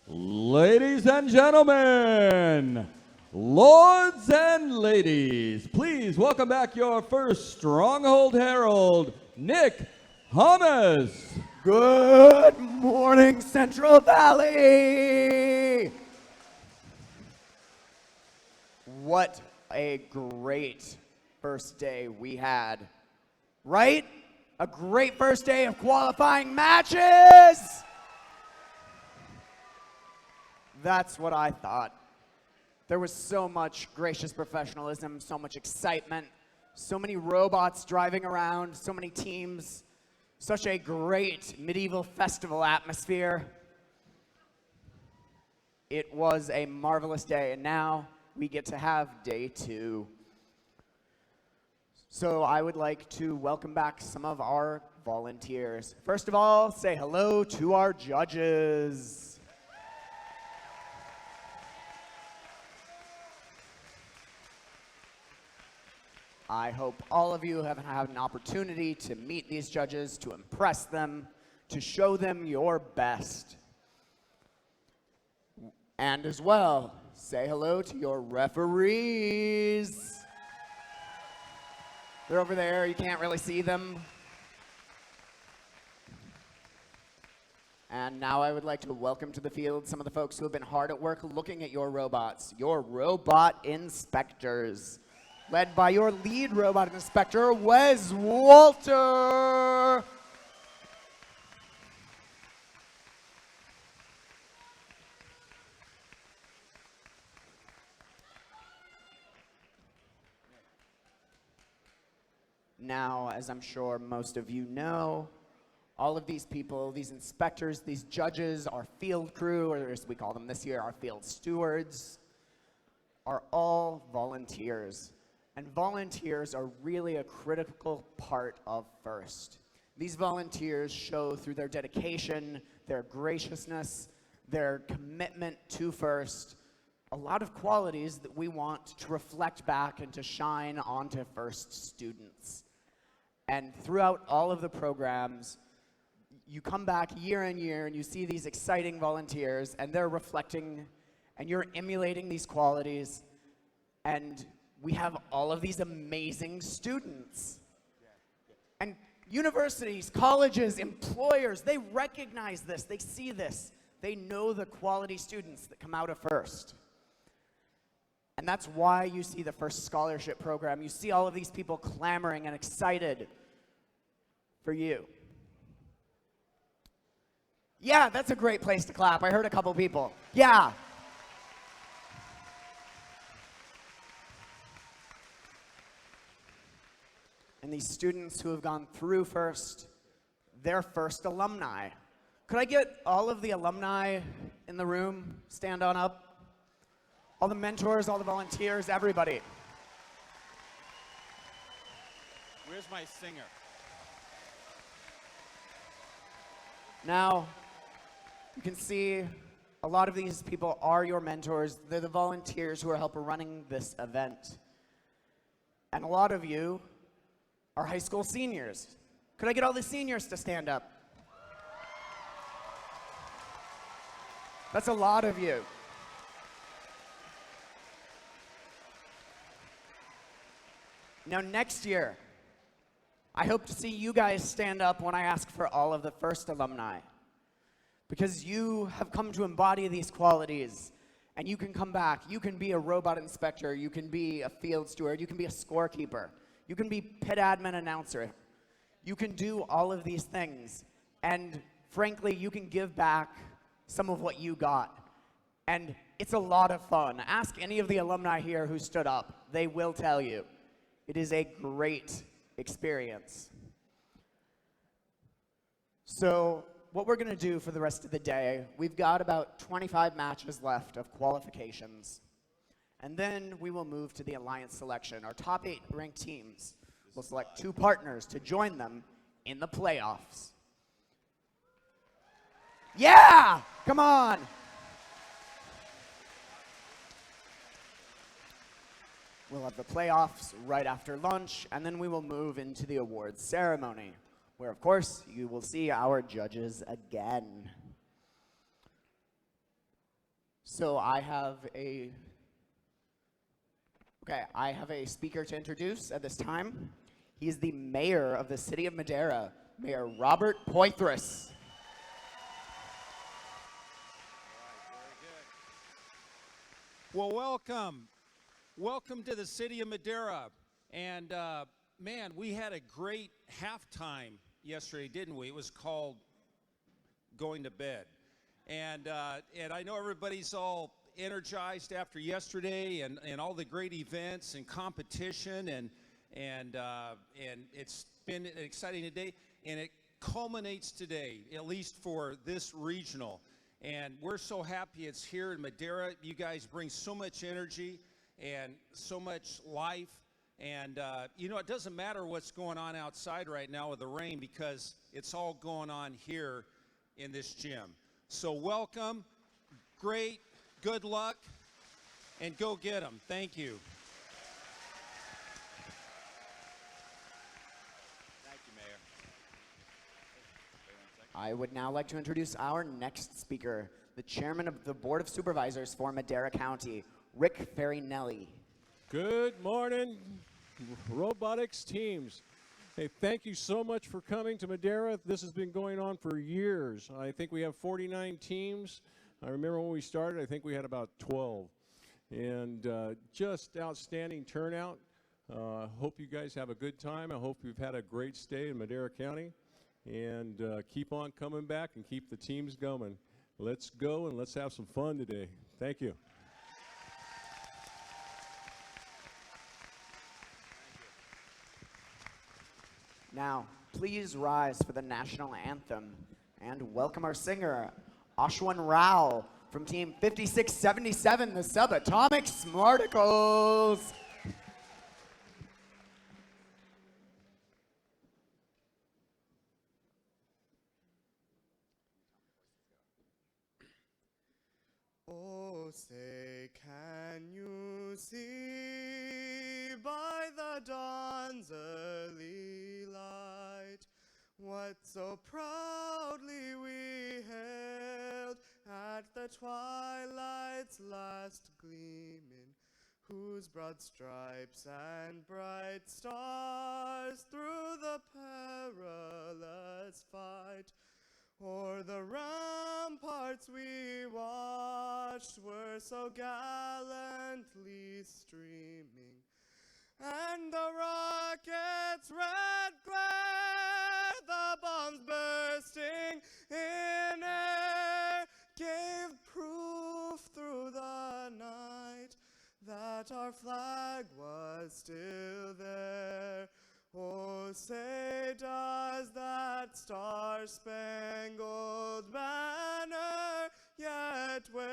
Ladies and gentlemen, lords and ladies, please welcome back your first Stronghold Herald, Nick Hummus. Good morning, Central Valley! What a great first day we had, right? A great first day of qualifying matches! That's what I thought. There was so much gracious professionalism, so much excitement, so many robots driving around, so many teams, such a great medieval festival atmosphere. It was a marvelous day, and now we get to have day 2. So I would like to welcome back some of our volunteers. First of all, say hello to our judges. I hope all of you have had an opportunity to meet these judges, to impress them, to show them your best. And as well, say hello to your referees. They're over there, you can't really see them. And now I would like to welcome to the field some of the folks who have been hard at work looking at your robots, your robot inspectors, led by your lead robot inspector, Wes Walter. Now, as I'm sure most of you know, all of these people, these inspectors, these judges, our field crew, or as we call them this year, our field stewards, are all volunteers. And volunteers are really a critical part of FIRST. These volunteers show through their dedication, their graciousness, their commitment to FIRST, a lot of qualities that we want to reflect back and to shine onto FIRST students. And throughout all of the programs, you come back year in year and you see these exciting volunteers and they're reflecting and you're emulating these qualities, and we have all of these amazing students. And universities, colleges, employers, they recognize this, they see this. They know the quality students that come out of FIRST. And that's why you see the FIRST Scholarship Program. You see all of these people clamoring and excited for you. Yeah, that's a great place to clap. I heard a couple people. Yeah. And these students who have gone through FIRST, they're FIRST alumni. Could I get all of the alumni in the room stand on up? All the mentors, all the volunteers, everybody. Where's my singer? Now, you can see a lot of these people are your mentors. They're the volunteers who are helping running this event. And a lot of you are high school seniors. Could I get all the seniors to stand up? That's a lot of you. Now next year, I hope to see you guys stand up when I ask for all of the FIRST alumni, because you have come to embody these qualities, and you can come back. You can be a robot inspector, you can be a field steward, you can be a scorekeeper. You can be pit admin announcer. You can do all of these things. And frankly, you can give back some of what you got. And it's a lot of fun. Ask any of the alumni here who stood up. They will tell you. It is a great experience. So what we're going to do for the rest of the day, we've got about 25 matches left of qualifications. And then we will move to the alliance selection. Our top 8 ranked teams will select 2 partners to join them in the playoffs. Yeah! Come on! We'll have the playoffs right after lunch, and then we will move into the awards ceremony, where, of course, you will see our judges again. So I have a speaker to introduce at this time. He is the mayor of the city of Madera, Mayor Robert Poitras. Well, welcome. Welcome to the city of Madera. And man, we had a great halftime yesterday, didn't we? It was called Going to Bed. And I know everybody's all energized after yesterday and all the great events and competition and it's been an exciting day, and it culminates today, at least for this regional. And we're so happy it's here in Madera. You guys bring so much energy and so much life. And you know, it doesn't matter what's going on outside right now with the rain, because it's all going on here in this gym. So welcome, great, good luck, and go get them. Thank you. Thank you, Mayor. I would now like to introduce our next speaker, the chairman of the Board of Supervisors for Madera County, Rick Farinelli. Good morning, Robotics teams. Hey, thank you so much for coming to Madera. This has been going on for years. I think we have 49 teams. I remember when we started, I think we had about 12. And just outstanding turnout. Hope you guys have a good time. I hope you've had a great stay in Madera County. And keep on coming back and keep the teams going. Let's go and let's have some fun today. Thank you. Now, please rise for the national anthem and welcome our singer, Ashwin Rao, from Team 5677, the Subatomic Smarticles. Oh, say, can you see by the dawn's early light what so proudly we hailed at the twilight's last gleaming, whose broad stripes and bright stars through the perilous fight o'er the ramparts we watched were so gallantly streaming, and the rocket's red glare, the bombs bursting in air, gave proof through the night that our flag was still there. Oh, say does that star-spangled banner yet wave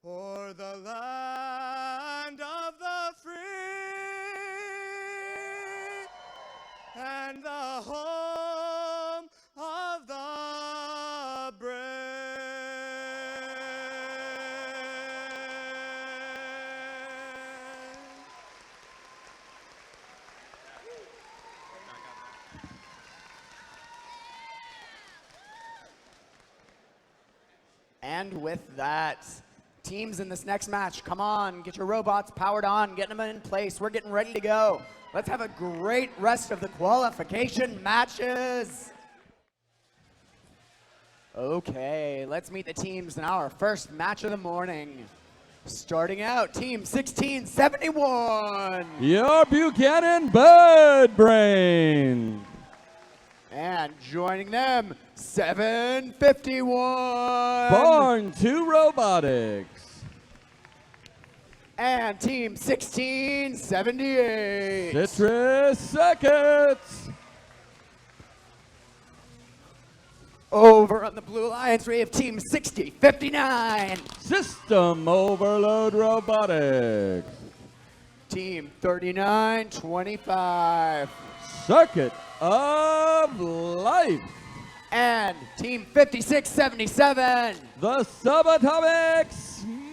o'er the land of the free and the home of the brave? And with that, teams in this next match, come on, get your robots powered on, get them in place. We're getting ready to go. Let's have a great rest of the qualification matches. Okay, let's meet the teams in our first match of the morning. Starting out, Team 1671. Your Buchanan Bird Brain. And joining them, 751. Born to Robotics. And Team 1678. Citrus Circuits. Over on the Blue Alliance, we have Team 6059. System Overload Robotics. Team 3925. Circuit of Life. And Team 5677. The Subatomic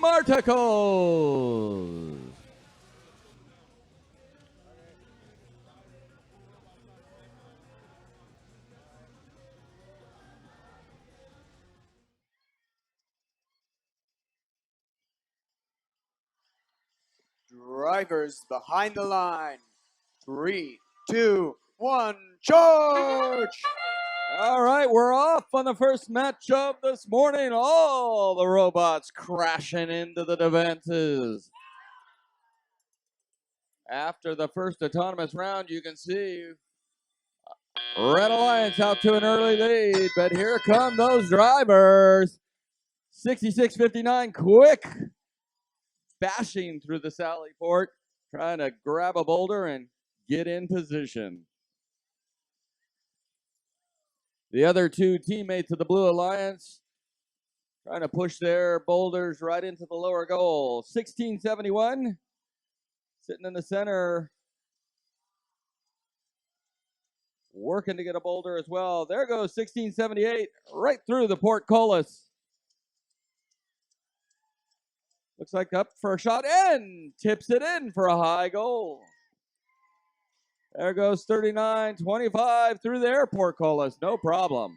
Smarticles. Drivers behind the line. 3, 2, 1, charge! All right, we're off on the first matchup this morning. All the robots crashing into the defenses. After the first autonomous round, you can see Red Alliance out to an early lead, but here come those drivers. 66-59, quick, bashing through the Sally port, trying to grab a boulder and get in position. The other two teammates of the Blue Alliance trying to push their boulders right into the lower goal. 1671, sitting in the center, working to get a boulder as well. There goes 1678, right through the portcullis. Looks like up for a shot and tips it in for a high goal. There goes 3925 through the airport portcullis, no problem.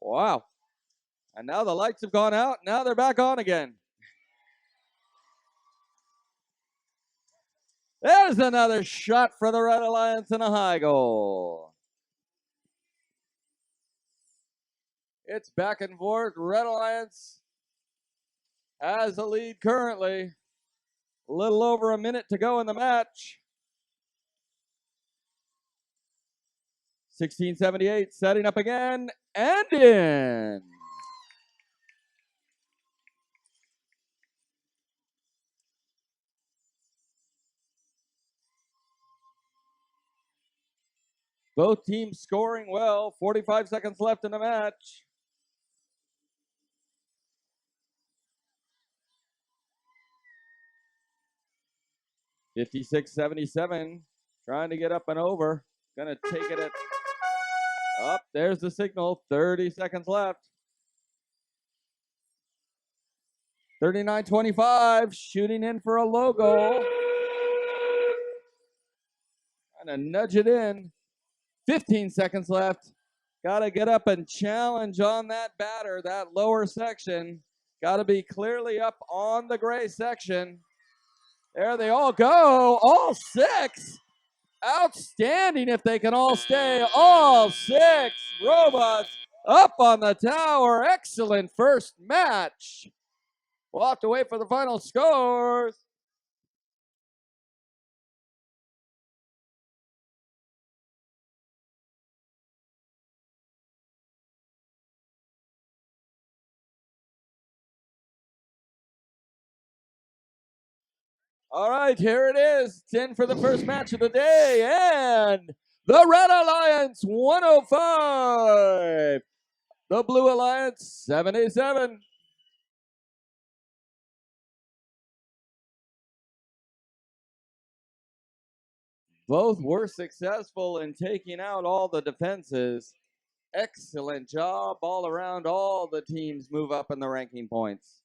Wow. And now the lights have gone out. Now they're back on again. There's another shot for the Red Alliance and a high goal. It's back and forth. Red Alliance has the lead currently. A little over a minute to go in the match. 1678 setting up again and in. Both teams scoring well. 45 seconds left in the match. $56.77, trying to get up and over. Gonna take it at up. There's the signal. 30 seconds left. 39.25, shooting in for a low goal. Trying to nudge it in. 15 seconds left. Got to get up and challenge on that batter, that lower section. Got to be clearly up on the gray section. There they all go, all six. Outstanding if they can all stay. All six robots up on the tower. Excellent first match. We'll have to wait for the final scores. All right, here it is. It's in for the first match of the day. And the Red Alliance 105. The Blue Alliance 77. Both were successful in taking out all the defenses. Excellent job all around. All the teams move up in the ranking points.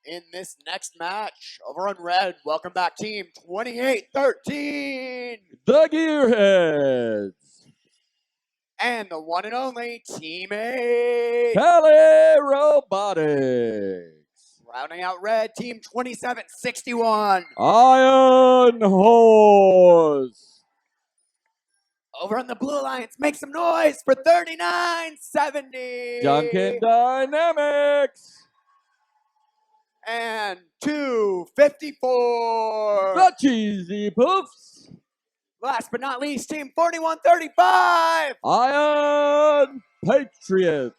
in this next match. Over on red, welcome back team 28-13. The Gearheads. And the one and only Team 8. Pele Robotics. Rounding out red, team 27-61. Iron Horse. Over on the blue alliance, make some noise for 39-70. Duncan Dynamics. And 254. The Cheesy Poofs. Last but not least, team 41-35. Iron Patriots.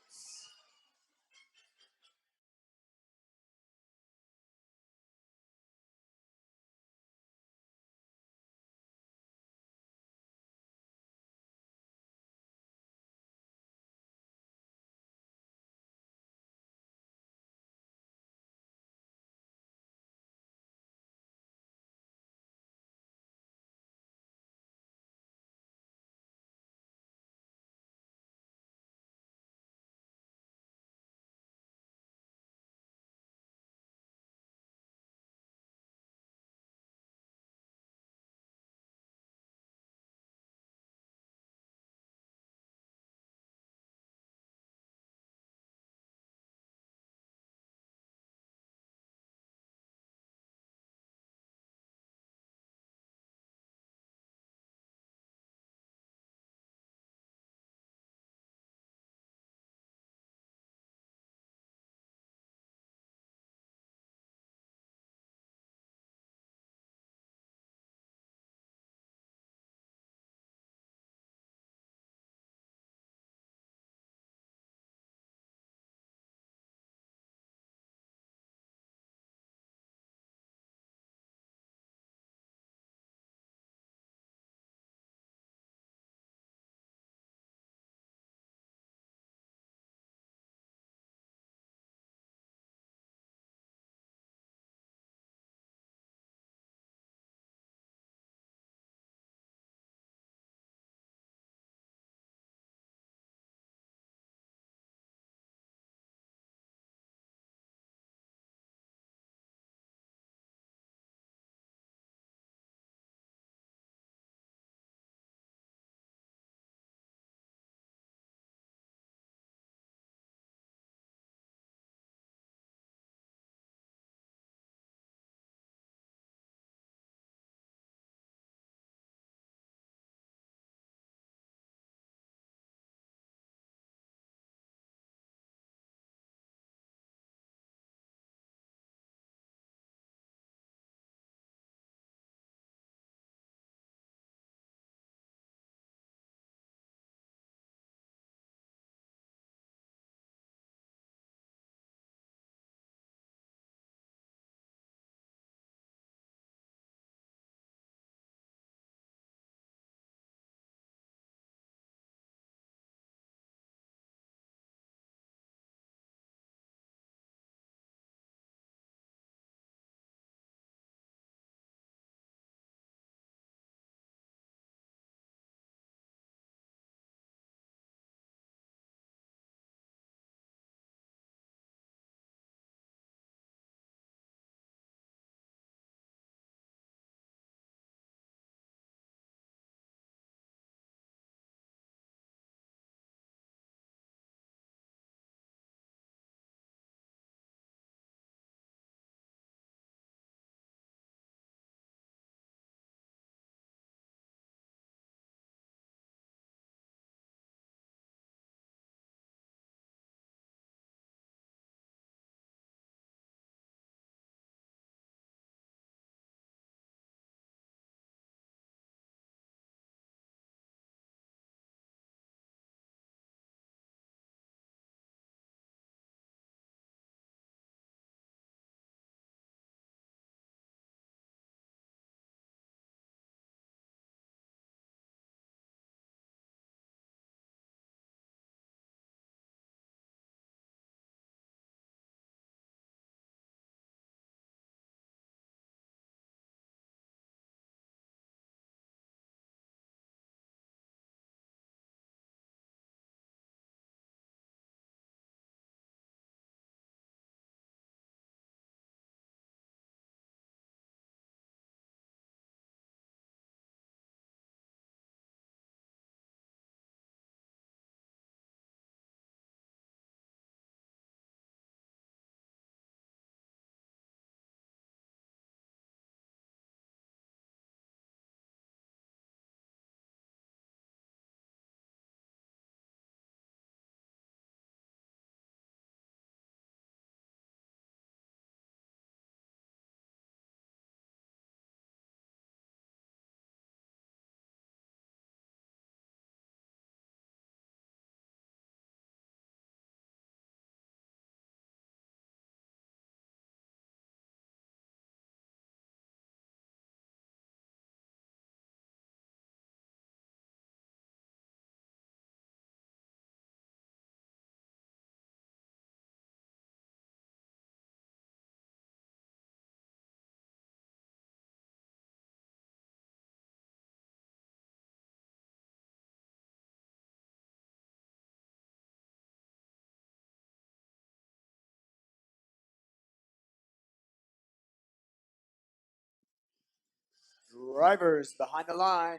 Drivers behind the line.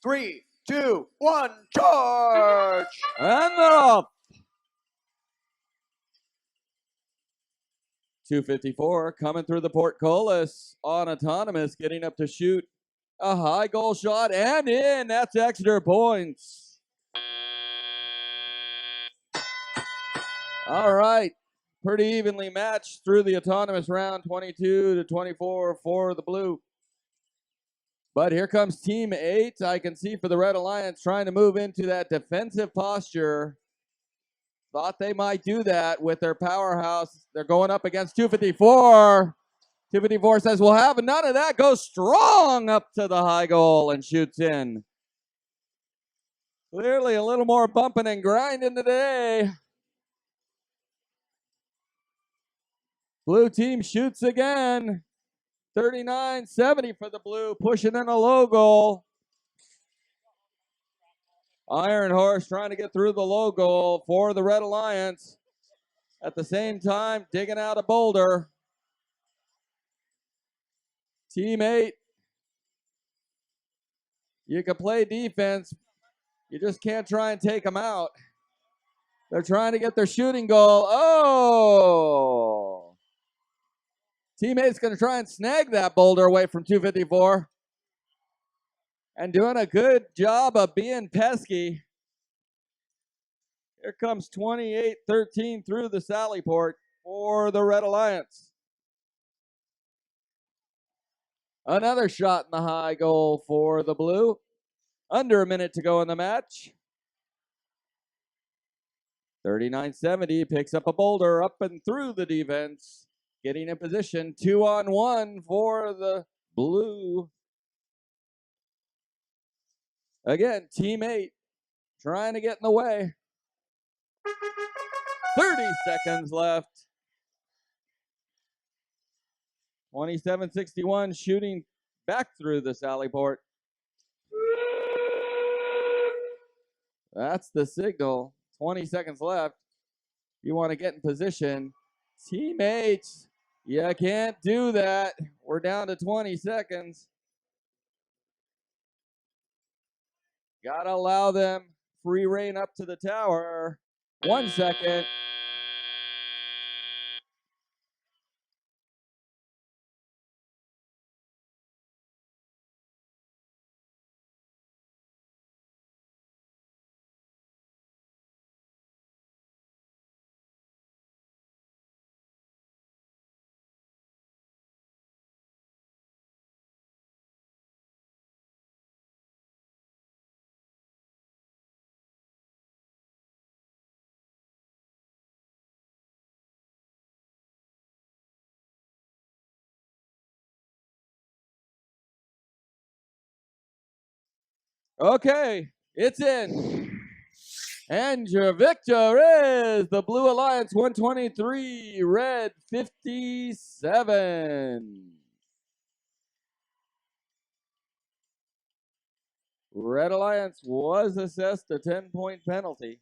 3, 2, 1, charge! And they're off. 254 coming through the portcullis on autonomous, getting up to shoot a high goal shot and in. That's extra points. All right. Pretty evenly matched through the autonomous round, 22 to 24 for the blue. But here comes team 8. I can see for the Red Alliance trying to move into that defensive posture. Thought they might do that with their powerhouse. They're going up against 254. 254 says, we'll have none of that. Goes strong up to the high goal and shoots in. Clearly a little more bumping and grinding today. Blue team shoots again. 39-70 for the blue, pushing in a low goal. Iron Horse trying to get through the low goal for the Red Alliance. At the same time, digging out a boulder. Team 8. You can play defense. You just can't try and take them out. They're trying to get their shooting goal. Oh! Teammate's going to try and snag that boulder away from 254. And doing a good job of being pesky. Here comes 28-13 through the sally port for the Red Alliance. Another shot in the high goal for the blue. Under a minute to go in the match. 39-70 picks up a boulder up and through the defense. Getting in position, 2-on-1 for the blue. Again, team 8 trying to get in the way. 30 seconds left. 27-61 shooting back through the sally port. That's the signal. 20 seconds left. You want to get in position. Teammates, you can't do that. We're down to 20 seconds. Got to allow them free reign up to the tower. 1 second. Okay, it's in. And your victor is the Blue Alliance 123, Red 57. Red Alliance was assessed a 10-point penalty.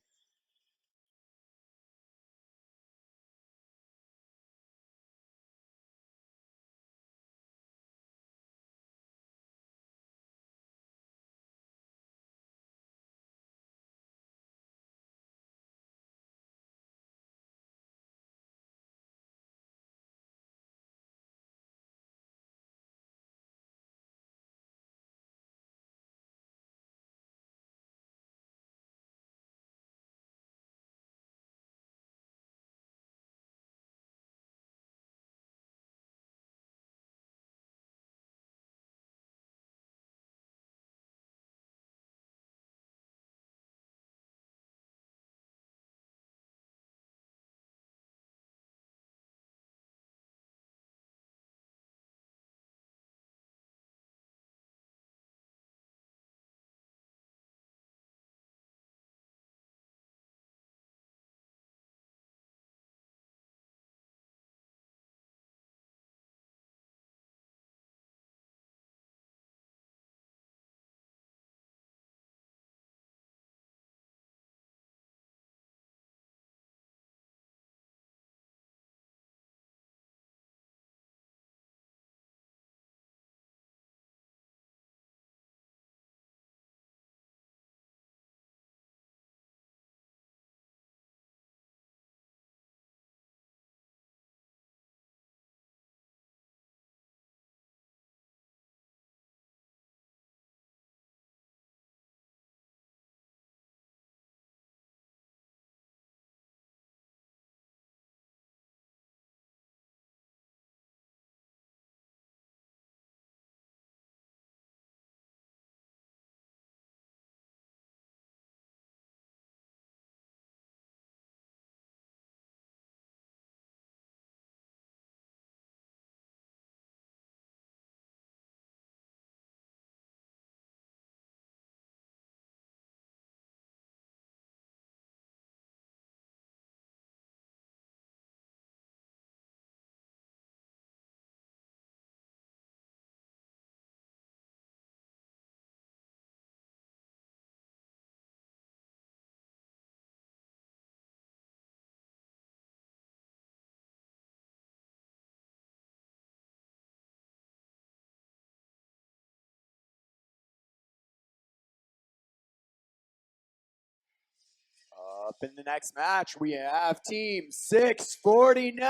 Up in the next match, we have Team 649.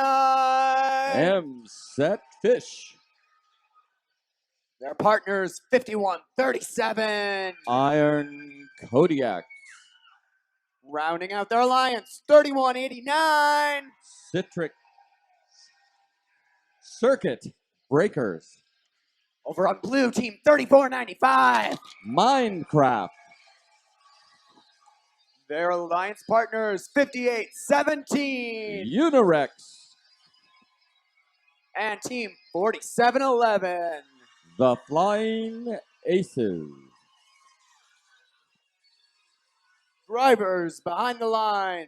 M set fish. Their partners 5137. Iron Kodiak. Rounding out their alliance 3189. Citric Circuit Breakers. Over on blue, Team 3495. Minecraft. Their alliance partners 5817. Unirex. And Team 4711. The Flying Aces. Drivers behind the line.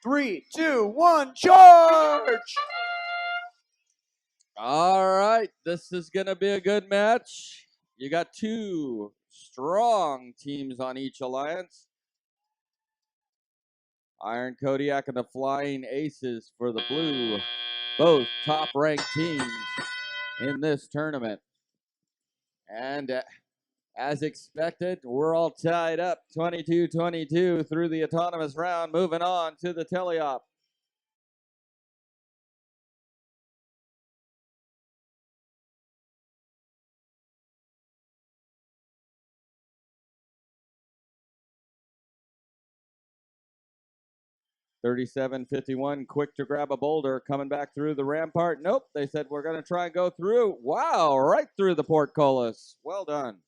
3, 2, 1, charge! All right, this is going to be a good match. You got two strong teams on each alliance. Iron Kodiak and the Flying Aces for the blue. Both top-ranked teams in this tournament. And as expected, we're all tied up 22-22 through the autonomous round. Moving on to the teleop. $37.51, quick to grab a boulder, coming back through the rampart. Nope, they said we're going to try and go through. Wow, right through the portcullis. Well done.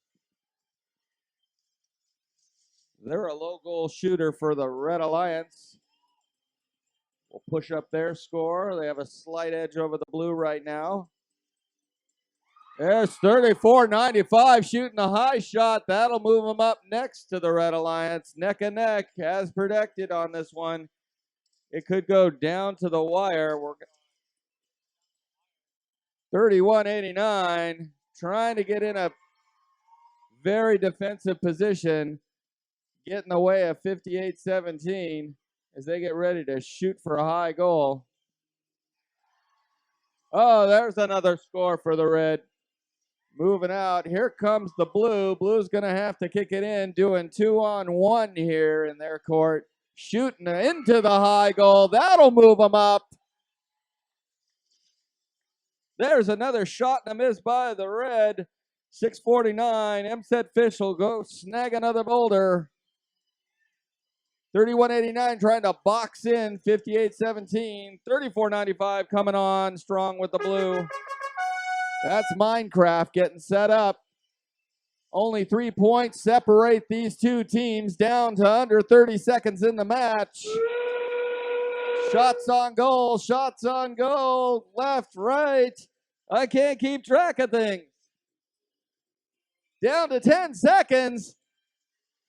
They're a low goal shooter for the Red Alliance. We'll push up their score. They have a slight edge over the blue right now. There's 34.95 shooting a high shot. That'll move them up next to the Red Alliance. Neck and neck, as predicted on this one. It could go down to the wire. We're 31.89, trying to get in a very defensive position, get in the way of 58-17 as they get ready to shoot for a high goal. Oh, there's another score for the red. Moving out. Here comes the blue. Blue's going to have to kick it in, doing 2-on-1 here in their court. Shooting into the high goal. That'll move them up. There's another shot and a miss by the red. 6:49. MSET Fish will go snag another boulder. 31.89 trying to box in. 58-17. 34.95 coming on strong with the blue. That's Minecraft getting set up. Only 3 points separate these two teams down to under 30 seconds in the match. Shots on goal, left, right. I can't keep track of things. Down to 10 seconds.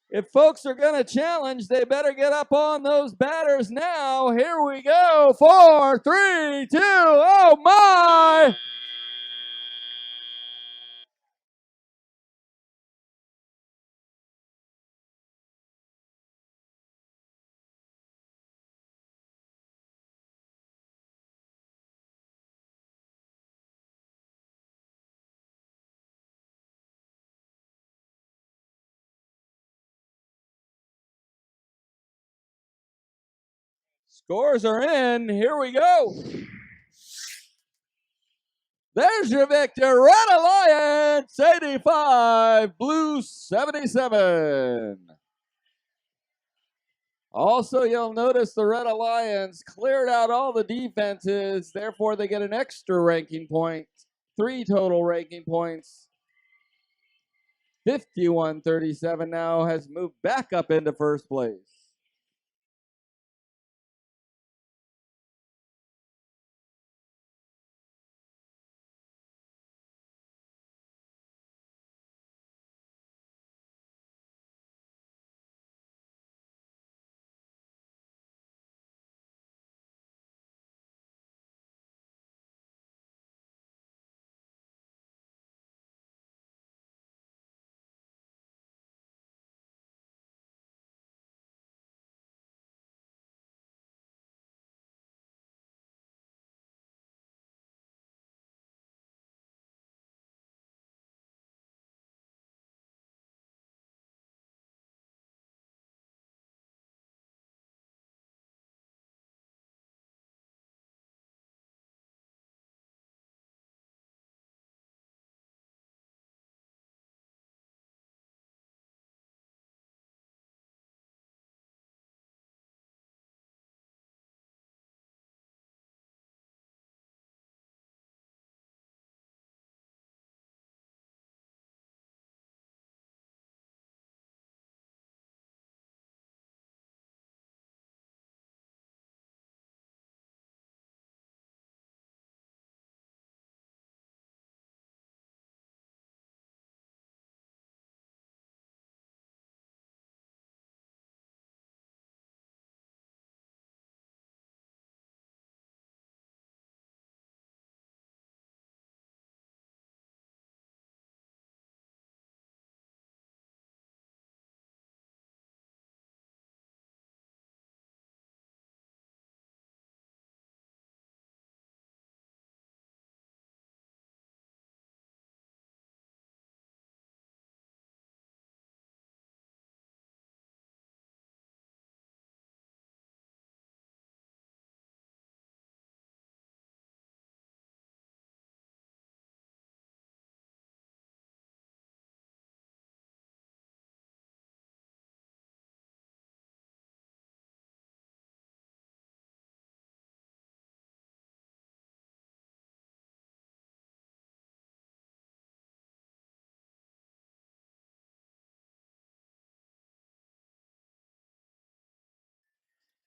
If folks are going to challenge, they better get up on those batters now. Here we go. 4, 3, 2, oh my! Scores are in. Here we go. There's your victor. Red Alliance 85, Blue 77. Also, you'll notice the Red Alliance cleared out all the defenses. Therefore, they get an extra ranking point. 3 total ranking points. 51-37 now has moved back up into first place.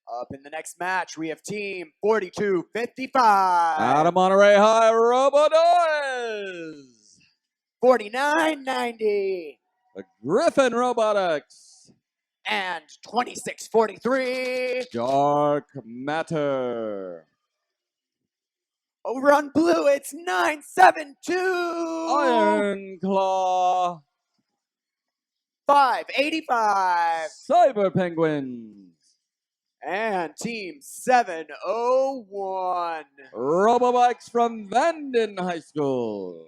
Up in the next match, we have team 4255. Out of Monterey High, Robotics. 4990. Griffin Robotics. And 2643. Dark Matter. Over on blue, it's 972. Iron Claw. 585. Cyber Penguins. And team 701. Robobikes from Vanden High School.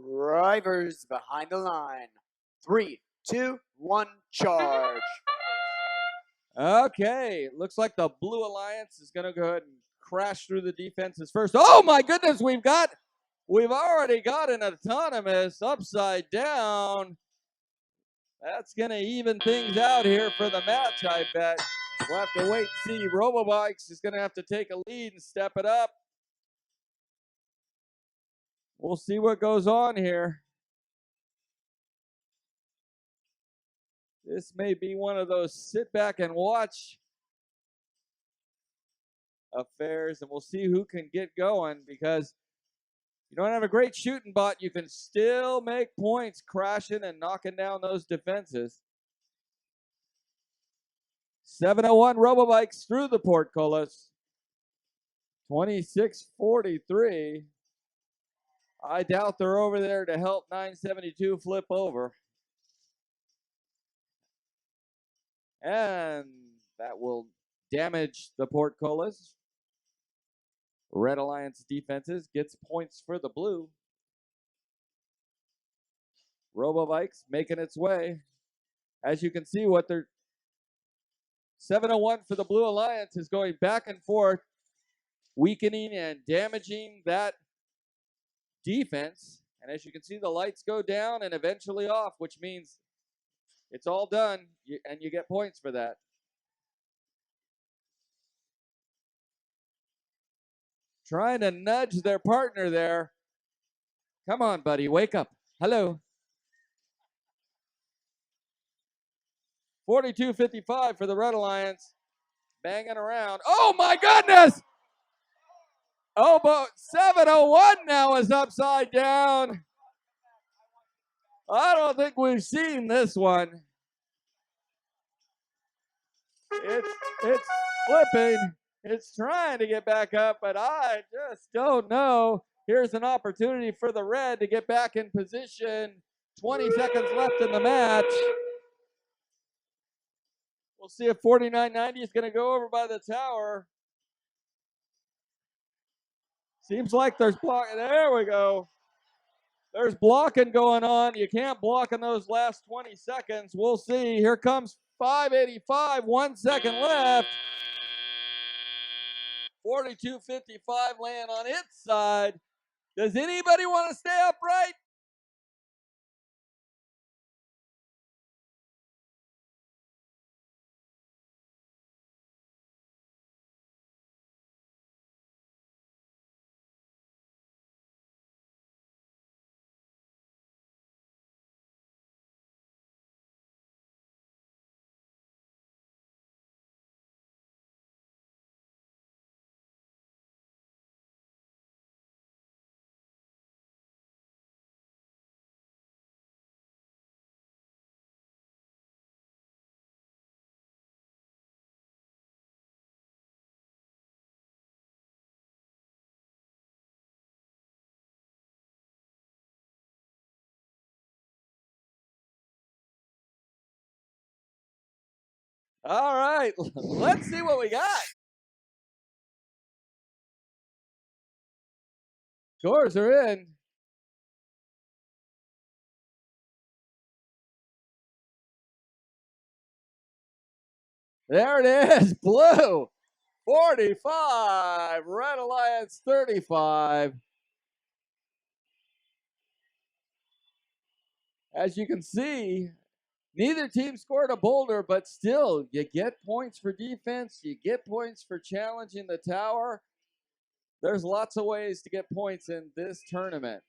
Drivers behind the line. 3, 2, 1, charge. Okay, looks like the Blue Alliance is going to go ahead and crash through the defenses first. Oh my goodness, we've already got an autonomous upside down. That's going to even things out here for the match, I bet. We'll have to wait and see. Robobikes is going to have to take a lead and step it up. We'll see what goes on here. This may be one of those sit back and watch affairs, and we'll see who can get going, because you don't have a great shooting bot, you can still make points crashing and knocking down those defenses. 701 Robobikes through the portcullis. 2643. I doubt they're over there to help 972 flip over. And that will damage the portcullis. Red Alliance defenses gets points for the blue. Robobikes making its way. As you can see, what they're 701 for the Blue Alliance is going back and forth, weakening and damaging that defense. And as you can see, the lights go down and eventually off, which means it's all done, and you get points for that. Trying to nudge their partner there. Come on, buddy, wake up. Hello. 42.55 for the Red Alliance. Banging around. Oh, my goodness! Oh, but 7:01 now is upside down. I don't think we've seen this one. It's flipping. It's trying to get back up, but I just don't know. Here's an opportunity for the red to get back in position. 20 seconds left in the match. We'll see if 49.90 is going to go over by the tower. Seems like there's blocking. There we go. There's blocking going on. You can't block in those last 20 seconds. We'll see. Here comes 5:85. 1 second left. 42.55 laying on its side. Does anybody want to stay upright? All right, let's see what we got. Scores are in. There it is, blue, 45, Red Alliance 35. As you can see, neither team scored a boulder, but still, you get points for defense, you get points for challenging the tower. There's lots of ways to get points in this tournament.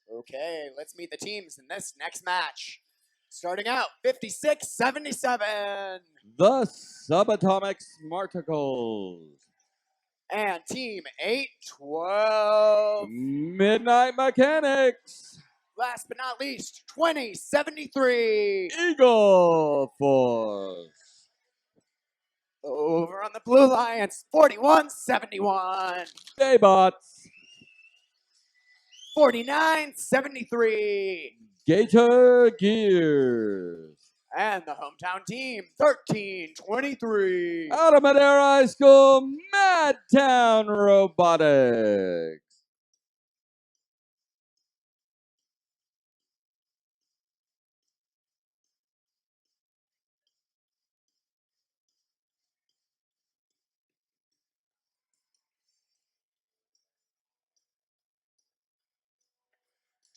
Okay, let's meet the teams in this next match. Starting out, 56-77. The Subatomic Smarticles. And team 8-12. Midnight Mechanics. Last but not least, 20-73. Eagle Force. Over on the Blue Alliance, 41-71. Baybots. 49-73. Gator Gears. And the hometown team, 13-23. Out of Madera High School, Madtown Robotics.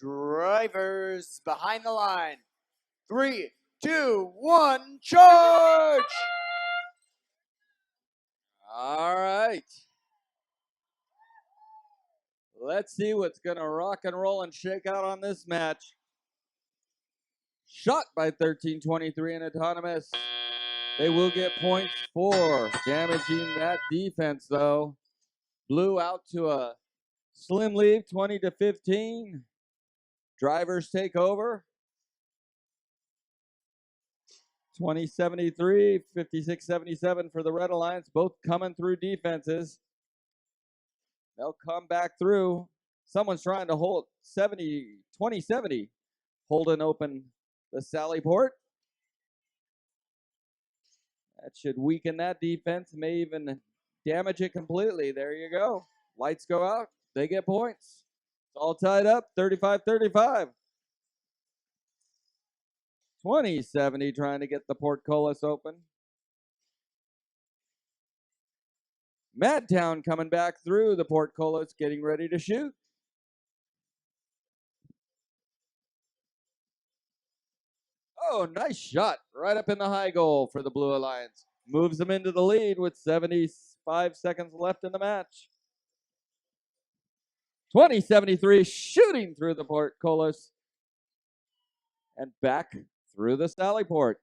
Drivers behind the line. 3, 2, 1, charge! All right. Let's see what's going to rock and roll and shake out on this match. Shot by 1323 and Autonomous. They will get points for damaging that defense, though. Blue out to a slim lead, 20-15. Drivers take over. 20-73, 56-77 for the Red Alliance, both coming through defenses. They'll come back through. Someone's trying to hold 20-70, holding open the Sally Port. That should weaken that defense, may even damage it completely. There you go. Lights go out. They get points. It's all tied up, 35-35. 20-70 trying to get the portcullis open. Madtown coming back through the portcullis, getting ready to shoot. Oh, nice shot. Right up in the high goal for the Blue Alliance. Moves them into the lead with 75 seconds left in the match. 20-73, shooting through the portcullis. And back through the Sally Port.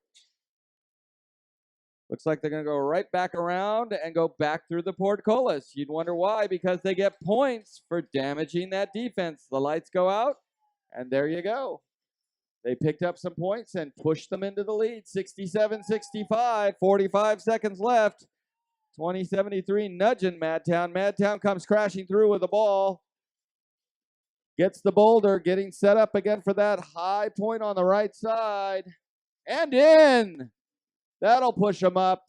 Looks like they're going to go right back around and go back through the portcullis. You'd wonder why, because they get points for damaging that defense. The lights go out, and there you go. They picked up some points and pushed them into the lead. 67-65, 45 seconds left. 20-73, nudging Madtown. Madtown comes crashing through with the ball. Gets the boulder, getting set up again for that high point on the right side. And in! That'll push them up.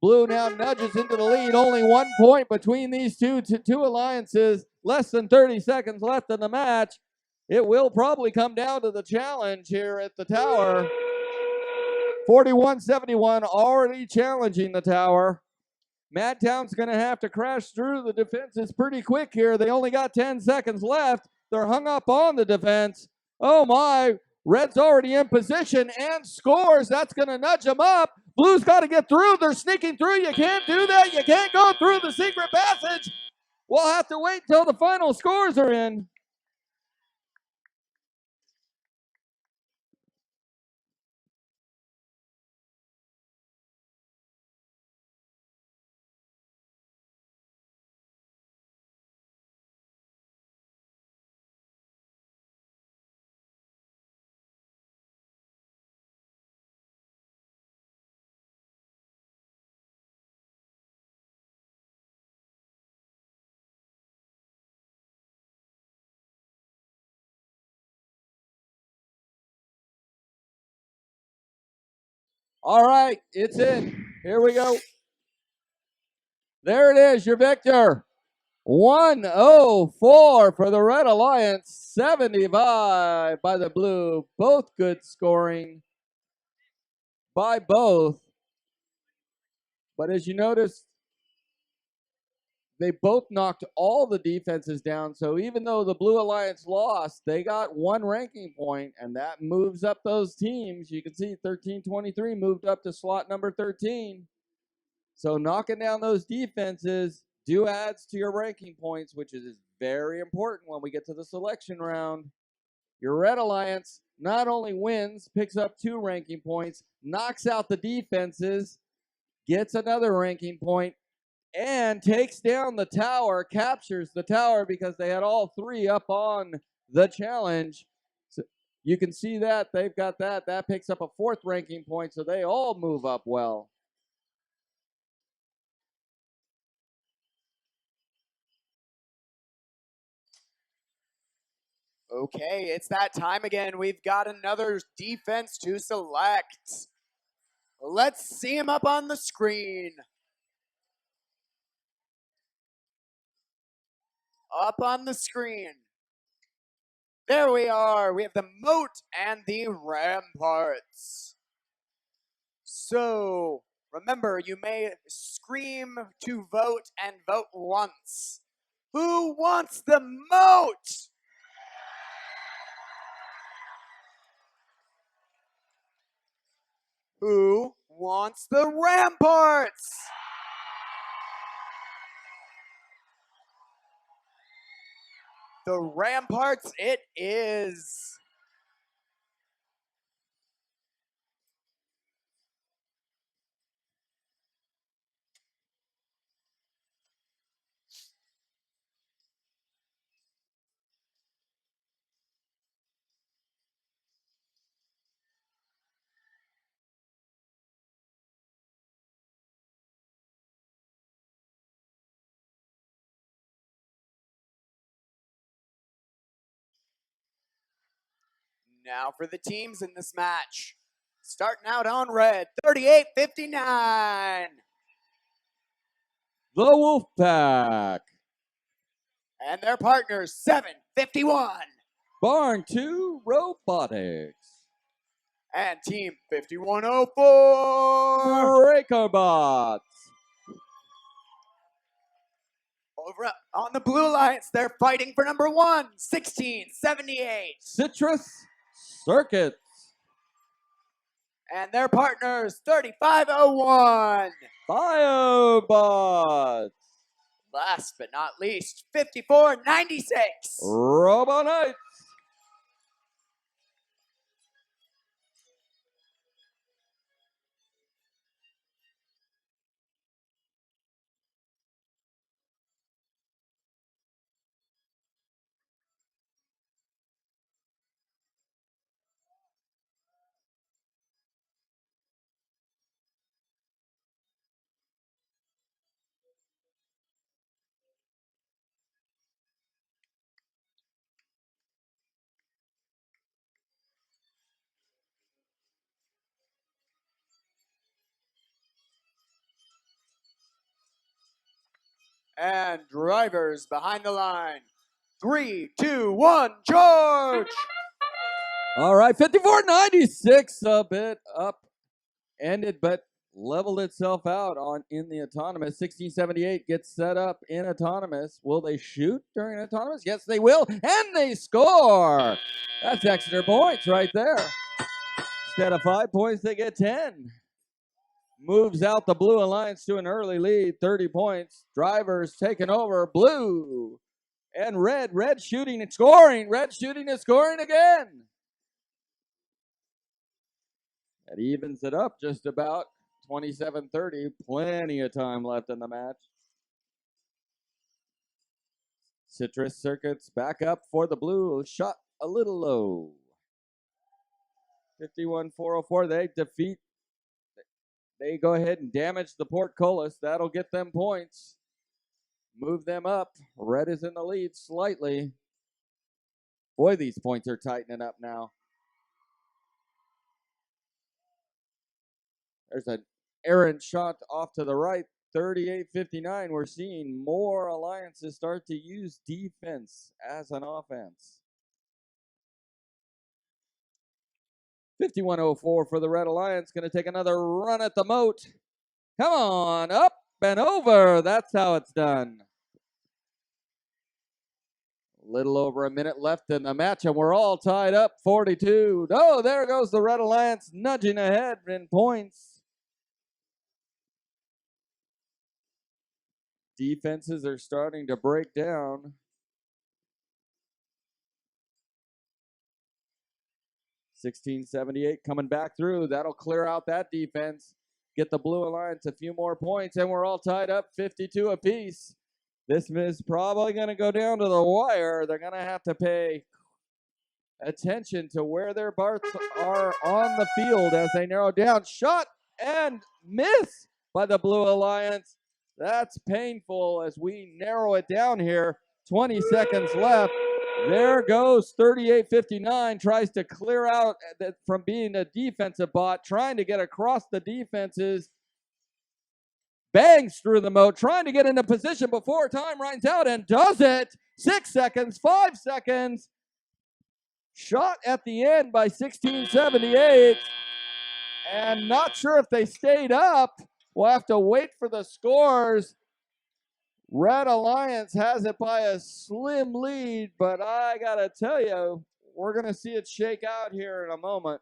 Blue now nudges into the lead. Only 1 point between these two alliances. Less than 30 seconds left in the match. It will probably come down to the challenge here at the tower. 41-71, already challenging the tower. Madtown's going to have to crash through the defenses pretty quick here. They only got 10 seconds left. They're hung up on the defense. Oh my, Red's already in position and scores. That's going to nudge them up. Blue's got to get through. They're sneaking through. You can't do that. You can't go through the secret passage. We'll have to wait till the final scores are in. All right, it's in. Here we go. There it is, your victor. 104 for the Red Alliance, 75 by the Blue. Both good scoring by both. But as you notice, they both knocked all the defenses down. So even though the Blue Alliance lost, they got 1 ranking point, and that moves up those teams. You can see 1323 moved up to slot number 13. So knocking down those defenses adds to your ranking points, which is very important when we get to the selection round. Your Red Alliance not only wins, picks up 2 ranking points, knocks out the defenses, gets another ranking point, and takes down the tower, captures the tower because they had all 3 up on the challenge. So you can see that they've got that. That picks up a 4th ranking point, so they all move up well. Okay, it's that time again. We've got another defense to select. Let's see him up on the screen. Up on the screen. There we are. We have the moat and the ramparts. So, remember, you may scream to vote and vote once. Who wants the moat? Who wants the ramparts? The ramparts it is. Now for the teams in this match. Starting out on red, 38-59. The Wolfpack. And their partners, 7-51. Barn 2 Robotics. And team 5104. Breakerbots. Over on the Blue Alliance, they're fighting for number 1, 16-78. Citrus Circuits. And their partners, 3501. Biobots. Last but not least, 5496. Robo Knights. And drivers behind the line. 3, 2, 1, charge! All right, 54-96, a bit up, ended, but leveled itself out on in the autonomous. 1678 gets set up in autonomous. Will they shoot during autonomous? Yes, they will, and they score. That's extra points right there. Instead of 5 points, they get 10. Moves out the Blue Alliance to an early lead, 30 points. Drivers taking over, blue and red. Red shooting and scoring. Red shooting and scoring again. That evens it up just about. 27-30, plenty of time left in the match. Citrus Circuits back up for the blue, shot a little low. 51-404, they go ahead and damage the portcullis. That'll get them points. Move them up. Red is in the lead slightly. Boy, these points are tightening up now. There's an errant shot off to the right, 38-59. We're seeing more alliances start to use defense as an offense. 51-04 for the Red Alliance. Going to take another run at the moat. Come on, up and over. That's how it's done. A little over a minute left in the match, and we're all tied up, 42. Oh, there goes the Red Alliance nudging ahead in points. Defenses are starting to break down. 1678 coming back through. That'll clear out that defense. Get the Blue Alliance a few more points, and we're all tied up 52 apiece. This is probably going to go down to the wire. They're going to have to pay attention to where their barts are on the field as they narrow down. Shot and miss by the Blue Alliance. That's painful as we narrow it down here. 20 seconds left. There goes 38-59, tries to clear out from being a defensive bot, trying to get across the defenses. Bangs through the moat, trying to get into position before time runs out, and does it. 6 seconds, 5 seconds. Shot at the end by 1678. And not sure if they stayed up. We'll have to wait for the scores. Red Alliance has it by a slim lead, but I gotta tell you, we're gonna see it shake out here in a moment.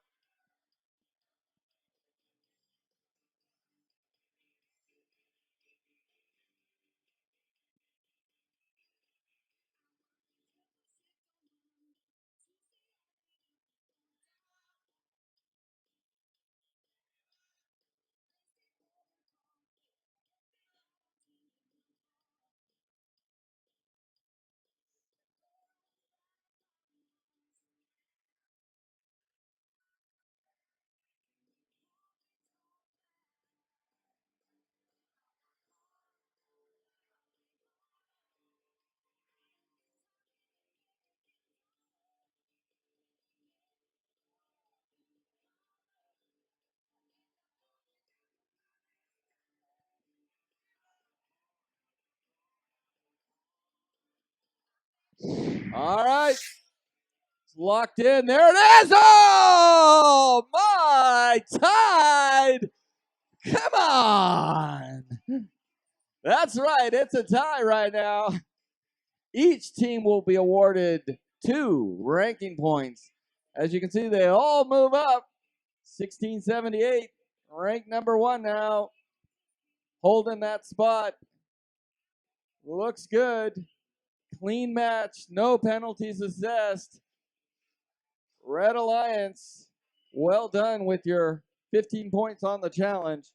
All right. It's locked in. There it is. Oh, my Tide. Come on. That's right. It's a tie right now. Each team will be awarded 2 ranking points. As you can see, they all move up. 1678, ranked number 1 now. Holding that spot. Looks good. Clean match, no penalties assessed. Red Alliance, well done with your 15 points on the challenge.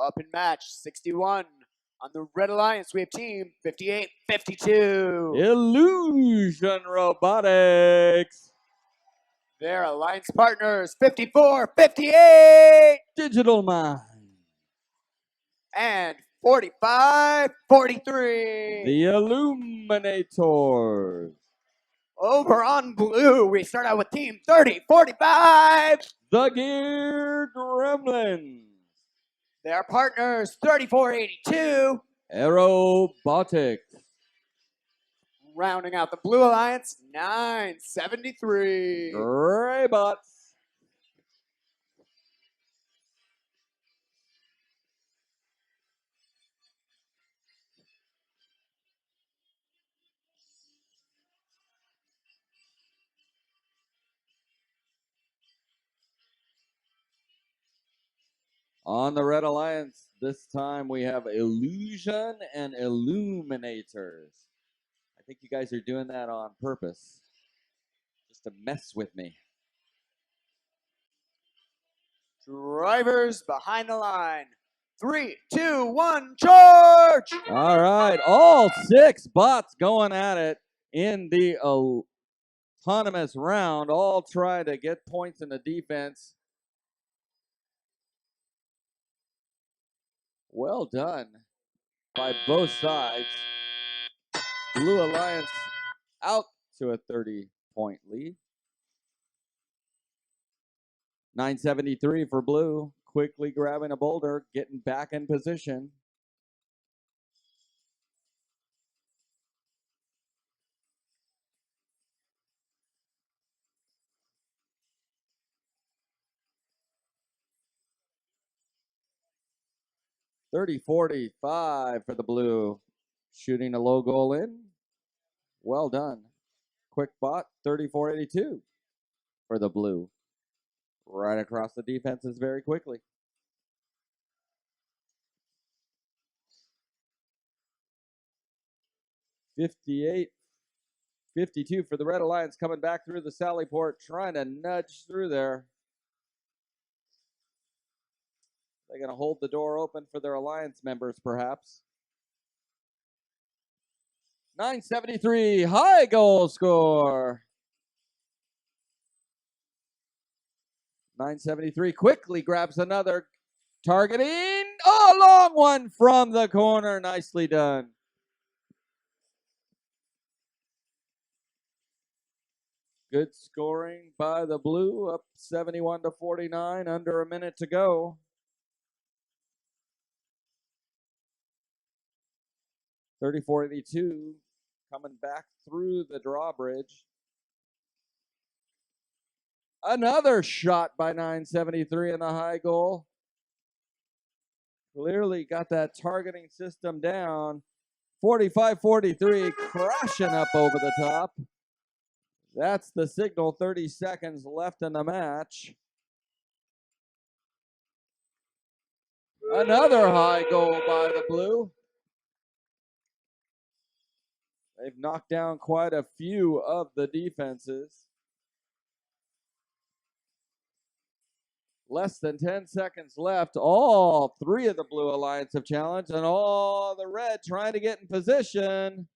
Up in match 61. On the Red Alliance, we have team 58-52. Illusion Robotics. Their alliance partners 54-58 Digital Mind. and 45-43. The Illuminators. Over on blue, we start out with team 30-45. The Gear Gremlins. Their partners 34-82. Robotics. Rounding out the blue alliance 9-73. Greybots. On the Red Alliance, this time we have Illusion and Illuminators. I think you guys are doing that on purpose, just to mess with me. Drivers behind the line. 3, 2, 1, charge! All right, all 6 bots going at it in the autonomous round, all trying to get points in the defense. Well done by both sides. Blue Alliance out to a 30-point lead. 973 for Blue, quickly grabbing a boulder, getting back in position. $30.45 for the Blue, shooting a low goal in. Well done. Quick bot, $34.82 for the Blue. Right across the defenses very quickly. $58.52 for the Red Alliance, coming back through the Sally Port, trying to nudge through there. They're going to hold the door open for their Alliance members, perhaps. 973, high goal score. 973 quickly grabs another, targeting. Oh, long one from the corner. Nicely done. Good scoring by the Blue, up 71-49, under a minute to go. 34-82, coming back through the drawbridge. Another shot by 973 in the high goal. Clearly got that targeting system down. 45-43, crashing up over the top. That's the signal, 30 seconds left in the match. Another high goal by the Blue. They've knocked down quite a few of the defenses. Less than 10 seconds left. All 3 of the Blue Alliance have challenged, and all the Red trying to get in position.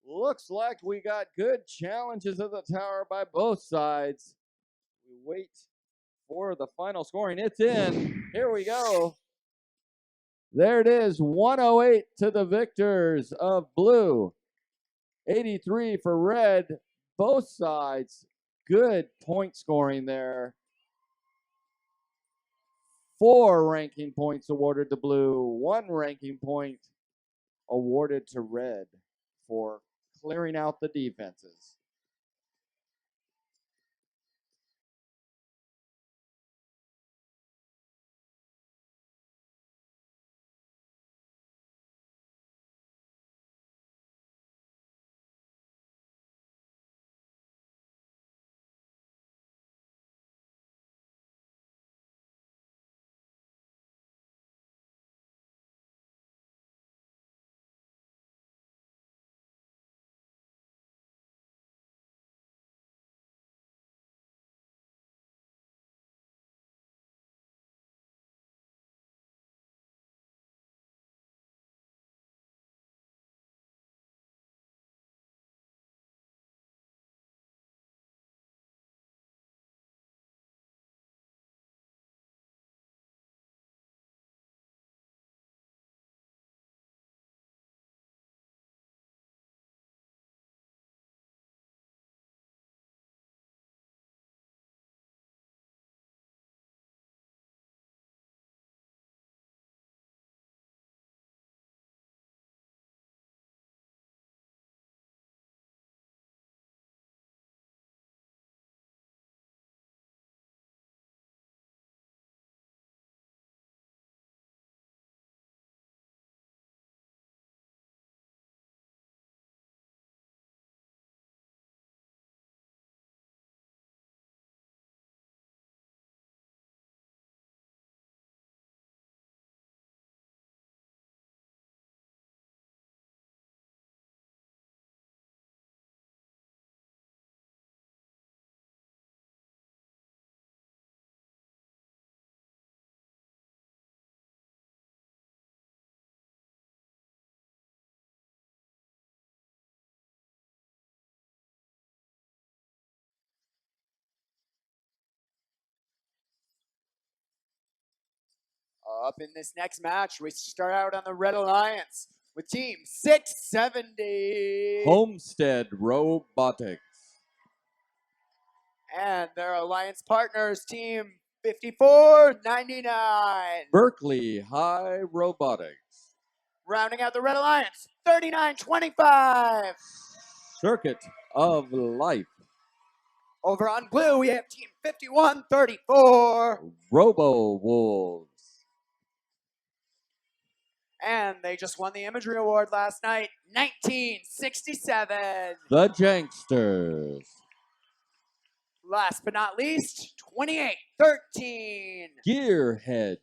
Looks like we got good challenges of the tower by both sides. We wait for the final scoring. It's in. Here we go. There it is, 108 to the victors of Blue. 83 for Red. Both sides, good point scoring there. 4 ranking points awarded to Blue, 1 ranking point awarded to Red for clearing out the defenses. Up in this next match, we start out on the Red Alliance with Team 670. Homestead Robotics. And their alliance partners, Team 5499. Berkeley High Robotics. Rounding out the Red Alliance, 3925. Circuit of Life. Over on blue, we have Team 5134. Robo Wolves. And they just won the imagery award last night, 1967. The Janksters. Last but not least, 2813. Gearheads.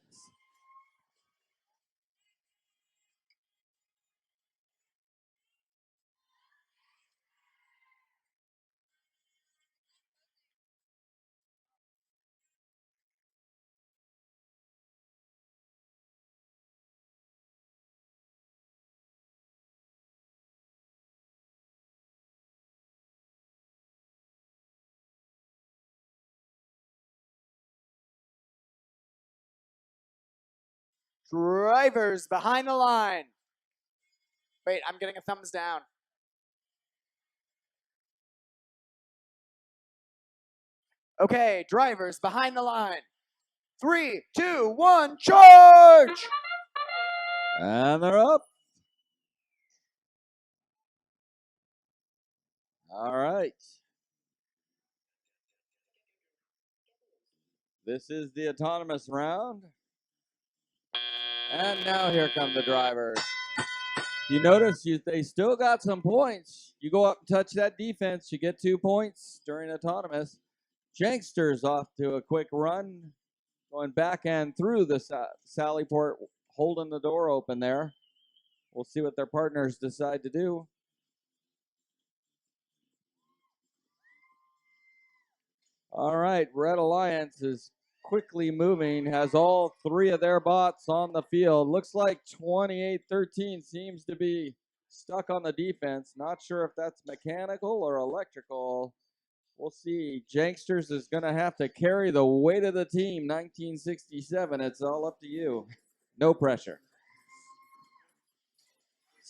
Drivers behind the line. Wait, I'm getting a thumbs down. Okay, drivers behind the line. 3, 2, 1, charge! And they're up. All right. This is the autonomous round. And now here come the drivers. You notice they still got some points. You go up and touch that defense, you get 2 points during autonomous. Janksters off to a quick run, going back and through the Sallyport, holding the door open there. We'll see what their partners decide to do. All right, Red Alliance is quickly moving, has all 3 of their bots on the field. Looks like 2813 seems to be stuck on the defense. Not sure if that's mechanical or electrical. We'll see. Janksters is going to have to carry the weight of the team. 1967, it's all up to you. No pressure.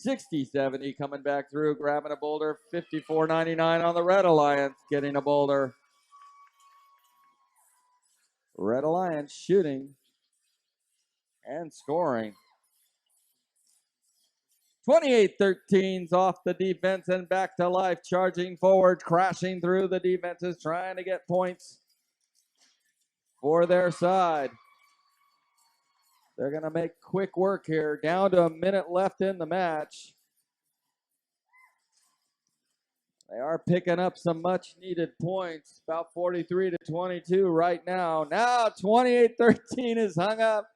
60-70 coming back through, grabbing a boulder. 54.99 on the Red Alliance, getting a boulder. Red Alliance shooting and scoring. 28-13's off the defense and back to life, charging forward, crashing through the defenses, trying to get points for their side. They're going to make quick work here. Down to a minute left in the match. They are picking up some much needed points, about 43-22 right now. Now 28-13 is hung up.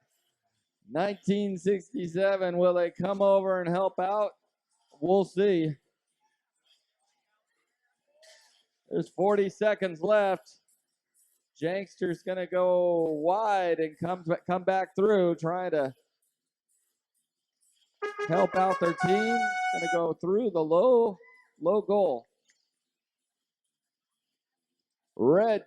1967, will they come over and help out? We'll see. There's 40 seconds left. Jankster's going to go wide and come back through, trying to help out their team. Going to go through the low goal. Red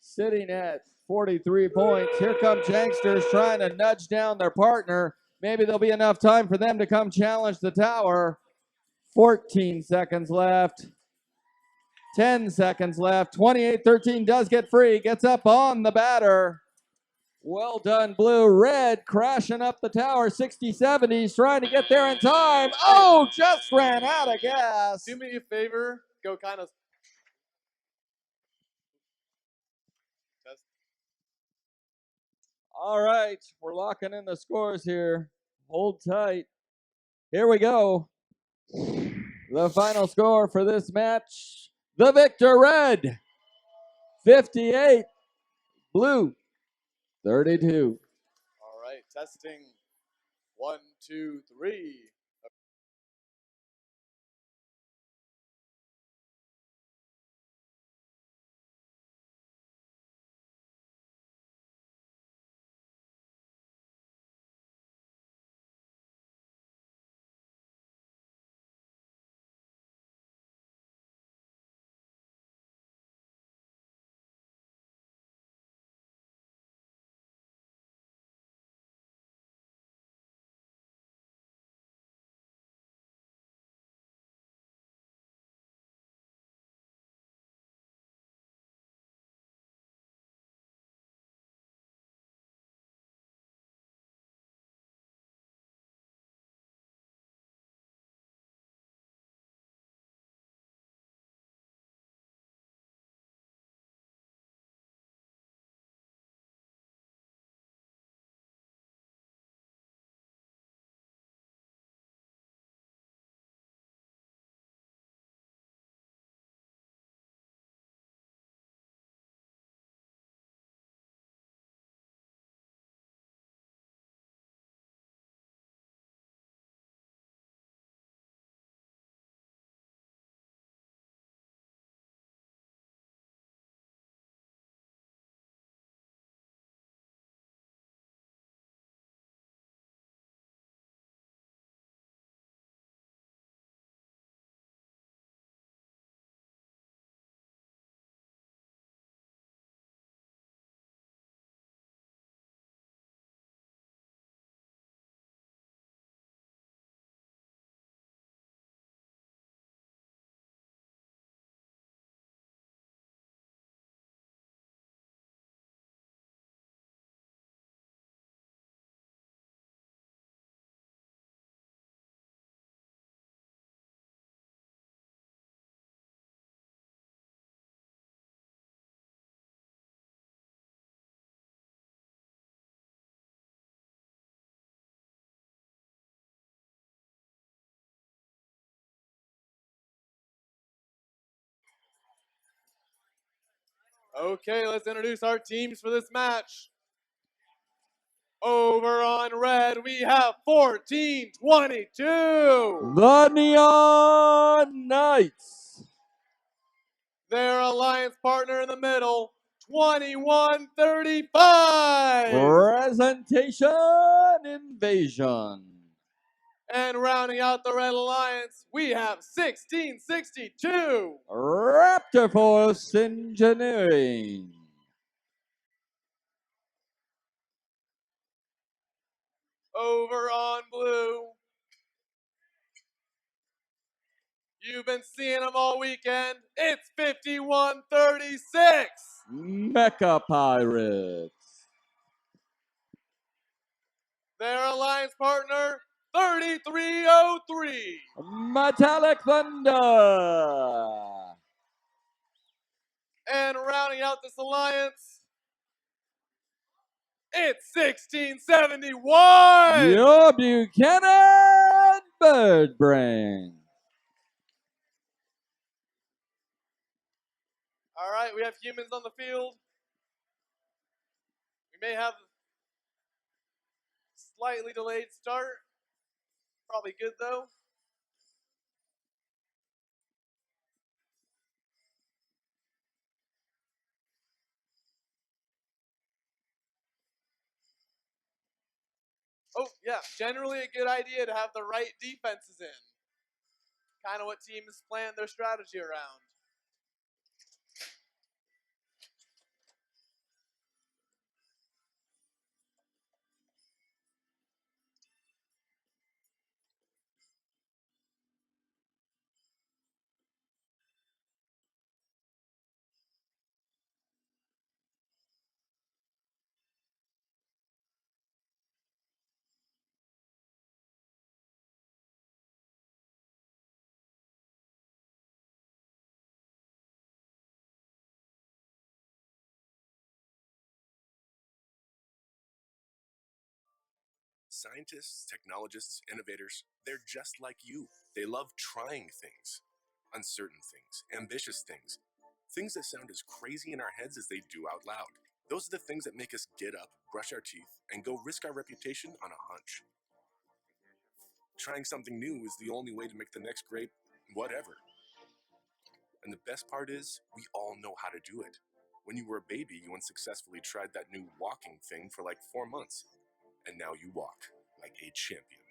sitting at 43 points. Here come Janksters trying to nudge down their partner. Maybe there'll be enough time for them to come challenge the tower. 14 seconds left. 10 seconds left. 28-13 does get free. Gets up on the batter. Well done, Blue. Red crashing up the tower. 60-70s trying to get there in time. Oh, just ran out of gas. Do me a favor. Go kind of. All right, we're locking in the scores here. Hold tight. Here we go. The final score for this match. The victor, Red, 58. Blue, 32. All right, testing. 1, 2, 3. Okay, let's introduce our teams for this match. Over on red, we have 1422. The Neon Knights. Their alliance partner in the middle, 2135. Presentation Invasion. And rounding out the red alliance, we have 1662. Raptor Force Engineering. Over on blue, you've been seeing them all weekend. It's 5136. Mecha Pirates. Their alliance partner, 3303. Metallic Thunder. And rounding out this alliance, it's 1671. Your Buchanan Birdbrain. All right, we have humans on the field. We may have slightly delayed start. Probably good though. Oh, yeah, generally a good idea to have the right defenses in. Kind of what teams plan their strategy around. Scientists, technologists, innovators, they're just like you. They love trying things, uncertain things, ambitious things, things that sound as crazy in our heads as they do out loud. Those are the things that make us get up, brush our teeth, and go risk our reputation on a hunch. Trying something new is the only way to make the next great whatever. And the best part is, we all know how to do it. When you were a baby, you unsuccessfully tried that new walking thing for like 4 months. And now you walk like a champion.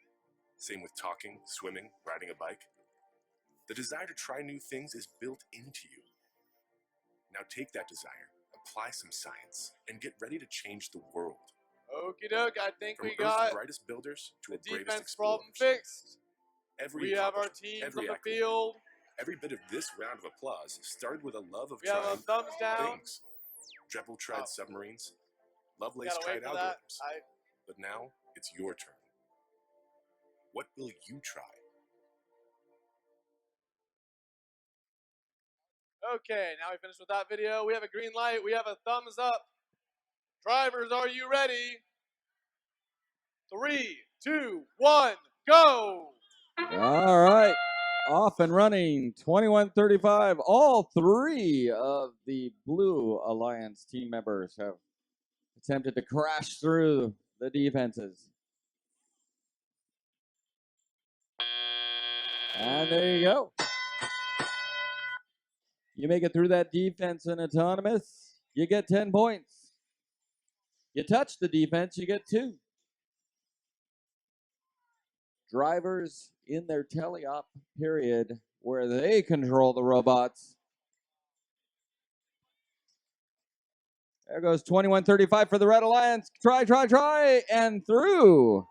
Same with talking, swimming, riding a bike. The desire to try new things is built into you. Now take that desire, apply some science, and get ready to change the world. Okie doke, I think From we Earth's got brightest builders to the a bravest defense explorers. problem fixed. Every We have our accomplishment, teams every on the accolade, field. every bit of this round of applause started with a love of We have a trying thumbs down. things. Dreble tried submarines, Lovelace Gotta tried wait for that. algorithms, but now it's your turn. What will you try? Okay, now we finished with that video. We have a green light. We have a thumbs up. Drivers, are you ready? 3, 2, 1, go! All right. Off and running. 21:35. All three of the Blue Alliance team members have attempted to crash through the defenses. And there you go. You make it through that defense in autonomous, you get 10 points. You touch the defense, you get 2. Drivers in their teleop period where they control the robots. There goes 21:35 for the Red Alliance. Try, and through.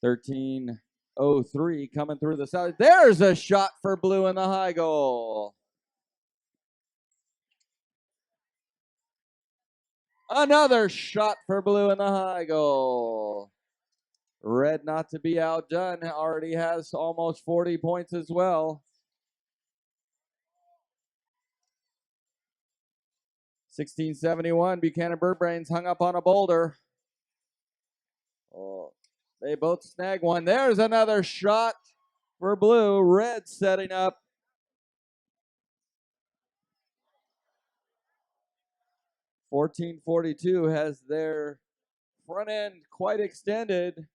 $13.03 coming through the side. There's a shot for Blue in the high goal. Another shot for Blue in the high goal. Red, not to be outdone, already has almost 40 points as well. 1671, Buchanan Birdbrains hung up on a boulder. Oh, they both snag one. There's another shot for blue. Red setting up. (1442) has their front end quite extended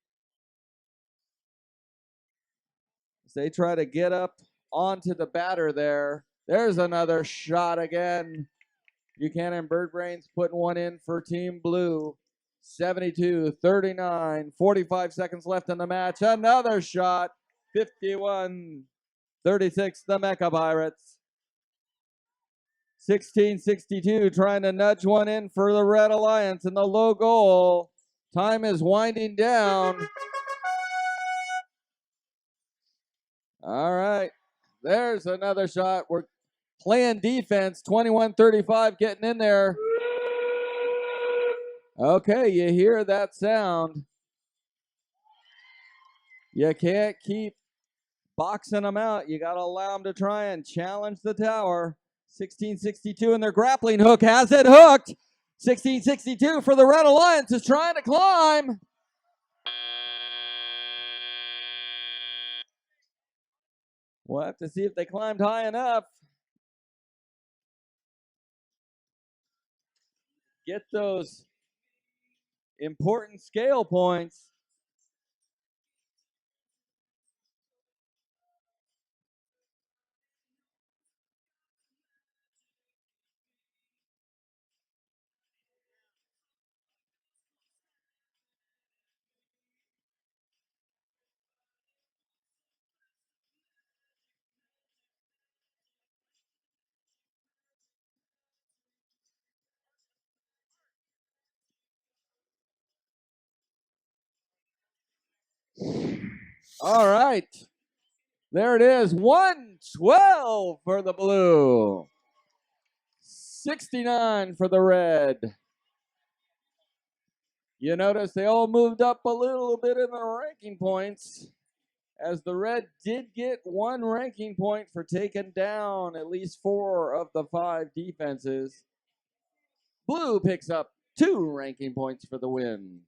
as they try to get up onto the batter there. There's another shot again. Buchanan Bird Brains putting one in for Team Blue. 72-39, 45 seconds left in the match. Another shot. 51-36, the Mecha Pirates. 1662 trying to nudge one in for the Red Alliance in the low goal. Time is winding down. All right. There's another shot. We're playing defense. 21-35 getting in there. Okay, you hear that sound. You can't keep boxing them out. You got to allow them to try and challenge the tower. 1662 and their grappling hook has it hooked. 1662 for the Red Alliance is trying to climb. We'll have to see if they climbed high enough. Get those important scale points. All right. There it is. 112 for the blue. 69 for the red. You notice they all moved up a little bit in the ranking points, as the red did get 1 ranking point for taking down at least 4 of the 5 defenses. Blue picks up 2 ranking points for the win.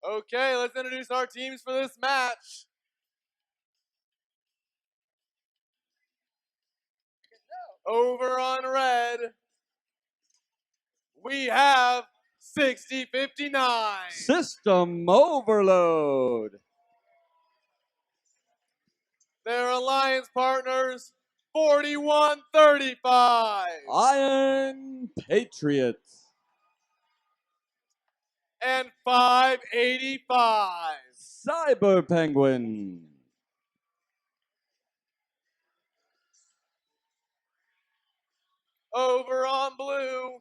Okay, let's introduce our teams for this match. Over on red, we have 6059. System overload. Their alliance partners, 41-35. Iron Patriots. And 585. Cyber Penguin. Over on blue,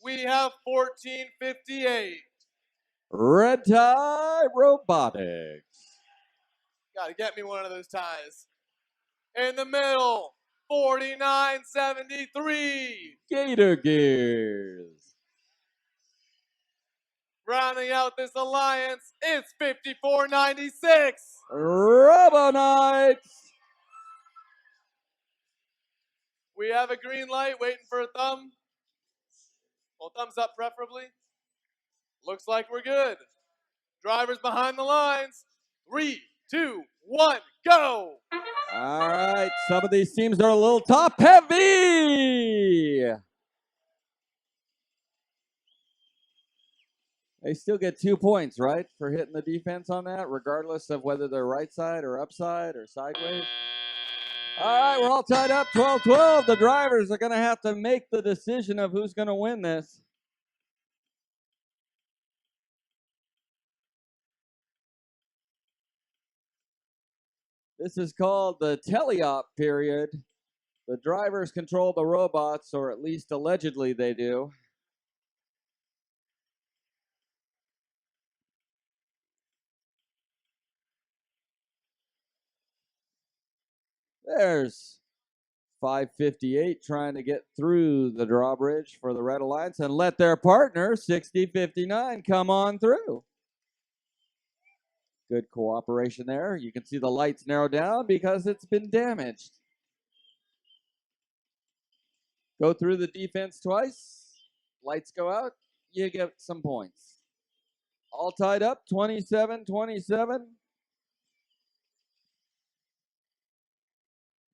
we have 1458. Red Tie Robotics. Gotta get me one of those ties. In the middle, 4973. Gator Gears. Rounding out this alliance, it's 5496. Robotics. We have a green light waiting for a thumb. Well, thumbs up preferably. Looks like we're good. Drivers behind the lines. 3, 2, 1, go! All right, some of these teams are a little top heavy. They still get 2 points, right, for hitting the defense on that, regardless of whether they're right side or upside or sideways. All right, we're all tied up, 12-12. The drivers are going to have to make the decision of who's going to win this. This is called the teleop period. The drivers control the robots, or at least allegedly they do. There's 558 trying to get through the drawbridge for the Red Alliance and let their partner, 6059, come on through. Good cooperation there. You can see the lights narrow down because it's been damaged. Go through the defense twice. Lights go out. You get some points. All tied up, 27-27.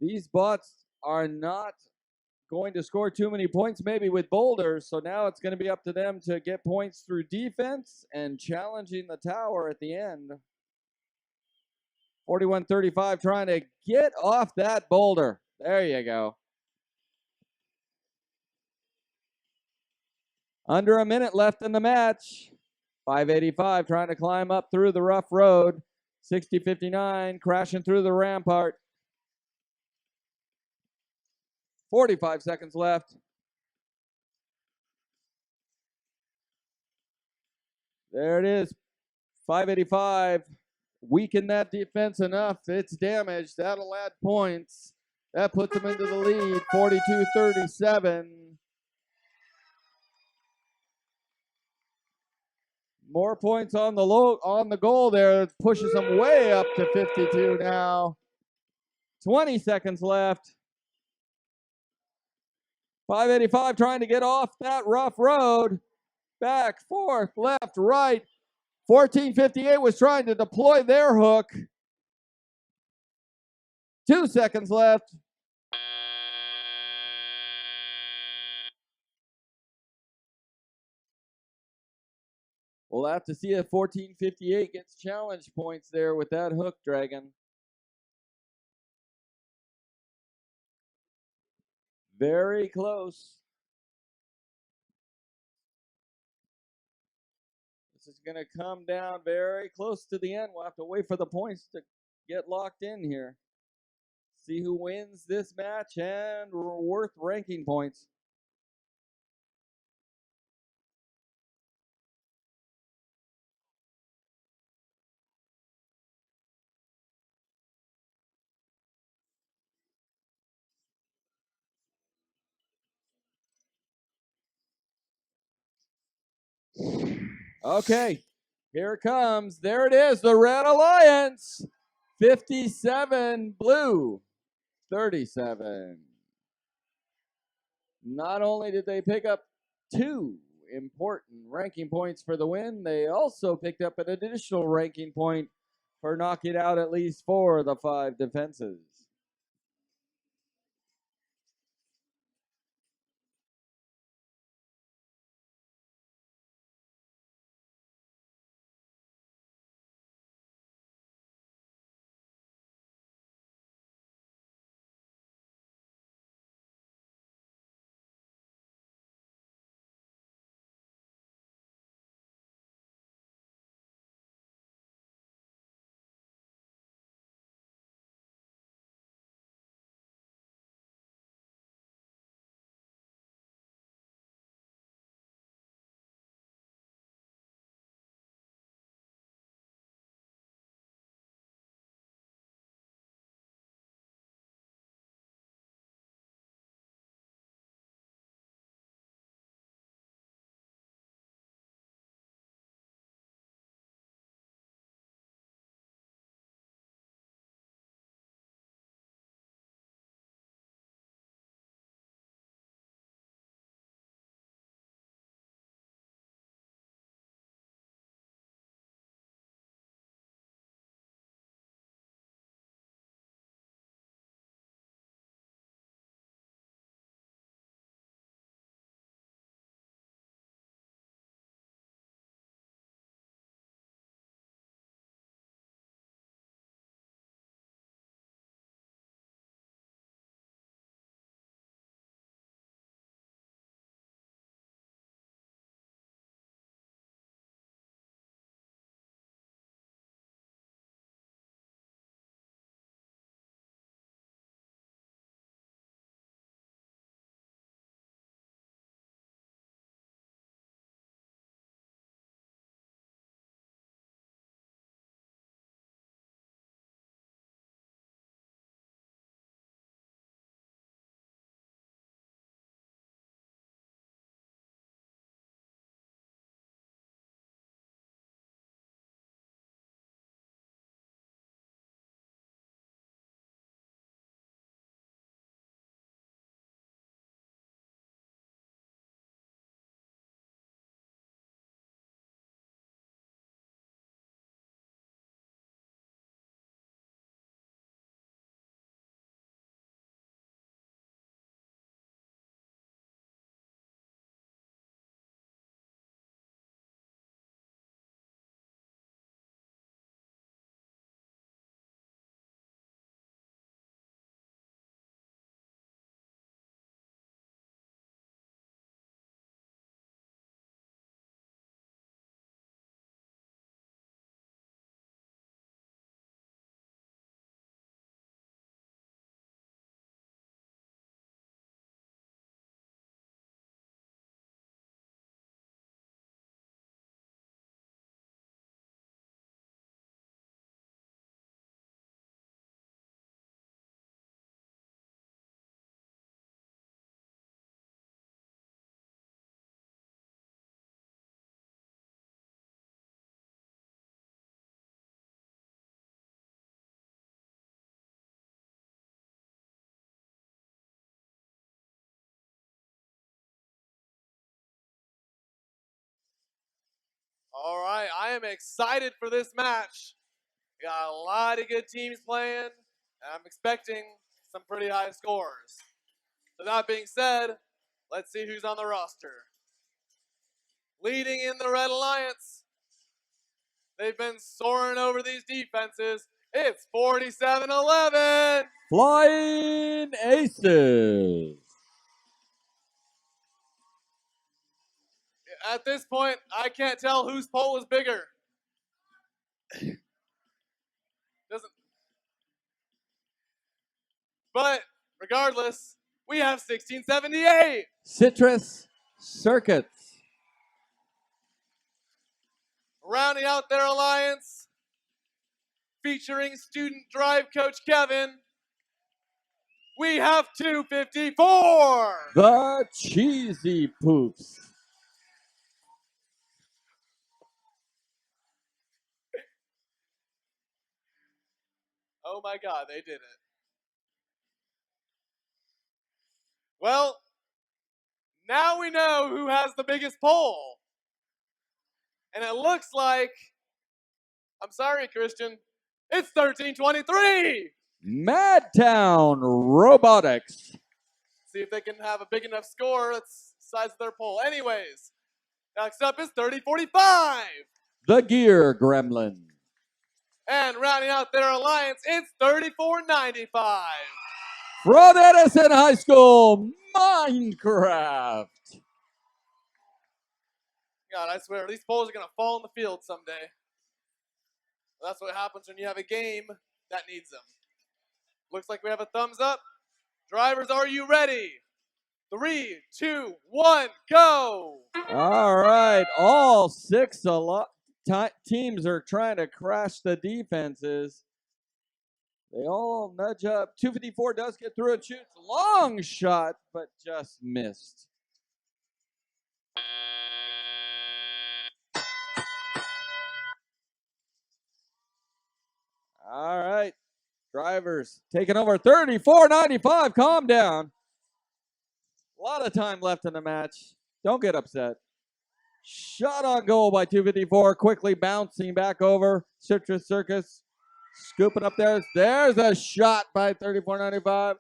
These bots are not going to score too many points, maybe with boulders. So now it's going to be up to them to get points through defense and challenging the tower at the end. 41-35 trying to get off that boulder. There you go. Under a minute left in the match. 585 trying to climb up through the rough road. 6059 crashing through the rampart. 45 seconds left. There it is. 585. Weaken that defense enough. It's damaged. That'll add points. That puts them into the lead. 42-37. More points on the goal there. It pushes them way up to 52 now. 20 seconds left. 585 trying to get off that rough road. Back, forth, left, right. 1458 was trying to deploy their hook. 2 seconds left. We'll have to see if 1458 gets challenge points there with that hook dragon. Very close. This is going to come down very close to the end. We'll have to wait for the points to get locked in here. See who wins this match and worth ranking points. Okay, here it comes. There it is, the Red Alliance. 57, blue, 37. Not only did they pick up 2 important ranking points for the win, they also picked up an additional ranking point for knocking out at least 4 of the 5 defenses. All right, I am excited for this match. We got a lot of good teams playing, and I'm expecting some pretty high scores. So that being said, let's see who's on the roster. Leading in the Red Alliance, they've been soaring over these defenses. It's 47-11. Flying Aces. At this point, I can't tell whose pole is bigger. Doesn't. But regardless, we have 1678. Citrus Circuits. Rounding out their alliance, featuring student drive coach Kevin, we have 254. The Cheesy Poops. Oh my God, they did it. Well, now we know who has the biggest pole. And it looks like, I'm sorry, Christian, it's 1323. Madtown Robotics. See if they can have a big enough score that's the size of their pole. Anyways, next up is 3045. The Gear Gremlin. And rounding out their alliance, it's 3495. From Edison High School, Minecraft. God, I swear, these poles are going to fall in the field someday. That's what happens when you have a game that needs them. Looks like we have a thumbs up. Drivers, are you ready? 3, 2, 1, go! All right, all six teams are trying to crash the defenses. They all nudge up. 254 does get through and shoots. Long shot, but just missed. All right, drivers taking over 34-95. Calm down. A lot of time left in the match. Don't get upset. Shot on goal by 254. Quickly bouncing back over. Citrus Circus scooping up there. There's a shot by 34-95.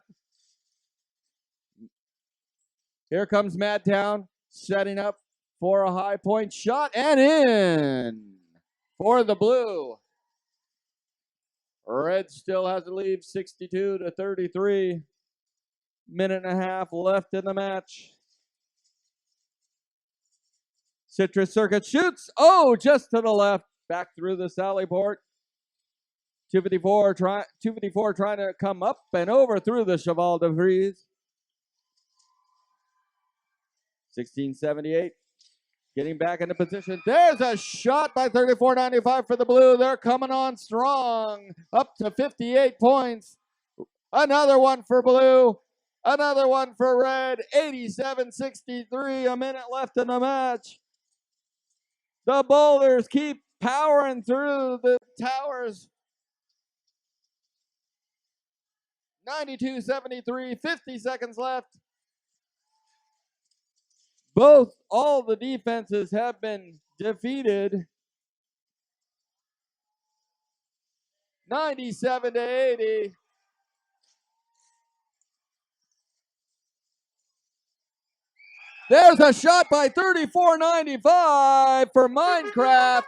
Here comes Madtown setting up for a high point shot and in for the blue. Red still has the lead 62-33. Minute and a half left in the match. Citrus Circuit shoots. Oh, just to the left. Back through the sally port. 254 trying to come up and over through the Cheval de Vries. 1678 getting back into position. There's a shot by 34-95 for the blue. They're coming on strong. Up to 58 points. Another one for blue. Another one for red. 87-63. A minute left in the match. The boulders keep powering through the towers. 92-73, 50 seconds left. All the defenses have been defeated. 97-80. There's a shot by 34-95 for Minecraft.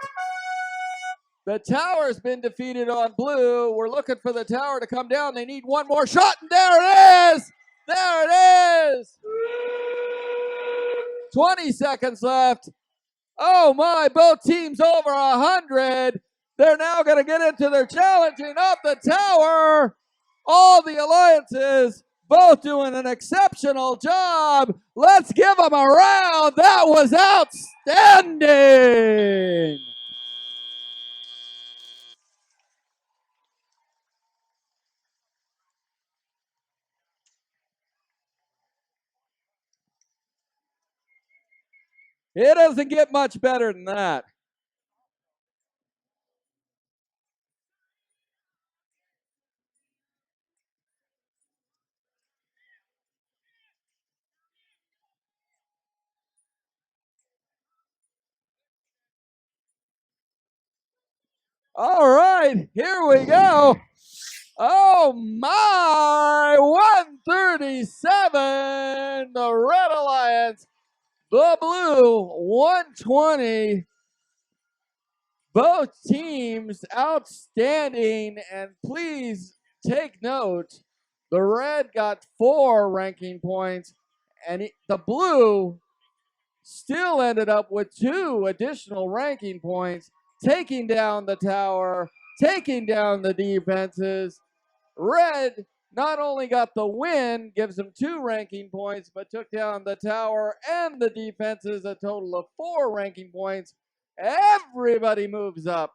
The tower's been defeated on blue. We're looking for the tower to come down. They need one more shot, and there it is! There it is! 20 seconds left. Oh my, both teams over 100. They're now going to get into their challenging of the tower. All the alliances both doing an exceptional job. Let's give them a round. That was outstanding. It doesn't get much better than that. All right, here we go. Oh my, 137, the Red Alliance, the Blue, 120. Both teams outstanding, and please take note, the Red got 4 ranking points, and the Blue still ended up with 2 additional ranking points, taking down the tower, taking down the defenses. Red not only got the win, gives them 2 ranking points, but took down the tower and the defenses, a total of 4 ranking points. Everybody moves up.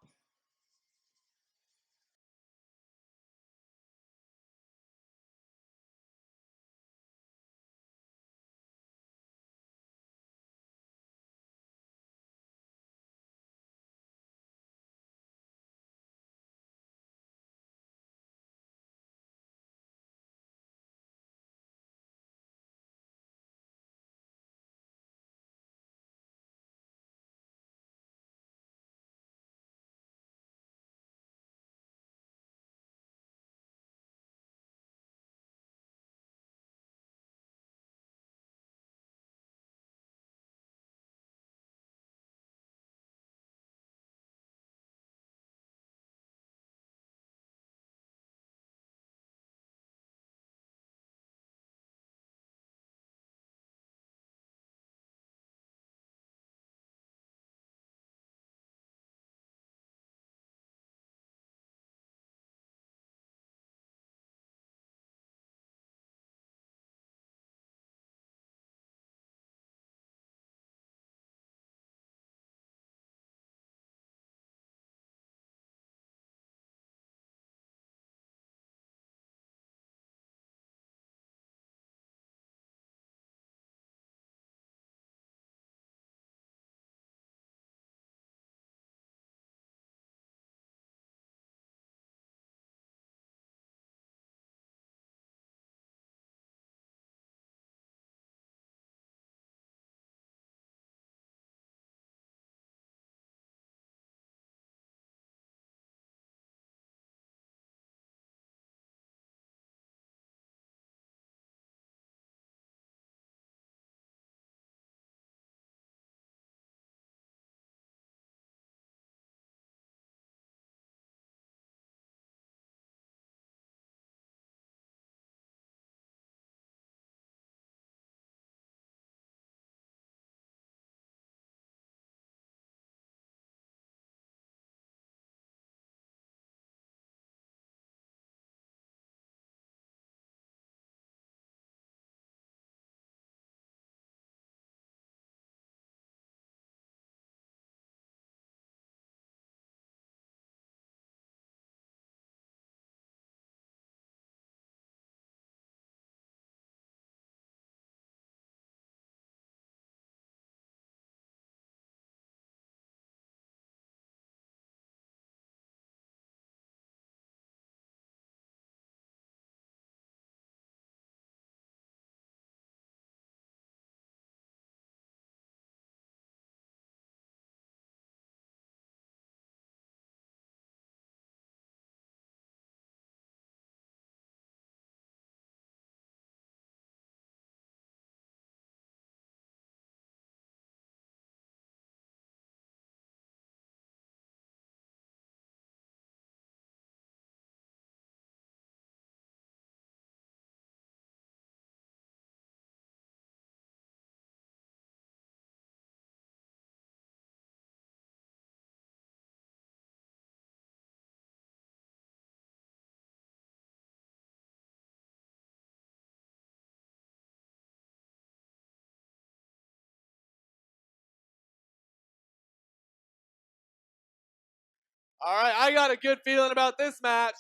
All right, I got a good feeling about this match.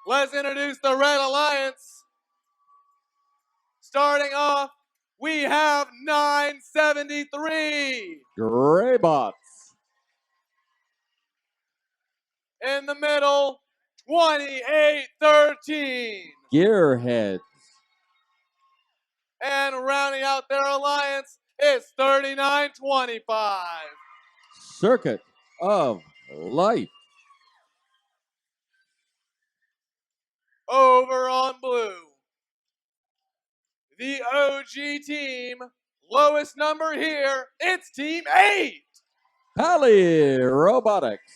Let's introduce the Red Alliance. Starting off, we have 973. Greybots. In the middle, 2813. Gearheads. And rounding out their alliance is 3925. Circuit of Life. Over on blue, the OG team, lowest number here, it's Team 8. Pally Robotics.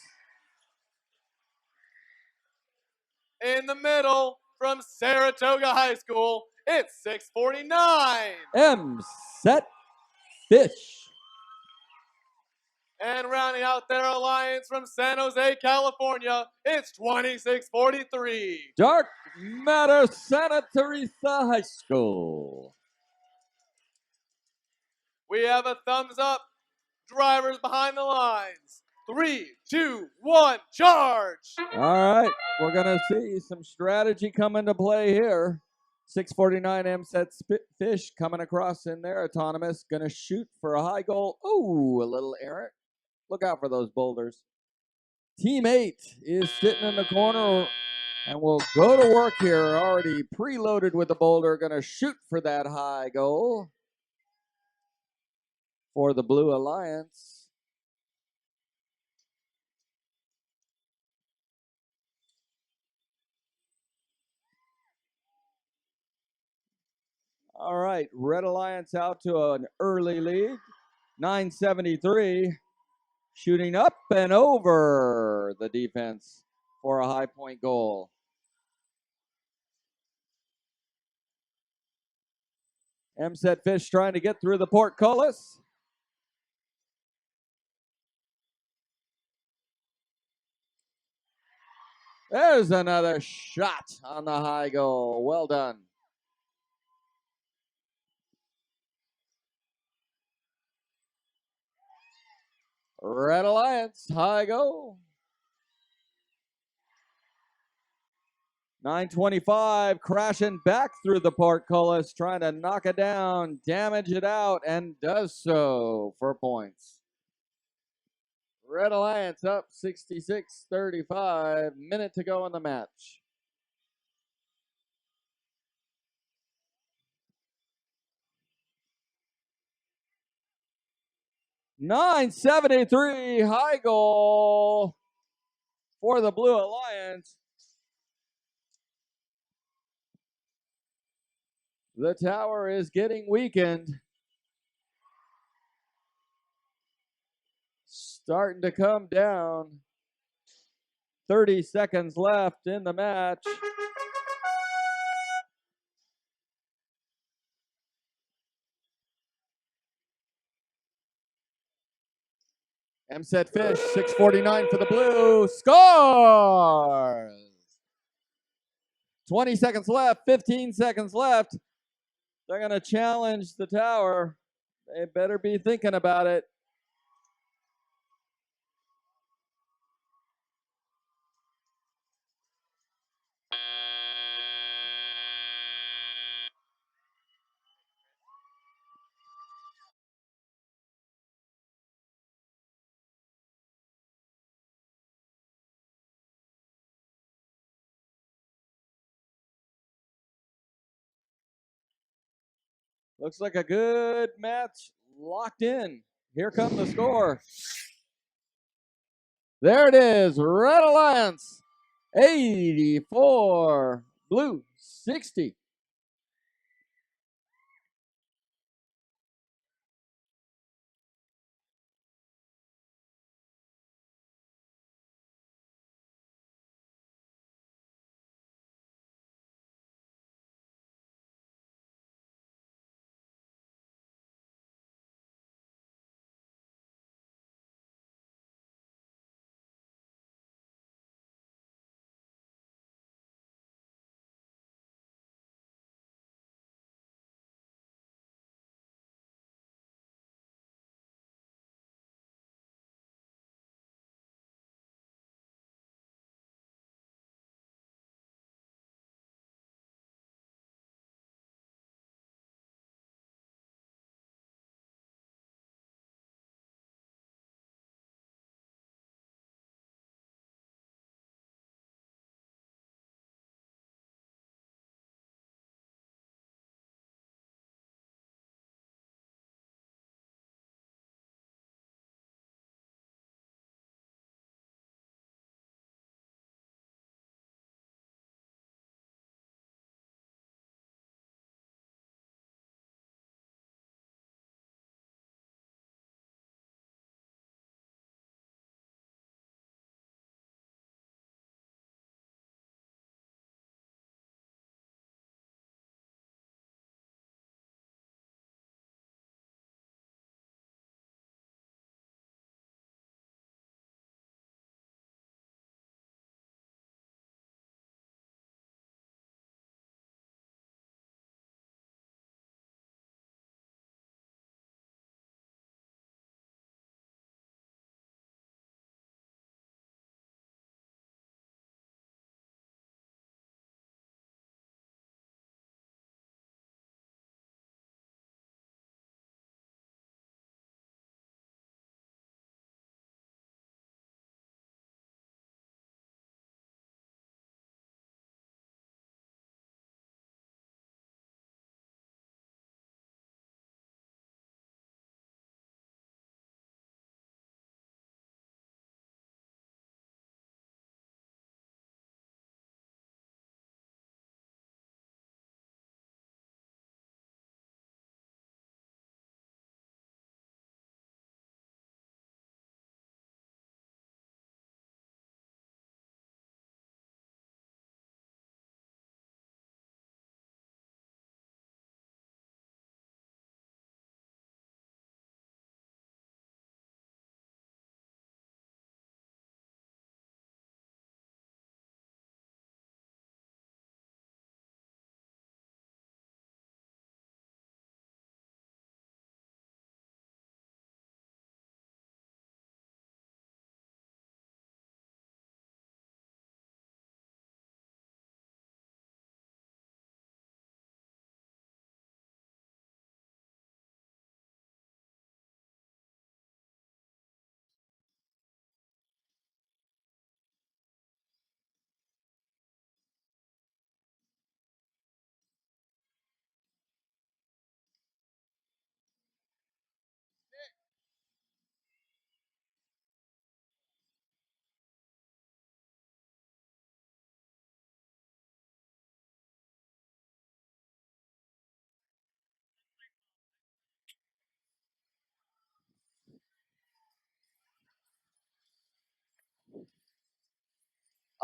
In the middle, from Saratoga High School, it's 649. M-Set Fish. And rounding out their alliance from San Jose, California, it's 2643. Dark Matter Santa Teresa High School. We have a thumbs up. Drivers behind the lines. 3, 2, 1, charge! All right, we're going to see some strategy come into play here. 649 M-Set Fish coming across in there. Autonomous going to shoot for a high goal. Ooh, a little errant. Look out for those boulders. Team 8 is sitting in the corner and will go to work here. Already preloaded with the boulder. Going to shoot for that high goal for the Blue Alliance. All right, Red Alliance out to an early lead. 973. Shooting up and over the defense for a high point goal. M-Set Fish trying to get through the portcullis. There's another shot on the high goal. Well done. Red Alliance, high goal. 925 crashing back through the portcullis, trying to knock it down, damage it out, and does so for points. Red Alliance up 66-35, minute to go in the match. $973 high goal for the Blue Alliance. The tower is getting weakened. Starting to come down. 30 seconds left in the match. M-Set Fish, 649 for the Blue. Scores! 20 seconds left, 15 seconds left. They're going to challenge the tower. They better be thinking about it. Looks like a good match locked in. Here comes the score. There it is. Red Alliance, 84. Blue, 60.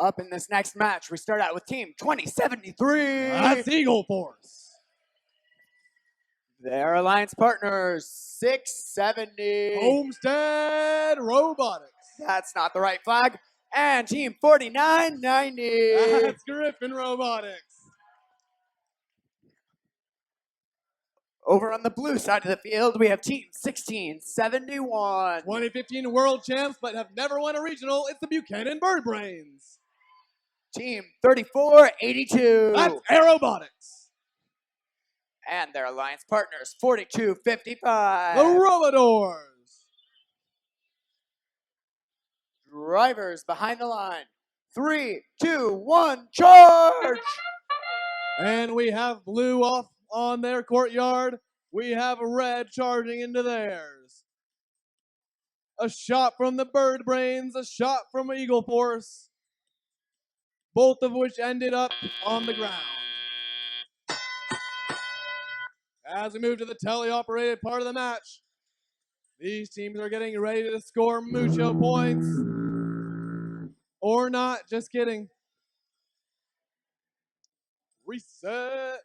Up in this next match, we start out with Team 2073. That's Eagle Force. Their alliance partners, 670. Homestead Robotics. That's not the right flag. And Team 4990. That's Griffin Robotics. Over on the blue side of the field, we have Team 1671. 2015 world champs, but have never won a regional. It's the Buchanan Bird Brains. Team 3482. That's Aerobotics. And their alliance partners, 4255. The Robadors. Drivers behind the line. 3, 2, 1, charge! And we have blue off on their courtyard. We have red charging into theirs. A shot from the Bird Brains, a shot from Eagle Force. Both of which ended up on the ground. As we move to the teleoperated part of the match, these teams are getting ready to score mucho points. Or not, just kidding. Reset.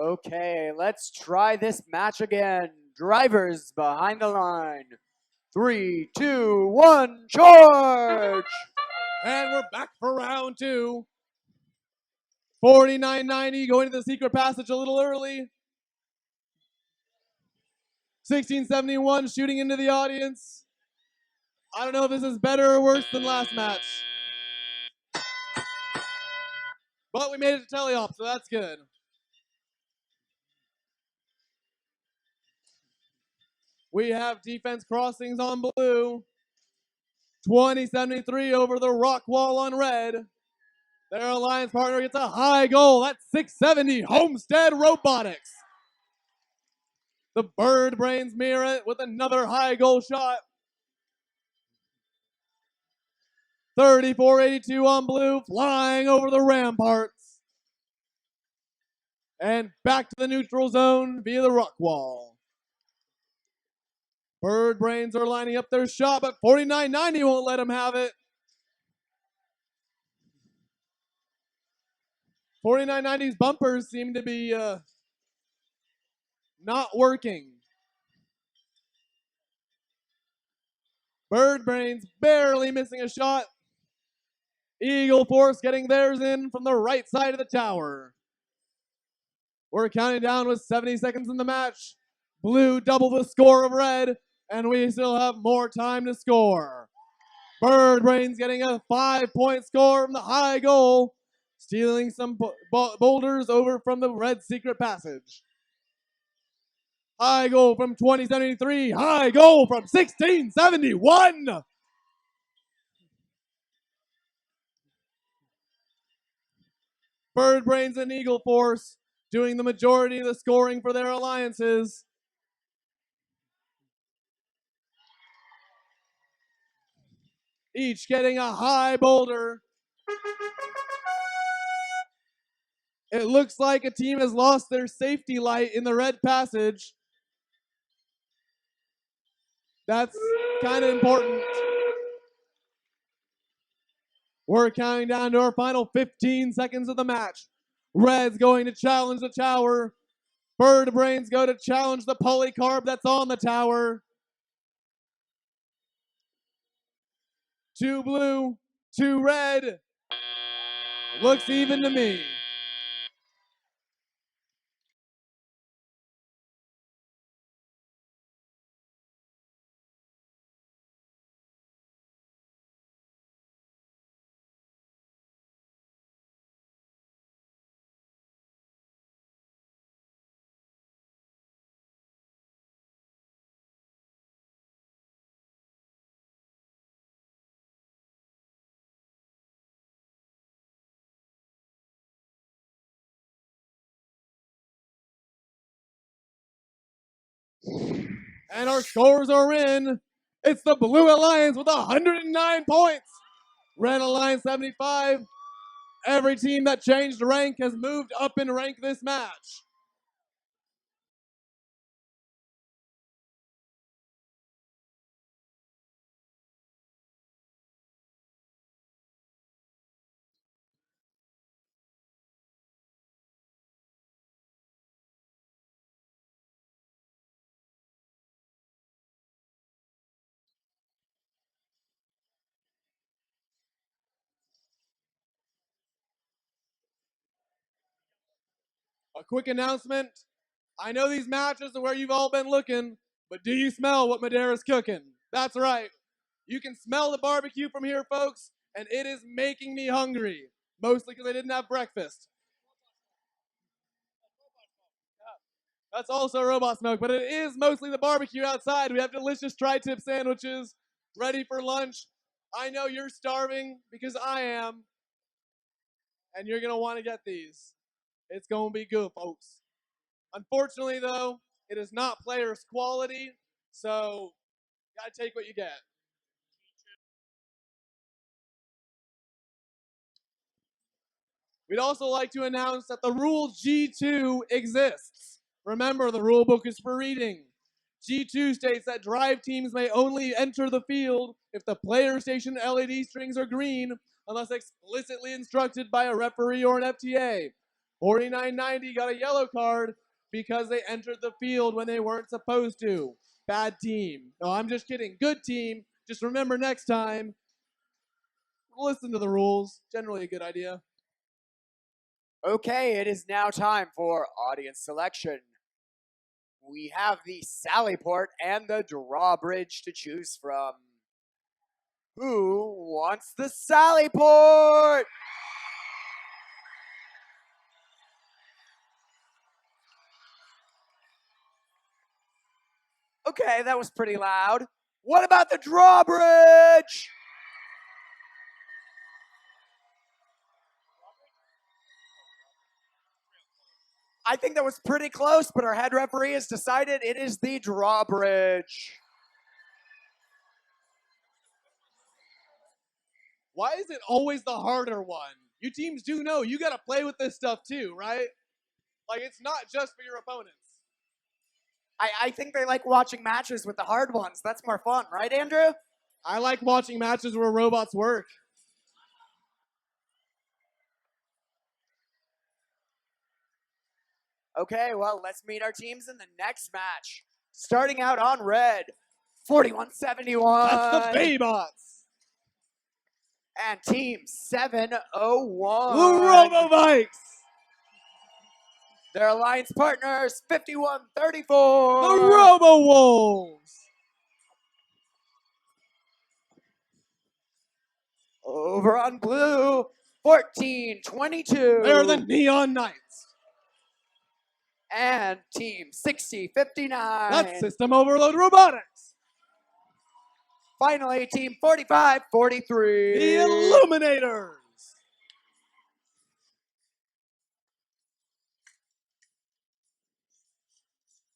Okay, let's try this match again. Drivers behind the line. 3, 2, 1, charge! And we're back for round 2. 49.90 going to the secret passage a little early. 1671 shooting into the audience. I don't know if this is better or worse than last match. But we made it to teleop, so that's good. We have defense crossings on blue. 2073 over the rock wall on red. Their alliance partner gets a high goal. That's 670 Homestead Robotics. The Bird Brains mirror it with another high goal shot. 3482 on blue, flying over the ramparts. And back to the neutral zone via the rock wall. Bird Brains are lining up their shot, but 4990 won't let them have it. 4990's bumpers seem to be not working. Bird Brains barely missing a shot. Eagle Force getting theirs in from the right side of the tower. We're counting down with 70 seconds in the match. Blue double the score of red, and we still have more time to score. Bird Brains getting a 5-point score from the high goal, stealing some boulders over from the red secret passage. High goal from 2073, high goal from 1671. Bird Brains and Eagle Force doing the majority of the scoring for their alliances. Each getting a high boulder. It looks like a team has lost their safety light in the red passage. That's kind of important. We're counting down to our final 15 seconds of the match. Red's going to challenge the tower. Bird Brains go to challenge the polycarb that's on the tower. 2 blue, 2 red. Looks even to me. And our scores are in. It's the Blue Alliance with 109 points. Red Alliance 75. Every team that changed rank has moved up in rank this match. A quick announcement. I know these matches are where you've all been looking, but do you smell what Madera's cooking? That's right. You can smell the barbecue from here, folks, and it is making me hungry. Mostly because I didn't have breakfast. That's also robot smoke, but it is mostly the barbecue outside. We have delicious tri-tip sandwiches ready for lunch. I know you're starving because I am, and you're going to want to get these. It's going to be good, folks. Unfortunately, though, it is not players' quality, so you got to take what you get. We'd also like to announce that the rule G2 exists. Remember, the rule book is for reading. G2 states that drive teams may only enter the field if the player station LED strings are green, unless explicitly instructed by a referee or an FTA. 4990 got a yellow card because they entered the field when they weren't supposed to. Bad team. No, I'm just kidding. Good team. Just remember next time, listen to the rules. Generally a good idea. Okay, it is now time for audience selection. We have the Sallyport and the Drawbridge to choose from. Who wants the Sallyport? Okay, that was pretty loud. What about the Drawbridge? I think that was pretty close, but our head referee has decided it is the Drawbridge. Why is it always the harder one? You teams do know you got to play with this stuff too, right? Like, it's not just for your opponents. I think they like watching matches with the hard ones. That's more fun, right, Andrew? I like watching matches where robots work. Okay, well, let's meet our teams in the next match. Starting out on red, 4171. That's the Baybots. And team 701. The Robobikes. Their alliance partners, 5134. The Robo-Wolves. Over on blue, 1422. They're the Neon Knights. And team 6059. That's System Overload Robotics. Finally, team 4543. The Illuminators.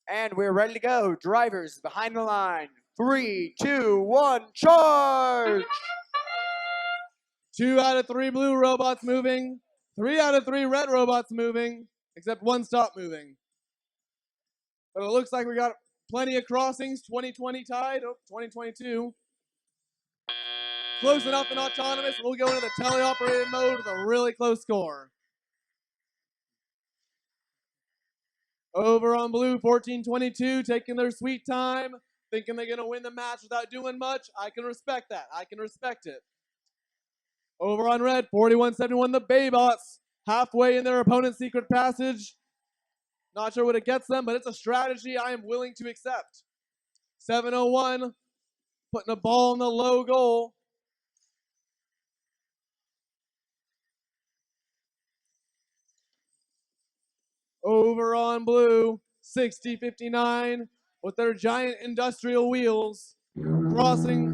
And we're ready to go. Drivers behind the line. 3, 2, 1, charge! 2 out of 3 blue robots moving. 3 out of 3 red robots moving. Except 1 stopped moving. But it looks like we got plenty of crossings. 2020 tied. Oh, 2022. Close enough and autonomous. We'll go into the teleoperated mode with a really close score. Over on blue, 1422, taking their sweet time, thinking they're going to win the match without doing much. I can respect that. I can respect it. Over on red, 4171, the Baybots, halfway in their opponent's secret passage. Not sure what it gets them, but it's a strategy I am willing to accept. 701, putting a ball in the low goal. Over on blue, 6059, with their giant industrial wheels, crossing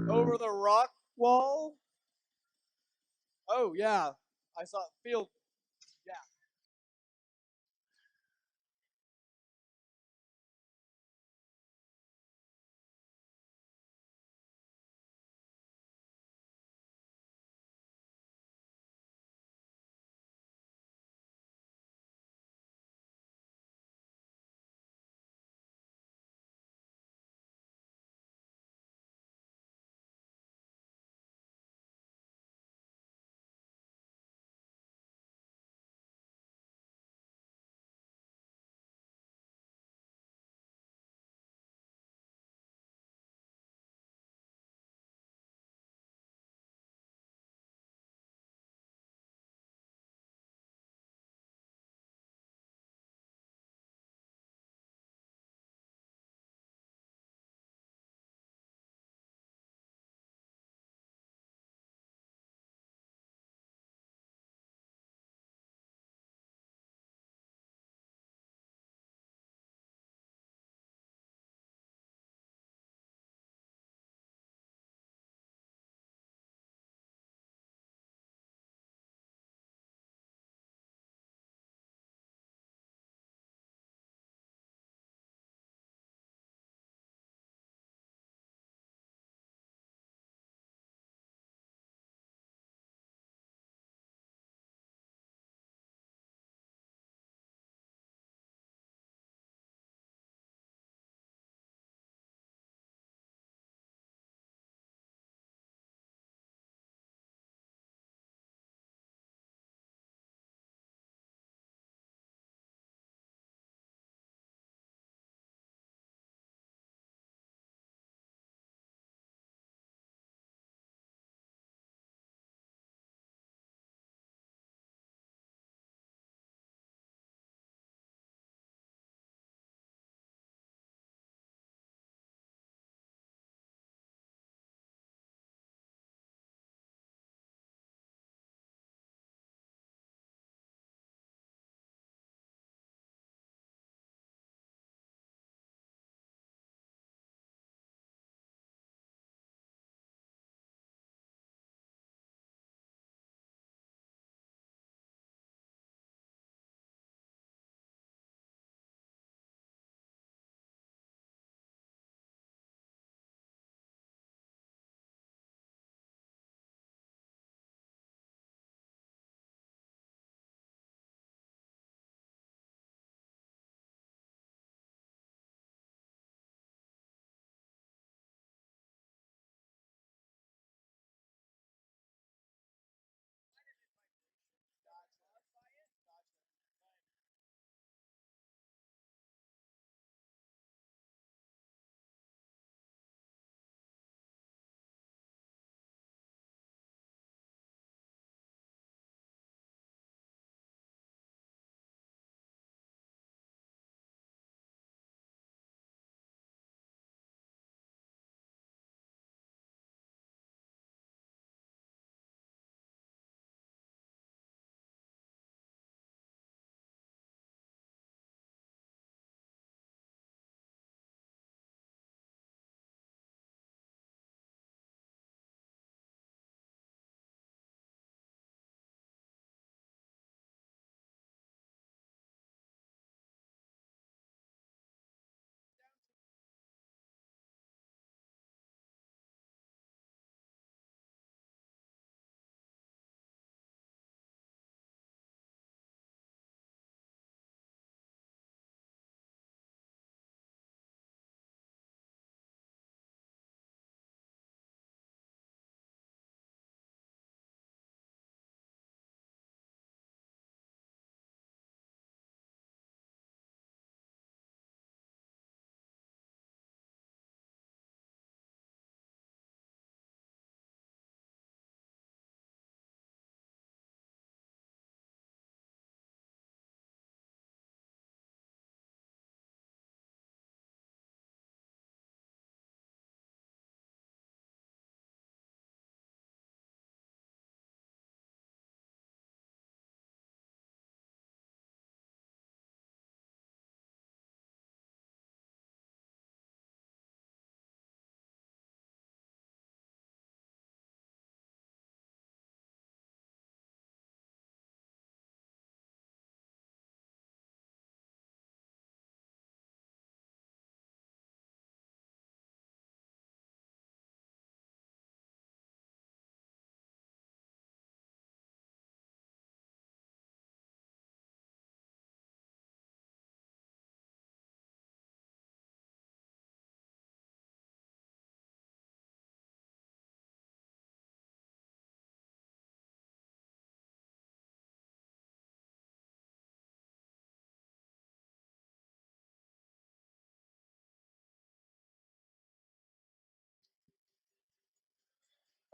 over the rock wall. Oh, yeah, I saw field. Yeah.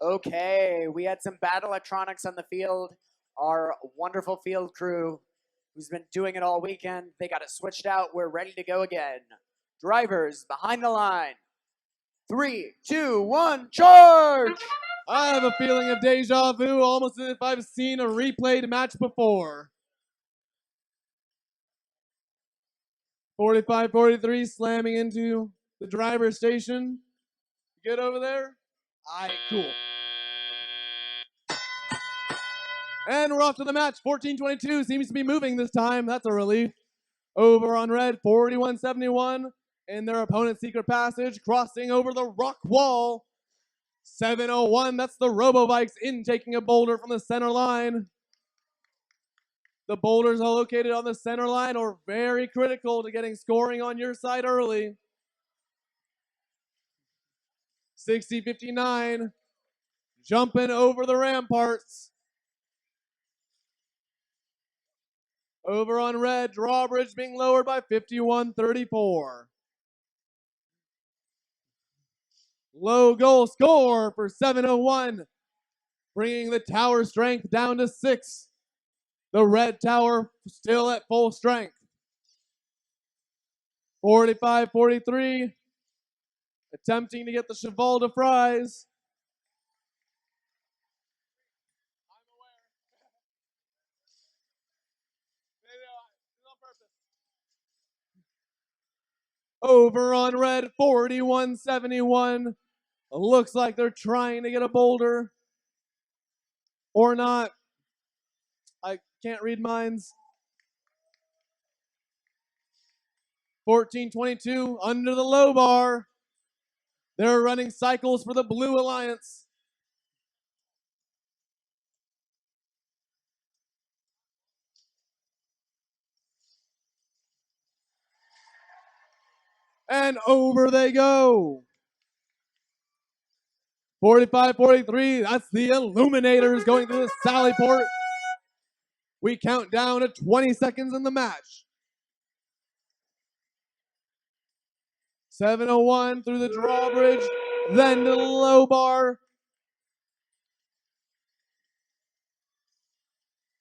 Okay, we had some bad electronics on the field. Our wonderful field crew, who's been doing it all weekend, they got it switched out. We're ready to go again. Drivers behind the line. 3, 2, 1, charge! I have a feeling of deja vu, almost as if I've seen a replayed match before. 45-43 slamming into the driver's station. Good over there? Alright, cool. And we're off to the match. 14-22 seems to be moving this time. That's a relief. Over on red, 41-71 in their opponent's secret passage, crossing over the rock wall. 701, that's the Robotics in taking a boulder from the center line. The boulders are located on the center line are very critical to getting scoring on your side early. 60-59, jumping over the ramparts. Over on red, drawbridge being lowered by 51-34. Low goal score for 701, bringing the tower strength down to 6. The red tower still at full strength. 45-43, attempting to get the cheval de fries. Over on red, 41-71. Looks like they're trying to get a boulder. Or not. I can't read minds. 14-22, under the low bar. They're running cycles for the Blue Alliance. And over they go. 45-43, that's the Illuminators going through the Sally Port. We count down to 20 seconds in the match. 701 through the drawbridge, then to the low bar.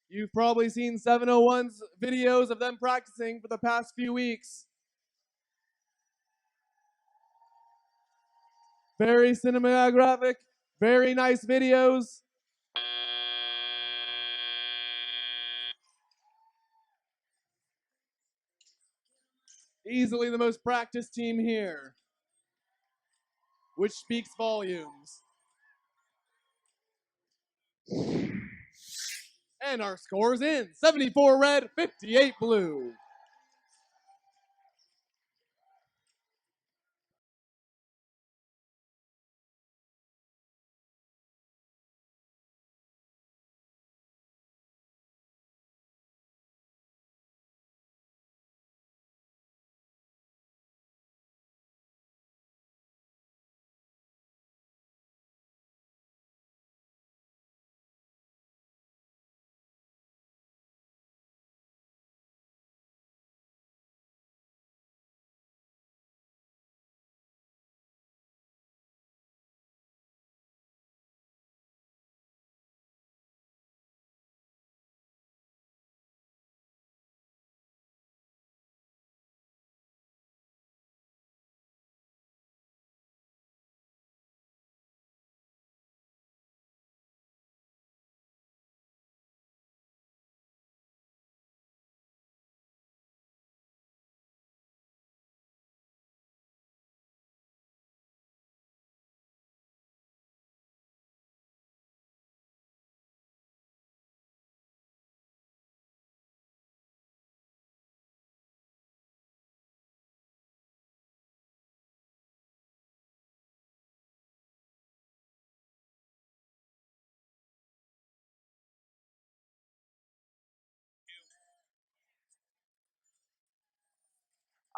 You've probably seen 701's videos of them practicing for the past few weeks. Very cinematographic, very nice videos. Easily the most practiced team here, which speaks volumes. And our score's in, 74 red, 58 blue.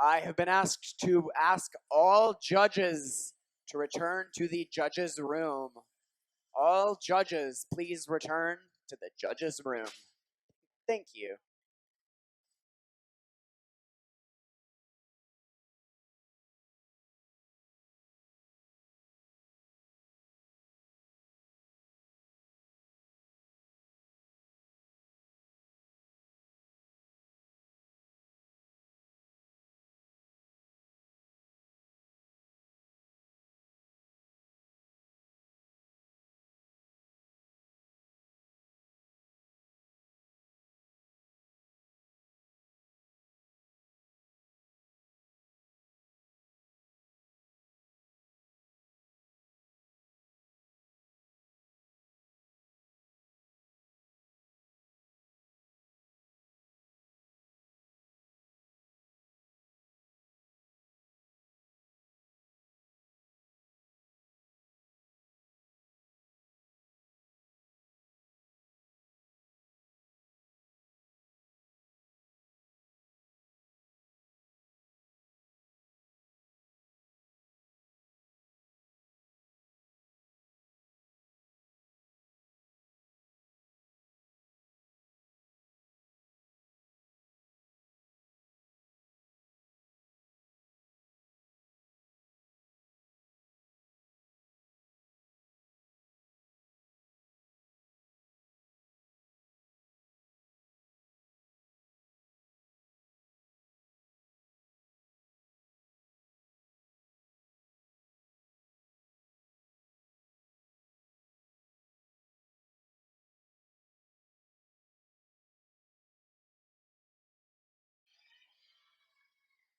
I have been asked to ask all judges to return to the judges' room. All judges, please return to the judges' room. Thank you.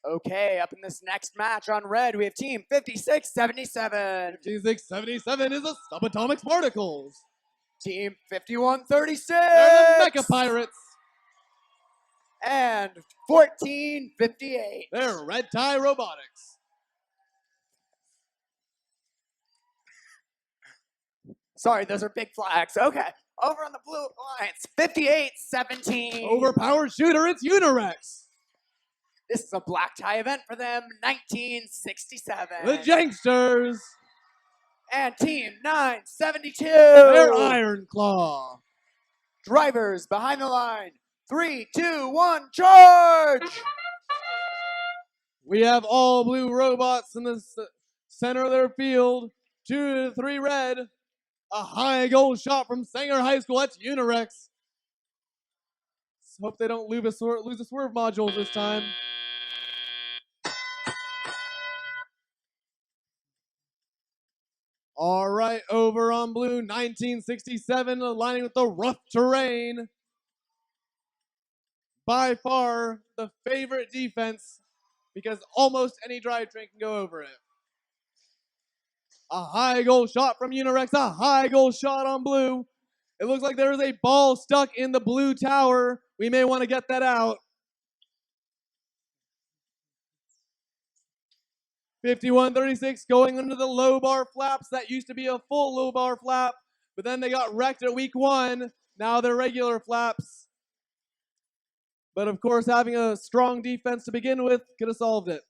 Okay, up in this next match on red, we have team 5677. 5677 is the subatomic particles. Team 5136. They're the Mecha Pirates. And 1458. They're red tie robotics. Sorry, those are big flags. Okay, over on the blue alliance, 5817. Overpowered shooter, it's Unirex. This is a black tie event for them, 1967. The Janksters. And team 972. They're Iron Claw. Drivers behind the line. 3, 2, 1, charge! We have all blue robots in the center of their field. 2 to 3 red. A high goal shot from Sanger High School. That's Unirex. Let's hope they don't lose the swerve modules this time. All right, over on blue, 1967, aligning with the rough terrain. By far the favorite defense because almost any drivetrain can go over it. A high goal shot from Unirex, a high goal shot on blue. It looks like there is a ball stuck in the blue tower. We may want to get that out. 5136 going under the low bar flaps. That used to be a full low bar flap, but then they got wrecked at week 1. Now they're regular flaps. But of course, having a strong defense to begin with could have solved it.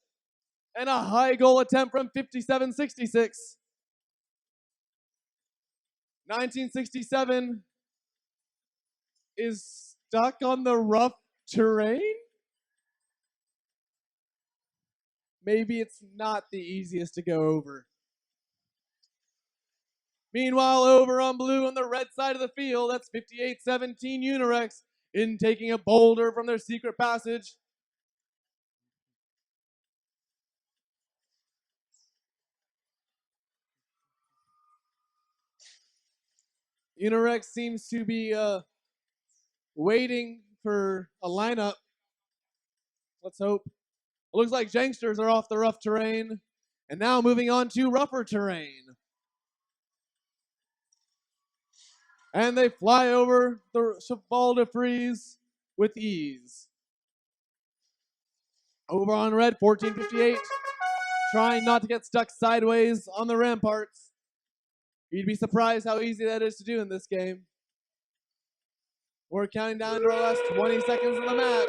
And a high goal attempt from 5766. 1967 is stuck on the rough terrain? Maybe it's not the easiest to go over. Meanwhile, over on blue on the red side of the field, that's 5817 Unirex in taking a boulder from their secret passage. Unirex seems to be waiting for a lineup. Let's hope. It looks like Janksters are off the rough terrain. And now moving on to rougher terrain. And they fly over the Cheval de Frise with ease. Over on red, 1458. Trying not to get stuck sideways on the ramparts. You'd be surprised how easy that is to do in this game. We're counting down to our last 20 seconds of the match.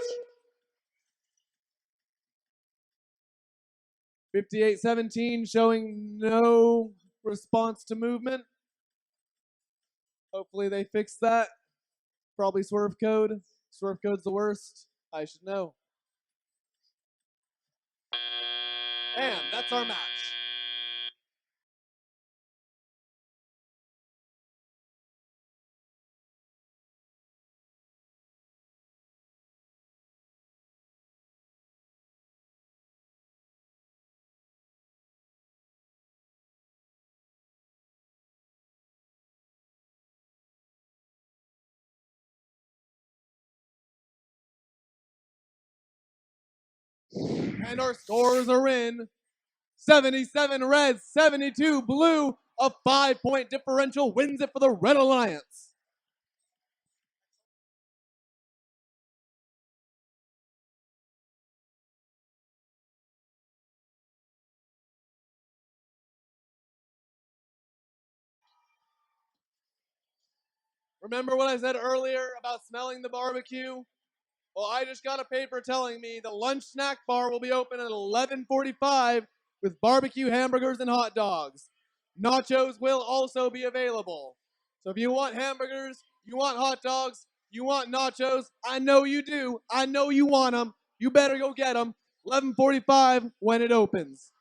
5817 showing no response to movement. Hopefully they fix that. Probably swerve code. Swerve code's the worst. I should know. And that's our match. And our scores are in. 77 red, 72 blue. A 5-point differential wins it for the Red Alliance. Remember what I said earlier about smelling the barbecue? Well, I just got a paper telling me the lunch snack bar will be open at 11:45 with barbecue hamburgers and hot dogs. Nachos will also be available. So if you want hamburgers, you want hot dogs, you want nachos, I know you do. I know you want them. You better go get them. 11:45 when it opens.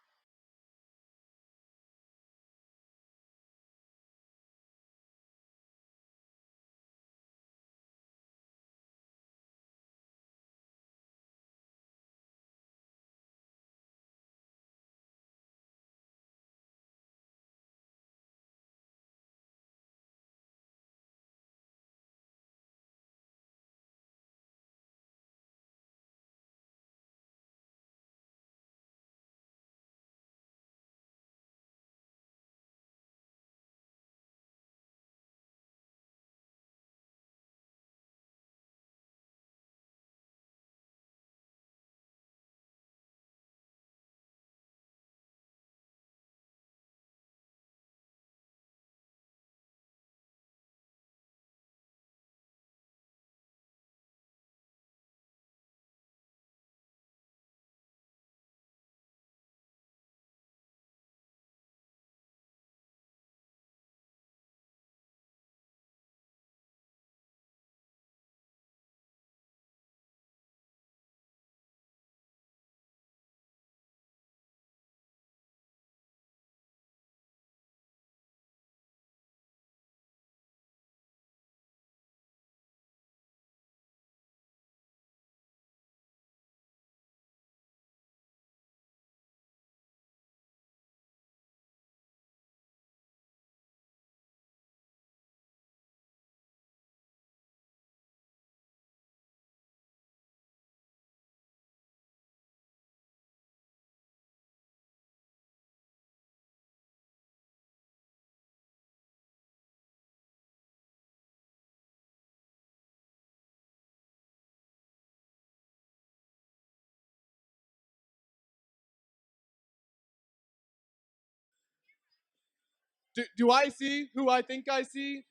Do I see who I think I see?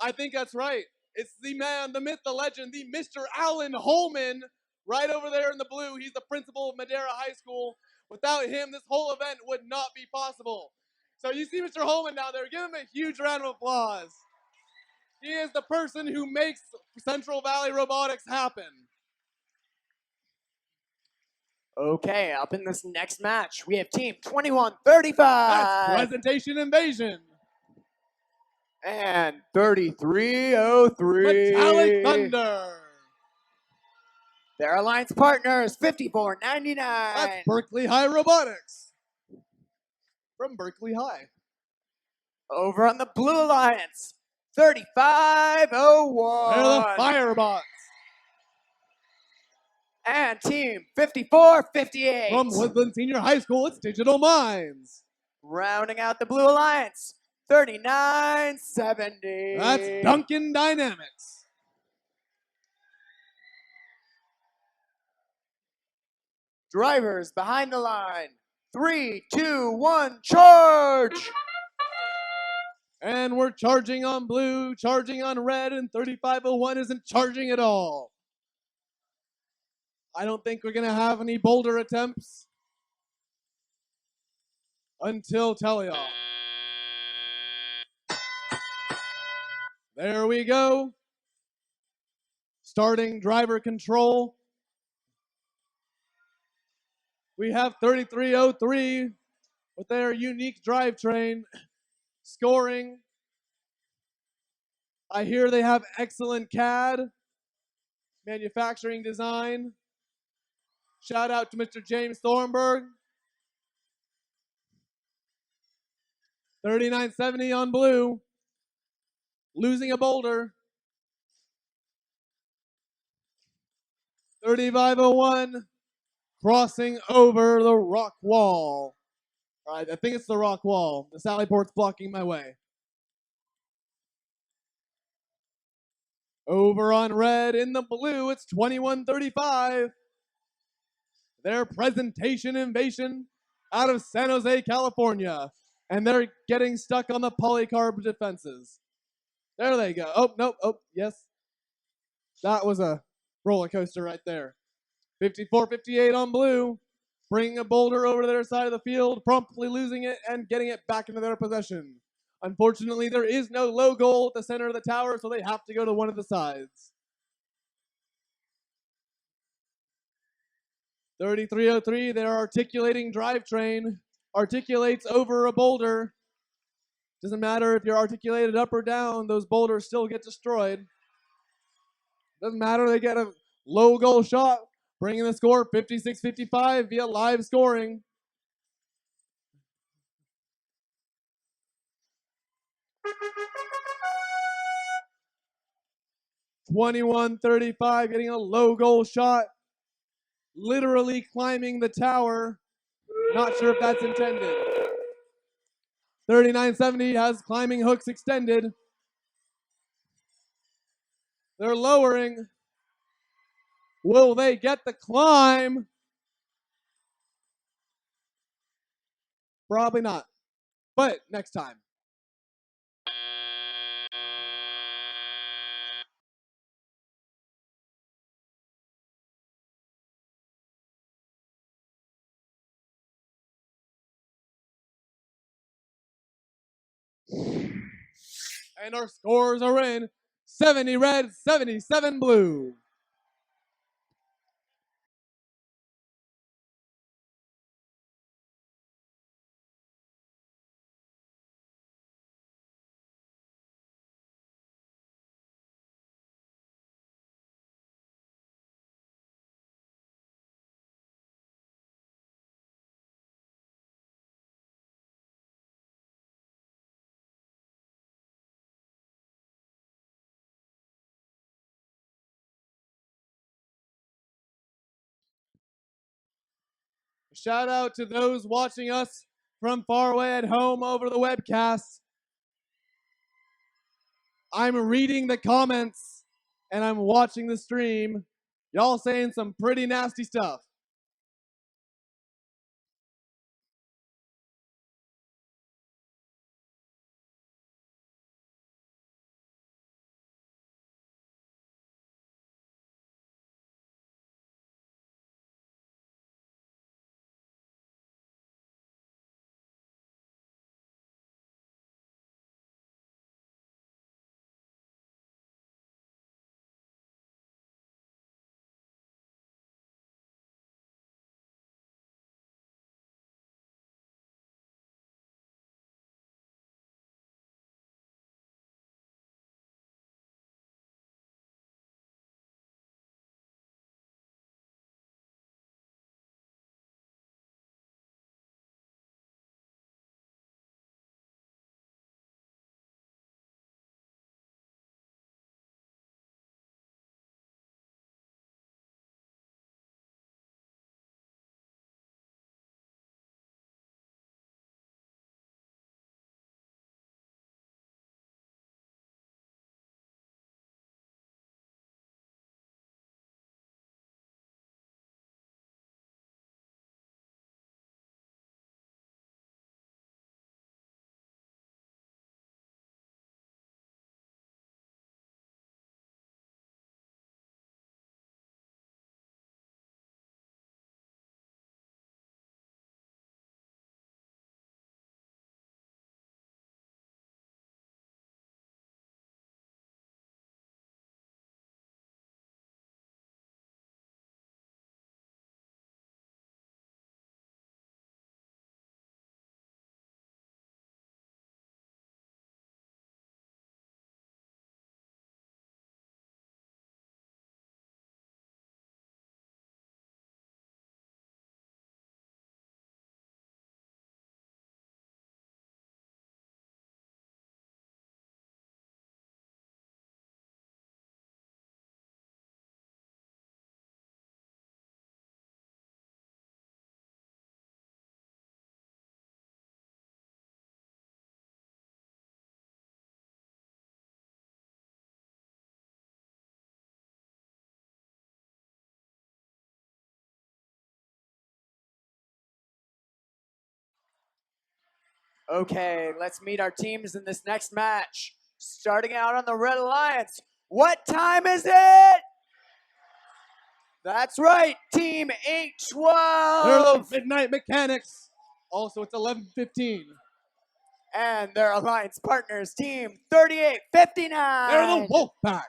I think that's right. It's the man, the myth, the legend, the Mr. Alan Holman, right over there in the blue. He's the principal of Madera High School. Without him, this whole event would not be possible. So you see Mr. Holman down there. Give him a huge round of applause. He is the person who makes Central Valley Robotics happen. Okay, up in this next match, we have team 2135. That's Presentation Invasion. And 3303. Metallic Thunder. Their alliance partners, 5499. That's Berkeley High Robotics. From Berkeley High. Over on the Blue Alliance, 3501. They're the Firebots. And team 5458. From Woodland Senior High School, it's Digital Minds. Rounding out the Blue Alliance, 3970. That's Duncan Dynamics. Drivers behind the line. 3, 2, 1, charge! And we're charging on blue, charging on red, and 3501 isn't charging at all. I don't think we're going to have any boulder attempts until teleoff. There we go. Starting driver control. We have 3303 with their unique drivetrain scoring. I hear they have excellent CAD, manufacturing design. Shout out to Mr. James Thornburg. 3970 on blue. Losing a boulder. 3501 crossing over the rock wall. All right, I think it's the rock wall. The Sally Port's blocking my way. Over on red in the blue, it's 2135. Their Presentation Invasion out of San Jose, California. And they're getting stuck on the polycarb defenses. There they go. Oh, no. Oh, yes. That was a roller coaster right there. 54-58 on blue. Bringing a boulder over to their side of the field, promptly losing it and getting it back into their possession. Unfortunately, there is no low goal at the center of the tower, so they have to go to one of the sides. 3303, their articulating drivetrain articulates over a boulder. Doesn't matter if you're articulated up or down, those boulders still get destroyed. Doesn't matter, they get a low goal shot, bringing the score 56-55 via live scoring. $21-35, getting a low goal shot. Literally climbing the tower. Not sure if that's intended. 3970 has climbing hooks extended. They're lowering. Will they get the climb? Probably not. But next time. And our scores are in 70 red, 77 blue. Shout out to those watching us from far away at home over the webcast. I'm reading the comments and I'm watching the stream. Y'all saying some pretty nasty stuff. Okay, let's meet our teams in this next match. Starting out on the Red Alliance. What time is it? That's right, Team They're 812. the Midnight Mechanics. Also, it's 11:15. And their alliance partners, Team 3859. They're the Wolfpack.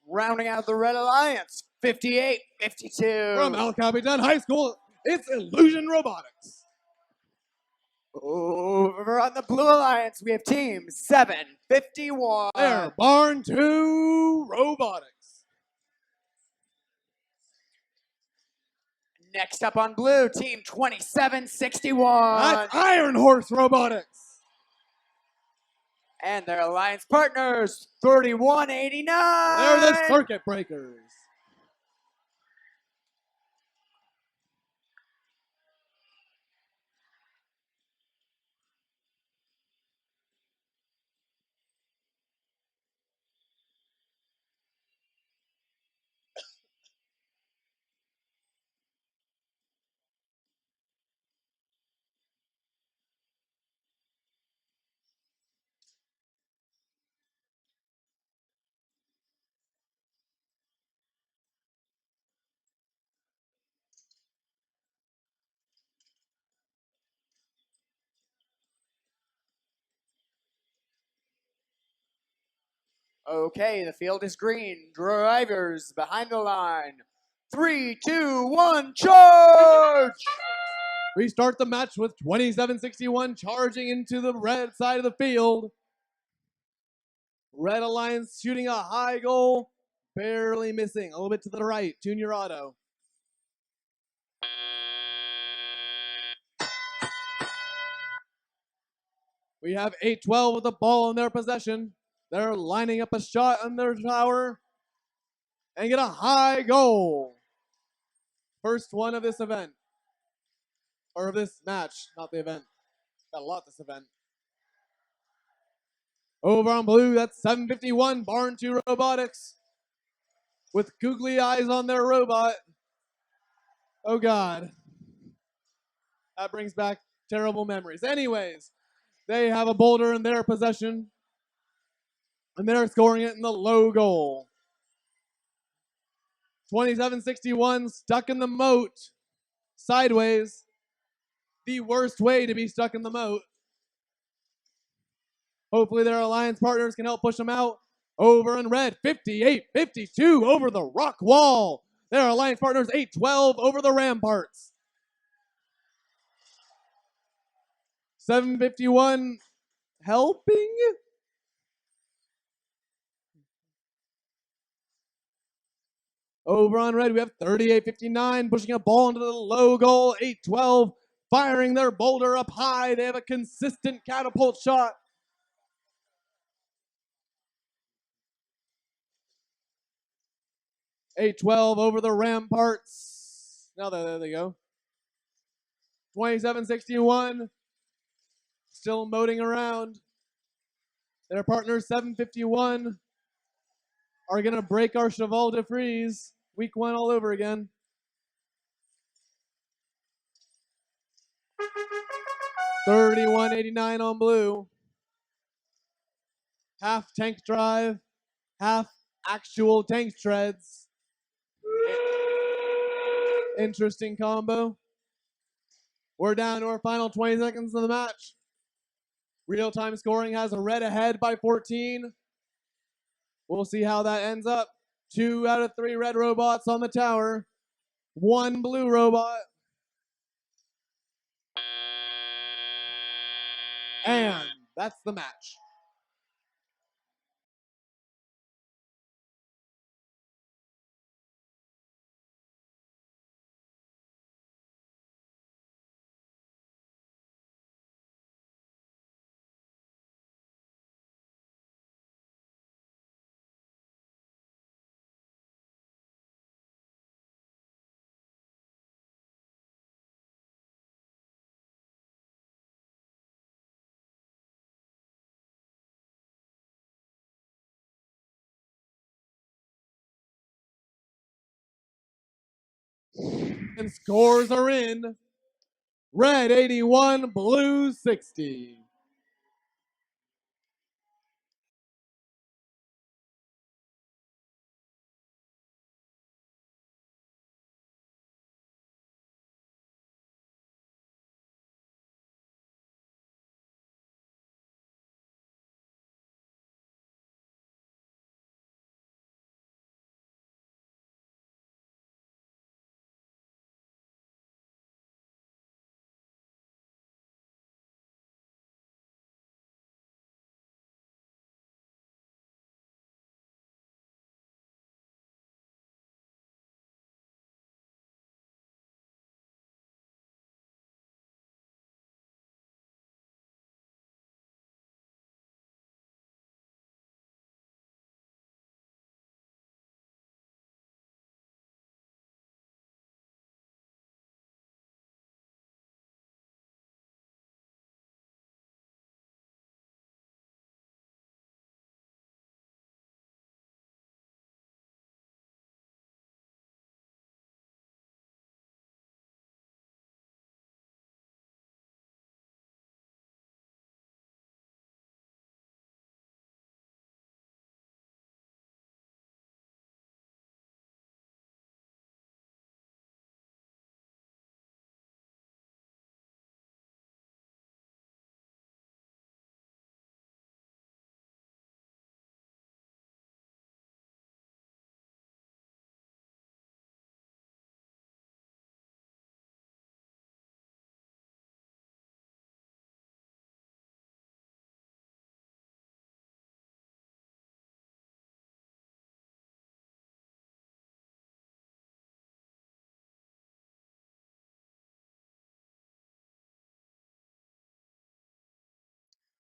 Rounding out the Red Alliance, 5852. From El Capitan High School, it's Illusion Robotics. Over on the Blue Alliance, we have Team 751. They're Barn 2 Robotics. Next up on Blue, Team 2761. That's Iron Horse Robotics. And their alliance partners, 3189. They're the Circuit Breakers. Okay, the field is green. Drivers behind the line. 3, 2, 1, charge! We start the match with 2761 charging into the red side of the field. Red Alliance shooting a high goal, barely missing. A little bit to the right, Junior Auto. We have 812 with the ball in their possession. They're lining up a shot on their tower and get a high goal. First one of this event. Or of this match, not the event. Got a lot this event. Over on Blue, that's 751, Barn 2 Robotics. With googly eyes on their robot. Oh God. That brings back terrible memories. Anyways, they have a boulder in their possession. And they're scoring it in the low goal. 2761 stuck in the moat. Sideways. The worst way to be stuck in the moat. Hopefully their alliance partners can help push them out. Over in red, 58-52 over the rock wall. Their alliance partners, 812 over the ramparts. 751 helping. Over on red, we have 38-59 pushing a ball into the low goal. 812 firing their boulder up high. They have a consistent catapult shot. $812 over the ramparts. Now there they go. 2761 still moting around. Their partner 751 are going to break our Cheval de Frise. Week 1 all over again. $31.89 on Blue. Half tank drive, half actual tank treads. Interesting combo. We're down to our final 20 seconds of the match. Real-time scoring has a red ahead by 14. We'll see how that ends up. 2 out of 3 red robots on the tower. 1 blue robot. And that's the match. And scores are in. Red 81, blue 60.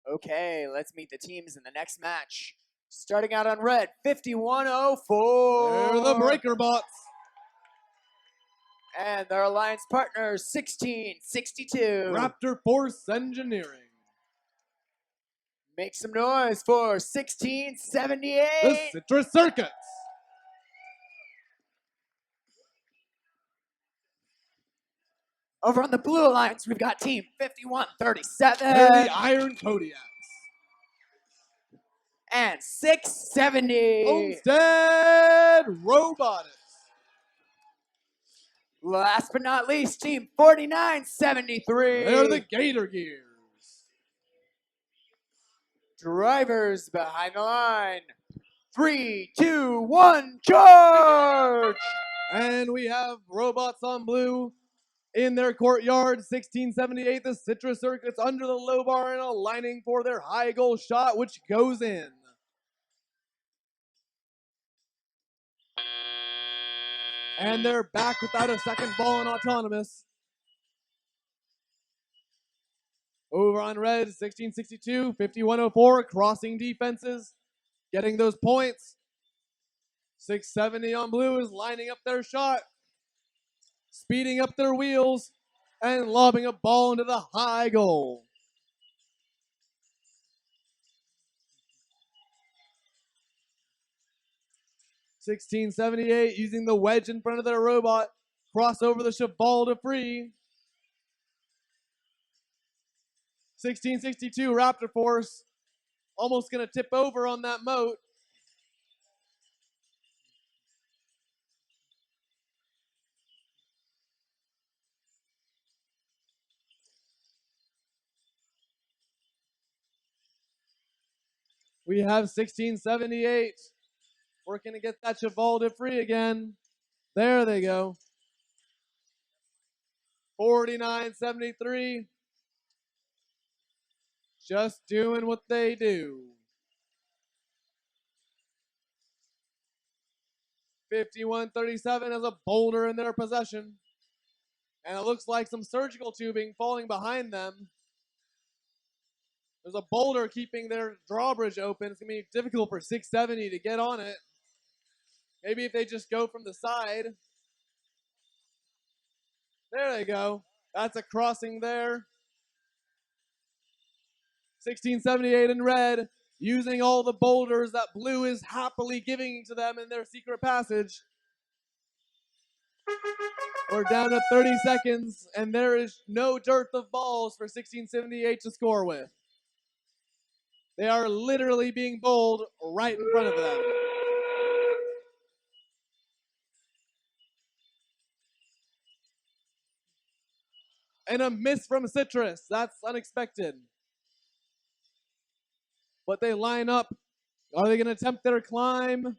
Okay, let's meet the teams in the next match. Starting out on red, 5104. They're the Breaker Bots. And their alliance partners, 1662. Raptor Force Engineering. Make some noise for 1678. The Citrus Circuits. Over on the blue alliance, we've got team 5137. They're the Iron Kodiaks. And 670. Homestead Robotics. Last but not least, team 4973. They're the Gator Gears. Drivers behind the line. 3, 2, 1, charge! And we have robots on blue in their courtyard. 1678, the Citrus Circuits under the low bar and aligning for their high goal shot, which goes in. And they're back without a second ball in autonomous. Over on red, 1662, 5104, crossing defenses, getting those points. 670 on blue is lining up their shot, speeding up their wheels, and lobbing a ball into the high goal. $16.78 using the wedge in front of their robot, cross over the cheval to free. 1662 Raptor Force, almost gonna tip over on that moat. We have 1678 working to get that cheval to free again. There they go. 49.73. Just doing what they do. 51.37 has a boulder in their possession. And it looks like some surgical tubing falling behind them. There's a boulder keeping their drawbridge open. It's going to be difficult for 670 to get on it. Maybe if they just go from the side. There they go. That's a crossing there. 1678 in red, using all the boulders that blue is happily giving to them in their secret passage. We're down to 30 seconds, and there is no dearth of balls for 1678 to score with. They are literally being bowled right in front of them. And a miss from Citrus. That's unexpected. But they line up. Are they going to attempt their climb?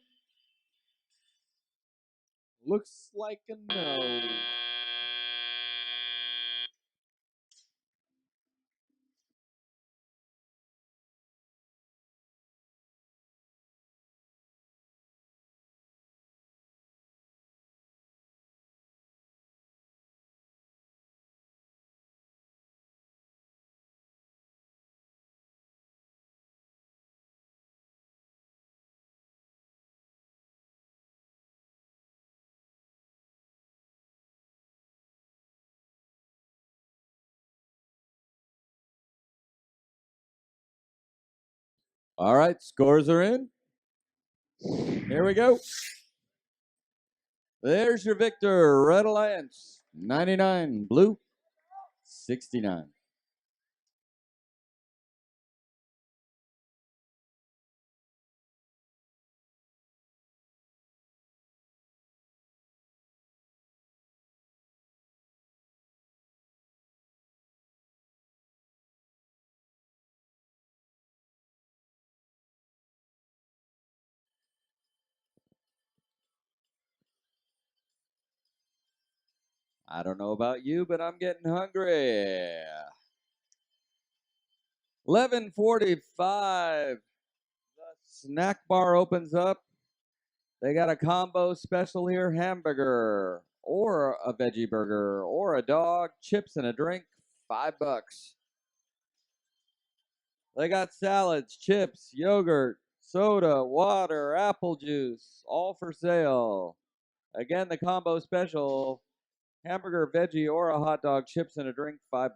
Looks like a no. All right, scores are in. Here we go. There's your victor, Red Alliance, 99, Blue, 69. I don't know about you, but I'm getting hungry. 11:45. The snack bar opens up. They got a combo special here, hamburger or a veggie burger or a dog, chips and a drink, $5. They got salads, chips, yogurt, soda, water, apple juice, all for sale. Again, the combo special, hamburger, veggie, or a hot dog, chips and a drink, $5.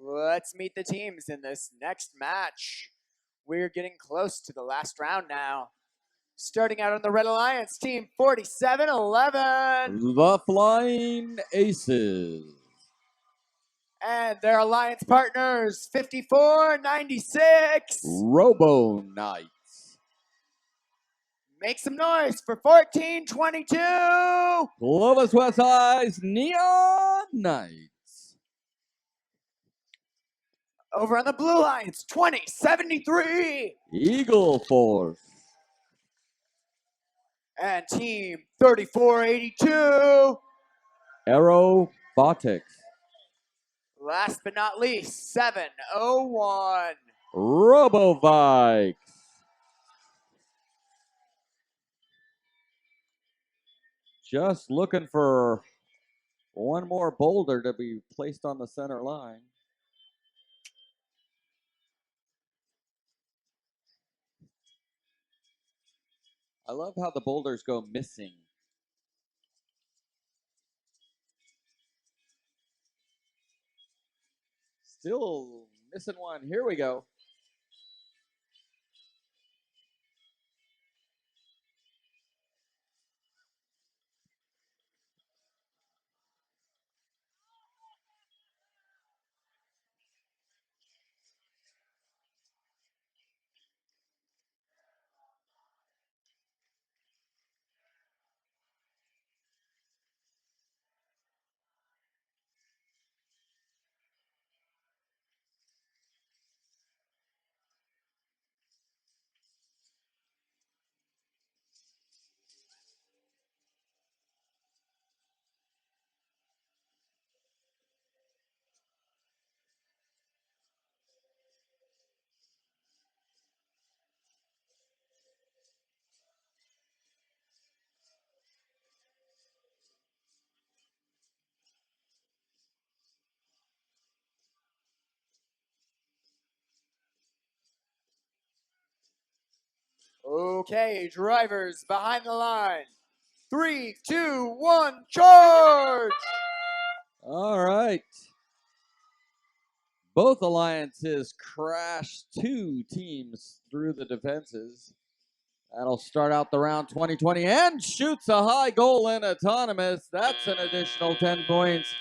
Let's meet the teams in this next match. We're getting close to the last round now. Starting out on the Red Alliance, team 4711. The Flying Aces. And their alliance partners, 5496. Robo Knights. Make some noise for 1422. Clovis West High's Neon Knights. Over on the Blue Alliance, 2073. Eagle Force. And team 3482. Robotics. Last but not least, 701. Robovikes. Just looking for one more boulder to be placed on the center line. I love how the boulders go missing. Still missing one. Here we go. Okay, drivers behind the line. 3, 2, 1, charge! All right. Both alliances crash 2 teams through the defenses. That'll start out the round 2020 and shoots a high goal in autonomous. That's an additional 10 points.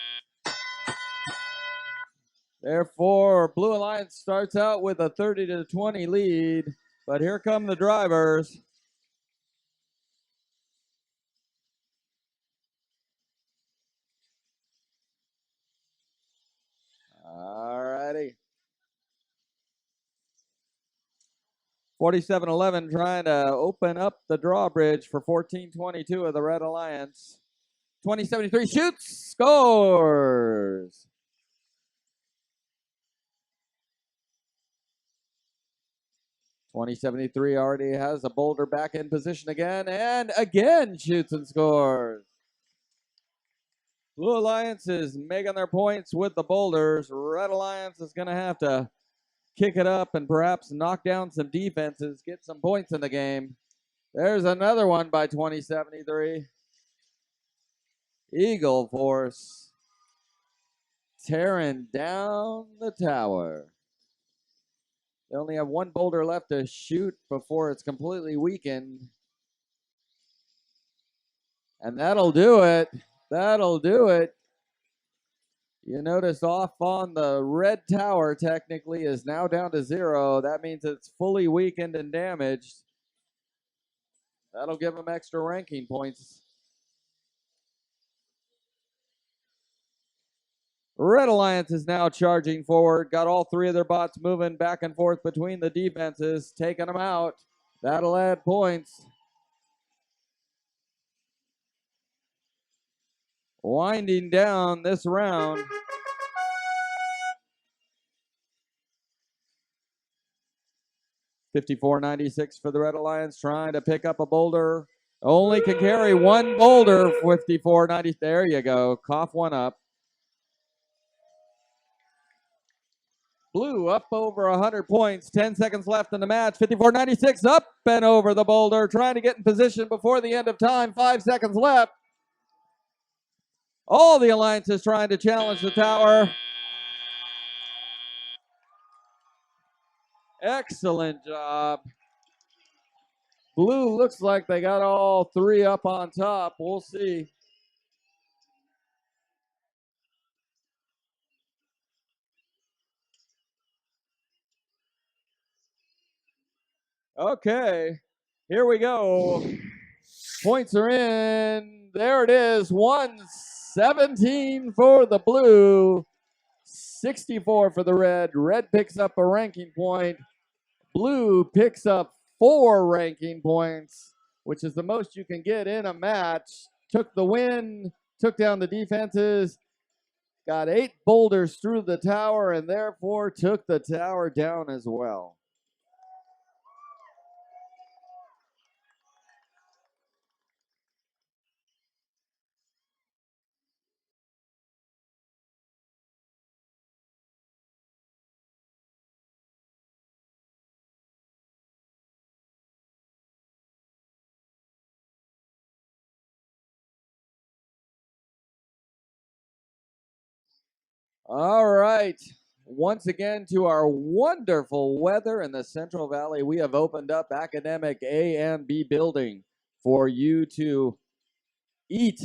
Therefore, Blue Alliance starts out with a 30-20 lead. But here come the drivers. All righty. 47-11 trying to open up the drawbridge for 14-22 of the Red Alliance. 2073 shoots, scores. 2073 already has a boulder back in position again, and again shoots and scores. Blue Alliance is making their points with the boulders. Red Alliance is going to have to kick it up and perhaps knock down some defenses, get some points in the game. There's another one by 2073. Eagle Force tearing down the tower. They only have one boulder left to shoot before it's completely weakened. And that'll do it. That'll do it. You notice off on the red tower technically is now down to 0. That means it's fully weakened and damaged. That'll give them extra ranking points. Red Alliance is now charging forward. Got all 3 of their bots moving back and forth between the defenses, taking them out. That'll add points. Winding down this round. $54.96 for the Red Alliance, trying to pick up a boulder. Only can carry one boulder. $54.90. There you go. Cough one up. Blue up over 100 points. 10 seconds left in the match. $54.96 up and over the boulder, trying to get in position before the end of time. 5 seconds left. All the alliances trying to challenge the tower. Excellent job. Blue looks like they got all 3 up on top. We'll see. Okay, here we go. Points are in. There it is. 117 for the blue, 64 for the red. Red picks up a ranking point. Blue picks up 4 ranking points, which is the most you can get in a match. Took the win, took down the defenses, got 8 boulders through the tower, and therefore took the tower down as well. All right. Once again, to our wonderful weather in the Central Valley, we have opened up academic A and B building for you to eat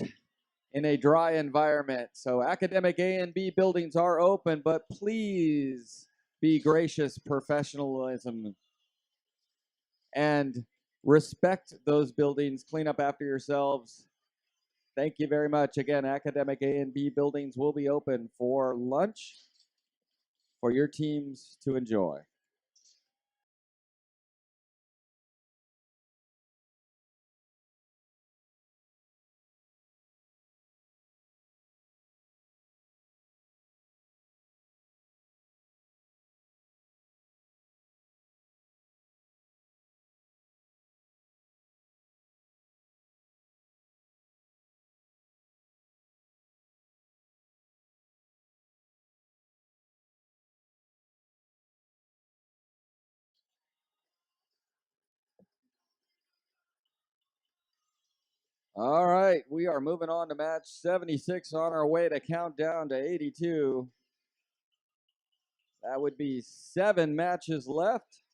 in a dry environment. So academic A and B buildings are open, but please be gracious, professionalism, and respect those buildings. Clean up after yourselves. Thank you very much. Again, academic A and B buildings will be open for lunch for your teams to enjoy. All right, we are moving on to match 76 on our way to countdown to 82. That would be 7 matches left.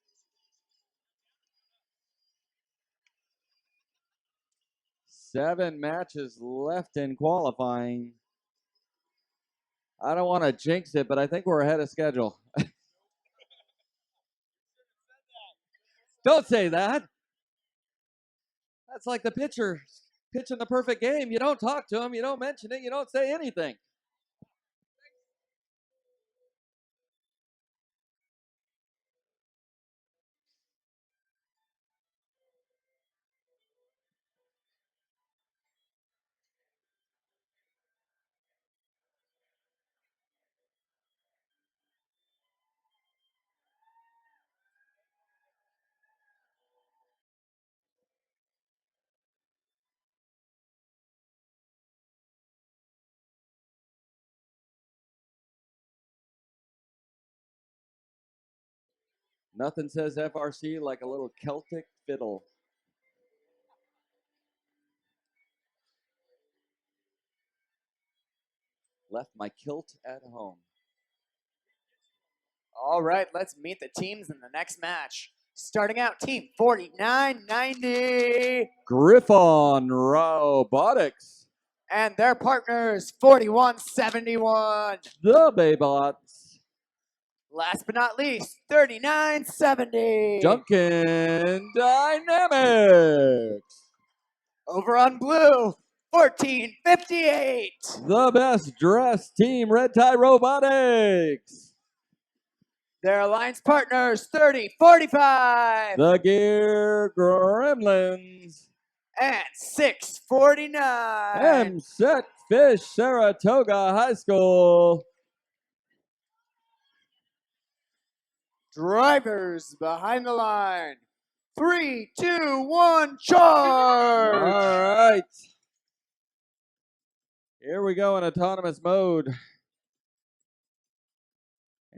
Seven matches left in qualifying. I don't want to jinx it, but I think we're ahead of schedule. Don't say that. That's like the pitcher pitching the perfect game. You don't talk to him, you don't mention it, you don't say anything. Nothing says FRC like a little Celtic fiddle. Left my kilt at home. All right, let's meet the teams in the next match. Starting out, team 4990. Griffon Robotics. And their partners, 4171. The Baybots. Last but not least, 3970. Junkin Dynamics. Over on blue, 1458. The best dressed team, Red Tie Robotics. Their alliance partners, 3045. The Gear Gremlins. And 649. M-Set Fish, Saratoga High School. Drivers behind the line. 3, 2, 1, charge! All right. Here we go in autonomous mode.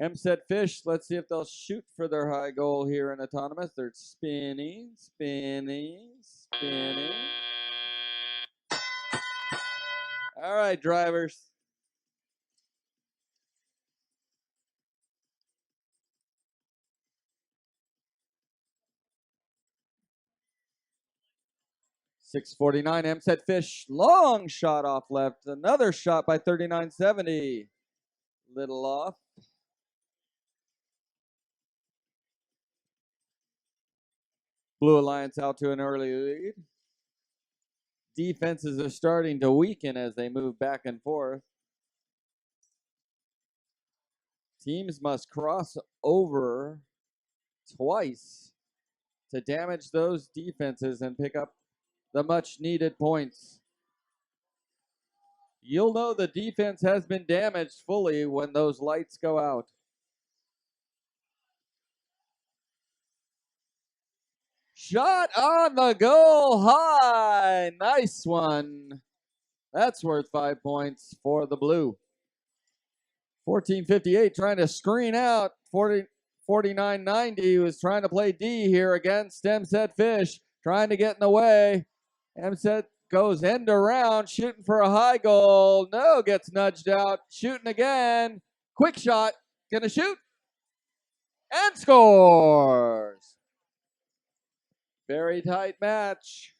M-Set Fish, let's see if they'll shoot for their high goal here in autonomous. They're spinning, spinning, spinning. All right, drivers. .649 M-Set Fish, long shot off left. Another shot by 3970. Little off. Blue Alliance out to an early lead. Defenses are starting to weaken as they move back and forth. Teams must cross over twice to damage those defenses and pick up the much needed points. You'll know the defense has been damaged fully when those lights go out. Shot on the goal high. Nice one. That's worth 5 points for the blue. 1458 trying to screen out. 4990 was trying to play D here against M-Set Fish. Trying to get in the way. M-Set goes end around, shooting for a high goal. No, gets nudged out. Shooting again. Quick shot. Gonna shoot. And scores. Very tight match.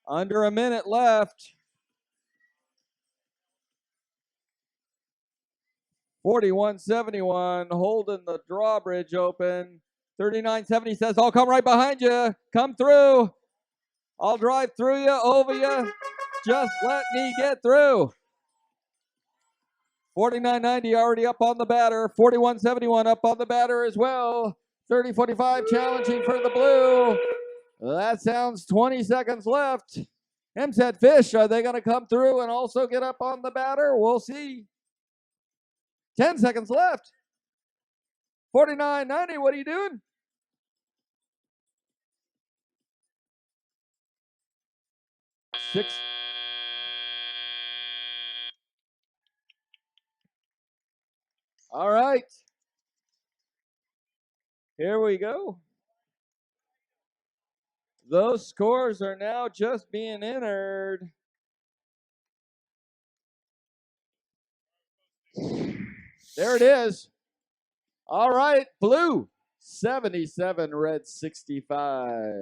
Under a minute left. 41-71, holding the drawbridge open. 39-70 says, I'll come right behind you. Come through. I'll drive through you, over you. Just let me get through. 49-90 already up on the batter. 41-71 up on the batter as well. 30-45 challenging for the blue. That sounds 20 seconds left. MSET Fish, are they going to come through and also get up on the batter? We'll see. 10 seconds left. 49-90, what are you doing? Six. All right. Here we go. Those scores are now just being entered. There it is. All right, blue 77, red 65.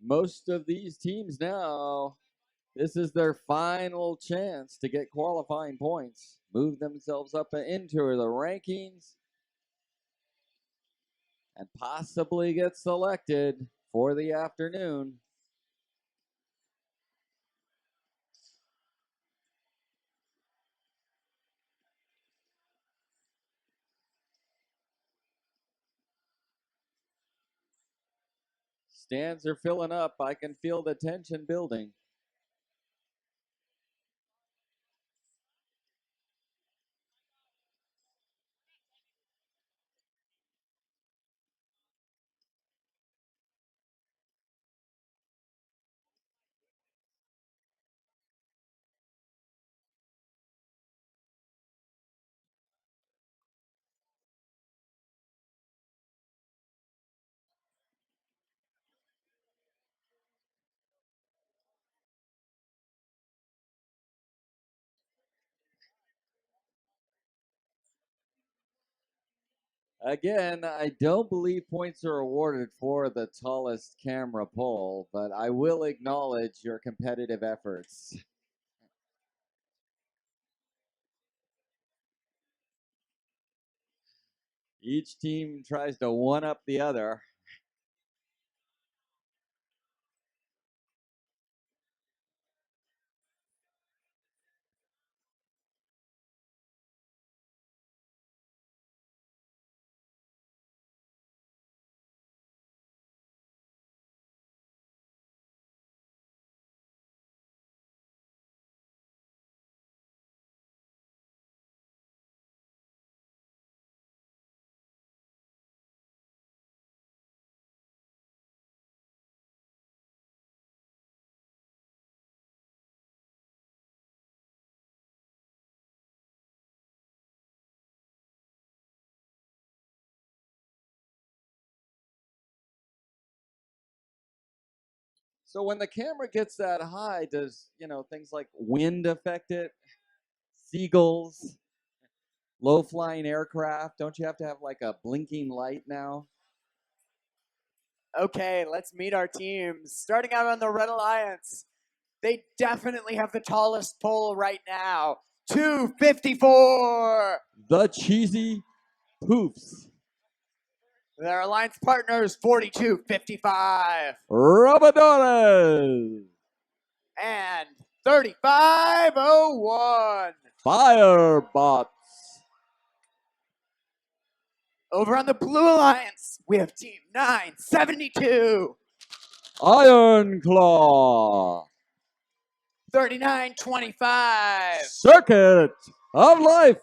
Most of these teams now, this is their final chance to get qualifying points, move themselves up into the rankings, and possibly get selected for the afternoon. Stands are filling up. I can feel the tension building. Again, I don't believe points are awarded for the tallest camera pole, but I will acknowledge your competitive efforts. Each team tries to one-up the other. So when the camera gets that high, does, things like wind affect it? Seagulls, low-flying aircraft, don't you have to have like a blinking light now? Okay, let's meet our teams. Starting out on the Red Alliance, they definitely have the tallest pole right now. 254. The Cheesy Poofs. Their alliance partners, 4255. Robotics. And 3501. Firebots. Over on the Blue Alliance, we have Team 972. Iron Claw. 3925. Circuit of Life.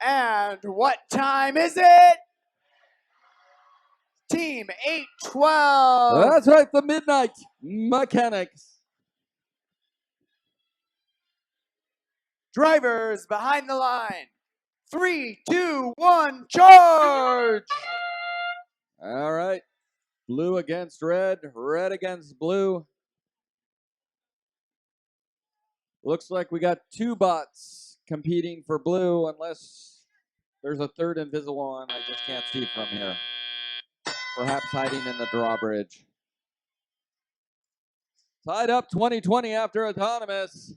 And what time is it? Team 812. That's right, the Midnight Mechanics. Drivers behind the line. 3, 2, 1, charge! All right. Blue against red, red against blue. Looks like we got two bots competing for blue, unless there's a third invisible one I just can't see from here. Perhaps hiding in the drawbridge. Tied up 2020 after autonomous.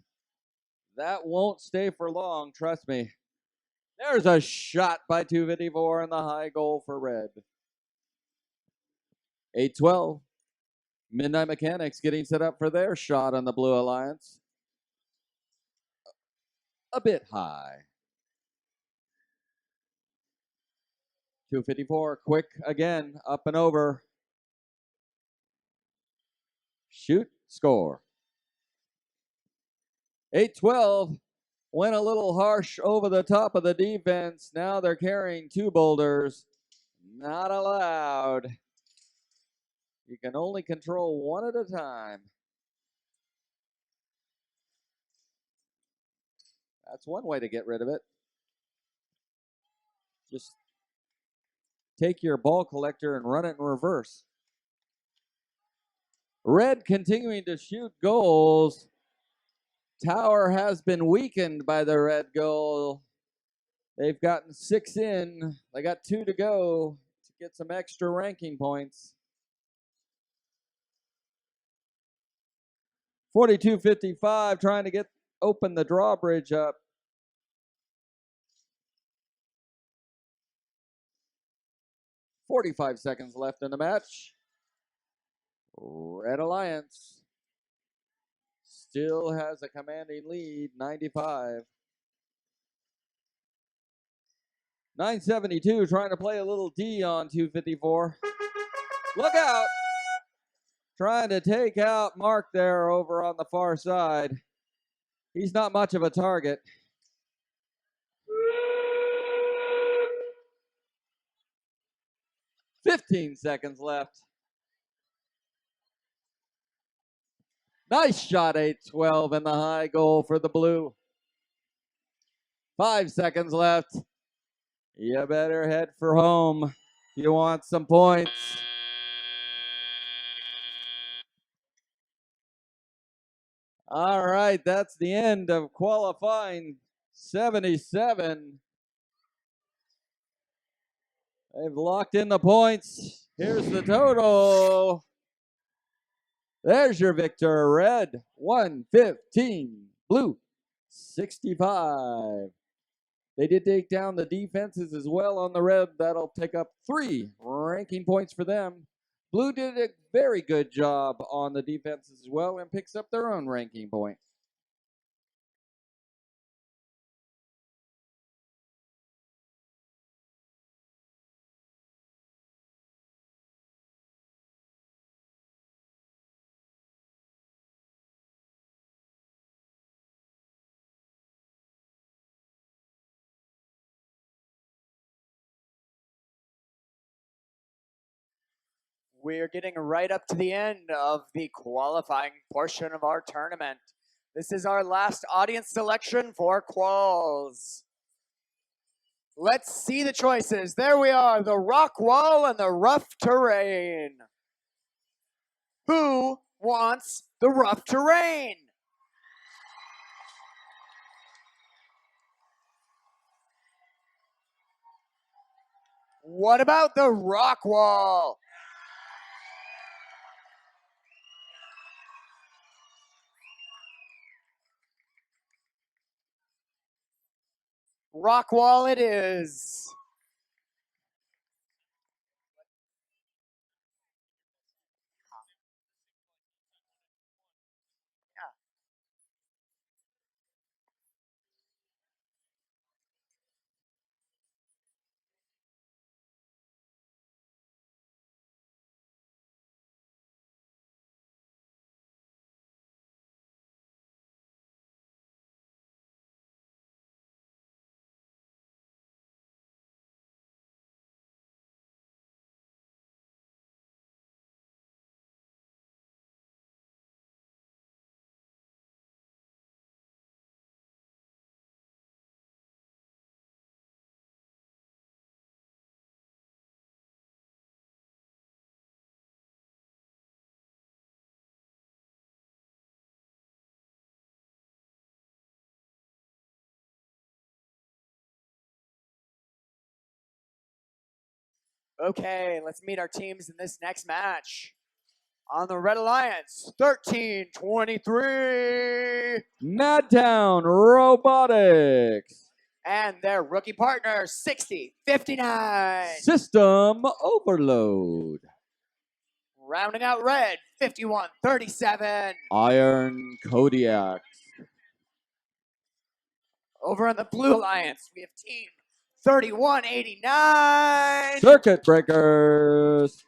That won't stay for long, trust me. There's a shot by 254 in the high goal for red. 812. Midnight Mechanics getting set up for their shot on the Blue Alliance. A bit high. 254, quick again, up and over. Shoot, score. 812 went a little harsh over the top of the defense. Now they're carrying two boulders. Not allowed. You can only control one at a time. That's one way to get rid of it. Just take your ball collector and run it in reverse. Red continuing to shoot goals. Tower has been weakened by the red goal. They've gotten 6 in. They got 2 to go to get some extra ranking points. 42-55, trying to open the drawbridge up. .45 seconds left in the match. Red Alliance still has a commanding lead, 95. 972 trying to play a little D on 254. Look out! Trying to take out Mark there over on the far side. He's not much of a target. .15 seconds left. Nice shot, 812 in the high goal for the blue. 5 seconds left. You better head for home. You want some points. All right, that's the end of qualifying 77. They've locked in the points. Here's the total. There's your victor. Red, 115. Blue, 65. They did take down the defenses as well on the red. That'll take up 3 ranking points for them. Blue did a very good job on the defenses as well and picks up their own ranking point. We're getting right up to the end of the qualifying portion of our tournament. This is our last audience selection for quals. Let's see the choices. There we are, the rock wall and the rough terrain. Who wants the rough terrain? What about the rock wall? Rock wall it is. Okay, let's meet our teams in this next match. On the Red Alliance, 13-23. Madtown Robotics. And their rookie partner, 60-59. System Overload. Rounding out red, 51-37. Iron Kodiak. Over on the Blue Alliance, we have team 31-89. Circuit Breakers.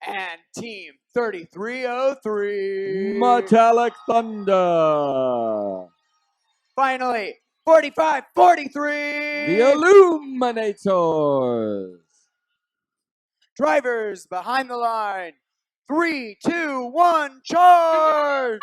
And team 3303. Metallic Thunder. Finally, 45-43. The Illuminators. Drivers behind the line. 3, 2, 1, charge!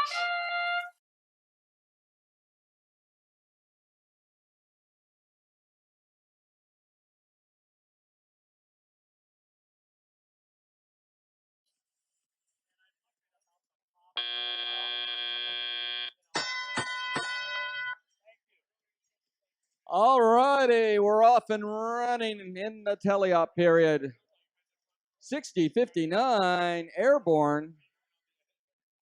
All righty, we're off and running in the teleop period. 60-59, Airborne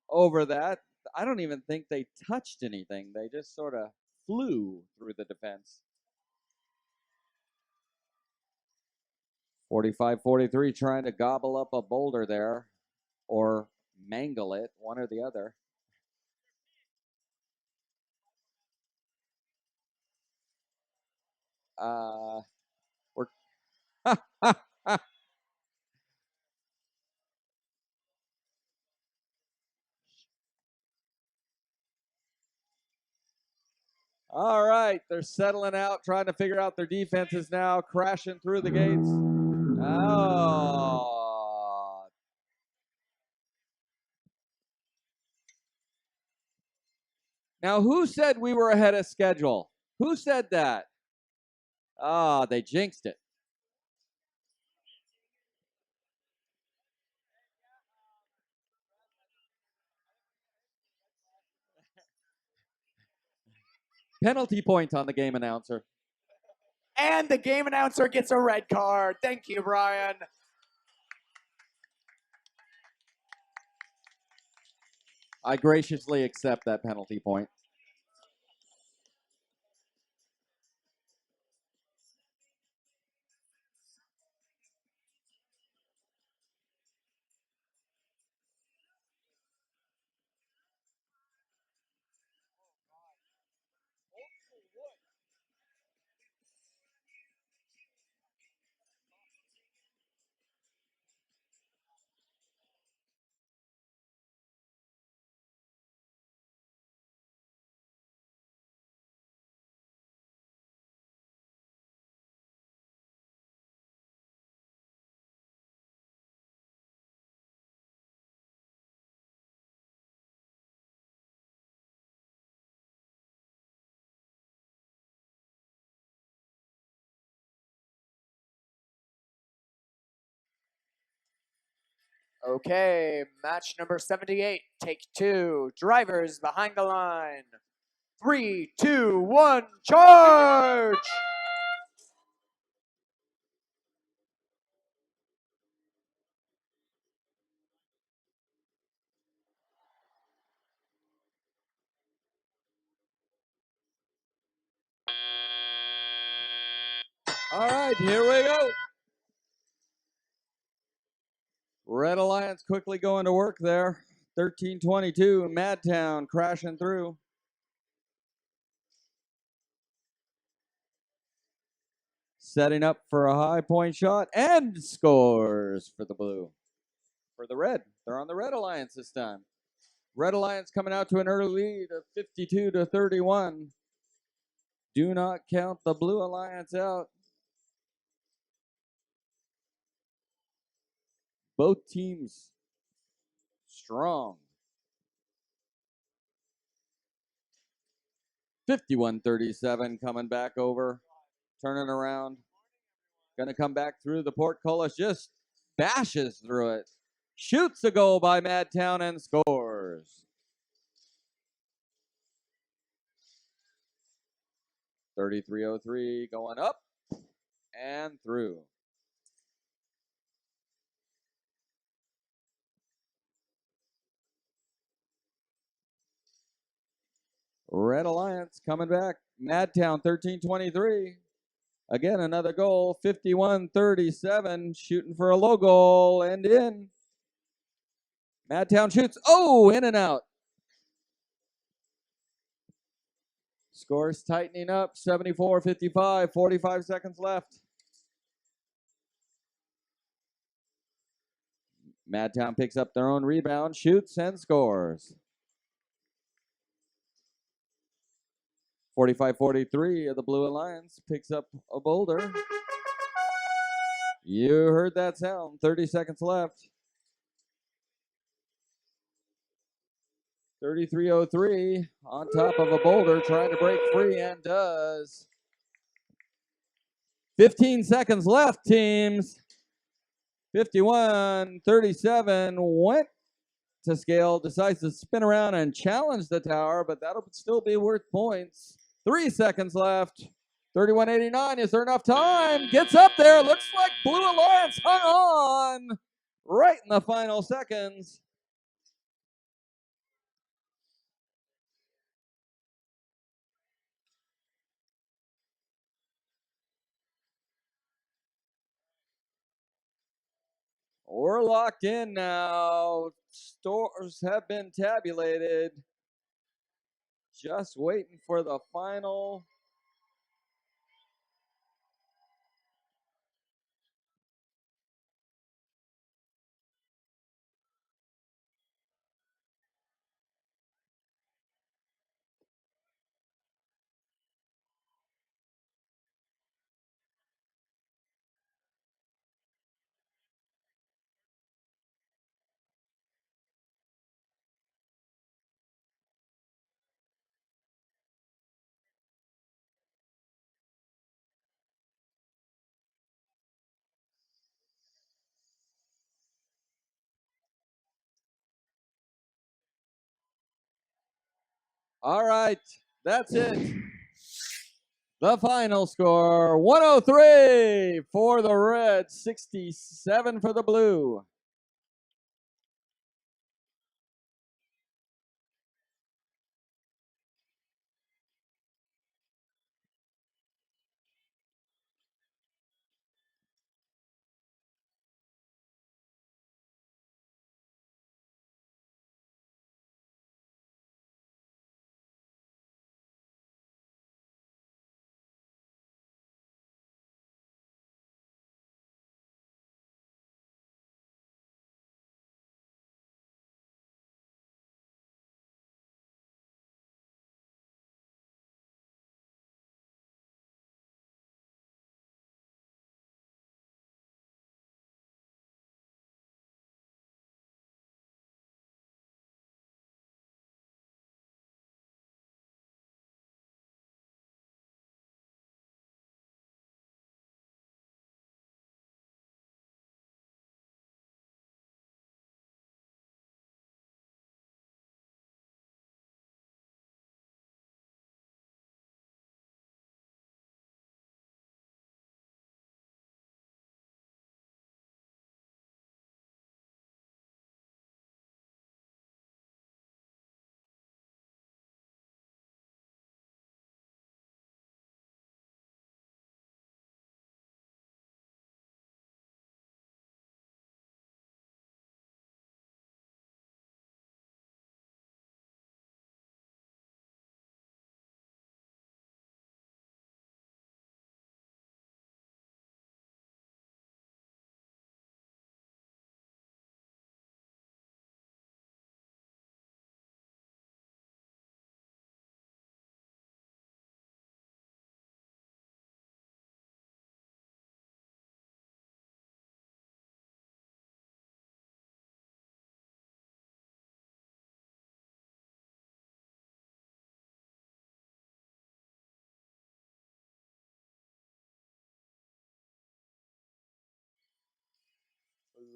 over that. I don't even think they touched anything. They just sort of flew through the defense. 45-43 trying to gobble up a boulder there or mangle it, one or the other. We're all right, they're settling out, trying to figure out their defenses now, crashing through the gates. Oh. Now, who said we were ahead of schedule? Who said that? Ah, they jinxed it. Penalty point on the game announcer. And the game announcer gets a red card. Thank you, Brian. I graciously accept that penalty point. Okay, match number 78, take 2. Drivers behind the line. 3, 2, 1, charge! All right, here we go. Red Alliance quickly going to work there. 13-22, Madtown crashing through. Setting up for a high point shot and scores for the blue. For the red, they're on the Red Alliance this time. Red Alliance coming out to an early lead of 52-31. Do not count the Blue Alliance out. Both teams strong. 51-37 coming back over, turning around. Gonna come back through the portcullis, just bashes through it. Shoots a goal by Madtown and scores. 33-03 going up and through. Red Alliance coming back. Madtown 13-23. Again, another goal, 51-37, shooting for a low goal and in. Madtown shoots, oh, in and out. Scores tightening up, 74-55, 45 seconds left. Madtown picks up their own rebound, shoots, and scores. 45-43 of the Blue Alliance picks up a boulder. You heard that sound, 30 seconds left. 33-03 on top of a boulder, trying to break free and does. 15 seconds left, teams. 51-37 went to scale, decides to spin around and challenge the tower, but that'll still be worth points. 3 seconds left. 31-89, is there enough time? Gets up there, looks like Blue Alliance hung on right in the final seconds. We're locked in now. Scores have been tabulated. Just waiting for the final. All right, that's it. The final score, 103 for the Red, 67 for the Blue.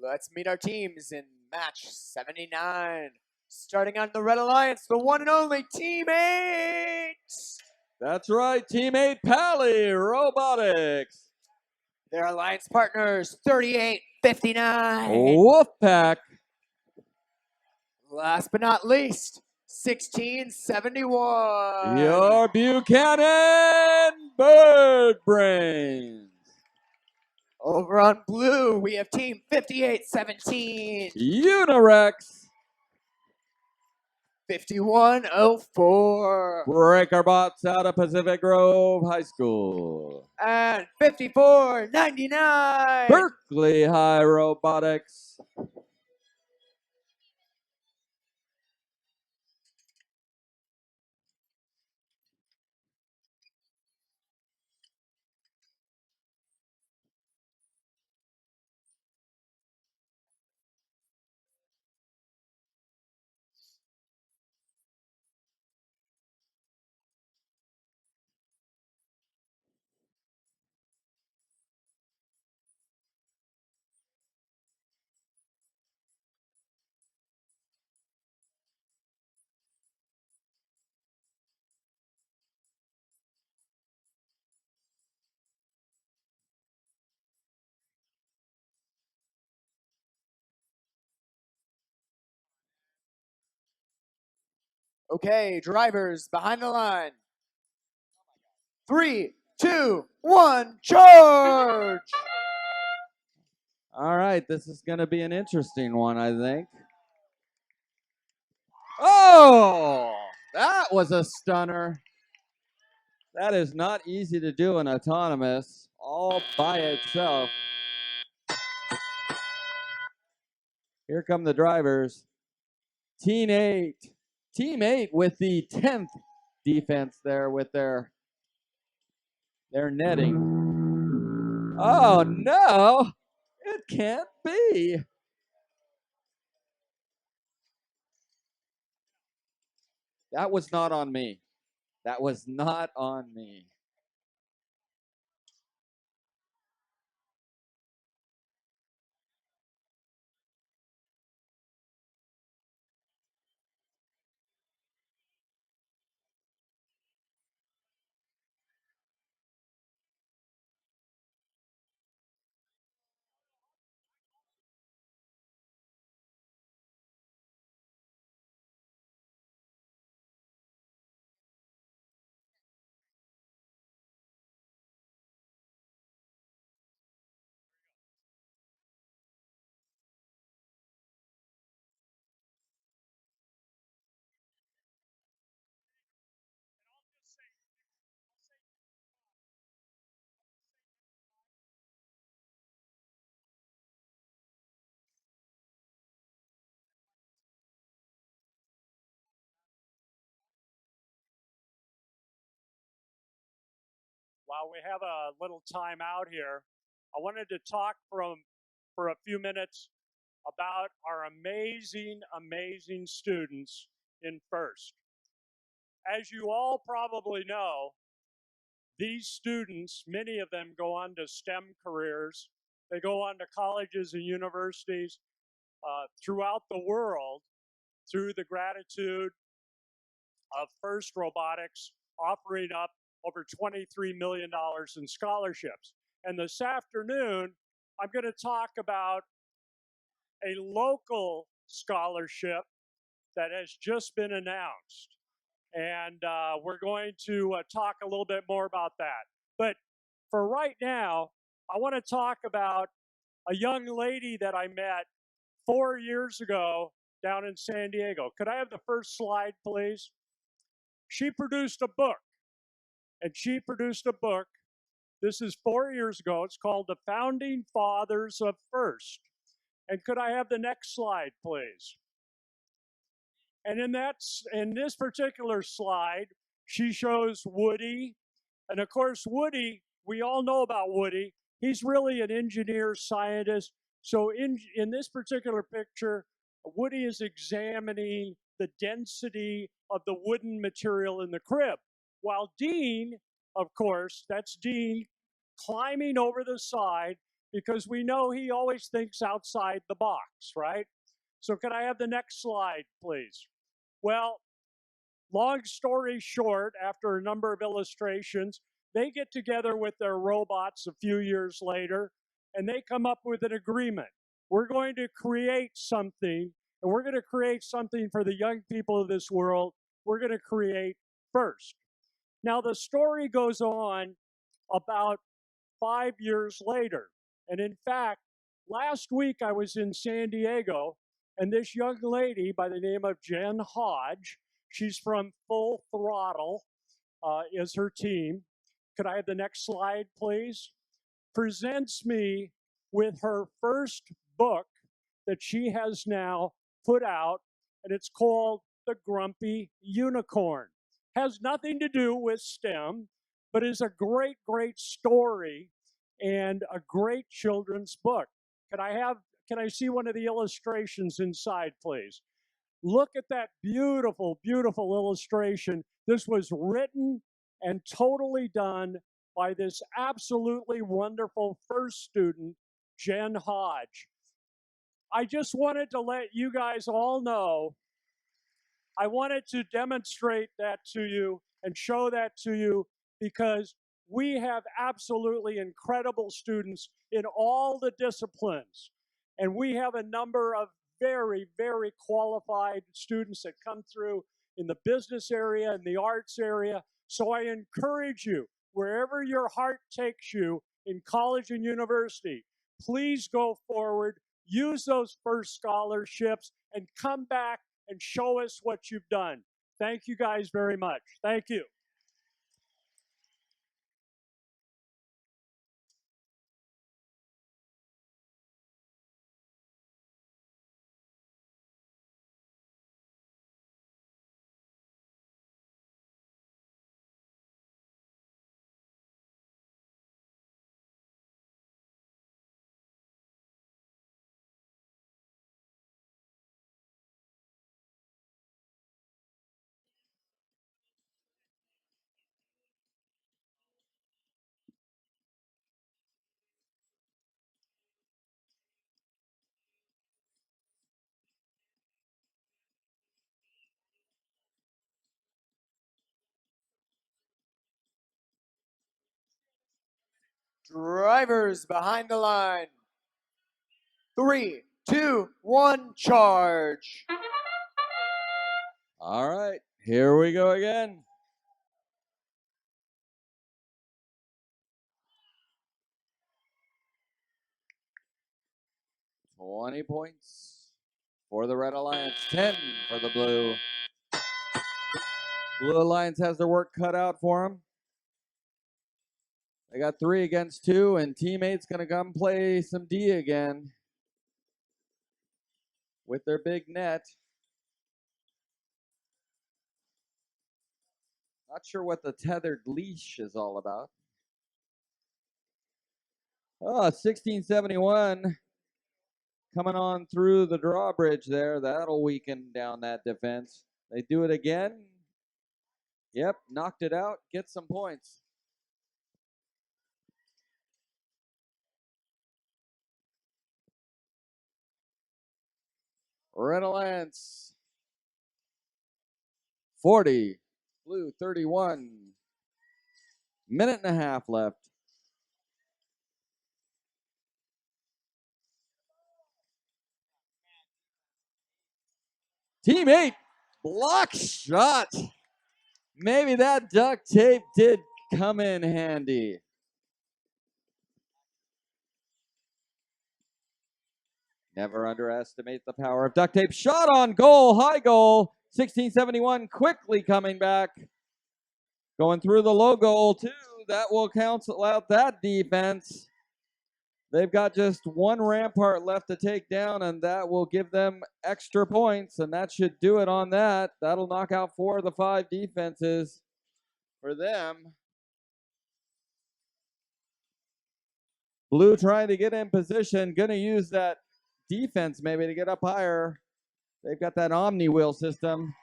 Let's meet our teams in match 79. Starting on the Red Alliance, the one and only Team 8. That's right, Team 8 Pally Robotics. Their alliance partners, 38-59. Wolfpack. Last but not least, 16-71. Your Buchanan Bird Brains. Over on blue, we have team 58-17. Unirex. 51-04. Breaker Bots out of Pacific Grove High School. And 54-99. Berkeley High Robotics. Okay, drivers behind the line. 3, 2, 1, charge! All right, this is going to be an interesting one, I think. Oh, that was a stunner. That is not easy to do in autonomous all by itself. Here come the drivers. Team 8 with the 10th defense there with their netting. Oh no, it can't be. That was not on me. That was not on me. While we have a little time out here, I wanted to talk for a few minutes about our amazing, amazing students in FIRST. As you all probably know, these students, many of them go on to STEM careers. They go on to colleges and universities throughout the world through the gratitude of FIRST Robotics offering up over $23 million in scholarships. And this afternoon, I'm going to talk about a local scholarship that has just been announced. And we're going to talk a little bit more about that. But for right now, I want to talk about a young lady that I met 4 years ago down in San Diego. Could I have the first slide, please? She produced a book. This is 4 years ago. It's called The Founding Fathers of FIRST. And could I have the next slide, please? And in this particular slide, she shows Woody. And of course, Woody, we all know about Woody. He's really an engineer, scientist. So in this particular picture, Woody is examining the density of the wooden material in the crib. While Dean, of course, that's Dean climbing over the side because we know he always thinks outside the box, right? So could I have the next slide, please? Well, long story short, after a number of illustrations, They get together with their robots a few years later, and they come up with an agreement. We're going to create something, and we're going to create something for the young people of this world. We're going to create first. Now, the story goes on about 5 years later. And in fact, last week I was in San Diego, and this young lady by the name of Jen Hodge, she's from Full Throttle, is her team. Could I have the next slide, please? Presents me with her first book that she has now put out, and it's called The Grumpy Unicorn. Has nothing to do with STEM, but is a great, great story and a great children's book. Can I see one of the illustrations inside, please? Look at that beautiful, beautiful illustration. This was written and totally done by this absolutely wonderful first student, Jen Hodge. I just wanted to let you guys all know, I wanted to demonstrate that to you and show that to you because we have absolutely incredible students in all the disciplines. And we have a number of very, very qualified students that come through in the business area and the arts area. So I encourage you, wherever your heart takes you in college and university, please go forward, use those first scholarships, and come back and show us what you've done. Thank you guys very much. Thank you. Drivers behind the line. 3, 2, 1, charge. All right, here we go again. $20 points for the Red Alliance, 10 for the Blue. Blue Alliance has their work cut out for them. They got 3 against 2, and teammates gonna come play some D again with their big net. Not sure what the tethered leash is all about. Oh, 1671 coming on through the drawbridge there. That'll weaken down that defense. They do it again. Yep, knocked it out. Get some points. Red Alliance 40, Blue 31. Minute and a half left. Teammate, block shot. Maybe that duct tape did come in handy. Never underestimate the power of duct tape. Shot on goal, high goal. 1671 quickly coming back. Going through the low goal too. That will cancel out that defense. They've got just one rampart left to take down, and that will give them extra points, and that should do it on that. That'll knock out 4 of the 5 defenses for them. Blue trying to get in position, gonna use that defense maybe to get up higher. They've got that Omni wheel system.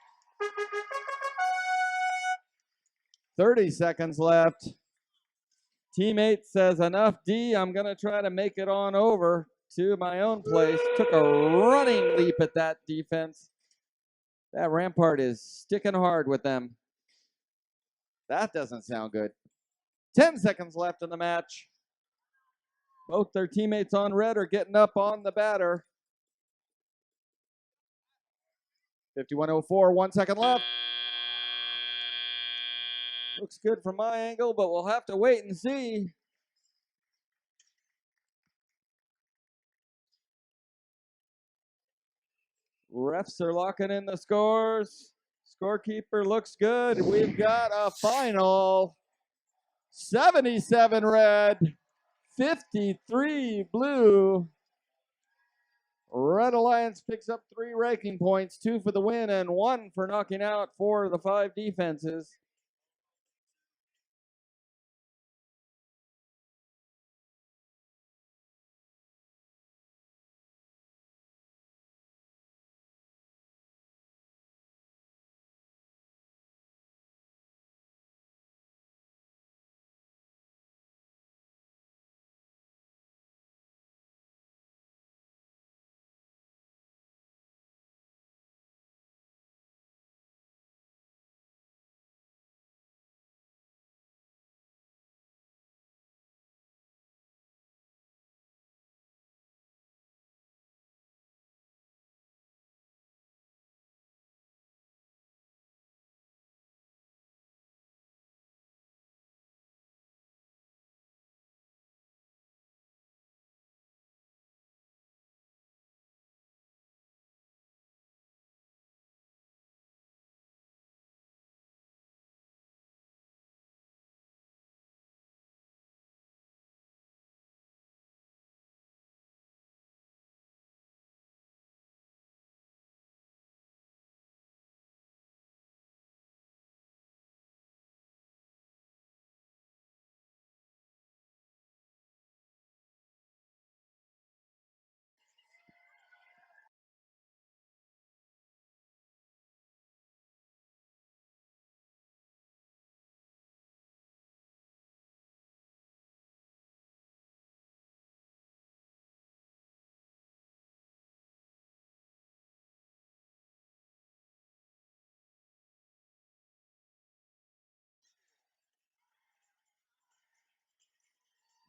30 seconds left. Teammate says, enough D, I'm gonna try to make it on over to my own place. Took a running leap at that defense. That rampart is sticking hard with them. That doesn't sound good. 10 seconds left in the match. Both their teammates on red are getting up on the batter. 51:04, 1 second left. Looks good from my angle, but we'll have to wait and see. Refs are locking in the scores. Scorekeeper looks good. We've got a final 77 red, 53 blue. Red Alliance picks up 3 ranking points, 2 for the win and 1 for knocking out 4 of the 5 defenses.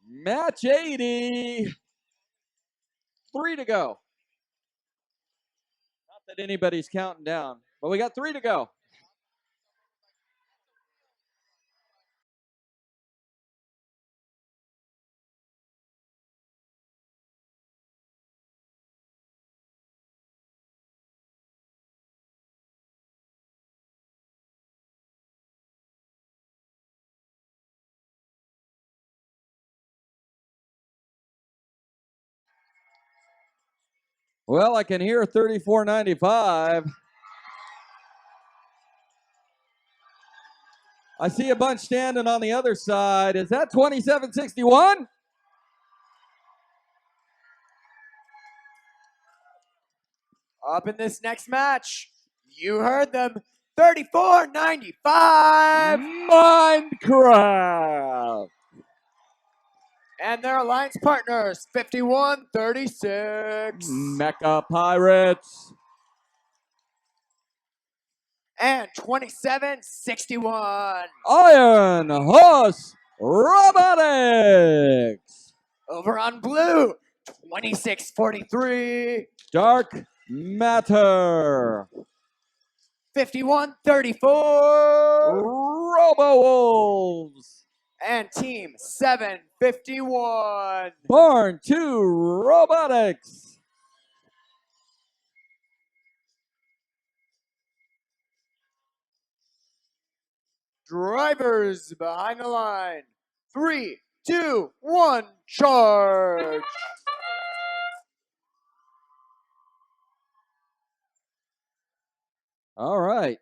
Match 80. 3 to go. Not that anybody's counting down, but we got 3 to go. Well, I can hear 34.95. I see a bunch standing on the other side. Is that 27.61? Up in this next match, you heard them, 34.95. Minecraft. And their alliance partners, 51.36. Mecha Pirates. And 27.61. Iron Horse Robotics. Over on blue, 26.43. Dark Matter. 51.34. Robo Wolves. And team 751. Born to Robotics. Drivers behind the line. 3, 2, 1, charge. All right.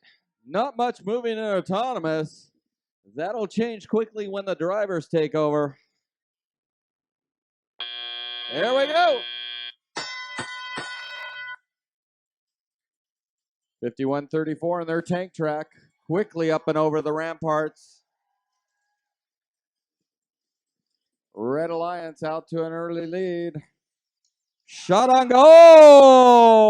Not much moving in autonomous. That'll change quickly when the drivers take over. There we go. 51.34 in their tank track. Quickly up and over the ramparts. Red Alliance out to an early lead. Shot on goal.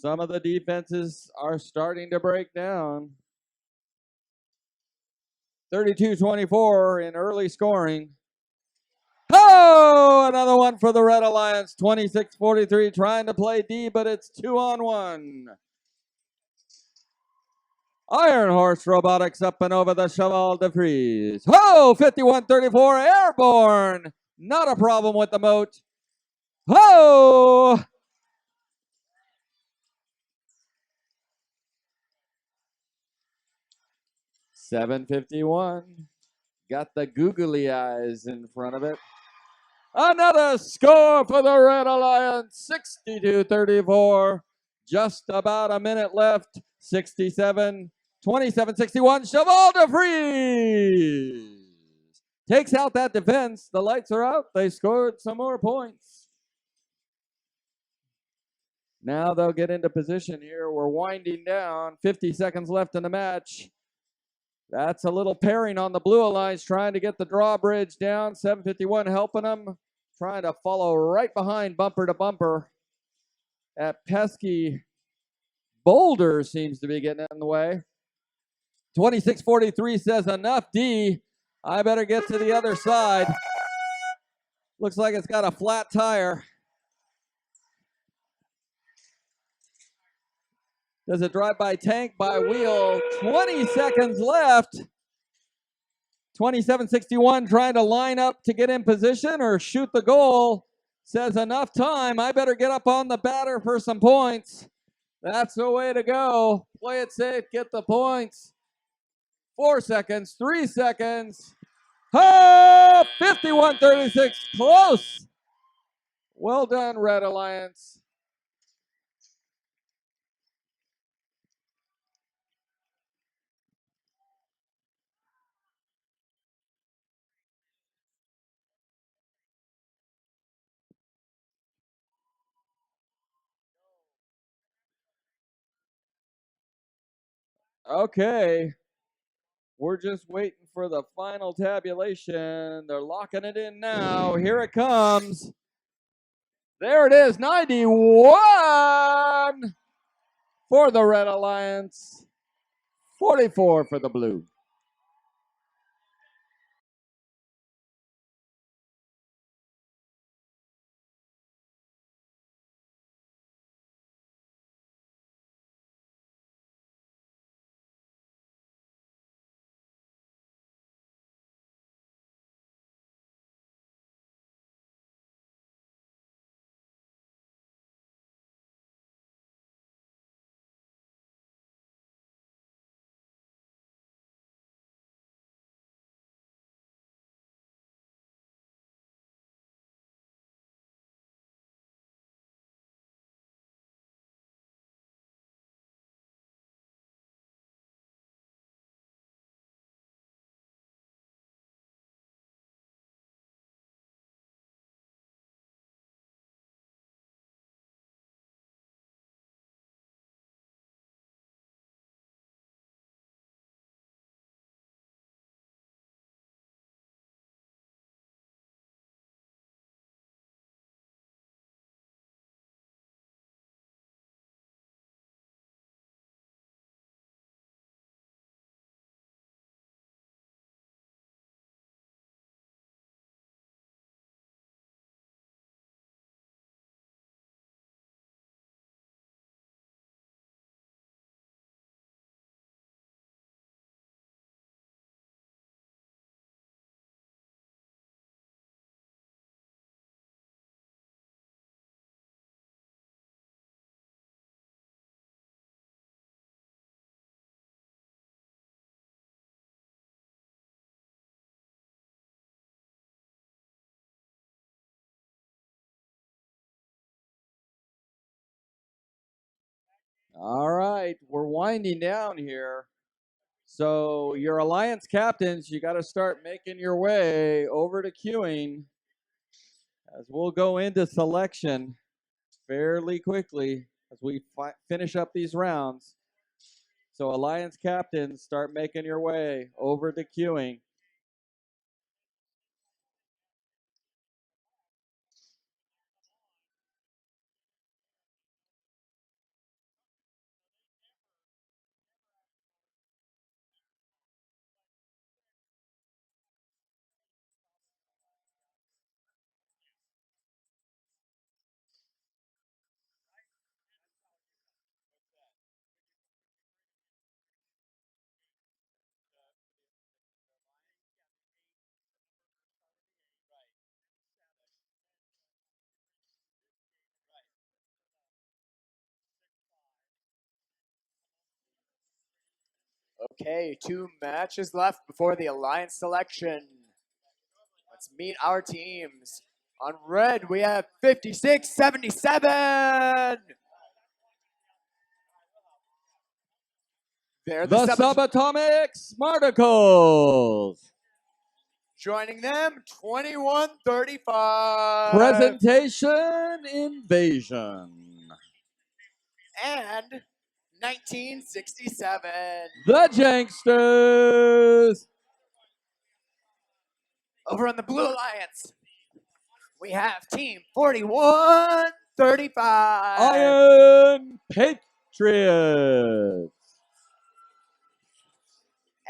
Some of the defenses are starting to break down. 32-24 in early scoring. Oh, another one for the Red Alliance. 26-43 trying to play D, but it's 2-on-1. Iron Horse Robotics up and over the Cheval de Frise. Oh, 51-34 airborne. Not a problem with the moat. Oh! $7.51. Got the googly eyes in front of it. Another score for the Red Alliance, 62-34. Just about a minute left. 27, 27-61. Cheval de Frise takes out that defense. The lights are out. They scored some more points. Now they'll get into position here. We're winding down. 50 seconds left in the match. That's a little pairing on the Blue Alliance trying to get the drawbridge down. 7:51 helping them. Trying to follow right behind bumper to bumper. That pesky boulder seems to be getting in the way. 26-43 says enough D. I better get to the other side. Looks like it's got a flat tire. Does it drive by tank, by wheel? 20 seconds left. 27-61 trying to line up to get in position or shoot the goal. Says enough time. I better get up on the batter for some points. That's the way to go. Play it safe, get the points. 4 seconds, 3 seconds. Oh, 51-36, close. Well done, Red Alliance. Okay. We're just waiting for the final tabulation. They're locking it in now. Here it comes. There it is, 91 for the Red Alliance, 44 for the Blue. All right, we're winding down here. So your Alliance captains, you got to start making your way over to queuing as we'll go into selection fairly quickly as we finish up these rounds. So Alliance captains, start making your way over to queuing. Okay, 2 matches left before the alliance selection. Let's meet our teams. On red, we have 56-77. They're The subatomic Smarticles. Joining them, 21-35. Presentation Invasion. And 1967. The Janksters. Over on the Blue Alliance, we have Team 41-35. Iron Patriots.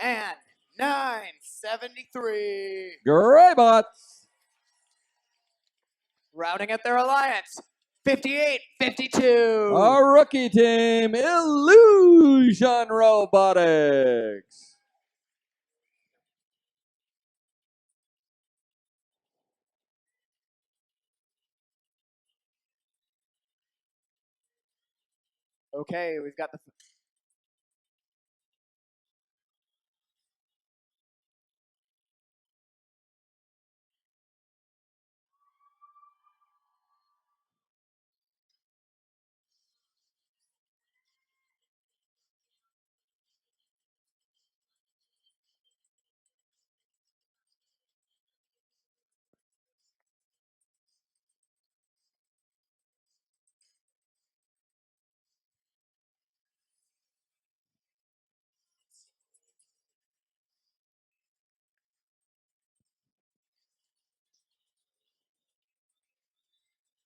And 973. Greybots. Rounding at their alliance, 58-52. A rookie team, Illusion Robotics. Okay, we've got the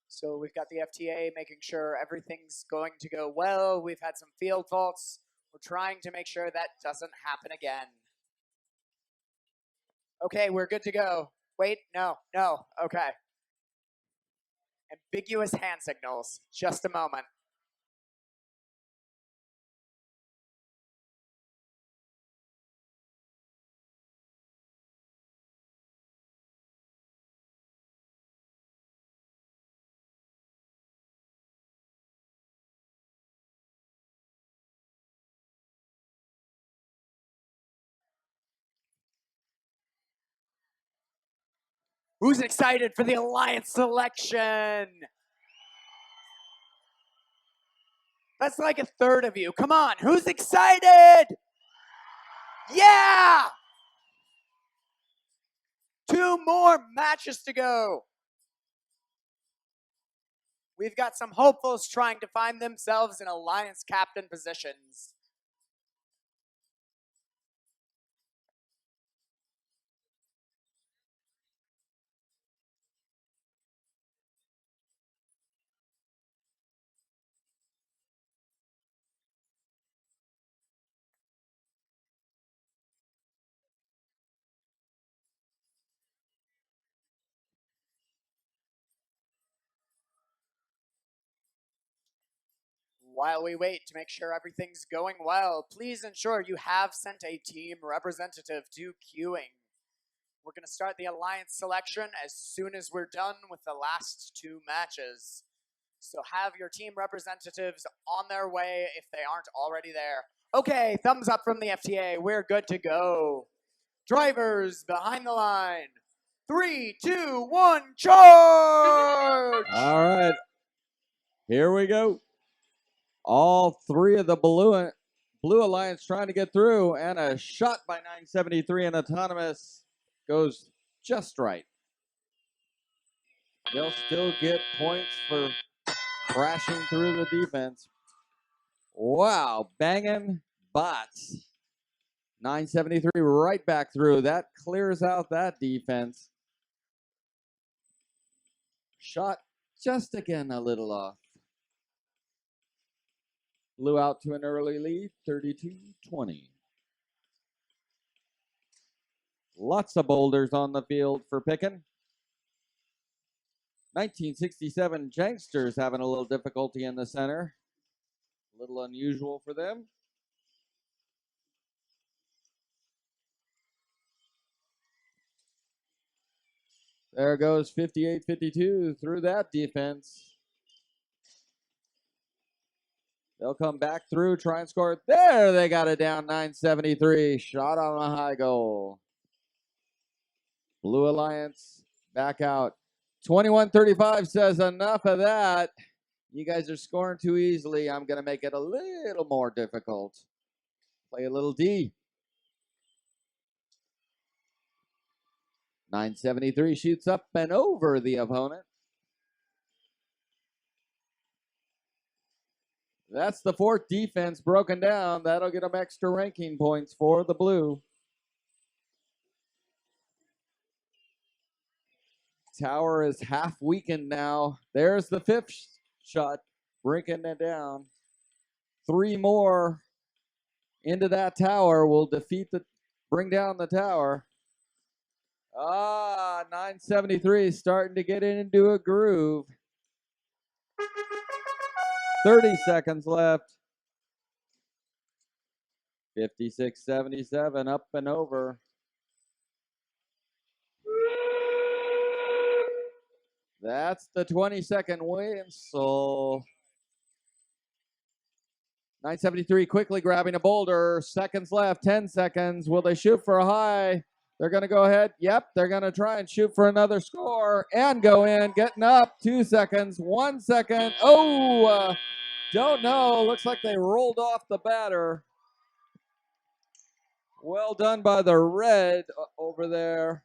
So we've got the FTA making sure everything's going to go well. We've had some field faults. We're trying to make sure that doesn't happen again. Okay, we're good to go. Wait, no, okay. Ambiguous hand signals. Just a moment. Who's excited for the Alliance selection? That's like a third of you. Come on, who's excited? Yeah! 2 more matches to go. We've got some hopefuls trying to find themselves in Alliance captain positions. While we wait to make sure everything's going well, please ensure you have sent a team representative to queuing. We're going to start the Alliance selection as soon as we're done with the last 2 matches. So have your team representatives on their way if they aren't already there. Okay, thumbs up from the FTA. We're good to go. Drivers behind the line. 3, 2, 1, charge! All right. Here we go. All 3 of the Blue Alliance trying to get through, and a shot by 973 and Autonomous goes just right. They'll still get points for crashing through the defense. Wow, banging bots. 973 right back through. That clears out that defense. Shot just again a little off. Blew out to an early lead, 32-20. Lots of boulders on the field for picking. 1967 Janksters having a little difficulty in the center. A little unusual for them. There goes 58-52 through that defense. They'll come back through, try and score. There, they got it down 973. Shot on a high goal. Blue Alliance back out. 21-35 says enough of that. You guys are scoring too easily. I'm going to make it a little more difficult. Play a little D. 973 shoots up and over the opponent. That's the fourth defense broken down. That'll get them extra ranking points for the blue. Tower is half weakened now. There's the fifth shot, breaking it down. 3 more into that tower will bring down the tower. 973 starting to get into a groove. 30 seconds left. 56-77 up and over. That's the 20-second whistle. 973 quickly grabbing a boulder. Seconds left, 10 seconds. Will they shoot for a high? They're going to go ahead. Yep, they're going to try and shoot for another score and go in. Getting up, 2 seconds, 1 second. Oh, don't know. Looks like they rolled off the batter. Well done by the red over there.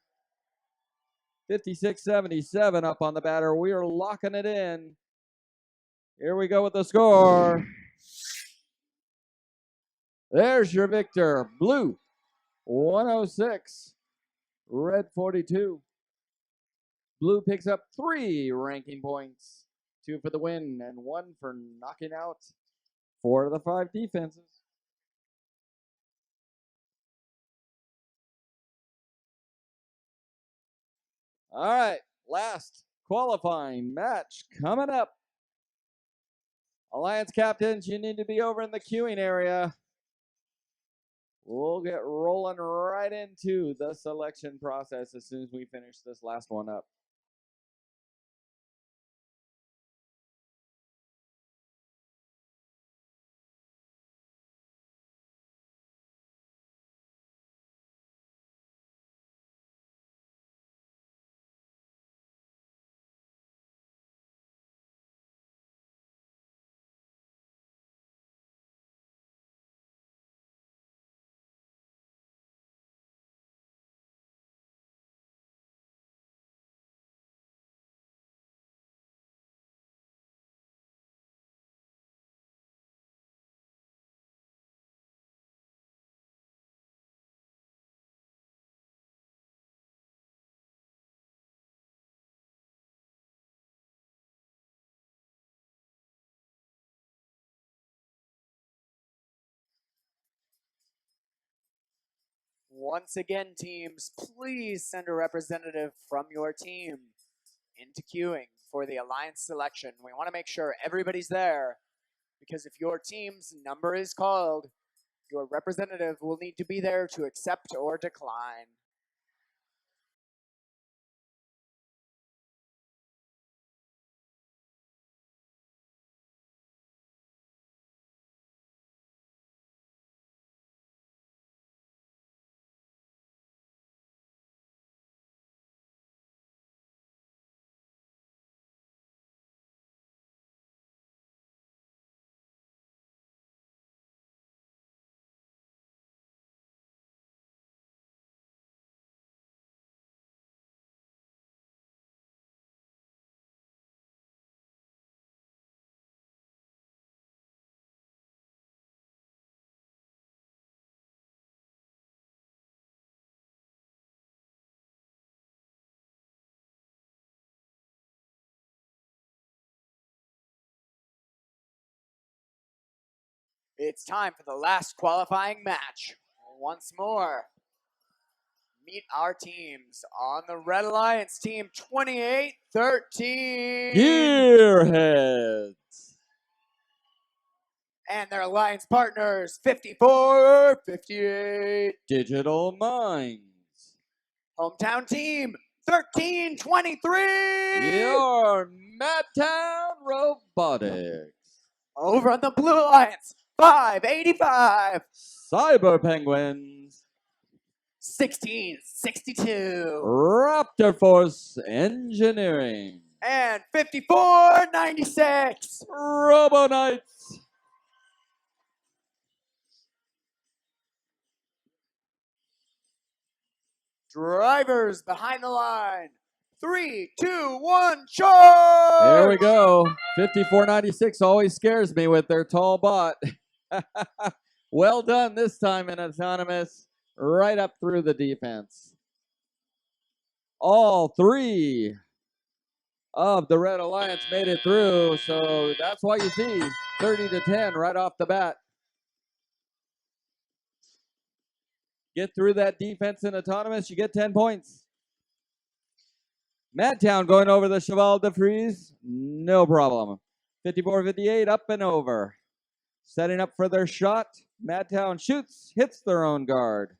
56-77 up on the batter. We are locking it in. Here we go with the score. There's your victor. Blue, 106. Red, 42. Blue picks up 3 ranking points. 2 for the win and 1 for knocking out 4 of the 5 defenses. All right, last qualifying match coming up. Alliance captains, you need to be over in the queuing area. We'll get rolling right into the selection process as soon as we finish this last one up. Once again, teams, please send a representative from your team into queuing for the Alliance selection. We want to make sure everybody's there because if your team's number is called, your representative will need to be there to accept or decline. It's time for the last qualifying match. Once more, meet our teams on the Red Alliance team 28-13. Gearheads. And their Alliance partners 54-58. Digital Minds. Hometown team 13-23. Your Madtown Robotics. Over on the Blue Alliance, 585. Cyber Penguins. 1662. Raptor Force Engineering. And 5496. Robo Knights. Drivers behind the line. 3, 2, 1, charge! There we go. 5496 always scares me with their tall bot. Well done this time in autonomous, right up through the defense. All three of the Red Alliance made it through, so that's why you see 30-10 right off the bat. Get through that defense in autonomous, you get 10 points. Madtown going over the Cheval de Frise, no problem. 54-58 up and over. Setting up for their shot. Madtown shoots, hits their own guard.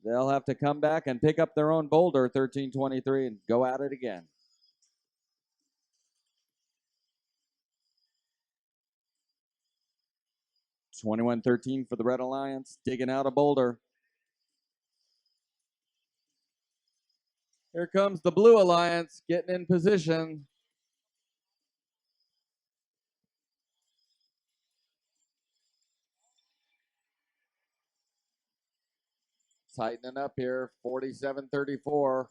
They'll have to come back and pick up their own boulder, 13-23, and go at it again. (21-13) for the Red Alliance, digging out a boulder. Here comes the Blue Alliance, getting in position. Tightening up here, 47-34.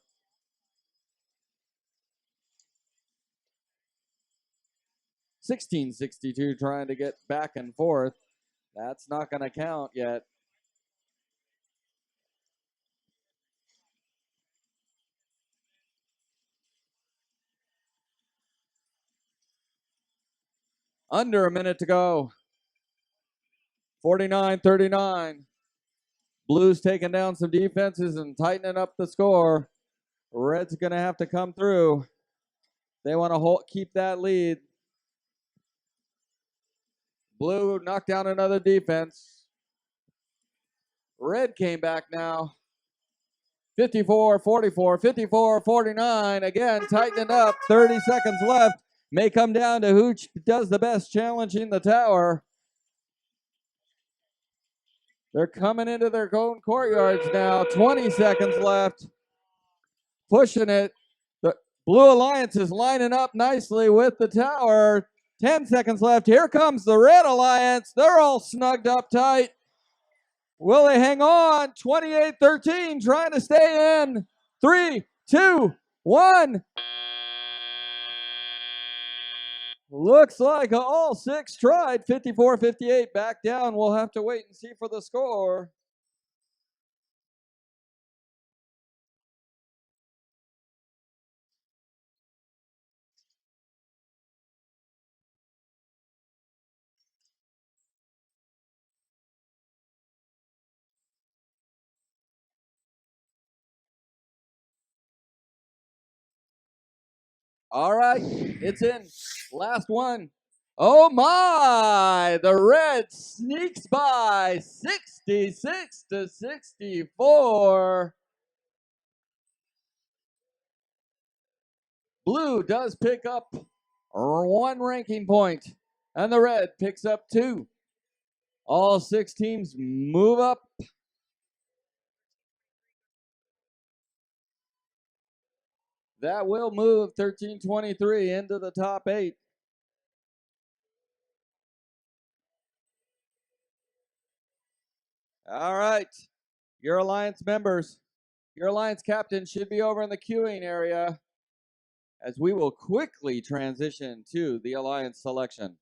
(1662) trying to get back and forth. That's not going to count yet. Under a minute to go. 49-39. Blues taking down some defenses and tightening up the score. Red's going to have to come through. They want to keep that lead. Blue knocked down another defense. Red came back now. 54-44, 54-49. Again, tightening up. 30 seconds left. May come down to who does the best challenging the tower. They're coming into their own courtyards now. 20 seconds left. Pushing it. The Blue Alliance is lining up nicely with the tower. 10 seconds left. Here comes the Red Alliance. They're all snugged up tight. Will they hang on? 28-13, trying to stay in. 3, 2, 1. Looks like all six tried. 54-58, back down. We'll have to wait and see for the score. All right, it's in. Last one. Oh my! The Red sneaks by 66-64. Blue does pick up one ranking point, and the Red picks up 2. All 6 teams move up. That will move 13-23 into the top 8. All right, your Alliance members, your Alliance captain should be over in the queuing area as we will quickly transition to the Alliance selection.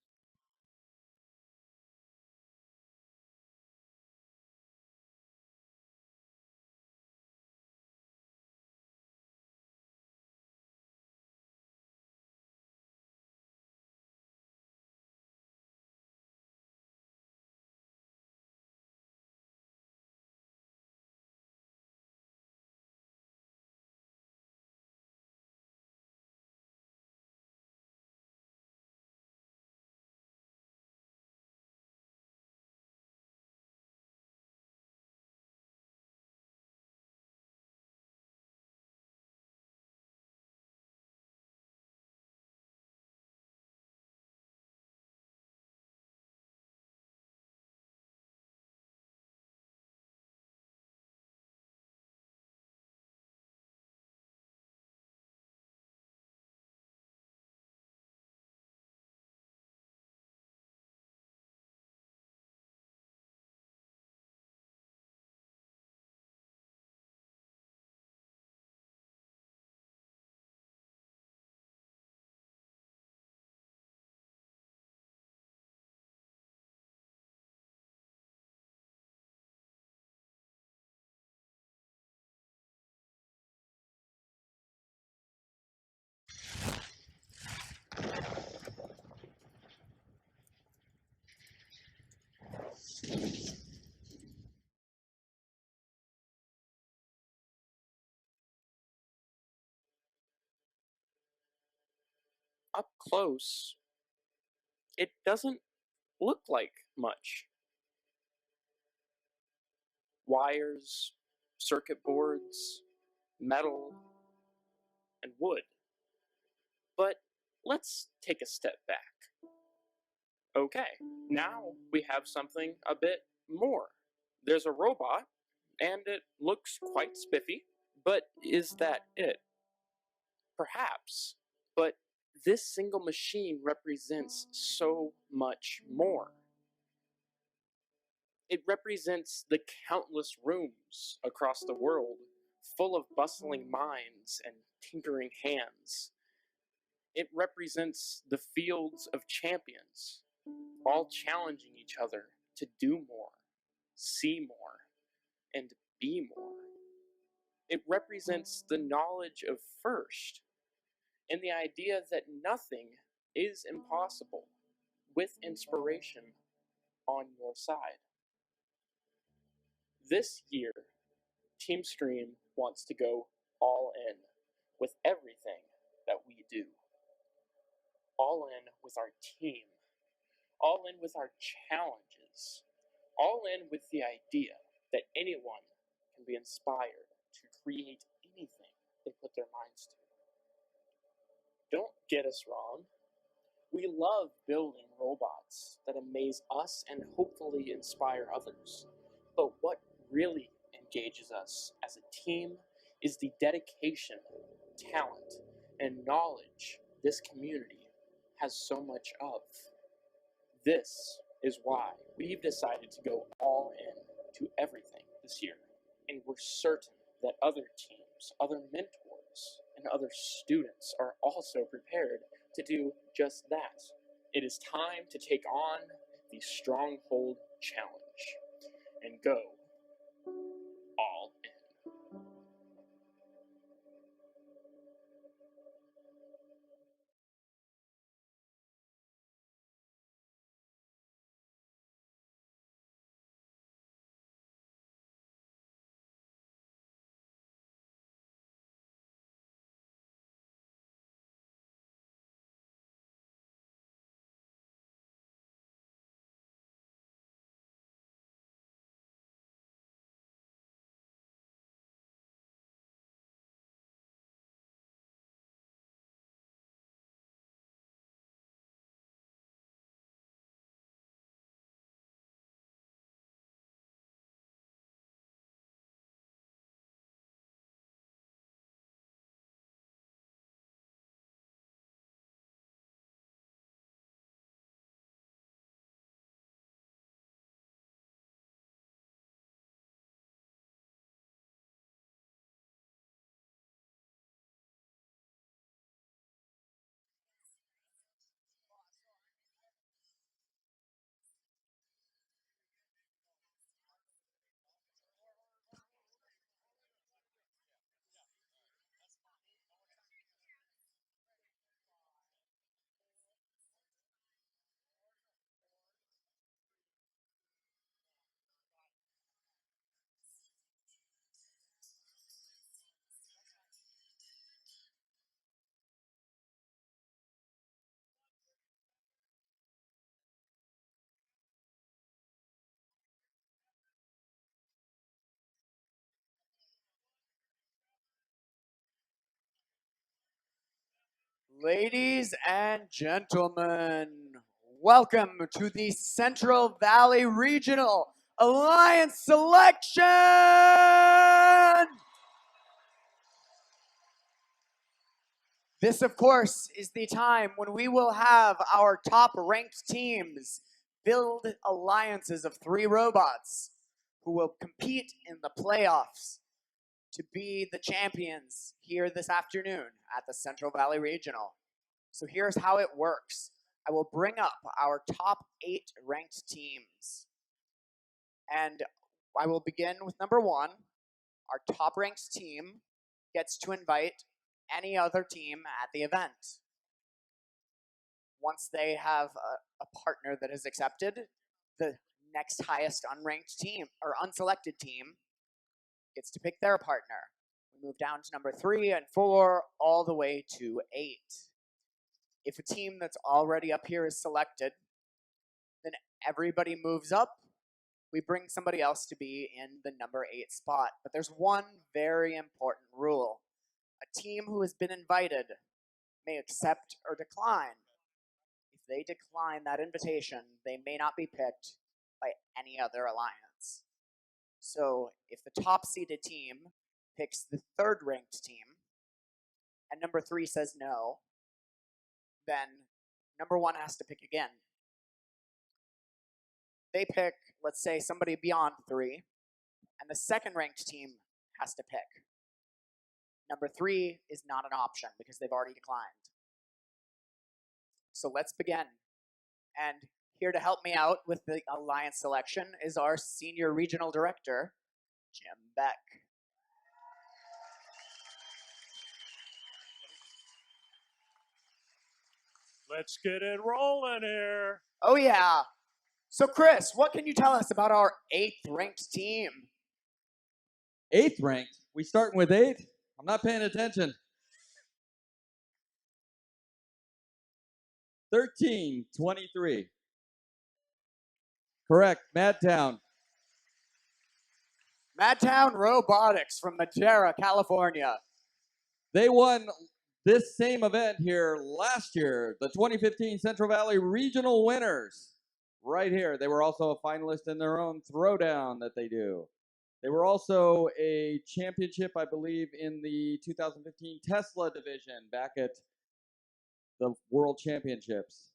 up close, it doesn't look like much. Wires, circuit boards, metal, and wood. But let's take a step back. Okay, now we have something a bit more. There's a robot, and it looks quite spiffy, but is that it? Perhaps, but this single machine represents so much more. It represents the countless rooms across the world, full of bustling minds and tinkering hands. It represents the fields of champions, all challenging each other to do more, see more, and be more. It represents the knowledge of first, and the idea that nothing is impossible with inspiration on your side. This year, Team Stream wants to go all in with everything that we do. All in with our team. All in with our challenges. All in with the idea that anyone can be inspired to create anything they put their minds to. Don't get us wrong. We love building robots that amaze us and hopefully inspire others. But what really engages us as a team is the dedication, talent, and knowledge this community has so much of. This is why we've decided to go all in to everything this year. And we're certain that other teams, other mentors, and other students are also prepared to do just that. It is time to take on the Stronghold Challenge and go all in. Ladies and gentlemen, welcome to the Central Valley Regional Alliance Selection! This, of course, is the time when we will have our top-ranked teams build alliances of 3 robots who will compete in the playoffs to be the champions here this afternoon at the Central Valley Regional. So here's how it works. I will bring up our top 8 ranked teams. And I will begin with number 1. Our top ranked team gets to invite any other team at the event. Once they have a partner that is accepted, the next highest unranked team or unselected team gets to pick their partner. We move down to number 3 and 4, all the way to 8. if a team that's already up here is selected, then everybody moves up. We bring somebody else to be in the number 8 spot. But there's one very important rule. A team who has been invited may accept or decline. If they decline that invitation, they may not be picked by any other alliance. So if the top seeded team picks the 3rd ranked team, and number 3 says no, then number 1 has to pick again. They pick, let's say, somebody beyond 3, and the 2nd ranked team has to pick. Number 3 is not an option because they've already declined. So let's begin. And here to help me out with the alliance selection is our Senior Regional Director, Jim Beck. Let's get it rolling here. Oh yeah. So Chris, what can you tell us about our 8th ranked team? 8th ranked? We starting with 8? I'm not paying attention. 13-23. Correct, Madtown. Madtown Robotics from Madera, California. They won this same event here last year, the 2015 Central Valley Regional winners. Right here. They were also a finalist in their own throwdown that they do. They were also a championship, I believe, in the 2015 Tesla division back at the World Championships.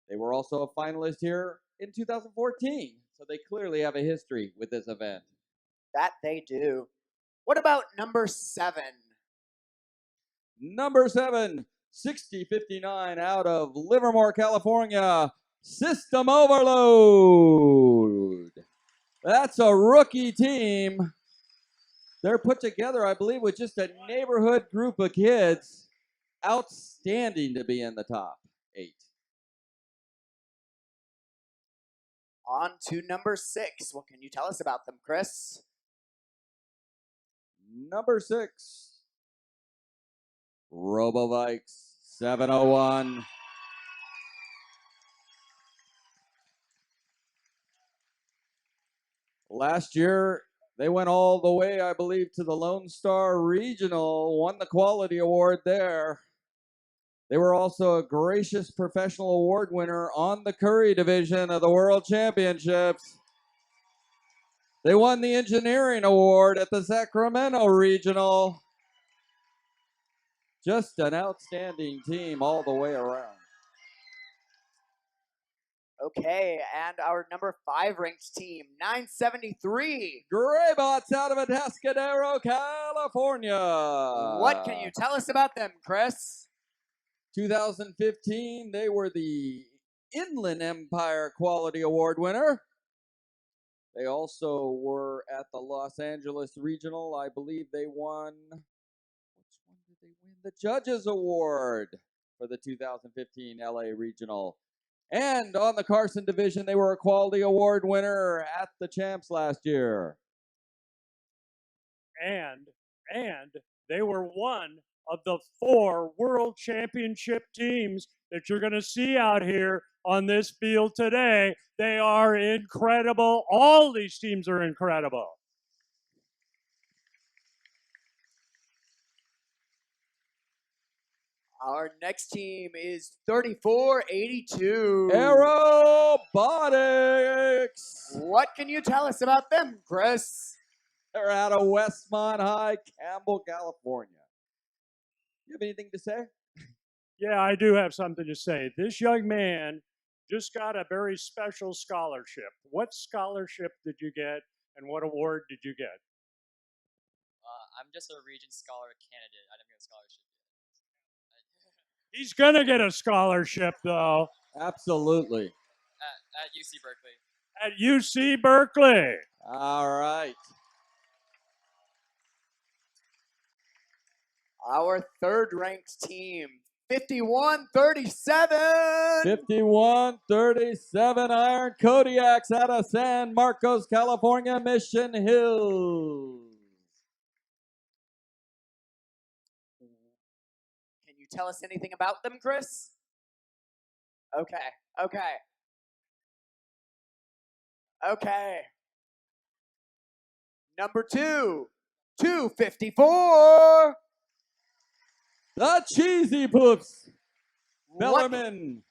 They were also a finalist here in 2014, so they clearly have a history with this event. That they do. What about number 7? Number 7, 6059 out of Livermore, California, System Overload. That's a rookie team. They're put together, I believe, with just a neighborhood group of kids. Outstanding to be in the top 8. On to number 6. What can you tell us about them, Chris? Number 6, Robotics 701. Last year, they went all the way, I believe, to the Lone Star Regional, won the quality award there. They were also a gracious professional award winner on the Curry division of the World Championships. They won the engineering award at the Sacramento Regional. Just an outstanding team all the way around. Okay, and our number 5 ranked team, 973. Greybots out of Atascadero, California. What can you tell us about them, Chris? 2015, they were the Inland Empire Quality Award winner. They also were at the Los Angeles Regional. I believe they won, which one did they win? The Judges Award for the 2015 LA Regional. And on the Carson division, they were a Quality Award winner at the Champs last year. And they were one of the 4 World Championship teams that you're going to see out here on this field today. They are incredible. All these teams are incredible. Our next team is 3482. Aerobotics. What can you tell us about them, Chris? They're out of Westmont High, Campbell, California. You have anything to say? Yeah, I do have something to say. This young man just got a very special scholarship. What scholarship did you get, and what award did you get? I'm just a Region Scholar candidate. I didn't get a scholarship yet. He's going to get a scholarship, though. Absolutely. At UC Berkeley. At UC Berkeley. All right. Our 3rd ranked team, 5137. 51-37 Iron Kodiaks out of San Marcos, California, Mission Hills. Can you tell us anything about them, Chris? Okay. Number 2, 254. The Cheesy Poops, Lucky. Bellarmine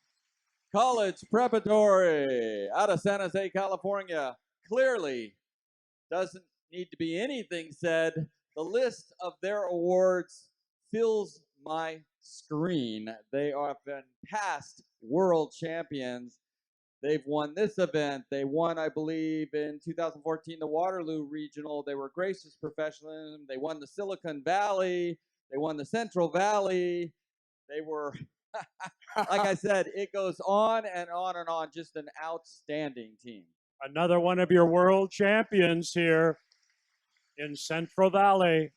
College Preparatory out of San Jose, California. Clearly doesn't need to be anything said. The list of their awards fills my screen. They have been past world champions. They've won this event. They won, I believe, in 2014, the Waterloo Regional. They were gracious professionalism. They won the Silicon Valley. They won the Central Valley. They were, like I said, it goes on and on and on. Just an outstanding team. Another one of your world champions here in Central Valley.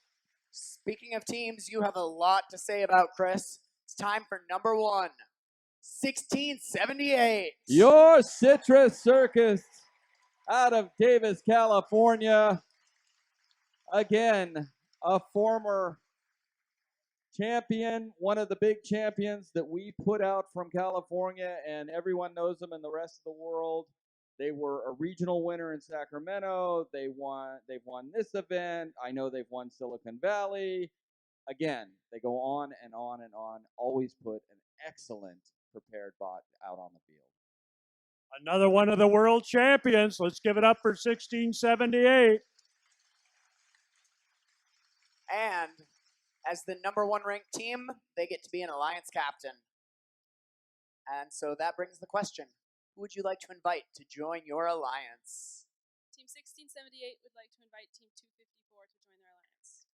Speaking of teams, you have a lot to say about, Chris. It's time for number 1, 1678. Your Citrus Circus out of Davis, California. Again, a former champion, one of the big champions that we put out from California, and everyone knows them in the rest of the world. They were a regional winner in Sacramento. They've won this event. I know they've won Silicon Valley. Again, they go on and on and on. Always put an excellent prepared bot out on the field. Another one of the world champions. Let's give it up for 1678. And as the number 1 ranked team, they get to be an alliance captain. And so that brings the question, who would you like to invite to join your alliance? Team 1678 would like to invite Team 254 to join their alliance.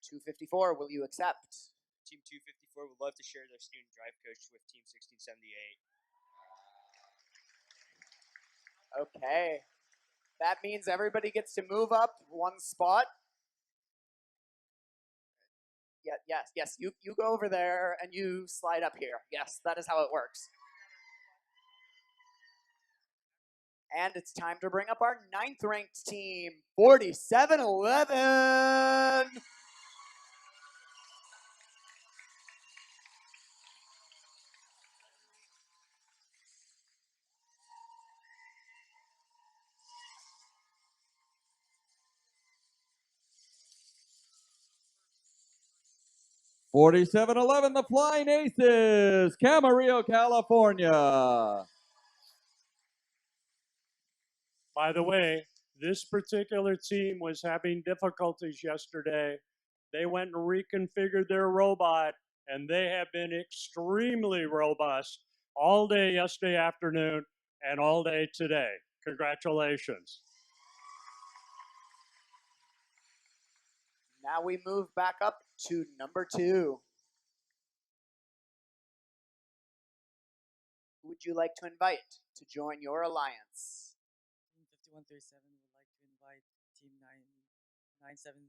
.254, will you accept? Team 254 would love to share their student drive coach with Team 1678. Okay. That means everybody gets to move up 1 spot. Yes. You go over there and you slide up here. Yes, that is how it works. And it's time to bring up our 9th ranked team, 4711. .4711, the Flying Aces, Camarillo, California. By the way, this particular team was having difficulties yesterday. They went and reconfigured their robot, and they have been extremely robust all day yesterday afternoon and all day today. Congratulations. Now we move back up to number 2. Who would you like to invite to join your alliance? Team 5137 would like to invite Team 973.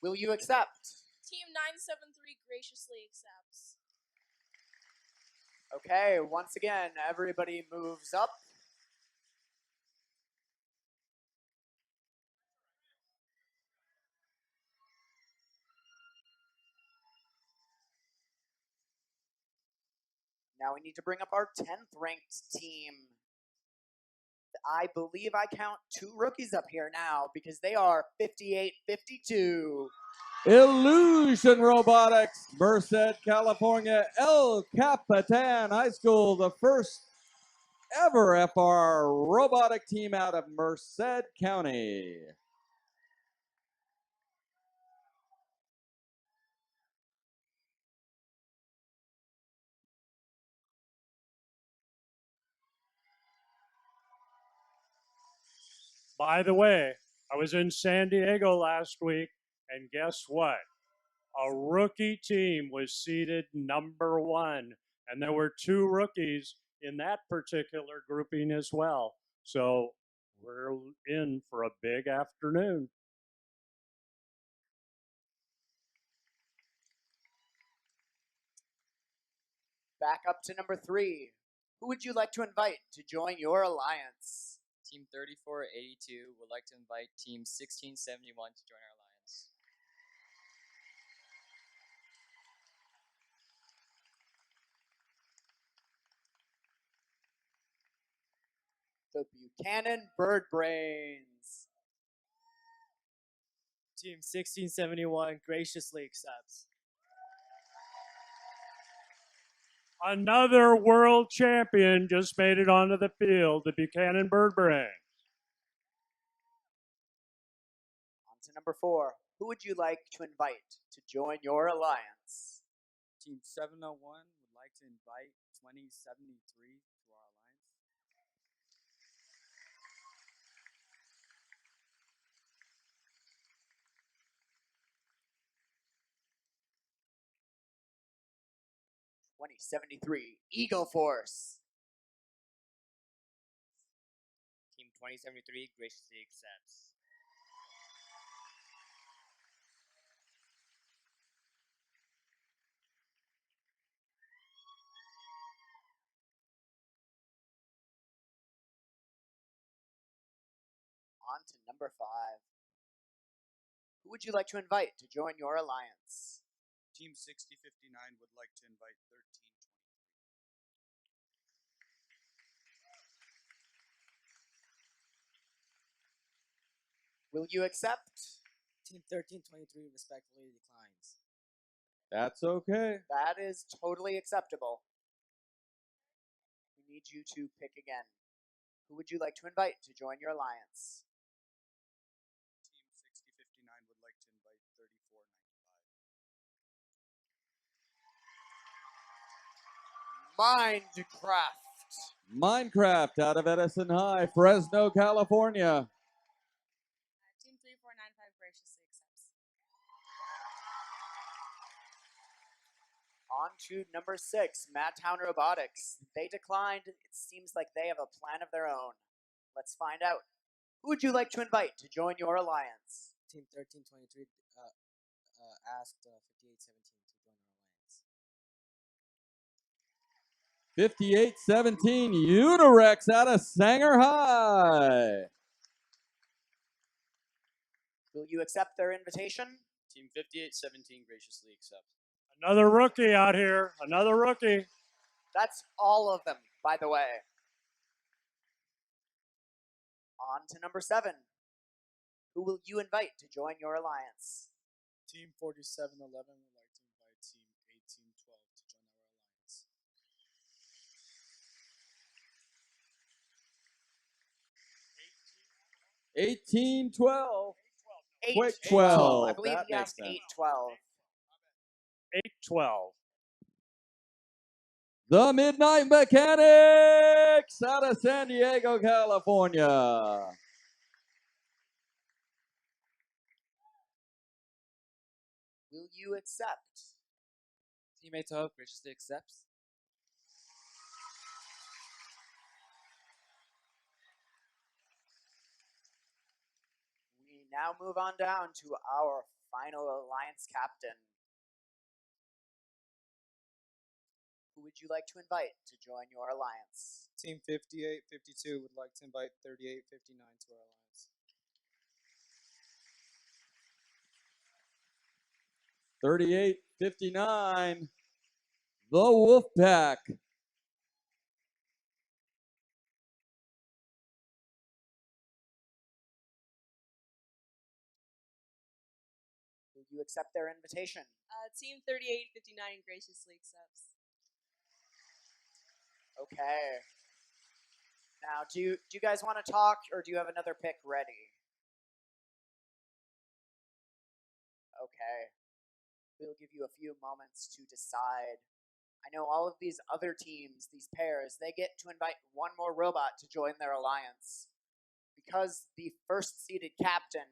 Will you accept? Team 973 graciously accepts. Okay, once again, everybody moves up. Now we need to bring up our 10th ranked team. I believe I count 2 rookies up here now because they are 5852. Illusion Robotics, Merced, California, El Capitan High School, the first ever FR robotic team out of Merced County. By the way, I was in San Diego last week, and guess what? A rookie team was seated number 1, and there were 2 rookies in that particular grouping as well. So we're in for a big afternoon. Back up to number 3. Who would you like to invite to join your alliance? Team 3482 would like to invite Team 1671 to join our alliance. The Buchanan Bird Brains. Team 1671 graciously accepts. Another world champion just made it onto the field, the Buchanan Bird Brains. On to number 4. Who would you like to invite to join your alliance? Team 701 would like to invite 2073 to our alliance. Eagle Force. Team 2073 graciously accepts. On to number 5. Who would you like to invite to join your alliance? Team 6059 would like to invite 1323. Will you accept? Team 1323 respectfully declines. That's okay. That is totally acceptable. We need you to pick again. Who would you like to invite to join your alliance? Team 6059 would like to invite 3495. Minecraft. Minecraft out of Edison High, Fresno, California. Team 3495 graciously accepts. On to number 6, Madtown Robotics. They declined. It seems like they have a plan of their own. Let's find out. Who would you like to invite to join your alliance? Team 1323 asked 5817 to join our alliance. 5817 Unirex out of Sanger High. Will you accept their invitation? Team 5817 graciously accepts. Another rookie out here, another rookie. That's all of them, by the way. On to number 7. Who will you invite to join your alliance? Team 4711 would like to invite Team 1812 to join our alliance. 1812. 812. Quick 12. I believe That he makes asked sense. 812. 812. The Midnight Mechanics out of San Diego, California. Will you accept? Team 812 graciously accepts. We now move on down to our final alliance captain. Who would you like to invite to join your alliance? Team 5852 would like to invite 3859 to our alliance. 3859. The Wolfpack. Will you accept their invitation? Team 3859 graciously accepts. Okay. Now, do you guys want to talk, or do you have another pick ready? Okay. We'll give you a few moments to decide. I know all of these other teams, these pairs, they get to invite one more robot to join their alliance. Because the first-seeded captain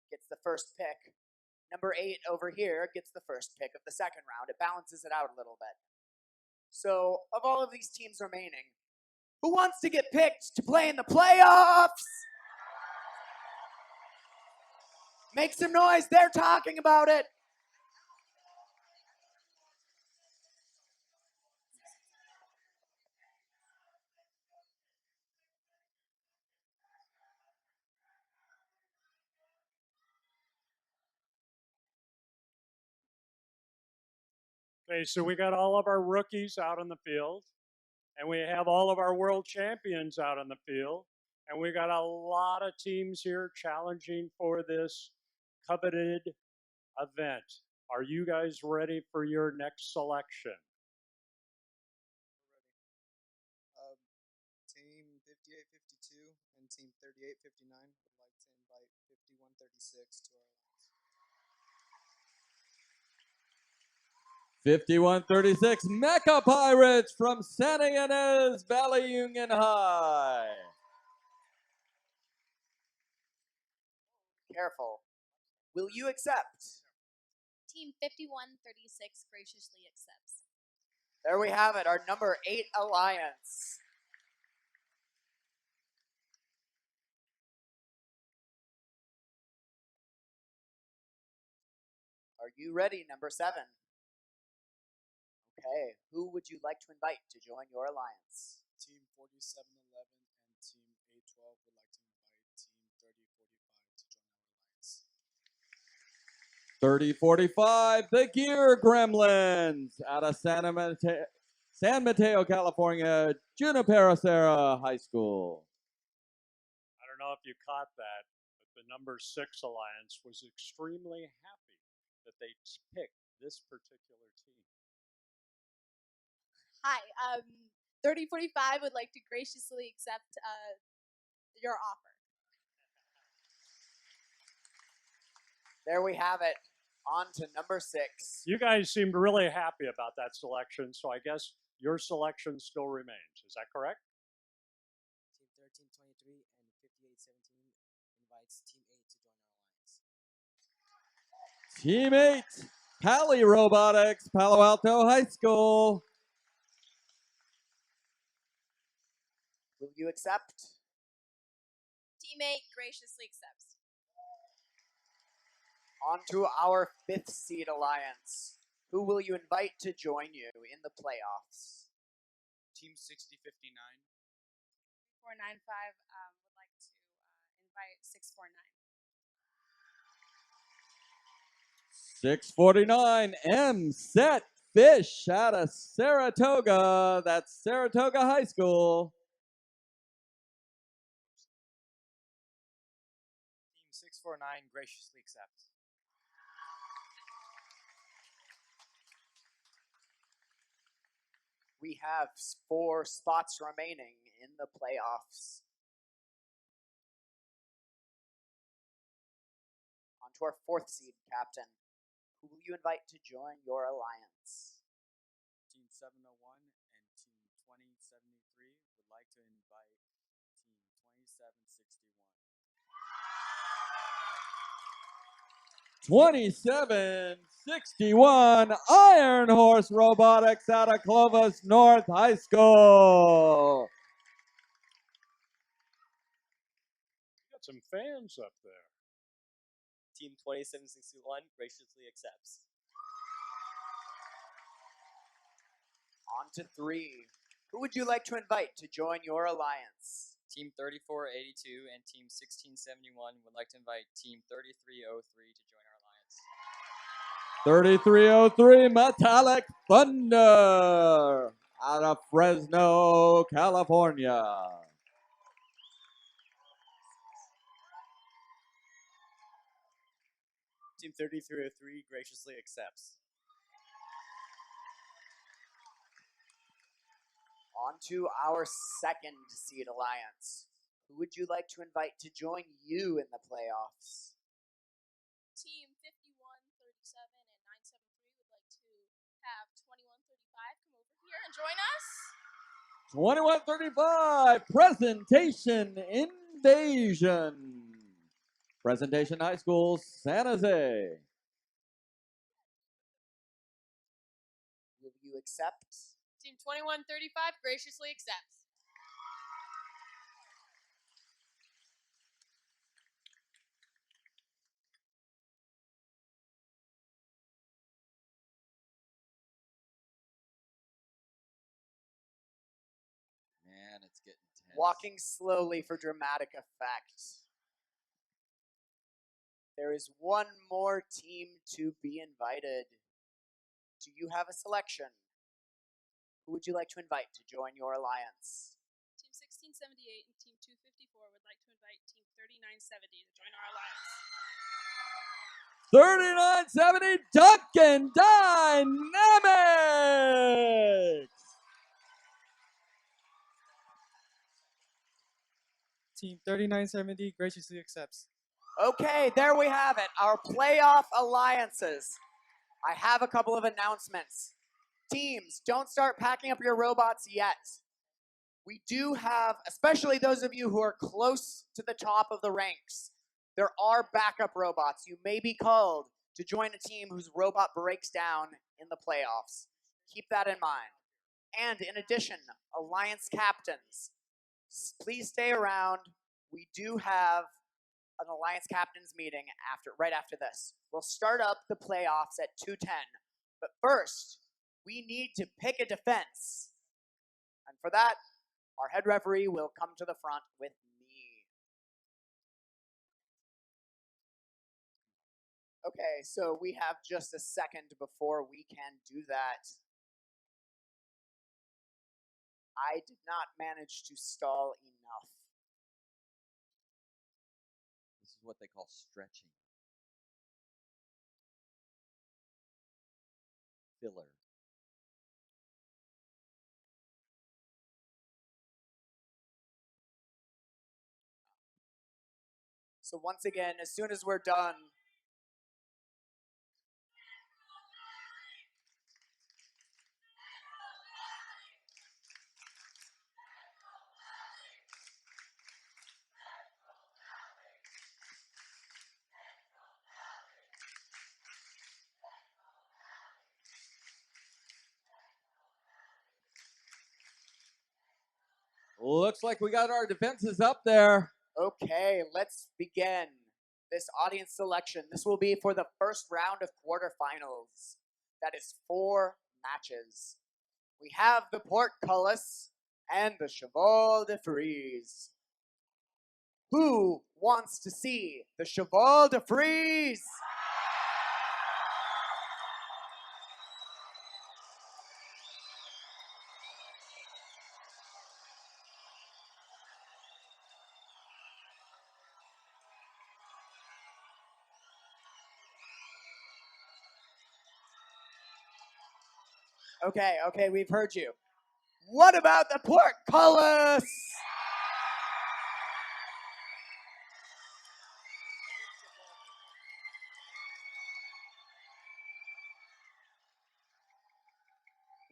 gets the first pick, number 8 over here gets the first pick of the second round. It balances it out a little bit. So, of all of these teams remaining, who wants to get picked to play in the playoffs? Make some noise. They're talking about it. Okay, so we got all of our rookies out on the field, and we have all of our world champions out on the field, and we got a lot of teams here challenging for this coveted event. Are you guys ready for your next selection? Team 5852 and Team 3859 would like to invite 5136 to our alliance. 5136 Mecha Pirates from Santa Ynez Valley Union High. Careful. Will you accept? Team 5136 graciously accepts. There we have it, our number 8 alliance. Are you ready, number 7? Okay, who would you like to invite to join your alliance? Team 4711 and Team 812 would like to invite Team 3045 to join our alliance. 3045, the Gear Gremlins out of San Mateo, California, Junipero Serra High School. I don't know if you caught that, but the number 6 alliance was extremely happy that they picked this particular team. Hi, 3045 would like to graciously accept your offer. There we have it. On to number 6. You guys seemed really happy about that selection, so I guess your selection still remains. Is that correct? Team 1323 and 5817 invites Team 8 to join our alliance. Team 8, Pali Robotics, Palo Alto High School. Will you accept? Team 8 graciously accepts. On to our 5th seed alliance. Who will you invite to join you in the playoffs? Team 6059. 495 would like to invite 649. 649, M Set Fish out of Saratoga. That's Saratoga High School. Team 649 graciously accepts. We have 4 spots remaining in the playoffs. On to our 4th seed captain. Who will you invite to join your alliance? Team 701 and Team 2073 would like to invite Team 2761. 2761, Iron Horse Robotics out of Clovis North High School. Got some fans up there. Team 2761 graciously accepts. On to 3. Who would you like to invite to join your alliance? Team 3482 and Team 1671 would like to invite Team 3303 to join our alliance. 3303, Metallic Thunder out of Fresno, California. Team 3303 graciously accepts. On to our 2nd seed alliance. Who would you like to invite to join you in the playoffs? Team 5137 and 973 would like to have 2135 come over here and join us. 2135, Presentation Invasion. Presentation High School, San Jose. Will you accept? Team 2135 graciously accepts. Man, it's getting tense. Walking slowly for dramatic effect. There is one more team to be invited. do you have a selection? Who would you like to invite to join your alliance? Team 1678 and Team 254 would like to invite Team 3970 to join our alliance. 3970 Duncan Dynamics! Team 3970 graciously accepts. Okay, there we have it, our playoff alliances. I have a couple of announcements. Teams, don't start packing up your robots yet. We do have, especially those of you who are close to the top of the ranks, there are backup robots. You may be called to join a team whose robot breaks down in the playoffs. Keep that in mind. And in addition, alliance captains, please stay around. We do have an alliance captains meeting right after this. We'll start up the playoffs at 2:10. But first, we need to pick a defense. And for that, our head referee will come to the front with me. Okay, so we have just a second before we can do that. I did not manage to stall enough. This is what they call stretching. Filler. So once again, as soon as we're done, Looks like we got our defenses up there. okay, let's begin this audience selection. This will be for the first round of quarterfinals. That is 4 matches. We have the Portcullis and the Cheval de Frise. Who wants to see the Cheval de Frise? Okay, we've heard you. What about the Portcullis?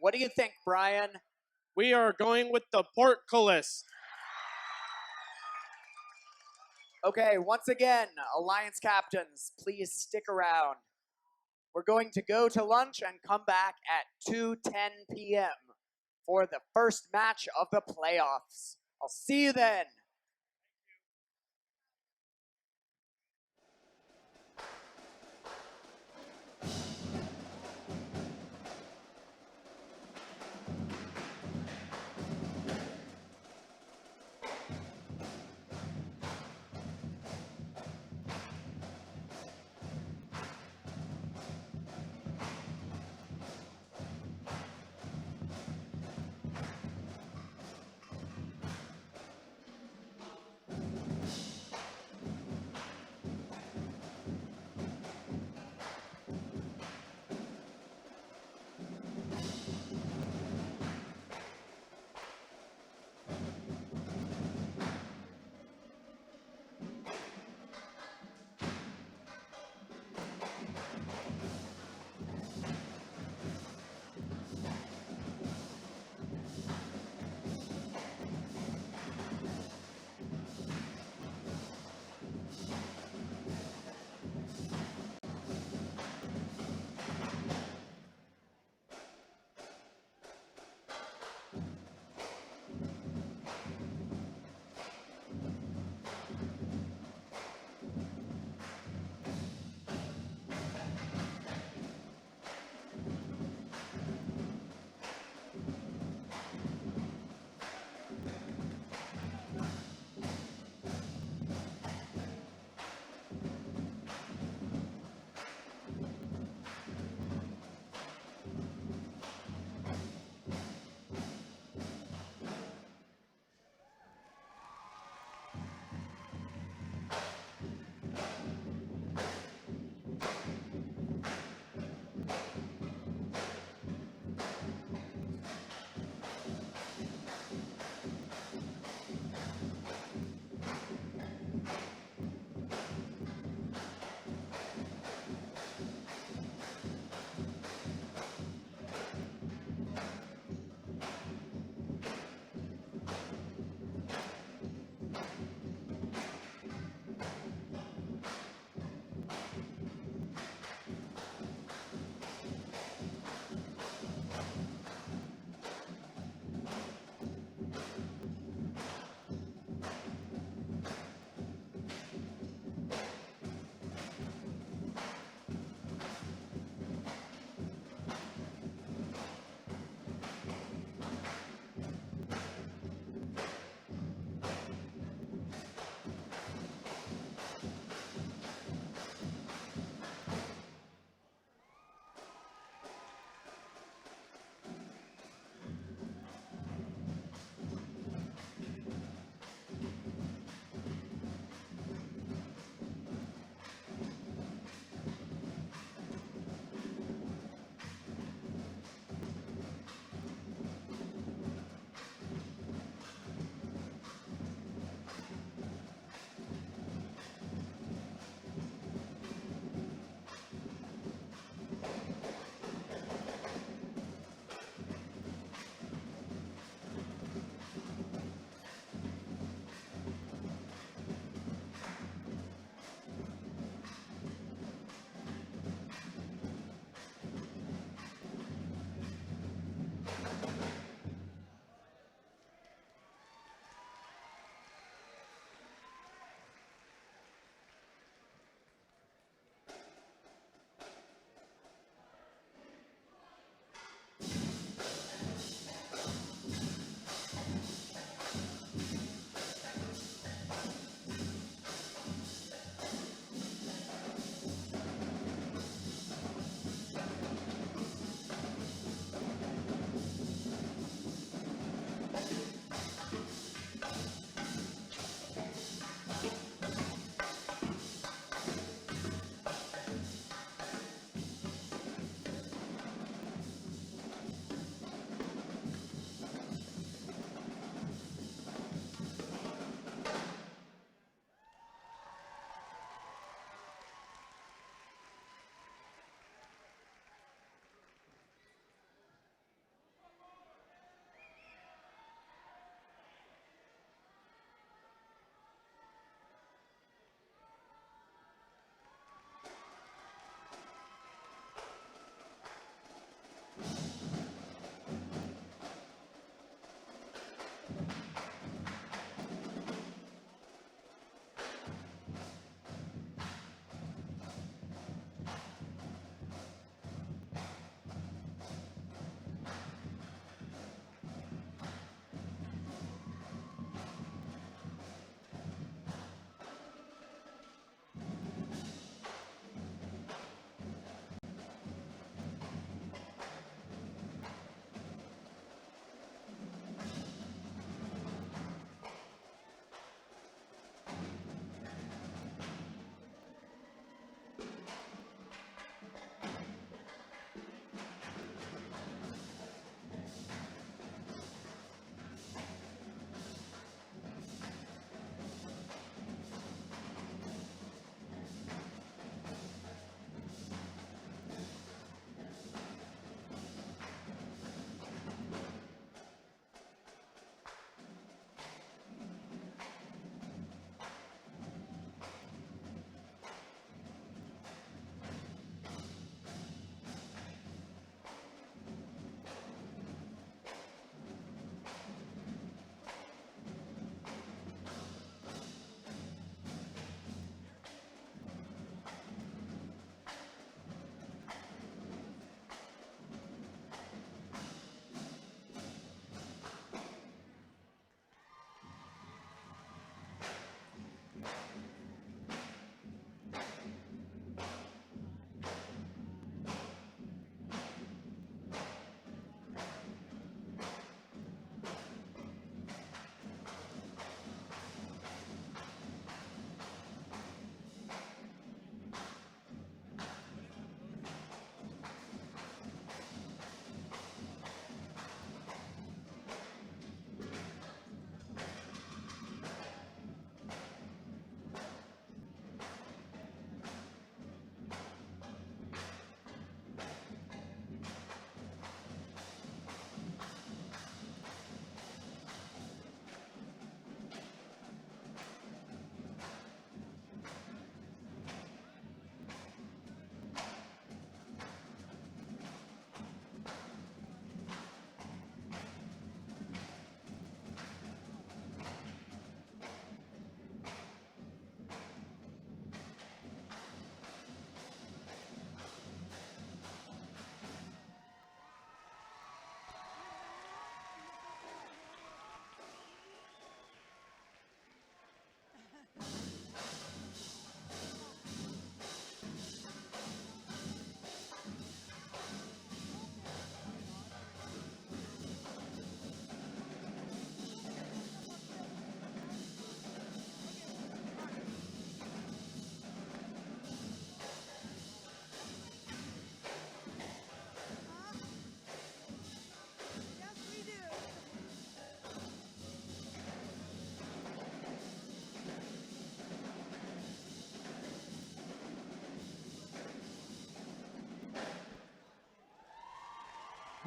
What do you think, Brian? We are going with the Portcullis. Okay, once again, Alliance captains, please stick around. We're going to go to lunch and come back at 2:10 p.m. for the first match of the playoffs. I'll see you then.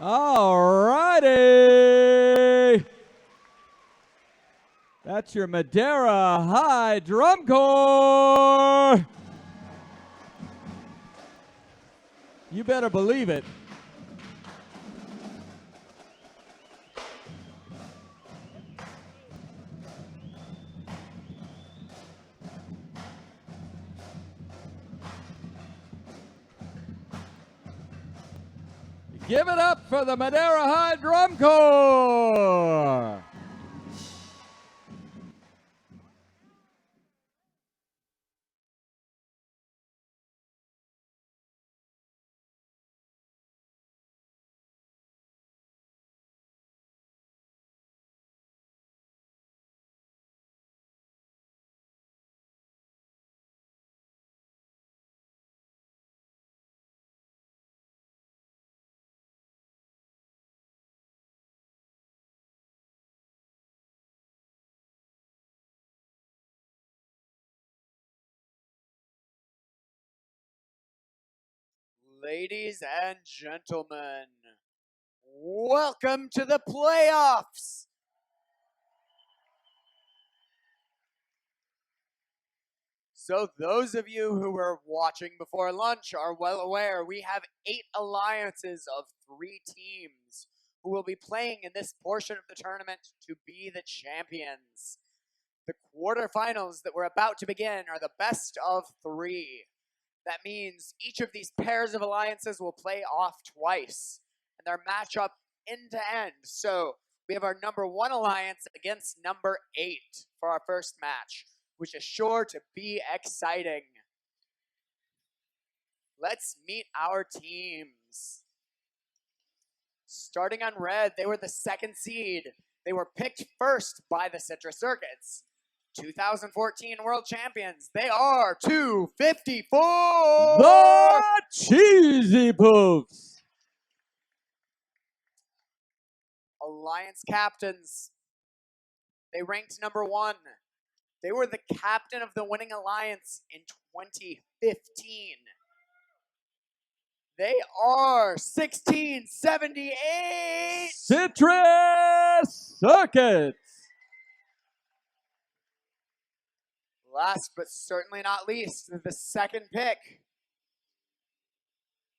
All righty. That's your Madera High Drum Corps. You better believe it. Give it up for the Madera High Drum Corps. Ladies and gentlemen, welcome to the playoffs. So those of you who were watching before lunch are well aware we have 8 alliances of 3 teams who will be playing in this portion of the tournament to be the champions. The quarterfinals that we're about to begin are the best of 3. That means each of these pairs of alliances will play off twice, and they're match up end to end. So we have our number 1 alliance against number 8 for our first match, which is sure to be exciting. Let's meet our teams. Starting on red, they were the 2nd seed. They were picked first by the Citra Circuits. 2014 world champions. They are 254. The Cheesy Poofs. Alliance captains. They ranked number 1. They were the captain of the winning alliance in 2015. They are 1678. Citra Circuits. Last but certainly not least, the 2nd pick.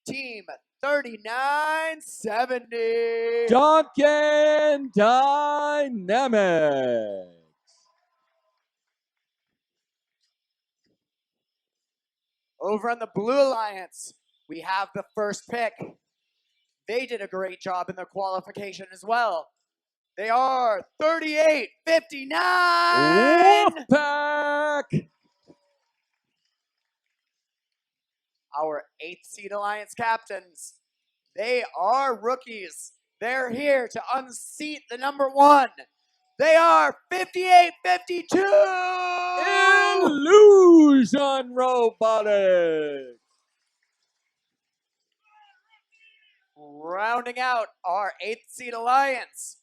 Team 3970. Duncan Dynamics. Over on the Blue Alliance, we have the 1st pick. They did a great job in their qualification as well. They are 3859. Wolfpack. Our 8th seed alliance captains. They are rookies. They're here to unseat the number 1. They are 5852. Illusion Robotics. Rounding out our 8th seed alliance,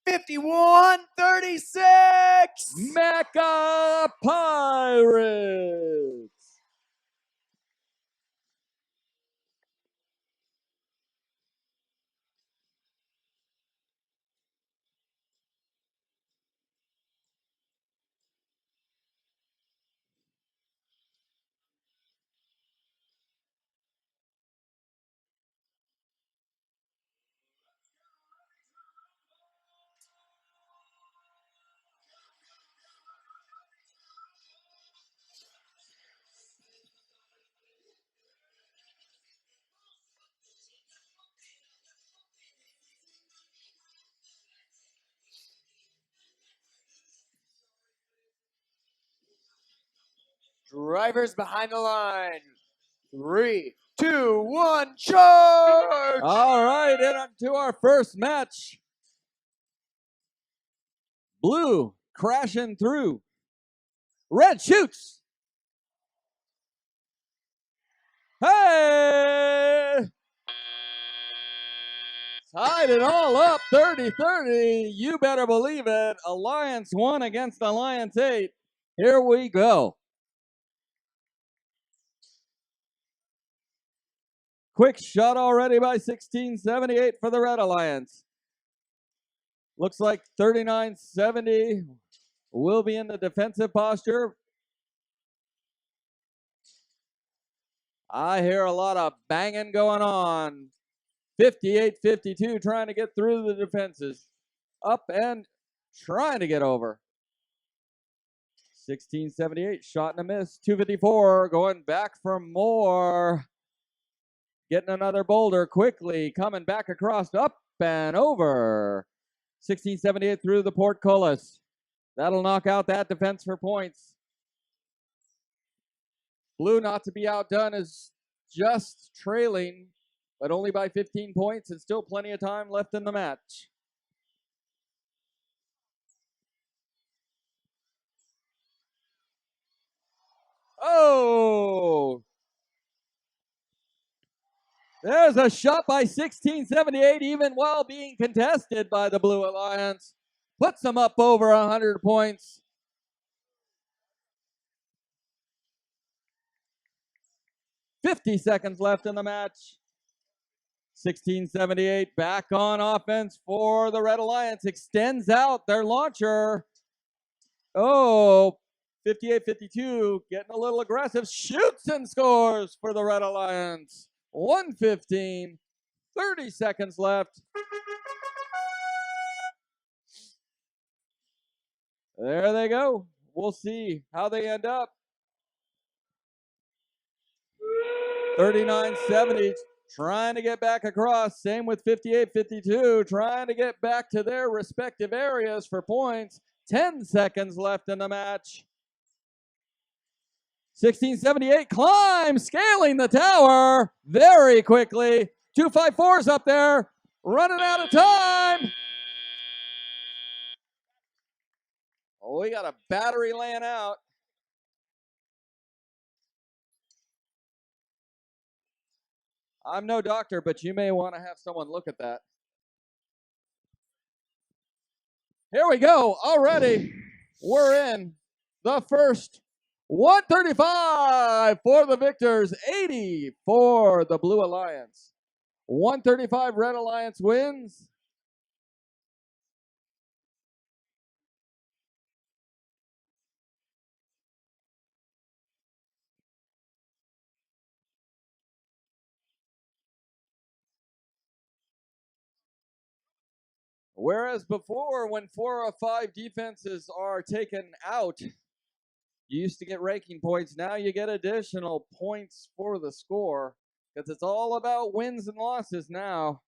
5136. Mecha Pirates. Drivers behind the line. 3, 2, 1, charge! All right, into our first match. Blue crashing through. Red shoots. Hey! Tied it all up, 30-30. You better believe it. Alliance 1 against Alliance 8. Here we go. Quick shot already by 1678 for the Red Alliance. Looks like 3970 will be in the defensive posture. I hear a lot of banging going on. 58-52 trying to get through the defenses. Up and trying to get over. 1678 shot and a miss. 254 going back for more. Getting another boulder quickly. Coming back across. Up and over. 1678 through the portcullis. That'll knock out that defense for points. Blue, not to be outdone, is just trailing, but only by 15 points and still plenty of time left in the match. Oh! There's a shot by 1678, even while being contested by the Blue Alliance. Puts them up over 100 points. .50 seconds left in the match. 1678 back on offense for the Red Alliance. Extends out their launcher. Oh, 58-52, getting a little aggressive. Shoots and scores for the Red Alliance. 115, 30 seconds left. There they go. We'll see how they end up. 39-70, trying to get back across. Same with 58-52, trying to get back to their respective areas for points. 10 seconds left in the match. 1678 climbs, scaling the tower very quickly. 254's up there, running out of time. Oh, we got a battery laying out. I'm no doctor, but you may want to have someone look at that. Here we go. Already, we're in the first. 135 for the victors, 80 for the Blue Alliance. 135 Red Alliance wins. Whereas before, when 4 or 5 defenses are taken out, you used to get ranking points. Now you get additional points for the score because it's all about wins and losses now.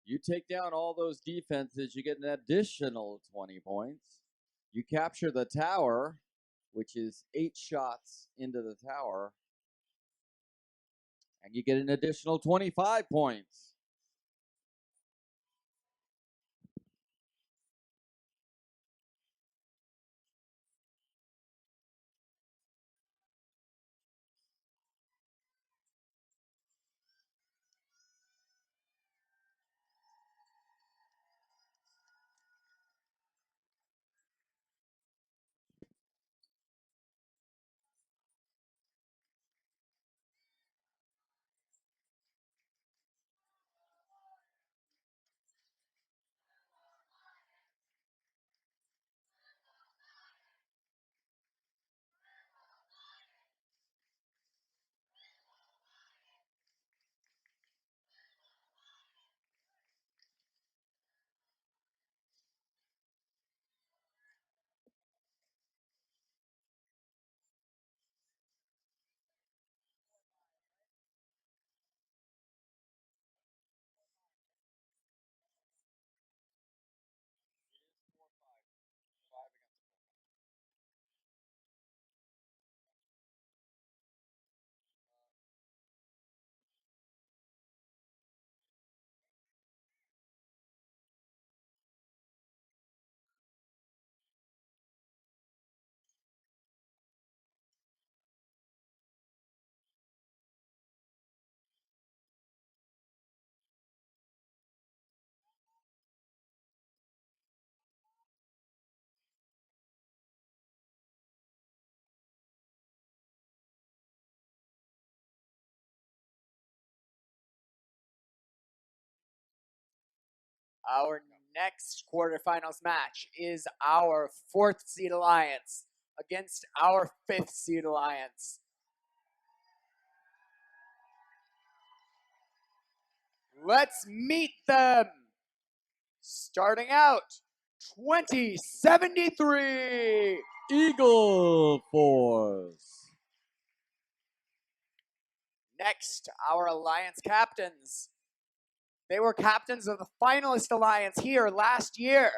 You take down all those defenses, you get an additional 20 points. You capture the tower, which is 8 shots into the tower, and you get an additional 25 points. Our next quarterfinals match is our 4th seed alliance against our 5th seed alliance. Let's meet them. Starting out, 2073. Eagle Force. Next, our alliance captains. They were captains of the finalist alliance here last year.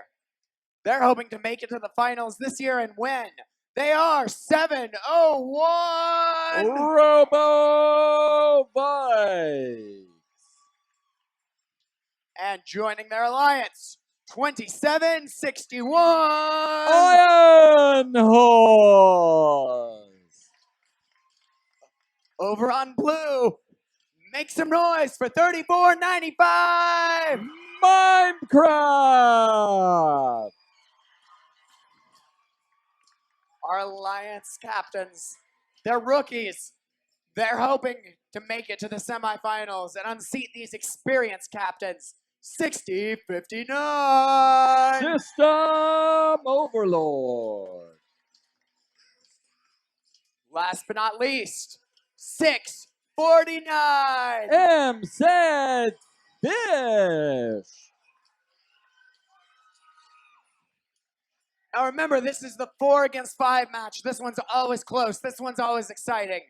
They're hoping to make it to the finals this year and win. They are 701 Robotics. And joining their alliance, 2761 Iron Horse. Over on blue, make some noise for 3495 Minecraft. Our alliance captains, they're rookies. They're hoping to make it to the semifinals and unseat these experienced captains. 6059 System Overlord. Last but not least, 649 M-Set Fish. Now remember, this is the 4 against 5 match. This one's always close. This one's always exciting.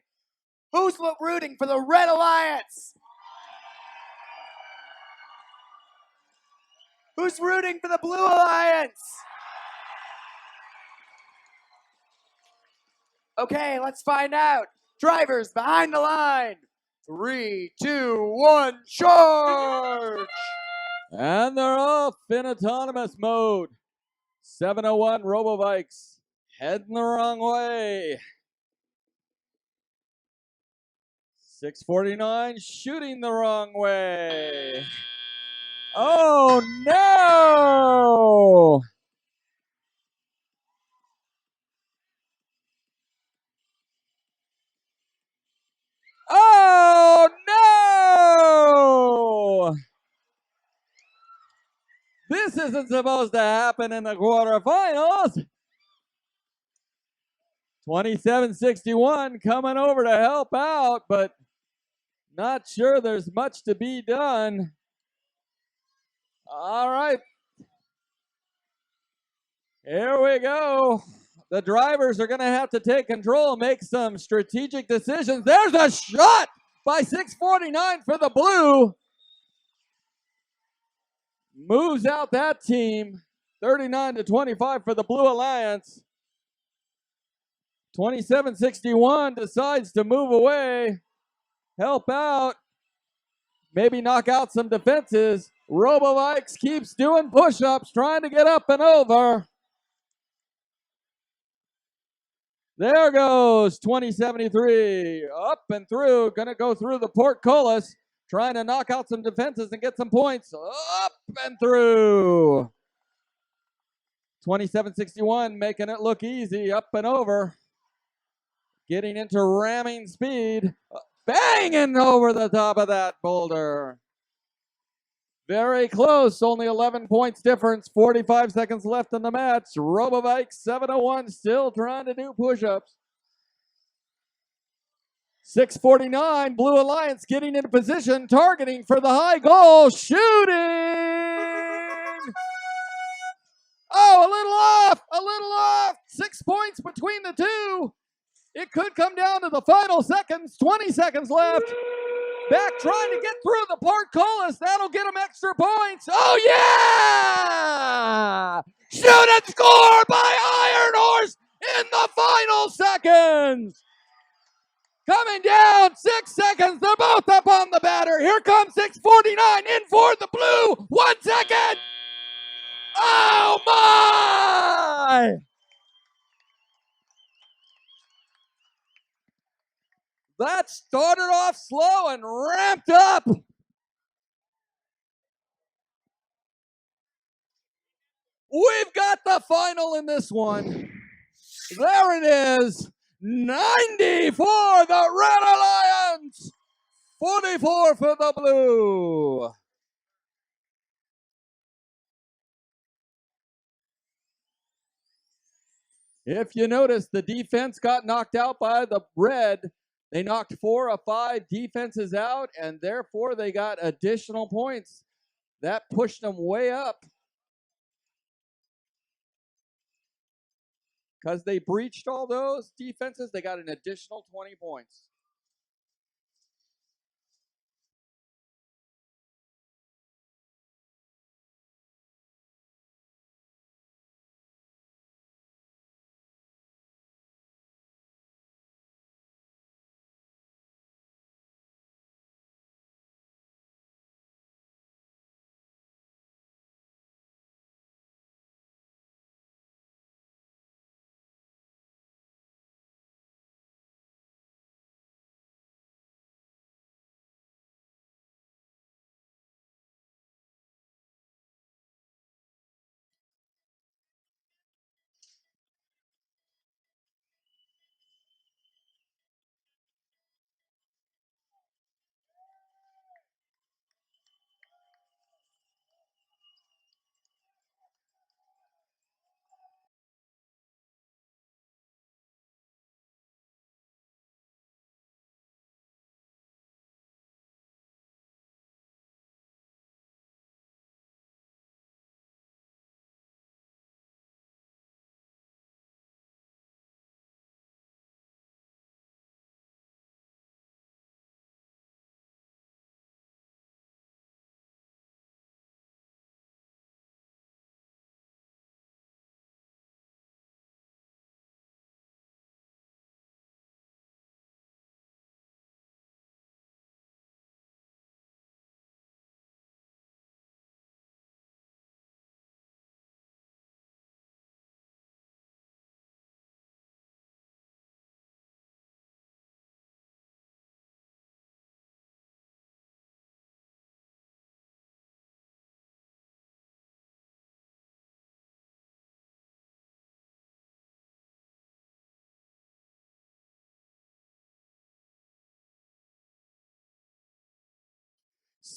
Who's rooting for the Red Alliance? Who's rooting for the Blue Alliance? Okay, let's find out. Drivers behind the line. 3, 2, 1, charge! And they're off in autonomous mode. 701 Robovikes heading the wrong way. 649 shooting the wrong way. Oh no! Oh no! This isn't supposed to happen in the quarterfinals. 2761 coming over to help out, but not sure there's much to be done. All right. Here we go. The drivers are going to have to take control, make some strategic decisions. There's a shot by 649 for the blue. Moves out that team. 39-25 for the Blue Alliance. 2761 decides to move away, help out, maybe knock out some defenses. Robovikes keeps doing push-ups, trying to get up and over. There goes 2073, up and through, gonna go through the portcullis, trying to knock out some defenses and get some points, up and through. 2761 making it look easy, up and over. Getting into ramming speed, banging over the top of that boulder. Very close, only 11 points difference, 45 seconds left in the match. Robovikes 701 still trying to do push-ups. 649, Blue Alliance getting into position, targeting for the high goal, shooting! Oh, a little off, 6 points between the two. It could come down to the final seconds, 20 seconds left. Back trying to get through the portcullis. That'll get him extra points. Oh, yeah! Shoot and score by Iron Horse in the final seconds. Coming down, 6 seconds. They're both up on the batter. Here comes 649 in for the blue. 1 second. Oh, my! That started off slow and ramped up. We've got the final in this one. There it is. 90 for the Red Alliance. 44 for the Blue. If you notice, the defense got knocked out by the red. They knocked 4 of 5 defenses out, and therefore they got additional points. That pushed them way up because they breached all those defenses. They got an additional 20 points.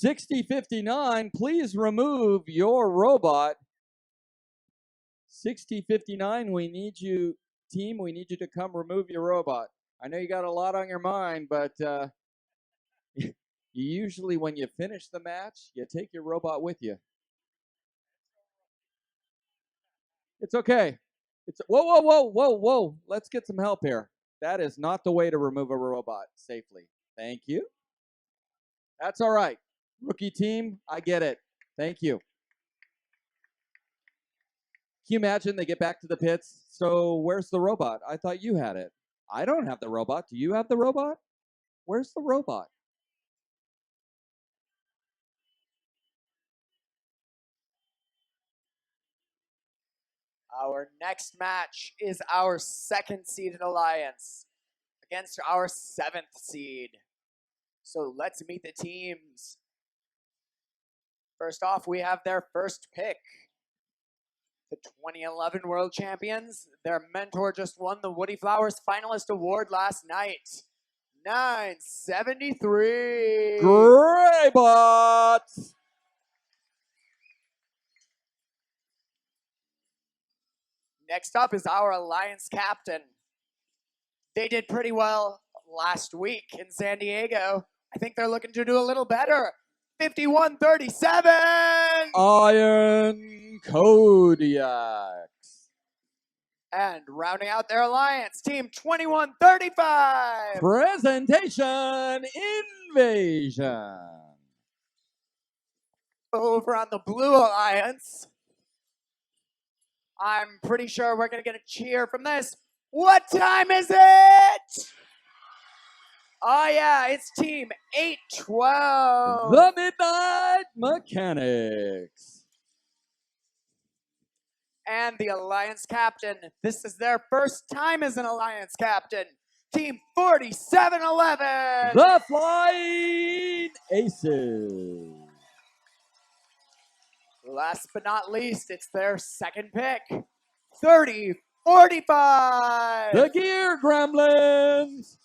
$60.59, please remove your robot. $60.59, we need you, team, we need you to come remove your robot. I know you got a lot on your mind, but usually when you finish the match, you take your robot with you. It's okay. Whoa. Let's get some help here. That is not the way to remove a robot safely. Thank you. That's all right. Rookie team, I get it. Thank you. Can you imagine they get back to the pits? So where's the robot? I thought you had it. I don't have the robot. Do you have the robot? Where's the robot? Our next match is our 2nd seeded alliance against our 7th seed. So let's meet the teams. First off, we have their first pick. The 2011 World Champions. Their mentor just won the Woody Flowers Finalist Award last night. 973. Great bots. Next up is our Alliance captain. They did pretty well last week in San Diego. I think they're looking to do a little better. 5137. Iron Kodiak. And rounding out their alliance, team 2135. Presentation Invasion. Over on the Blue Alliance, I'm pretty sure we're going to get a cheer from this. What time is it? Oh, yeah, it's team 812. The Midnight Mechanics. And the Alliance captain. This is their first time as an Alliance captain. Team 4711. The Flying Aces. Last but not least, it's their second pick. 3045. The Gear Gremlins.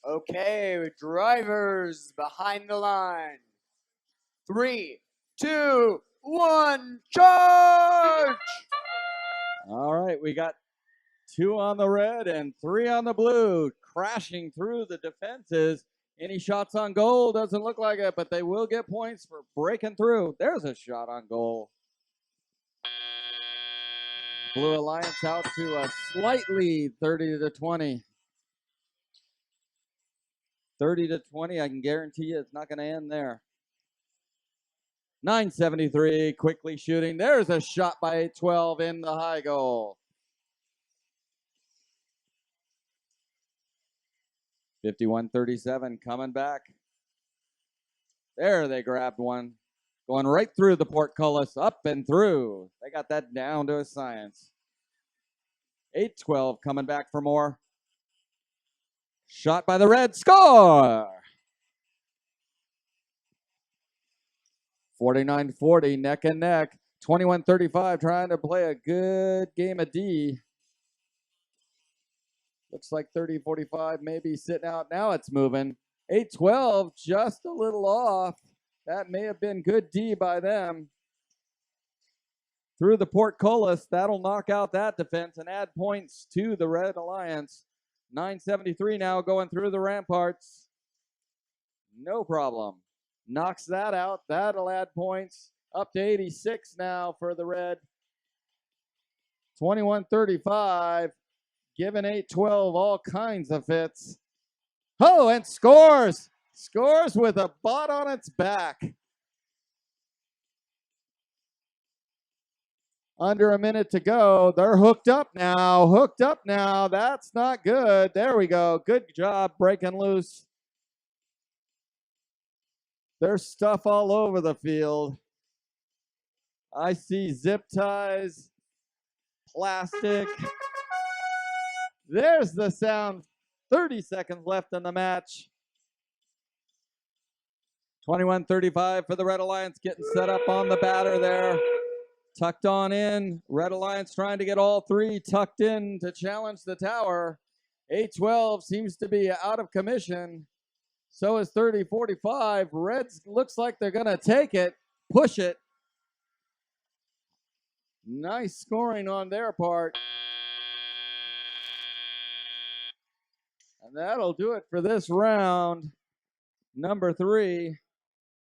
Okay, drivers behind the line. 3, 2, 1, charge! All right, we got 2 on the red and 3 on the blue, crashing through the defenses. Any shots on goal? Doesn't look like it, but they will get points for breaking through. There's a shot on goal. Blue Alliance out to a slight lead, 30-20. 30-20, I can guarantee you it's not going to end there. 973, quickly shooting. There's a shot by 812 in the high goal. 51-37, coming back. There, they grabbed one. Going right through the portcullis, up and through. They got that down to a science. 812 coming back for more. Shot by the red, score! 49-40, neck and neck. 21-35, trying to play a good game of D. Looks like 30-45 maybe sitting out. Now it's moving. 812, just a little off. That may have been good D by them. Through the portcullis, that'll knock out that defense and add points to the Red Alliance. 973 now going through the ramparts. No problem. Knocks that out. That'll add points. Up to 86 now for the Red. 21-35. Giving 812 all kinds of fits. Oh, and scores! Scores with a bot on its back. Under a minute to go. They're hooked up now. Hooked up now. That's not good. There we go. Good job breaking loose. There's stuff all over the field. I see zip ties, plastic. There's the sound. 30 seconds left in the match. 21-35 for the Red Alliance, getting set up on the batter there. Tucked on in. Red Alliance trying to get all 3 tucked in to challenge the tower. 812 seems to be out of commission. So is 30-45. Reds looks like they're going to take it, push it. Nice scoring on their part. And that'll do it for this round, number 3,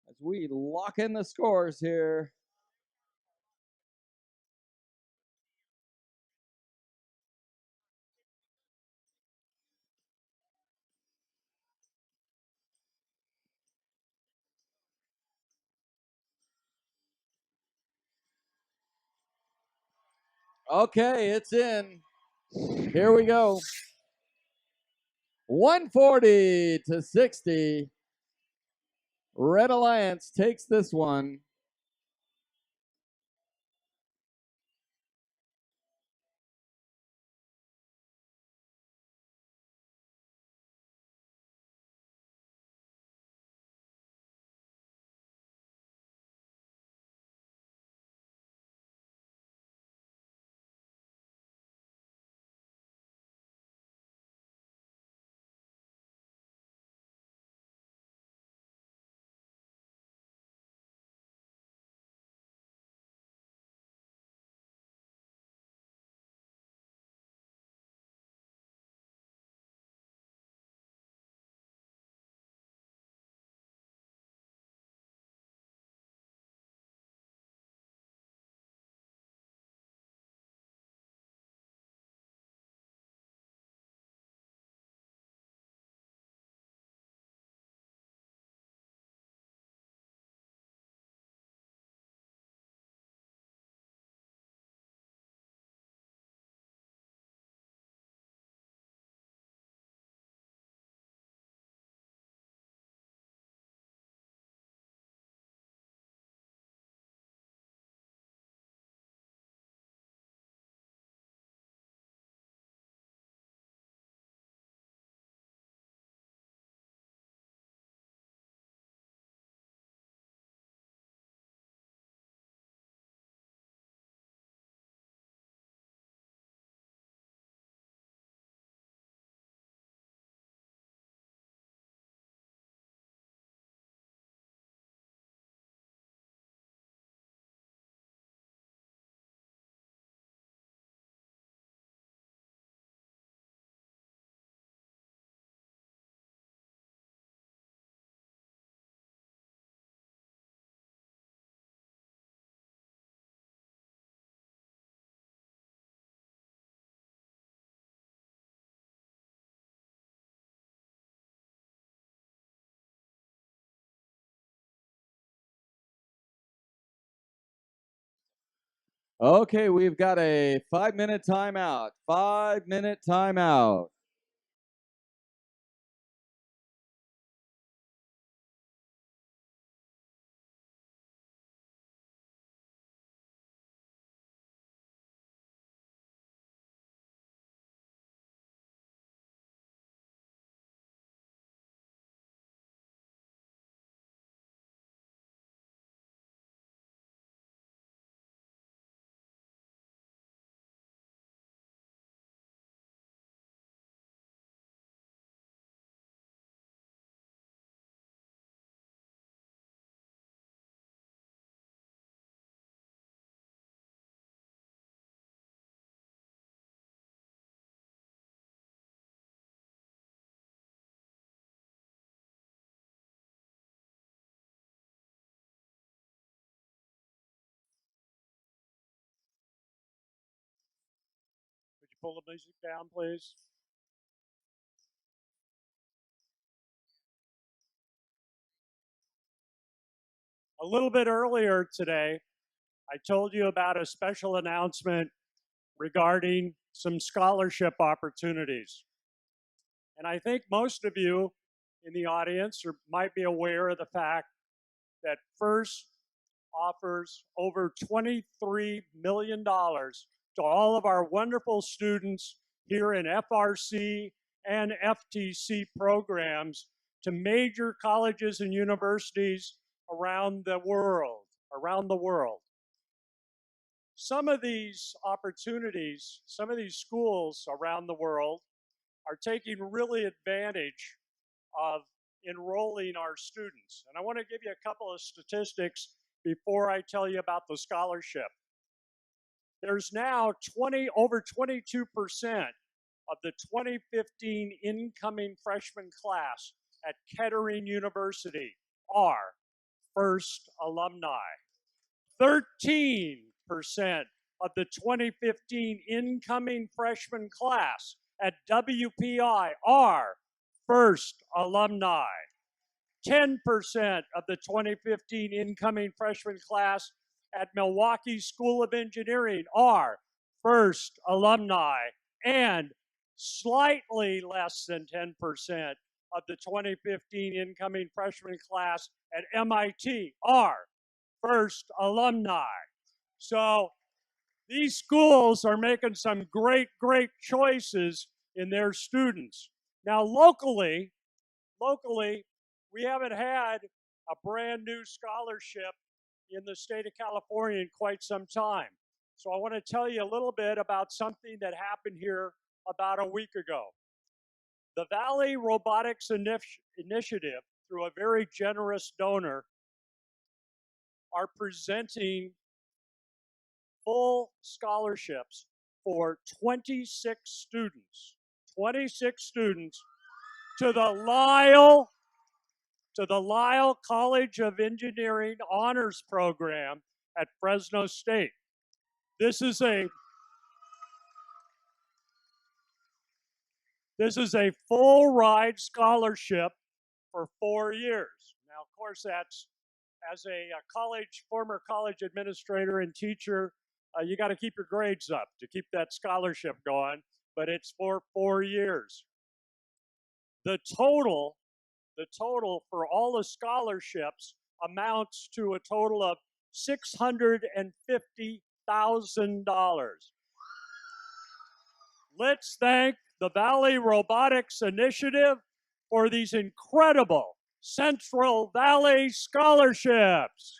as we lock in the scores here. Okay, it's in. Here we go. 140-60. Red Alliance takes this one. Okay, we've got a 5-minute timeout. 5-minute timeout. Could you pull the music down, please? A little bit earlier today, I told you about a special announcement regarding some scholarship opportunities. And I think most of you in the audience might be aware of the fact that FIRST offers over $23 million to all of our wonderful students here in FRC and FTC programs to major colleges and universities around the world. Some of these opportunities, some of these schools around the world are taking really advantage of enrolling our students. And I want to give you a couple of statistics before I tell you about the scholarship. There's now over 22% of the 2015 incoming freshman class at Kettering University are FIRST alumni. 13% of the 2015 incoming freshman class at WPI are FIRST alumni. 10% of the 2015 incoming freshman class at Milwaukee School of Engineering are FIRST alumni, and slightly less than 10% of the 2015 incoming freshman class at MIT are FIRST alumni. So these schools are making some great choices in their students. Now locally, we haven't had a brand new scholarship in the state of California in quite some time. So I want to tell you a little bit about something that happened here about a week ago. The Valley Robotics Initiative, through a very generous donor, are presenting full scholarships for 26 students to the Lyle College of Engineering Honors Program at Fresno State. This is a full ride scholarship for 4 years. Now, of course, that's as a former college administrator and teacher, you got to keep your grades up to keep that scholarship going, but it's for 4 years. The total for all the scholarships amounts to a total of $650,000. Let's thank the Valley Robotics Initiative for these incredible Central Valley scholarships.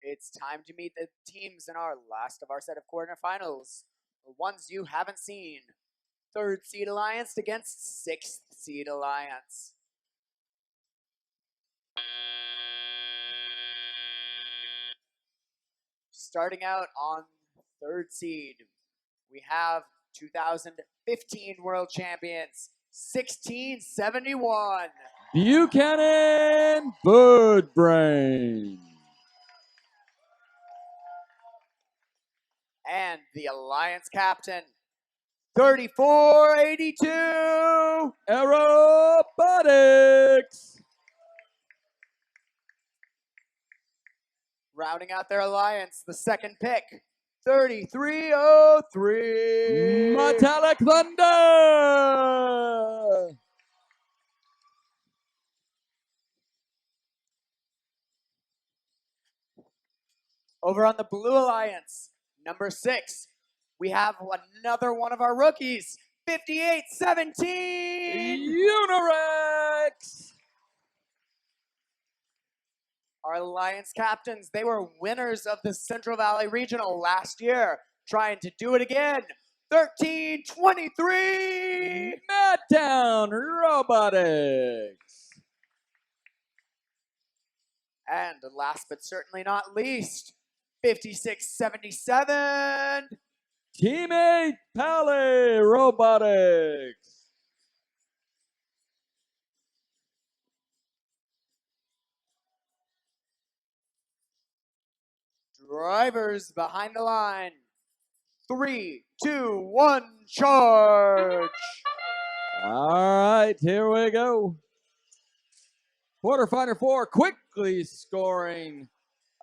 It's time to meet the teams in our last of our set of quarterfinals. The ones you haven't seen. 3rd seed Alliance against 6th seed Alliance. Starting out on 3rd seed, we have 2015 World Champions, 1671. Buchanan Budbrain. And the Alliance captain, 3482. Robotics. Rounding out their alliance, the 2nd pick, 3303. Metallic Thunder. Over on the Blue Alliance, number 6, we have another one of our rookies, 5817. Unirex. Our Alliance captains, they were winners of the Central Valley Regional last year, trying to do it again. 1323. Madtown Robotics. And last but certainly not least, 5677. Teammate Pally Robotics. Drivers behind the line. 3, 2, 1, charge! All right, here we go. Quarterfinal 4 quickly scoring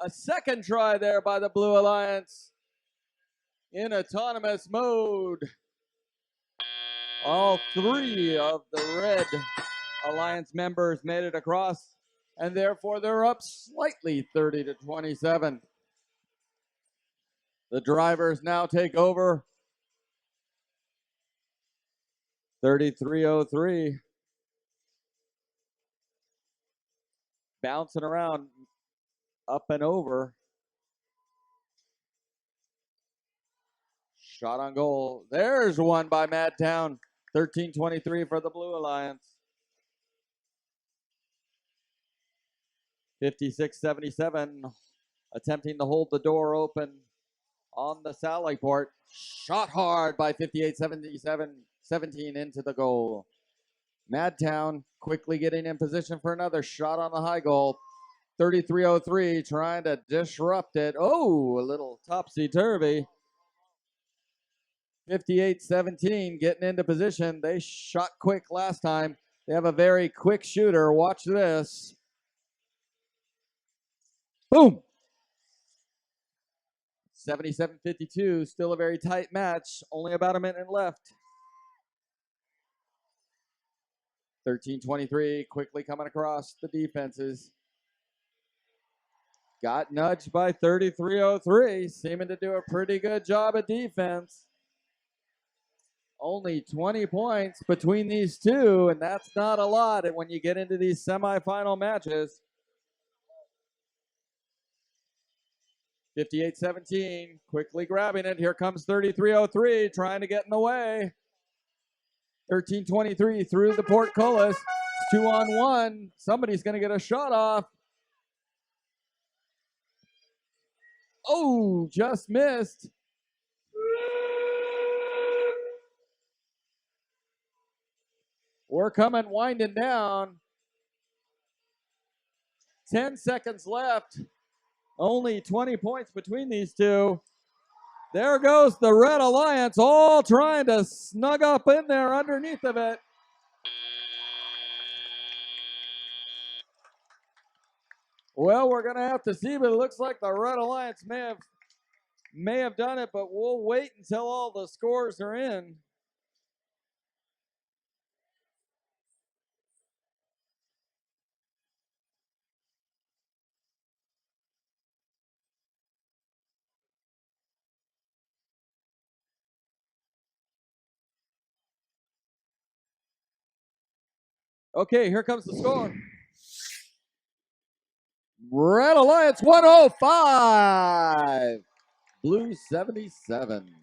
a 2nd try there by the Blue Alliance in autonomous mode. All 3 of the Red Alliance members made it across, and therefore they're up slightly 30-27. The drivers now take over. 3303. Bouncing around up and over. Shot on goal. There's one by Madtown. 13-23 for the Blue Alliance. 56-77 attempting to hold the door open on the Sally port. Shot hard by 58-17 into the goal. Madtown quickly getting in position for another shot on the high goal. 3303 trying to disrupt it. Oh, a little topsy-turvy. 58-17 getting into position. They shot quick last time. They have a very quick shooter. Watch this. Boom. 77-52, still a very tight match. Only about a minute left. 13-23, quickly coming across the defenses. Got nudged by 3303, seeming to do a pretty good job of defense. Only 20 points between these two, and that's not a lot when you get into these semifinal matches. 58-17, quickly grabbing it. Here comes 3303, trying to get in the way. 13-23 through the portcullis. 2-on-1. Somebody's going to get a shot off. Oh, just missed. We're coming winding down. 10 seconds left. Only 20 points between these two. There goes the Red Alliance, all trying to snug up in there underneath of it. Well, we're going to have to see, but it looks like the Red Alliance may have done it, but we'll wait until all the scores are in. Okay, here comes the score. Red Alliance 105. Blue 77.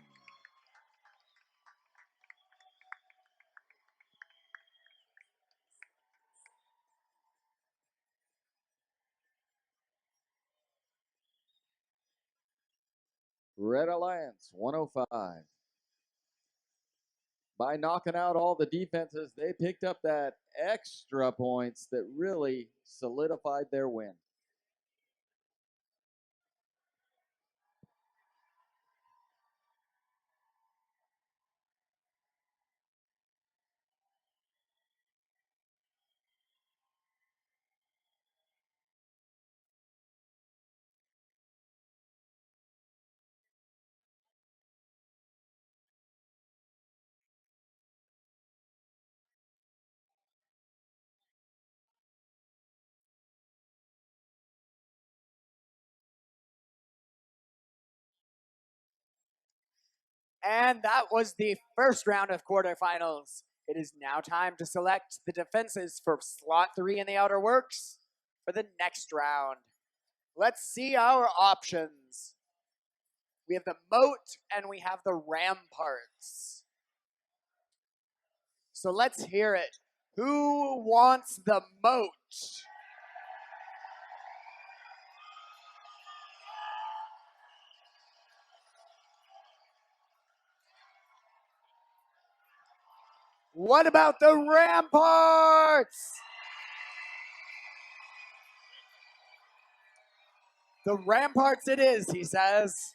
Red Alliance 105. By knocking out all the defenses, they picked up that extra points that really solidified their win. And that was the first round of quarterfinals. It is now time to select the defenses for slot 3 in the Outer Works for the next round. Let's see our options. We have the moat and we have the ramparts. So let's hear it. Who wants the moat? What about the ramparts? The ramparts it is, he says.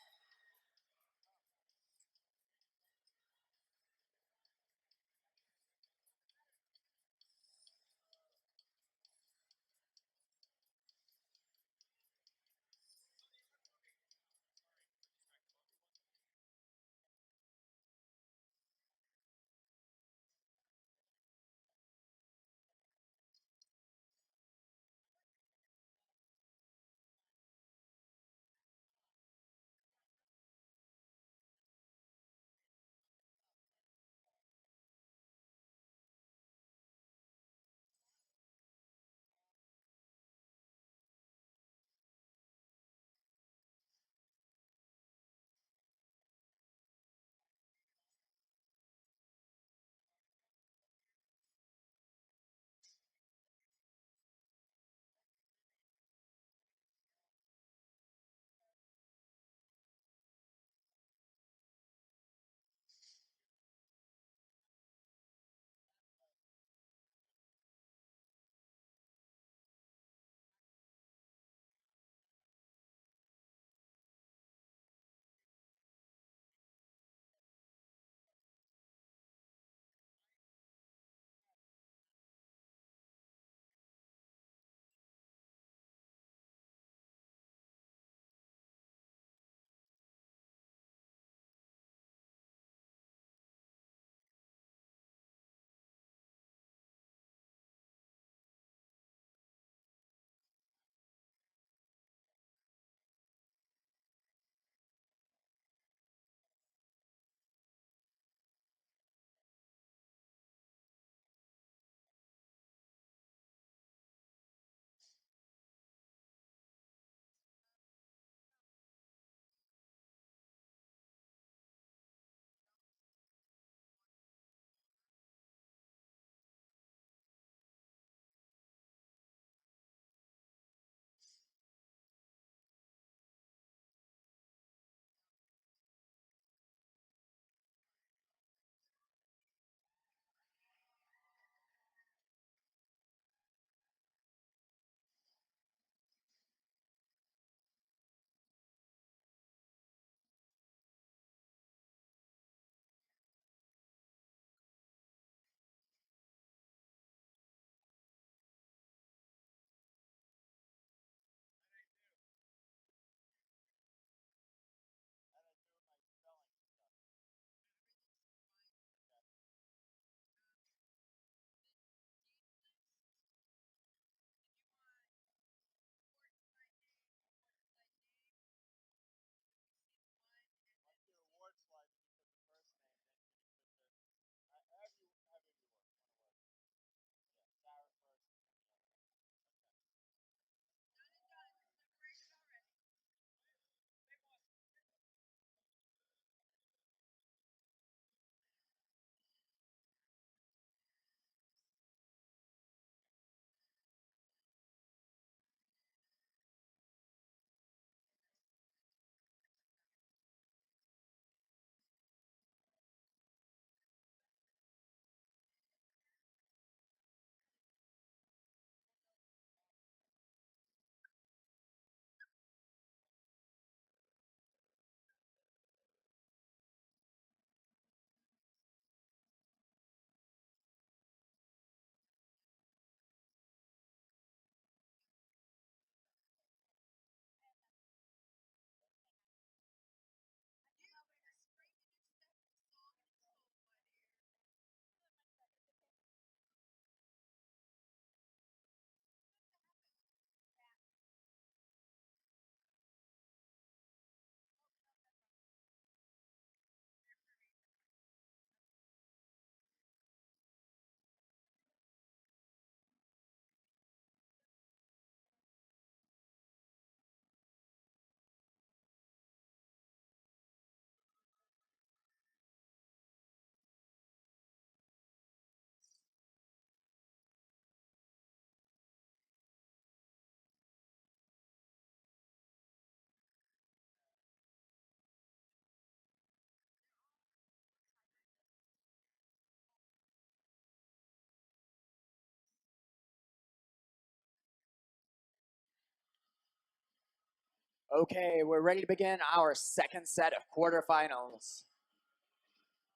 Okay, we're ready to begin our second set of quarterfinals.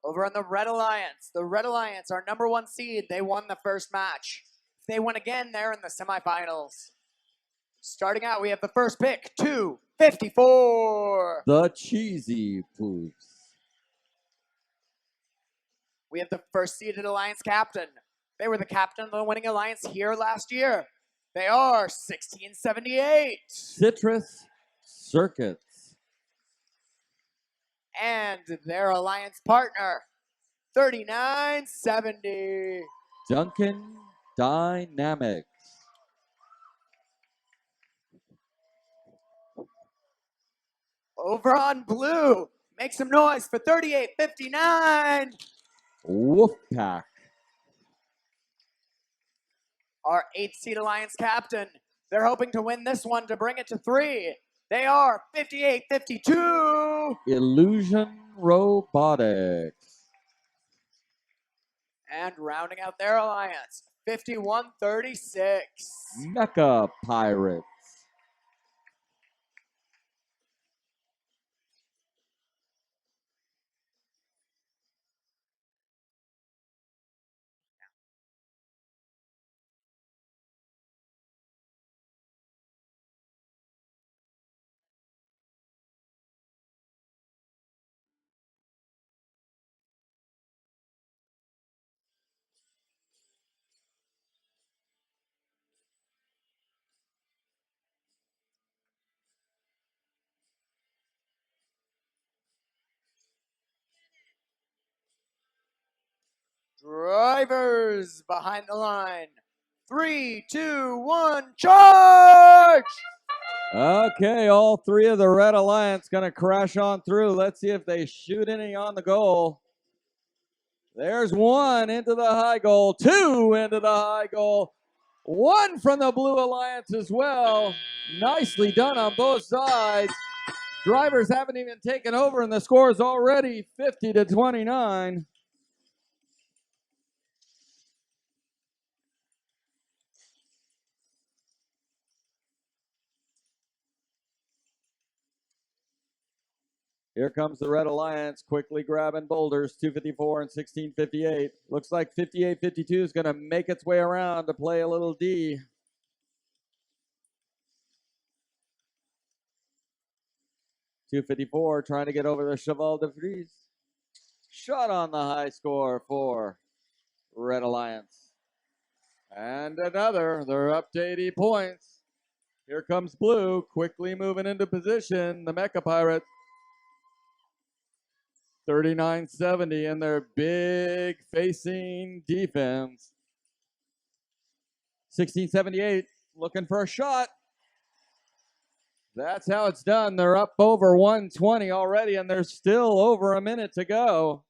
Over on the Red Alliance, our number 1 seed, they won the first match. If they win again, they're in the semifinals. Starting out, we have the first pick, 254. The Cheesy Poops. We have the first seeded Alliance captain. They were the captain of the winning Alliance here last year. They are 1678. Citrus Circuits. And their Alliance partner, 3970. Duncan Dynamics. Over on blue, make some noise for 3859. Wolfpack. Our 8th seed Alliance captain. They're hoping to win this one to bring it to 3. They are 5852. Illusion Robotics. And rounding out their Alliance, 5136. Mecha Pirates. Drivers behind the line. 3, 2, 1, charge! Okay, all 3 of the Red Alliance going to crash on through. Let's see if they shoot any on the goal. There's 1 into the high goal, 2 into the high goal, 1 from the Blue Alliance as well. Nicely done on both sides. Drivers haven't even taken over, and the score is already 50-29. Here comes the Red Alliance, quickly grabbing boulders, 254 and 1658. Looks like 5852 is going to make its way around to play a little D. .254 trying to get over the Cheval de Frise. Shot on the high score for Red Alliance. And another, they're up to 80 points. Here comes Blue, quickly moving into position, the Mecha Pirates. 3970 in their big facing defense. 1678 looking for a shot. That's how it's done. They're up over 120 already, and there's still over a minute to go.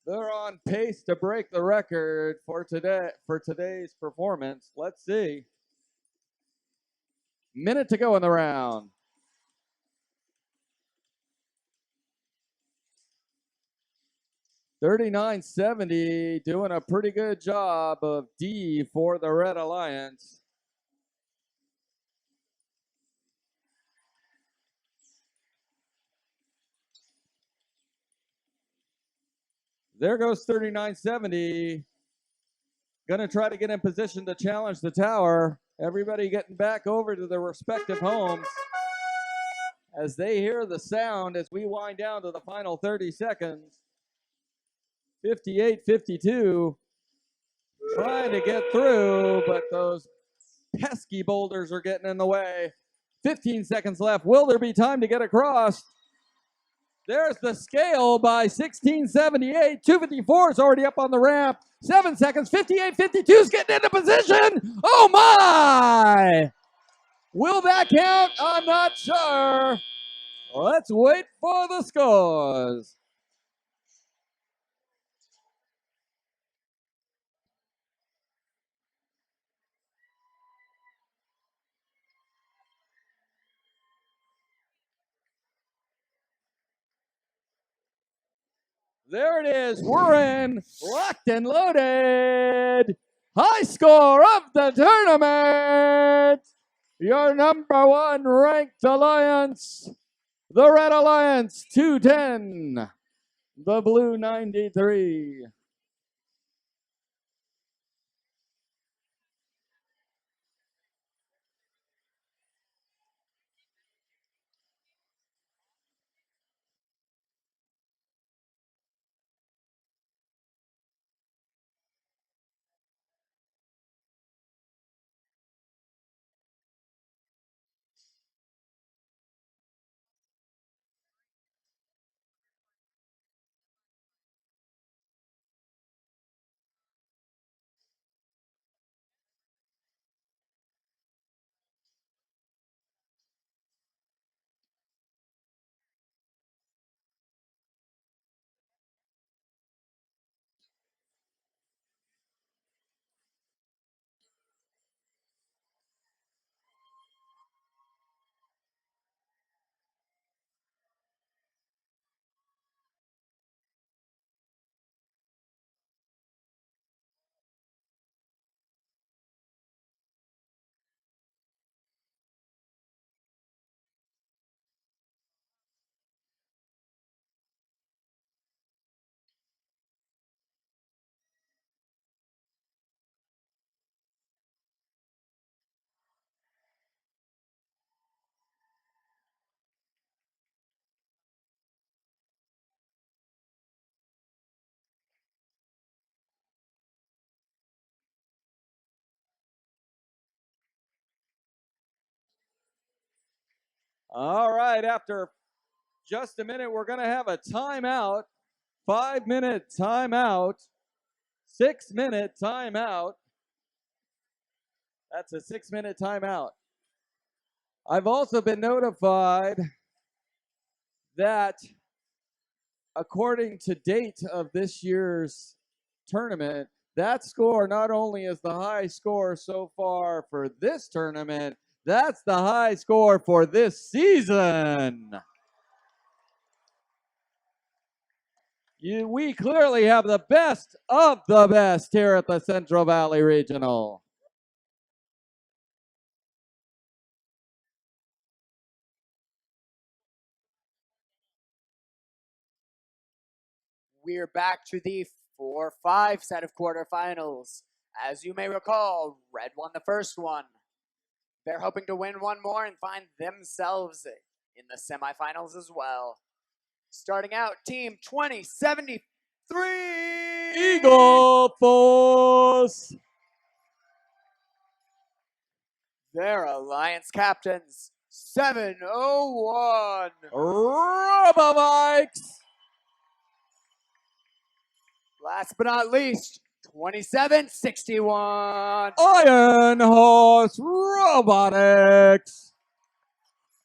They're on pace to break the record for today's performance. Let's see. Minute to go in the round. .3970 doing a pretty good job of D for the Red Alliance. There goes 3970. Gonna try to get in position to challenge the tower. Everybody getting back over to their respective homes as they hear the sound as we wind down to the final 30 seconds. 58-52. Trying to get through, but those pesky boulders are getting in the way. 15 seconds left. Will there be time to get across? There's the scale by 1678. 254 is already up on the ramp. 7 seconds. 58-52 is getting into position. Oh my! Will that count? I'm not sure. Let's wait for the scores. There it is. We're in, locked and loaded. High score of the tournament. Your number one ranked alliance, the Red Alliance 210, the Blue 93. All right, after just a minute, we're going to have a timeout, 5-minute timeout, 6-minute timeout. That's a 6-minute timeout. I've also been notified that according to date of this year's tournament, that score not only is the high score so far for this tournament, that's the high score for this season. We clearly have the best of the best here at the Central Valley Regional. We're back to the 4-5 set of quarterfinals. As you may recall, Red won the first one. They're hoping to win one more and find themselves in the semifinals as well. Starting out, Team 2073! Eagle Force! Their alliance captains, 701. Robotics! Last but not least, 2761. Iron Horse Robotics!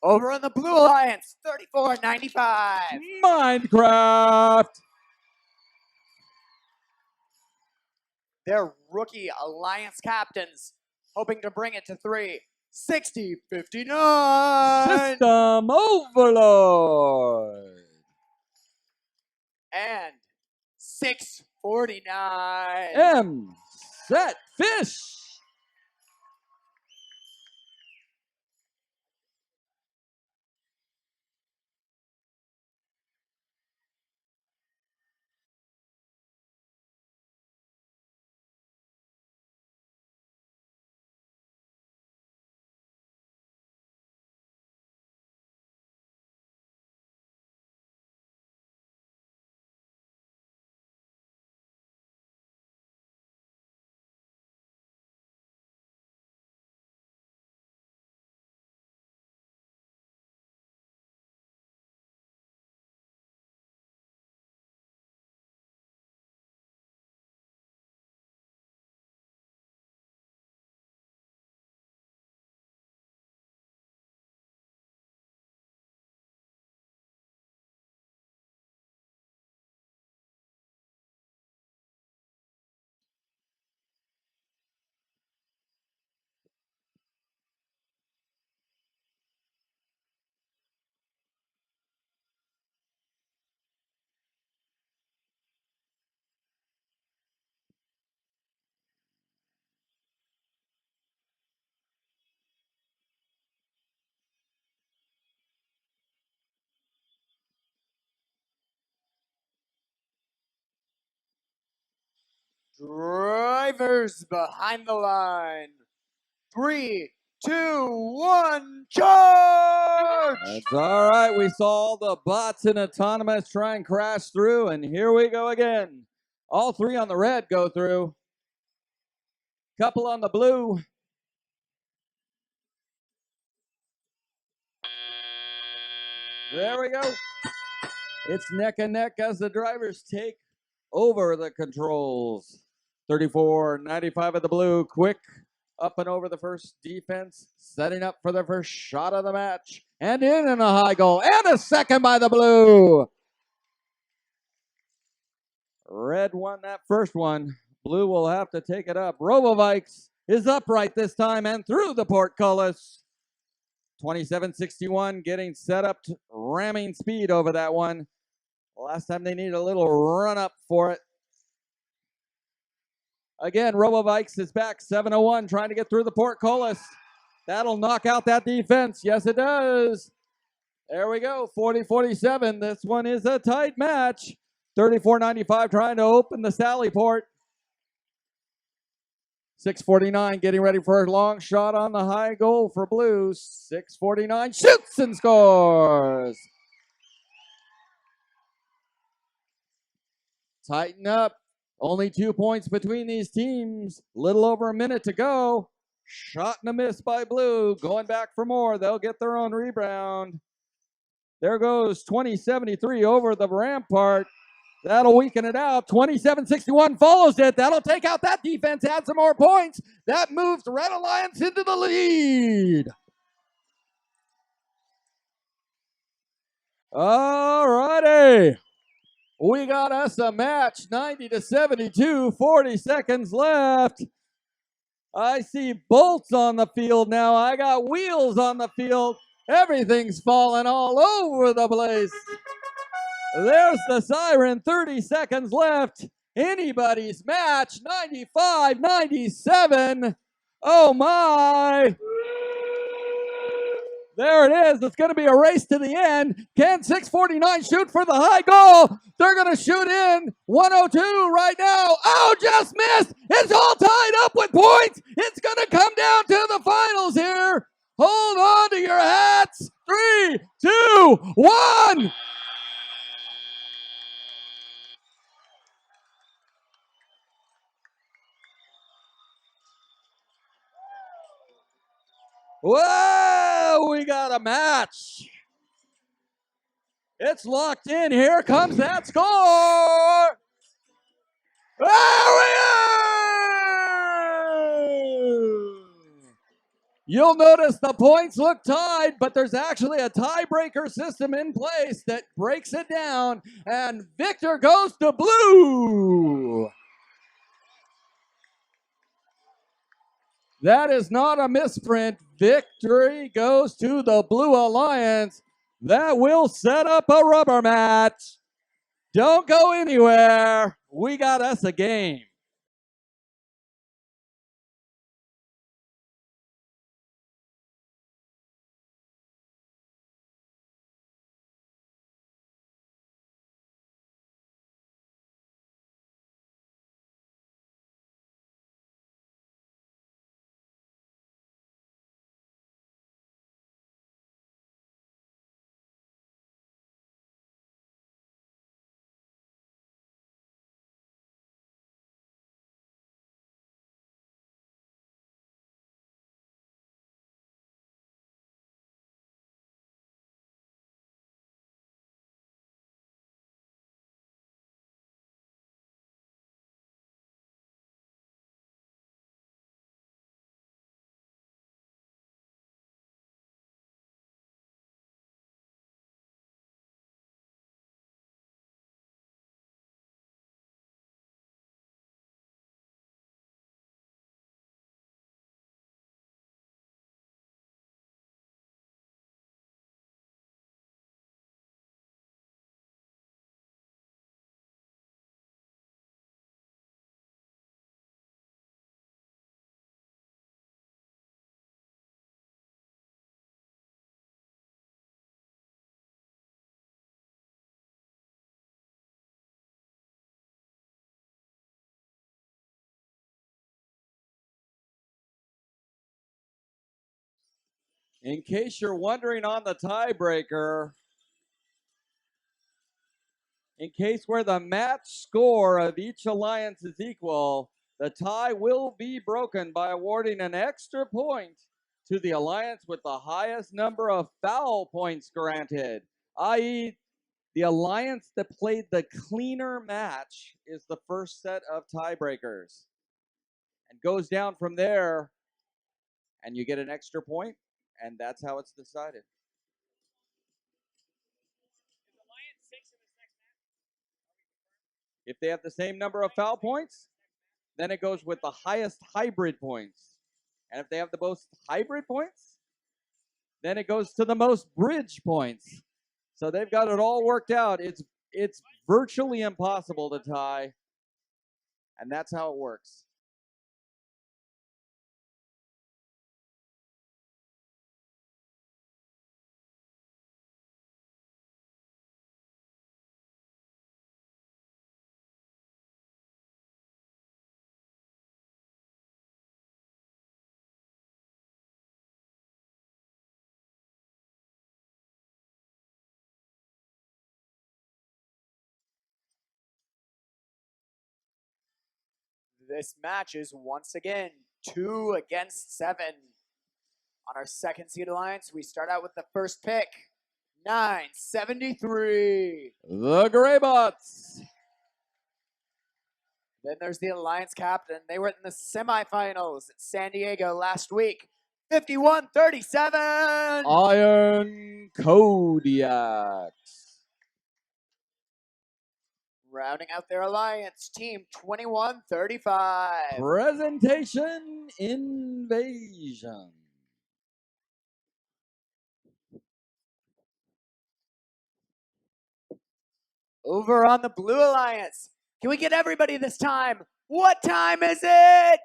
Over on the Blue Alliance, 3495. Minecraft! Their rookie alliance captains, hoping to bring it to 6059. System Overlord! And 649. M. Set Fish! Drivers behind the line. 3, 2, 1, charge! That's all right. We saw all the bots and autonomous try and crash through, and here we go again. All three on the red go through. Couple on the blue. There we go. It's neck and neck as the drivers take over the controls. 34.95 of the blue, quick up and over the first defense, setting up for the first shot of the match. And in a high goal, and a second by the blue. Red won that first one. Blue will have to take it up. Robotics is upright this time and through the portcullis. 27.61 getting set up, ramming speed over that one. Last time they needed a little run up for it. Again, Robotics is back, 7:01, trying to get through the portcullis. That'll knock out that defense. Yes, it does. There we go, 40-47. This one is a tight match. 34.95 trying to open the Sally port. 6:49 getting ready for a long shot on the high goal for Blue. 6:49 shoots and scores. Tighten up. Only 2 points between these teams. Little over a minute to go. Shot and a miss by Blue. Going back for more. They'll get their own rebound. There goes 20-73 over the rampart. That'll weaken it out. 27-61 follows it. That'll take out that defense, add some more points. That moves Red Alliance into the lead. All righty. We got us a match, 90-72, 40 seconds left. I see bolts on the field now. I got wheels on the field. Everything's falling all over the place. There's the siren, 30 seconds left. Anybody's match, 95-97. Oh my. There it is. It's going to be a race to the end. Can 649 shoot for the high goal? They're going to shoot in 102 right now. Oh, just missed. It's all tied up with points. It's going to come down to the finals here. Hold on to your hats. 3, 2, 1. Whoa, we got a match. It's locked in. Here comes that score. There we are! You'll notice the points look tied, but there's actually a tiebreaker system in place that breaks it down, and victor goes to Blue. That is not a misprint. Victory goes to the Blue Alliance. That will set up a rubber match. Don't go anywhere. We got us a game. In case you're wondering on the tiebreaker, in case where the match score of each alliance is equal, the tie will be broken by awarding an extra point to the alliance with the highest number of foul points granted, i.e., the alliance that played the cleaner match is the first set of tiebreakers and goes down from there, and you get an extra point, and that's how it's decided. If they have the same number of foul points, then it goes with the highest hybrid points. And if they have the most hybrid points, then it goes to the most bridge points. So they've got it all worked out. It's virtually impossible to tie, and that's how it works. This match is once again 2 against 7. On our second seed alliance, we start out with the first pick, 973. The Greybots. Then there's the alliance captain. They were in the semifinals at San Diego last week, 51-37. Iron Kodiaks. Rounding out their alliance, team 21-35. Presentation Invasion. Over on the blue alliance, can we get everybody this time? What time is it?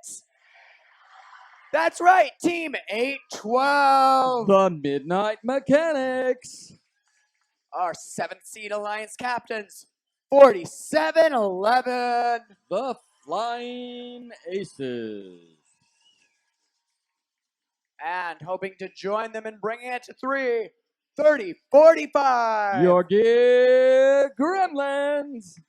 That's right, team 812. The Midnight Mechanics. Our 7th seed alliance captains, 47-11. The Flying Aces. And hoping to join them in bringing it to 3, 30-45. Your Gear Gremlins.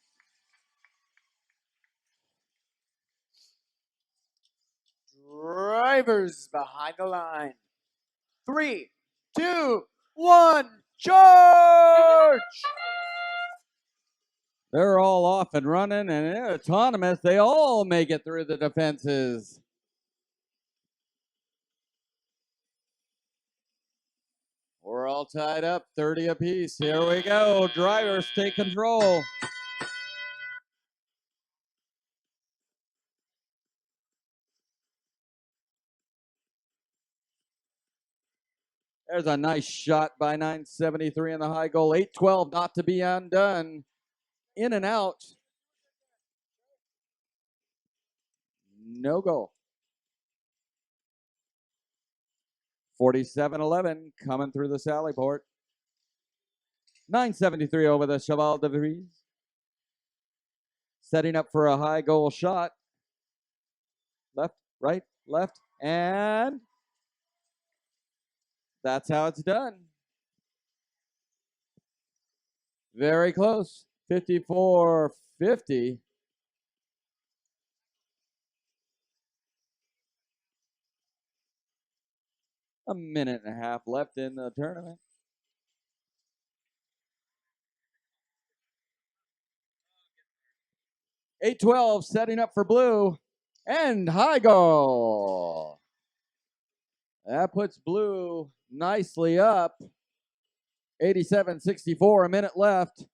Drivers behind the line. 3, 2, 1, charge! They're all off and running, and they're autonomous. They all make it through the defenses. We're all tied up, 30 apiece. Here we go. Drivers take control. There's a nice shot by 973 in the high goal. 812 not to be undone. In and out. No goal. 47-11 coming through the sally port. 973 over the Cheval de Vries. Setting up for a high goal shot. Left, right, left, and that's how it's done. Very close. 54-50. A minute and a half left in the tournament. .812 setting up for blue. And high goal. That puts blue nicely up. 87-64, a minute left.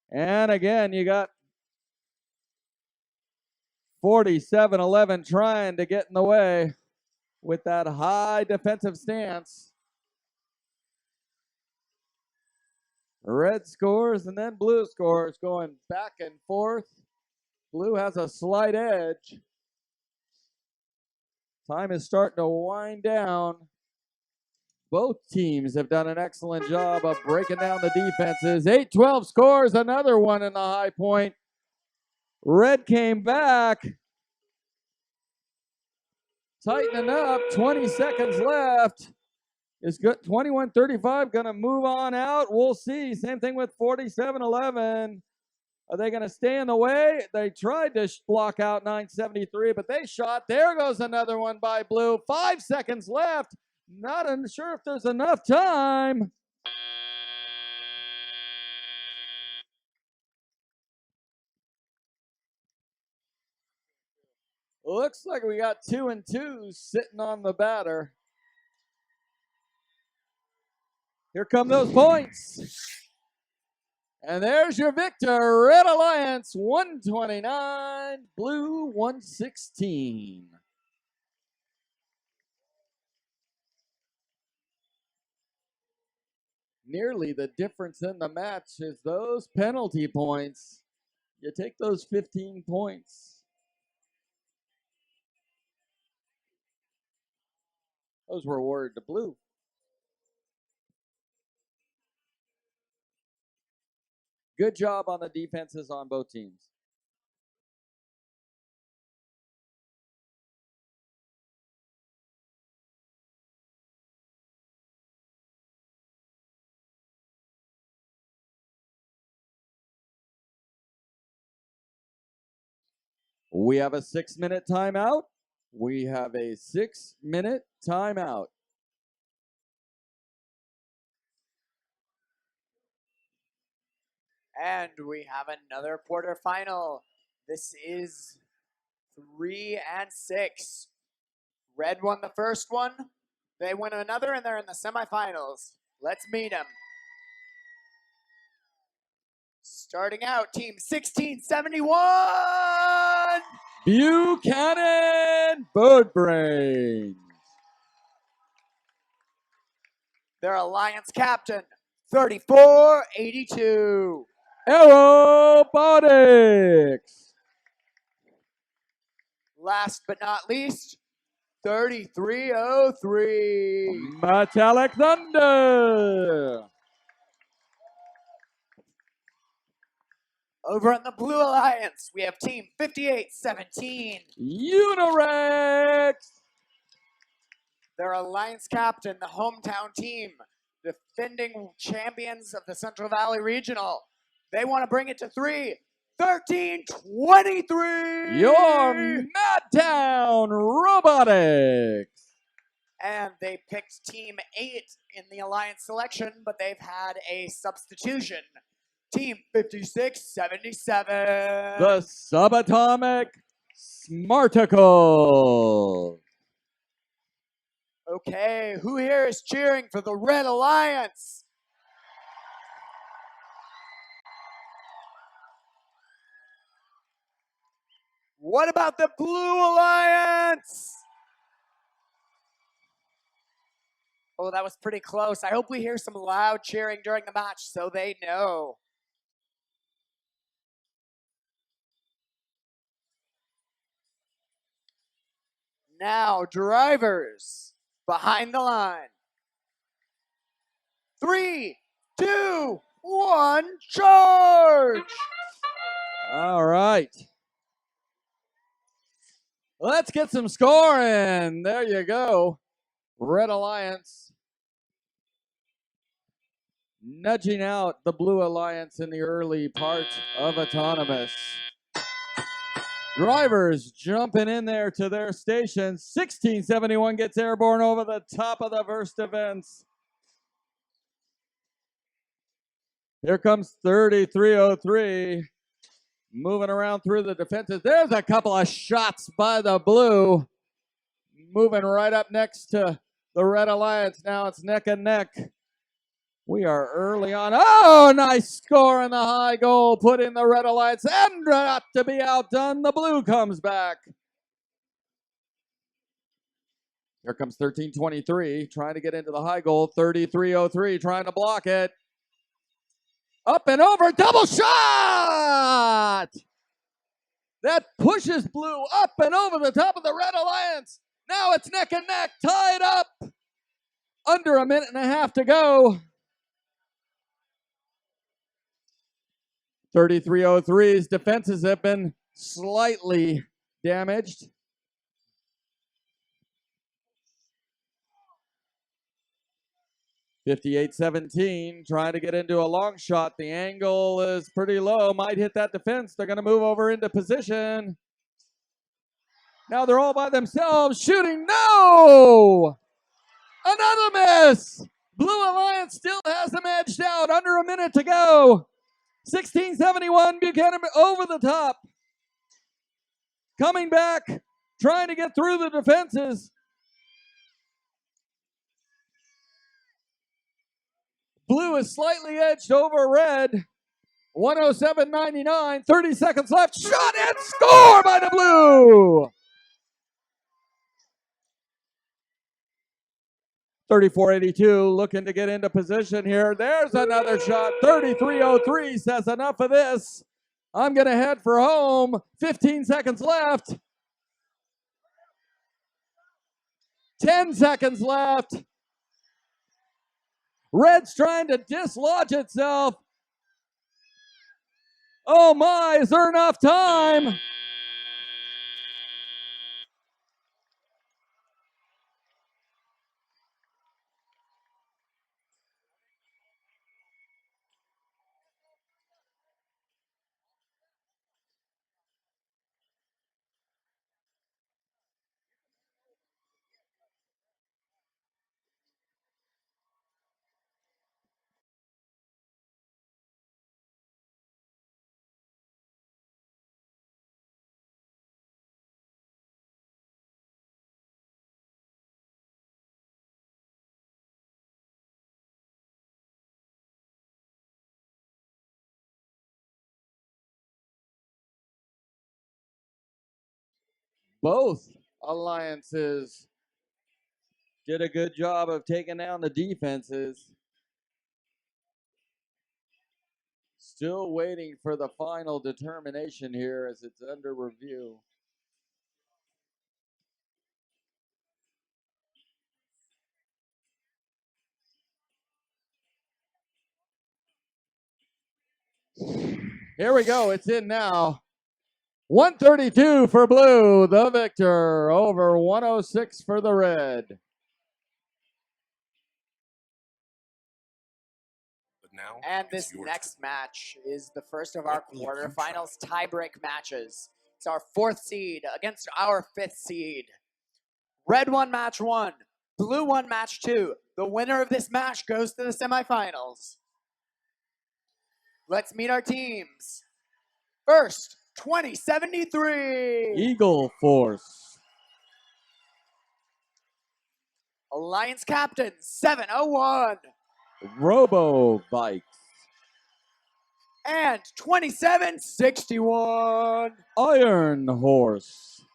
And again, you got 47-11 trying to get in the way with that high defensive stance. Red scores and then blue scores going back and forth. Blue has a slight edge. Time is starting to wind down. Both teams have done an excellent job of breaking down the defenses. 8-12 scores another one in the high point. Red came back. tightening up. 20 seconds left. Is good. 21:35 going to move on out. We'll see. Same thing with 47:11. Are they going to stay in the way? They tried to block out 973, but they shot. There goes another one by blue. 5 seconds left. Not sure if there's enough time. Looks like we got 2 and 2 sitting on the batter. Here come those points. And there's your victor, Red Alliance 129, Blue 116. Nearly the difference in the match is those penalty points. You take those 15 points. Those were awarded to Blue. Good job on the defenses on both teams. We have a 6-minute timeout. We have a 6-minute timeout. And we have another quarterfinal. This is 3 and 6. Red won the first one. They win another, and they're in the semifinals. Let's meet them. Starting out, team 1671. Buchanan Birdbrains. Their alliance captain, 3482. Robotics. Last but not least, 3303. Metallic Thunder. Over on the Blue Alliance, we have team 5817. Unirex. Their alliance captain, the hometown team, defending champions of the Central Valley Regional. They want to bring it to 1323. Your Madtown Robotics. And they picked team 8 in the alliance selection, but they've had a substitution. Team 5677. The Subatomic Smarticle. Okay, who here is cheering for the Red Alliance? What about the Blue Alliance? Oh, that was pretty close. I hope we hear some loud cheering during the match so they know. Now, drivers, behind the line. 3, 2, 1, charge! All right. Let's get some scoring. There you go. Red Alliance nudging out the Blue Alliance in the early part of Autonomous. Drivers jumping in there to their station. 1671 gets airborne over the top of the first defense. Here comes 3303. Moving around through the defenses. There's a couple of shots by the Blue. Moving right up next to the Red Alliance. Now it's neck and neck. We are early on. Oh, nice score in the high goal. Put in the Red Alliance. And not to be outdone, the Blue comes back. Here comes 1323 trying to get into the high goal. 3303 trying to block it. Up and over. Double shot! That pushes Blue up and over the top of the Red Alliance. Now it's neck and neck. Tied up. Under a minute and a half to go. 3303's defenses have been slightly damaged. 58-17, trying to get into a long shot. The angle is pretty low, might hit that defense. They're going to move over into position. Now they're all by themselves, shooting, no! Another miss! Blue Alliance still has them edged out, under a minute to go. 16-71, Buchanan over the top. Coming back, trying to get through the defenses. Blue is slightly edged over red. 107.99, 30 seconds left. Shot and score by the blue. 34-82, looking to get into position here. There's another shot. 33-03 says enough of this. I'm going to head for home. 15 seconds left. 10 seconds left. Red's trying to dislodge itself. Oh my, is there enough time? Both alliances did a good job of taking down the defenses. Still waiting for the final determination here as it's under review. Here we go, it's in now. 132 for blue, the victor, over 106 for the red. But now, And it's this your next turn. match is the first of our What will you quarterfinals tiebreak matches. It's our 4th seed against our 5th seed. Red won match 1, blue won match 2. The winner of this match goes to the semifinals. Let's meet our teams. First, 2073. Eagle Force. Alliance Captain, 701. Robo Bikes. And 2761. Iron Horse.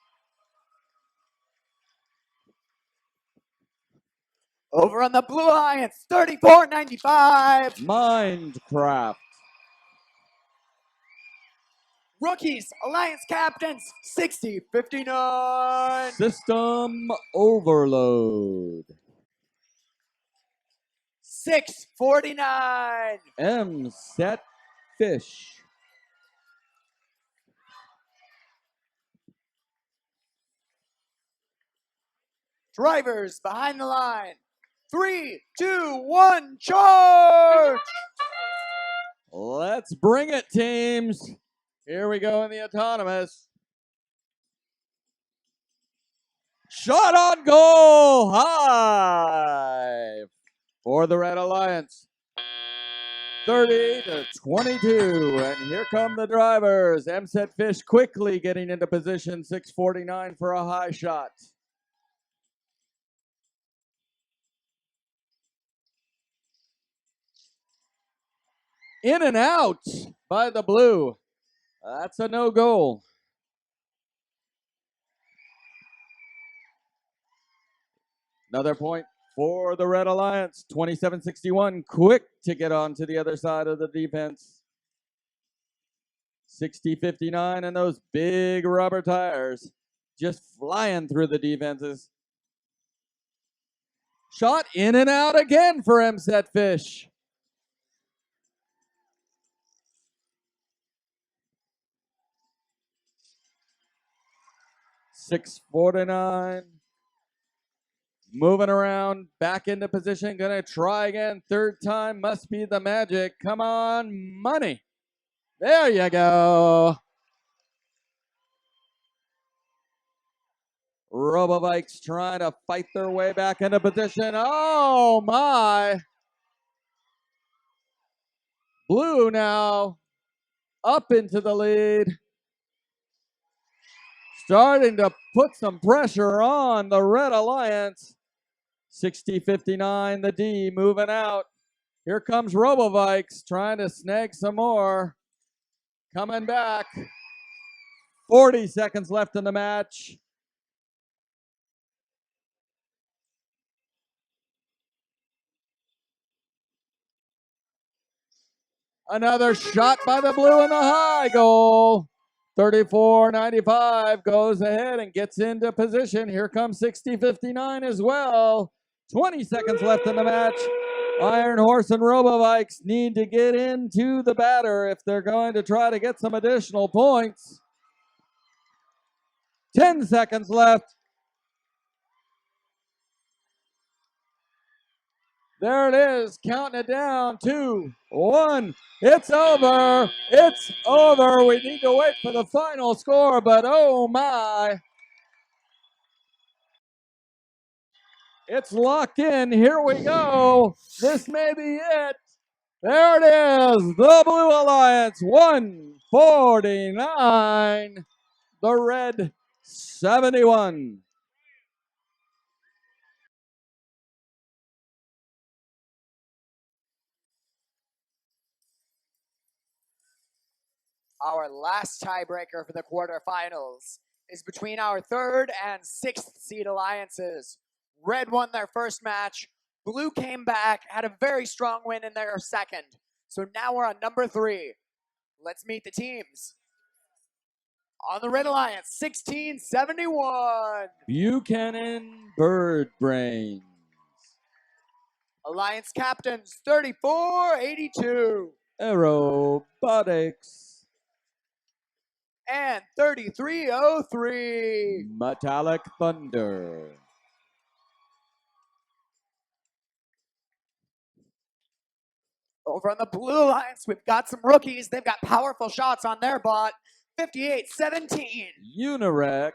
Over on the Blue Alliance, 3495. Minecraft. Rookies, Alliance Captains, 6059. System Overload. 649. M-Set Fish. Drivers behind the line. 3, 2, 1, charge! Let's bring it, teams. Here we go in the autonomous. Shot on goal, high for the Red Alliance. 30-22, and here come the drivers. M-Set Fish quickly getting into position, 649 for a high shot. In and out by the blue. That's a no goal. Another point for the Red Alliance. 27-61, quick to get on to the other side of the defense. 60-59, and those big rubber tires just flying through the defenses. Shot in and out again for M-Set Fish. $6.49. Moving around, back into position, gonna try again. Third time must be the magic. Come on, money. There you go. Robotics trying to fight their way back into position. Oh my. Blue now up into the lead. Starting to put some pressure on the Red Alliance. 60-59, the D moving out. Here comes Robovikes trying to snag some more. Coming back. 40 seconds left in the match. Another shot by the blue in the high goal. 34-95 goes ahead and gets into position. Here comes 60-59 as well. 20 seconds left in the match. Iron Horse and Robovikes need to get into the batter if they're going to try to get some additional points. 10 seconds left. There it is, counting it down. 2, 1. It's over. It's over. We need to wait for the final score, but oh my. It's locked in. Here we go. This may be it. There it is. The Blue Alliance 149. The Red 71. Our last tiebreaker for the quarterfinals is between our 3rd and 6th seed alliances. Red won their first match. Blue came back, had a very strong win in their second. So now we're on number 3. Let's meet the teams. On the Red Alliance, 1671. Buchanan Bird Brains. Alliance captains, 3482. Robotics. And 3303. Metallic Thunder. Over on the Blue Alliance, we've got some rookies. They've got powerful shots on their bot. 58-17. Unirex.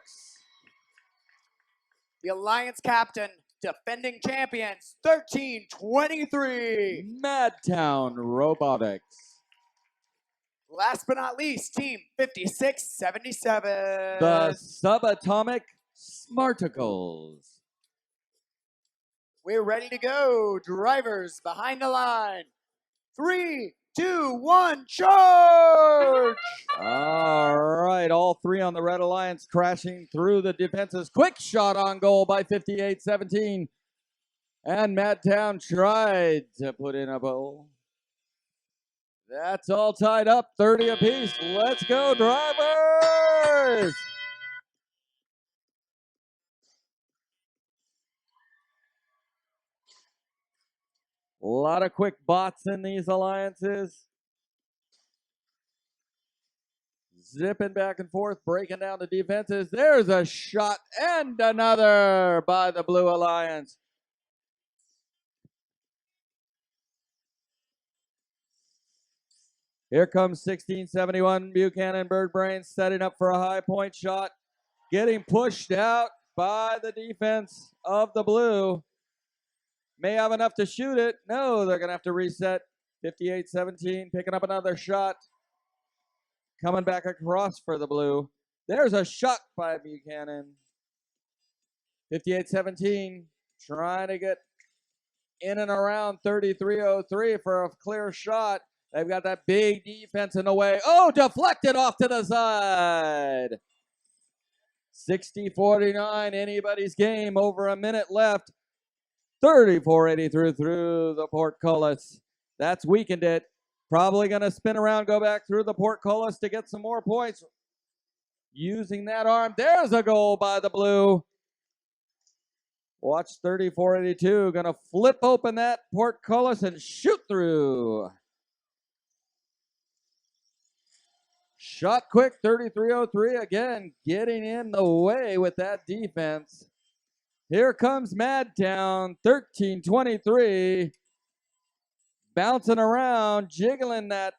The Alliance captain, defending champions, 13-23. Madtown Robotics. Last but not least, team 56-77. The Subatomic Smarticles. We're ready to go. Drivers behind the line. 3, 2, 1, charge! All right, all 3 on the Red Alliance crashing through the defenses. Quick shot on goal by 58-17. And Madtown tried to put in a bowl. That's all tied up, 30 apiece. Let's go, drivers! A lot of quick bots in these alliances. Zipping back and forth, breaking down the defenses. There's a shot and another by the Blue Alliance. Here comes 1671 Buchanan Bird Brains setting up for a high point shot. Getting pushed out by the defense of the Blue. May have enough to shoot it. No, they're going to have to reset. 58-17, picking up another shot. Coming back across for the Blue. There's a shot by Buchanan. 58-17, trying to get in and around 33-03 for a clear shot. They've got that big defense in the way. Oh, deflected off to the side. 60-49, anybody's game. Over a minute left. 34-83 through the portcullis. That's weakened it. Probably going to spin around, go back through the portcullis to get some more points. Using that arm. There's a goal by the Blue. Watch 34-82. Going to flip open that portcullis and shoot through. Shot quick, 33-03. Again, getting in the way with that defense. Here comes Madtown, 13-23. Bouncing around, jiggling that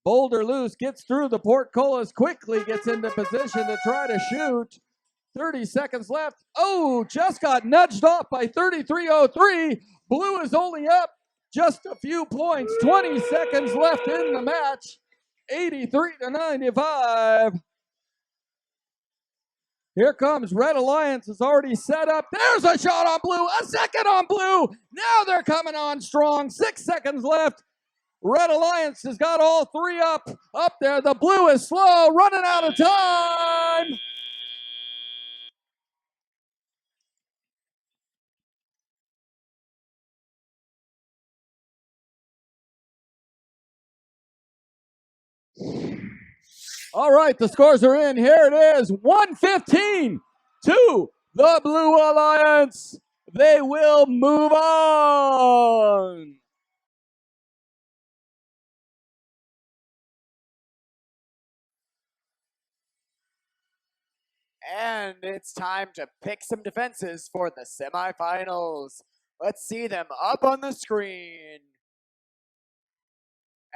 boulder loose, gets through the portcullis quickly, gets into position to try to shoot. 30 seconds left. Oh, just got nudged off by 33-03. Blue is only up just a few points. 20 seconds left in the match. 83-95. Here comes Red Alliance, is already set up. There's a shot on blue, a second on blue. Now they're coming on strong. 6 seconds left. Red Alliance has got all three up there. The blue is slow, running out of time. All right, the scores are in. Here it is, 115 to the Blue Alliance. They will move on. And it's time to pick some defenses for the semifinals. Let's see them up on the screen.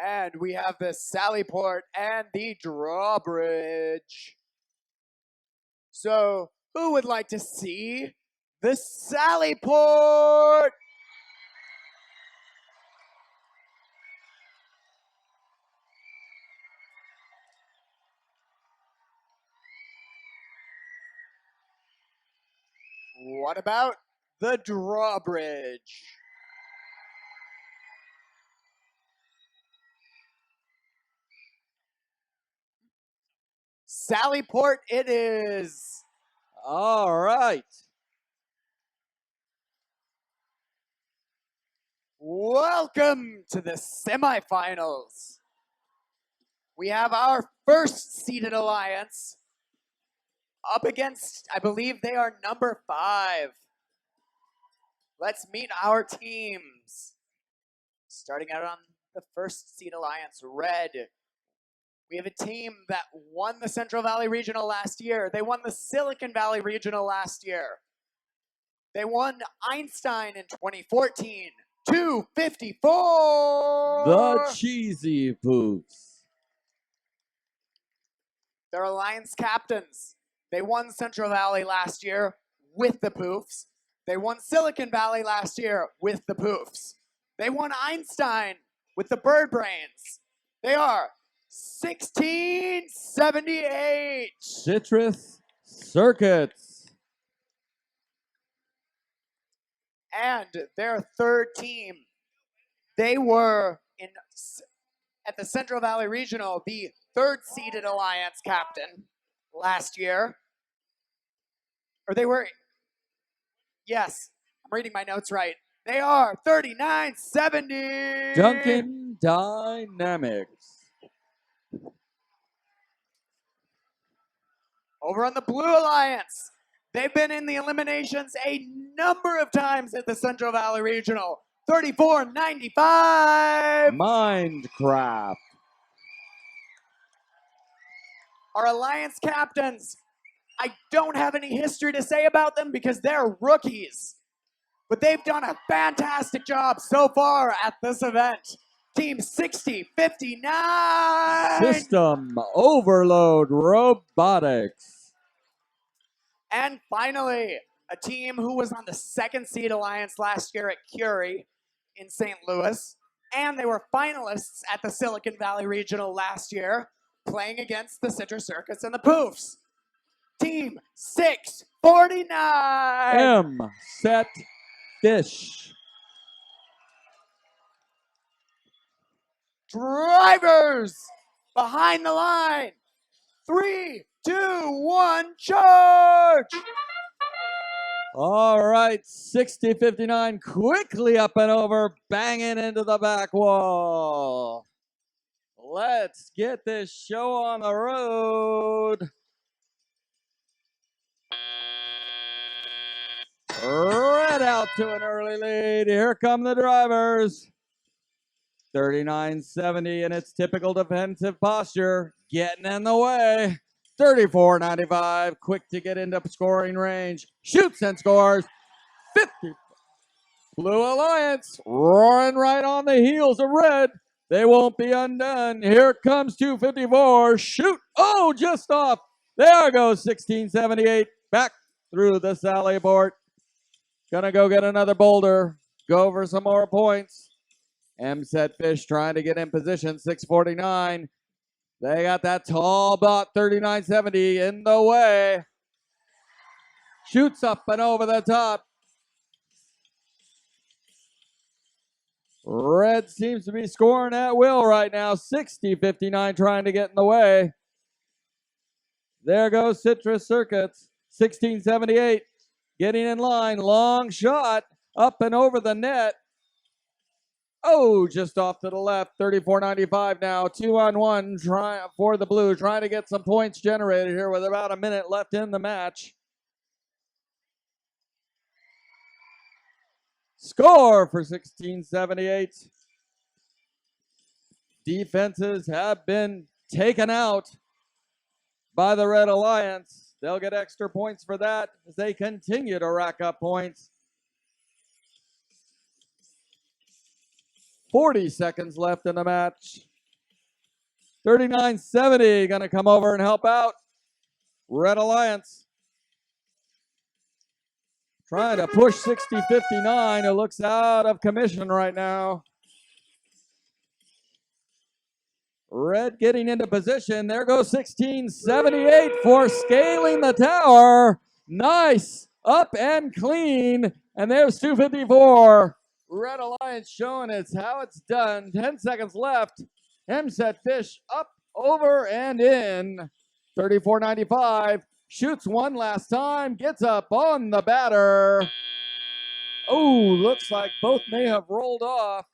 And we have the Sallyport and the Drawbridge. So, who would like to see the Sallyport? What about the Drawbridge? Sallyport it is. All right. Welcome to the semifinals. We have our first seeded alliance up against, I believe they are number 5. Let's meet our teams. Starting out on the first seed alliance, Red. We have a team that won the Central Valley Regional last year. They won the Silicon Valley Regional last year. They won Einstein in 2014. 254! The Cheesy Poofs. They're alliance captains. They won Central Valley last year with the Poofs. They won Silicon Valley last year with the Poofs. They won Einstein with the Bird Brains. They are 1678. Citrus Circuits. And their third team, they were at the Central Valley Regional, the third seeded alliance captain last year. Or they were, yes, I'm reading my notes right. They are 3970. Duncan Dynamics. Over on the Blue Alliance, they've been in the eliminations a number of times at the Central Valley Regional. 3495. Minecraft. Our alliance captains, I don't have any history to say about them because they're rookies. But they've done a fantastic job so far at this event. Team 6059. System Overload Robotics. And finally, a team who was on the second seed alliance last year at Curie in St. Louis. And they were finalists at the Silicon Valley Regional last year, playing against the Citrus Circuits and the Poofs. Team 649. M. Set Fish. Drivers behind the line. 3, 2, 1, charge! All right, 60-59, quickly up and over, banging into the back wall. Let's get this show on the road. Red out to an early lead. Here come the drivers. 39-70 in its typical defensive posture, getting in the way. 34-95, quick to get into scoring range. Shoots and scores. 50. Blue Alliance roaring right on the heels of red. They won't be undone. Here comes 254. Shoot. Oh, just off. There goes 1678. Back through the sally port. Gonna go get another boulder. Go for some more points. M-Set Fish trying to get in position. 649. They got that tall bot 3970 in the way. Shoots up and over the top. Red seems to be scoring at will right now. 60-59 trying to get in the way. There goes Citrus Circuits. 1678 getting in line. Long shot up and over the net. Oh, just off to the left. 34-95 now. 2-on-1 for the Blue. Trying to get some points generated here with about a minute left in the match. Score for 1678. Defenses have been taken out by the Red Alliance. They'll get extra points for that as they continue to rack up points. 40 seconds left in the match. 39-70 gonna come over and help out. Red Alliance trying to push 60-59. It looks out of commission right now. Red getting into position. There goes 1678 for scaling the tower. Nice. Up and clean. And there's 254. Red Alliance showing us how it's done. 10 seconds left. M-Set Fish up, over, and in. 34-95. Shoots one last time. Gets up on the batter. Oh, looks like both may have rolled off.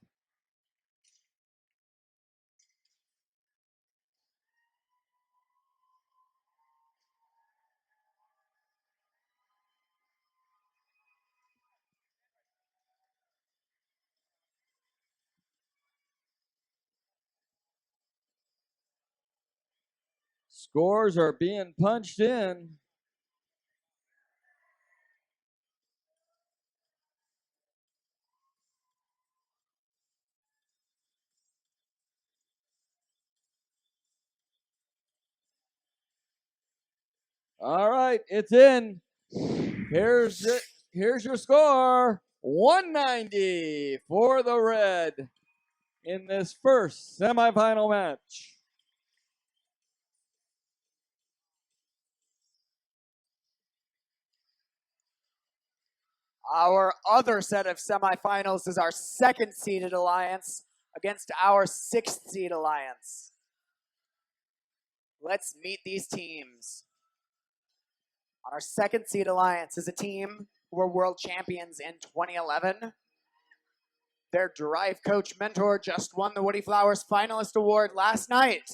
Scores are being punched in. All right, it's in. Here's your score. 190 for the Red in this first semifinal match. Our other set of semifinals is our second seeded alliance against our sixth seed alliance. Let's meet these teams. Our second seed alliance is a team who were world champions in 2011. Their drive coach mentor just won the Woody Flowers Finalist Award last night.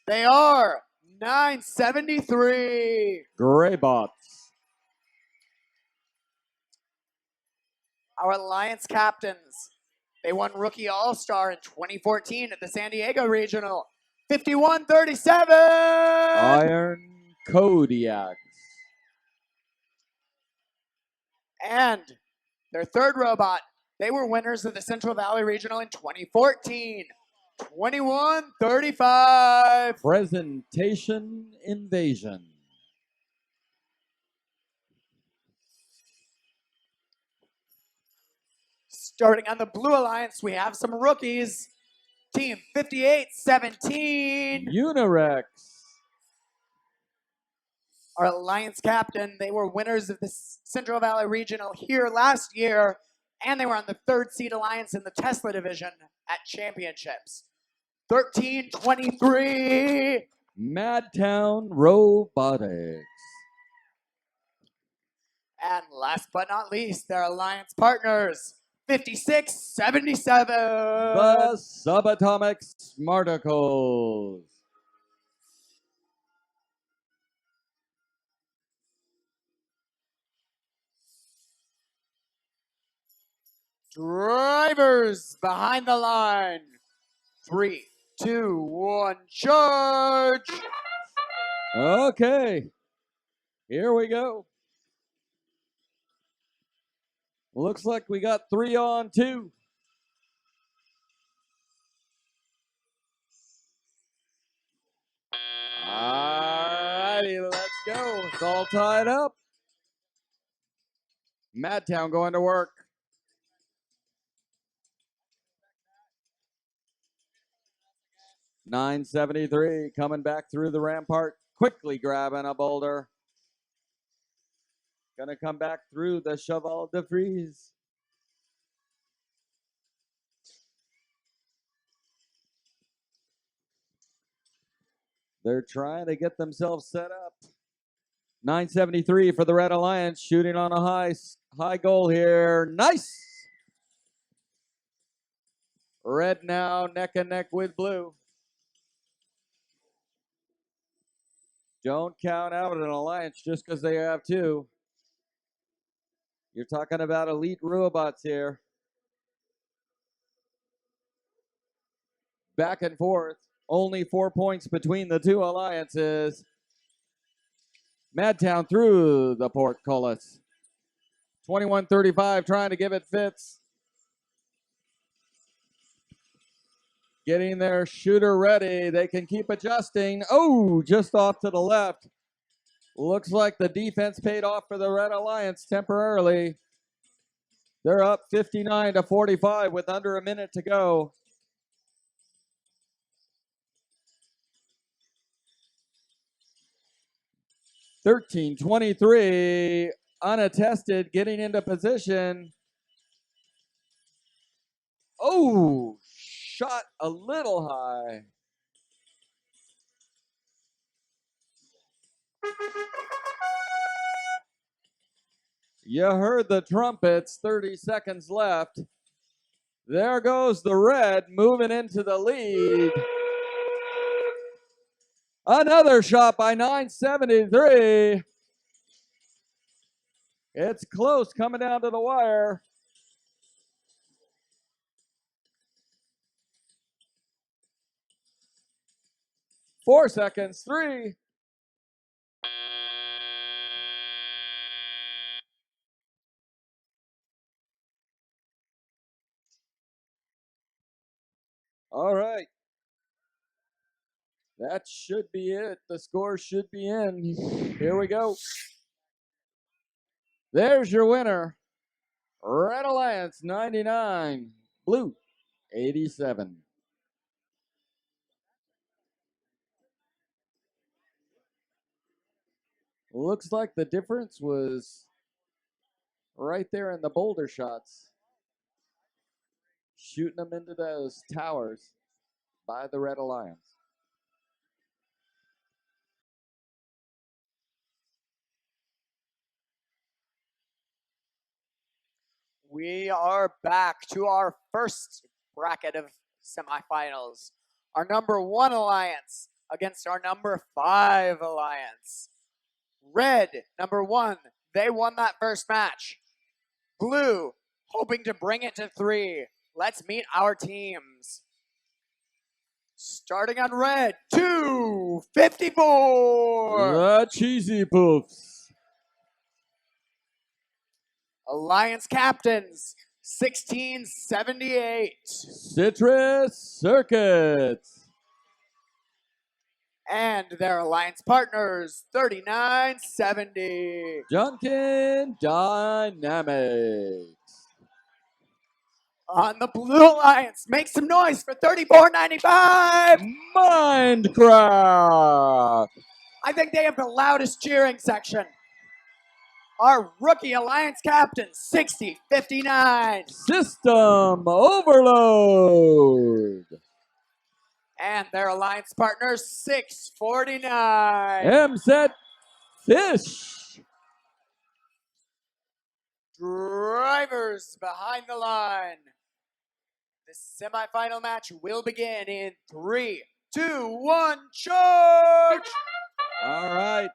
They are 973. Greybots. Our alliance captains. They won Rookie All-Star in 2014 at the San Diego Regional. 51-37. Iron Kodiaks. And their third robot, they were winners of the Central Valley Regional in 2014. 21-35. Presentation Invasion. Starting on the Blue Alliance, we have some rookies. Team 58-17. Unirex. Our alliance captain, they were winners of the Central Valley Regional here last year, and they were on the third seed alliance in the Tesla division at championships. 13-23. Madtown Robotics. And last but not least, their alliance partners, 56-77. The Subatomic Smarticles. Drivers behind the line. 3, 2, 1, charge. Okay. Here we go. Looks like we got 3 on 2. Alrighty, let's go. It's all tied up. Madtown going to work. .973 coming back through the rampart, quickly grabbing a boulder. Gonna come back through the Cheval de Frise. They're trying to get themselves set up. .973 for the Red Alliance, shooting on a high goal here. Nice! Red now neck and neck with blue. Don't count out an alliance just because they have 2. You're talking about elite robots here. Back and forth. Only 4 points between the 2 alliances. Madtown through the portcullis. 21-35 trying to give it fits. Getting their shooter ready. They can keep adjusting. Oh, just off to the left. Looks like the defense paid off for the Red Alliance temporarily. They're up 59-45 with under a minute to go. .13-23, unattested, getting into position. Oh, shot a little high. You heard the trumpets, 30 seconds left. There goes the red moving into the lead. Another shot by .973. It's close coming down to the wire. Four seconds, 3. All right. That should be it. The score should be in. Here we go. There's your winner. Red Alliance 99, Blue 87. Looks like the difference was right there in the boulder shots. Shooting them into those towers by the Red Alliance. We are back to our first bracket of semifinals. Our number 1 alliance against our number 5 alliance. Red, number 1, they won that first match. Blue, hoping to bring it to 3. Let's meet our teams. Starting on red, 254. The Cheesy Poofs. Alliance captains, 1678. Citrus Circuits. And their alliance partners, 3970. Junkin Dynamics. On the blue alliance, make some noise for 3495. Minecraft. I think they have the loudest cheering section. Our rookie alliance captain, 6059. System Overload. And their alliance partner, 649. M-Set Fish. Drivers behind the line. The semifinal match will begin in 3, 2, 1, charge! All right.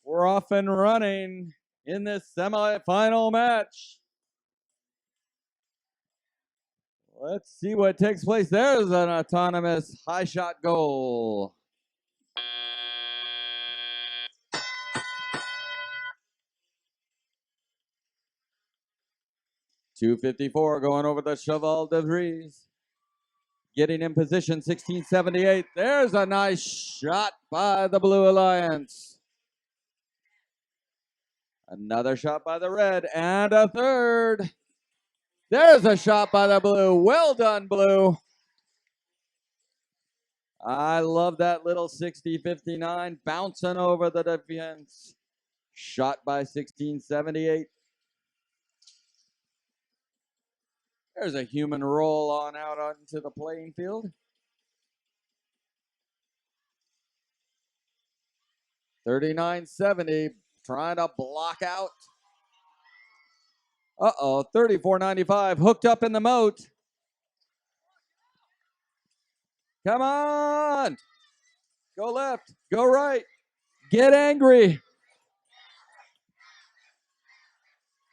We're off and running in this semifinal match. Let's see what takes place. There's an autonomous high shot goal. 254 going over the Cheval de Vries. Getting in position, 1678. There's a nice shot by the Blue Alliance. Another shot by the red, and a third. There's a shot by the blue. Well done, blue. I love that little 60-59 bouncing over the defense. Shot by 1678. There's a human roll on out onto the playing field. 3970 trying to block out. Uh-oh, 3495 hooked up in the moat. Come on. Go left, go right. Get angry.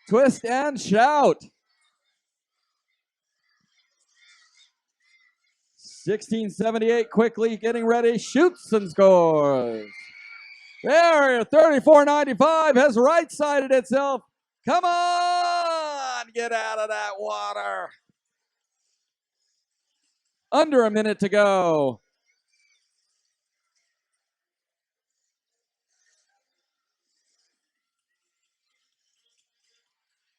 Twist and shout. 1678 quickly getting ready, shoots and scores. There, 3495 has right-sided itself. Come on, get out of that water. Under a minute to go.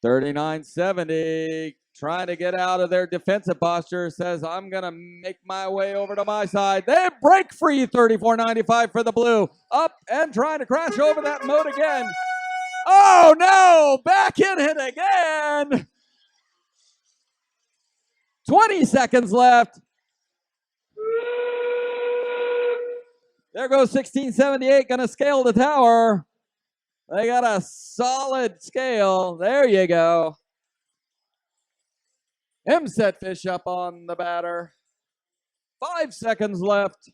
$39.70, trying to get out of their defensive posture, says, I'm going to make my way over to my side. They break free, $34.95 for the blue. Up and trying to crash over that moat again. Oh, no, back in it again. 20 seconds left. There goes 1678, going to scale the tower. They got a solid scale. There you go. M-set fish up on the batter. 5 seconds left.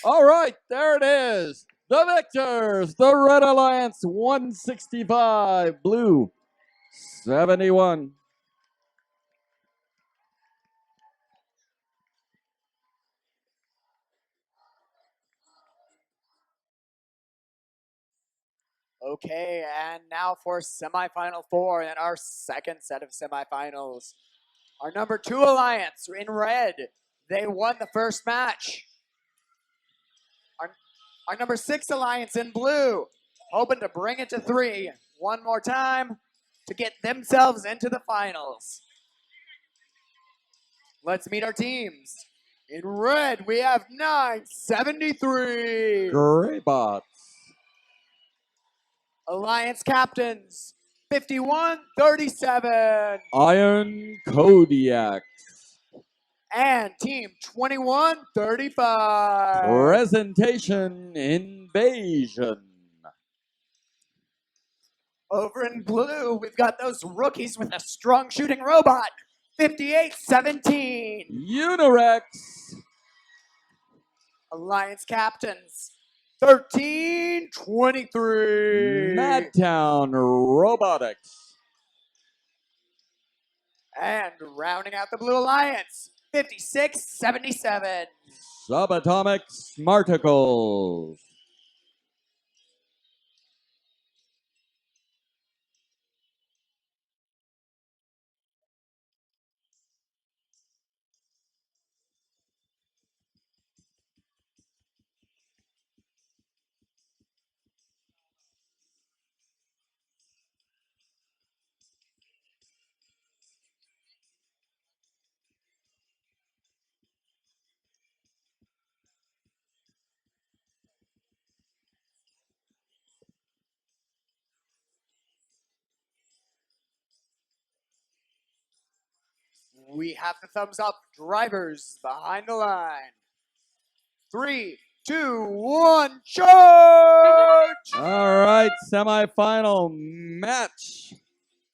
All right, there it is. The victors, the Red Alliance, 165, blue, 71. Okay, and now for semifinal 4 and our second set of semifinals. Our number 2 alliance in red, they won the first match. Our number 6 alliance in blue, hoping to bring it to 3 one more time to get themselves into the finals. Let's meet our teams. In red, we have 973. Greybots. Alliance captains, 5137. Iron Kodiak. And team 2135. Presentation Invasion. Over in blue, we've got those rookies with a strong shooting robot, 5817. Unirex. Alliance captains, 1323. Madtown Robotics. And rounding out the blue alliance, 5677. Subatomic Smarticles. We have the thumbs up. Drivers behind the line. 3, 2, 1, charge! All right, semifinal match.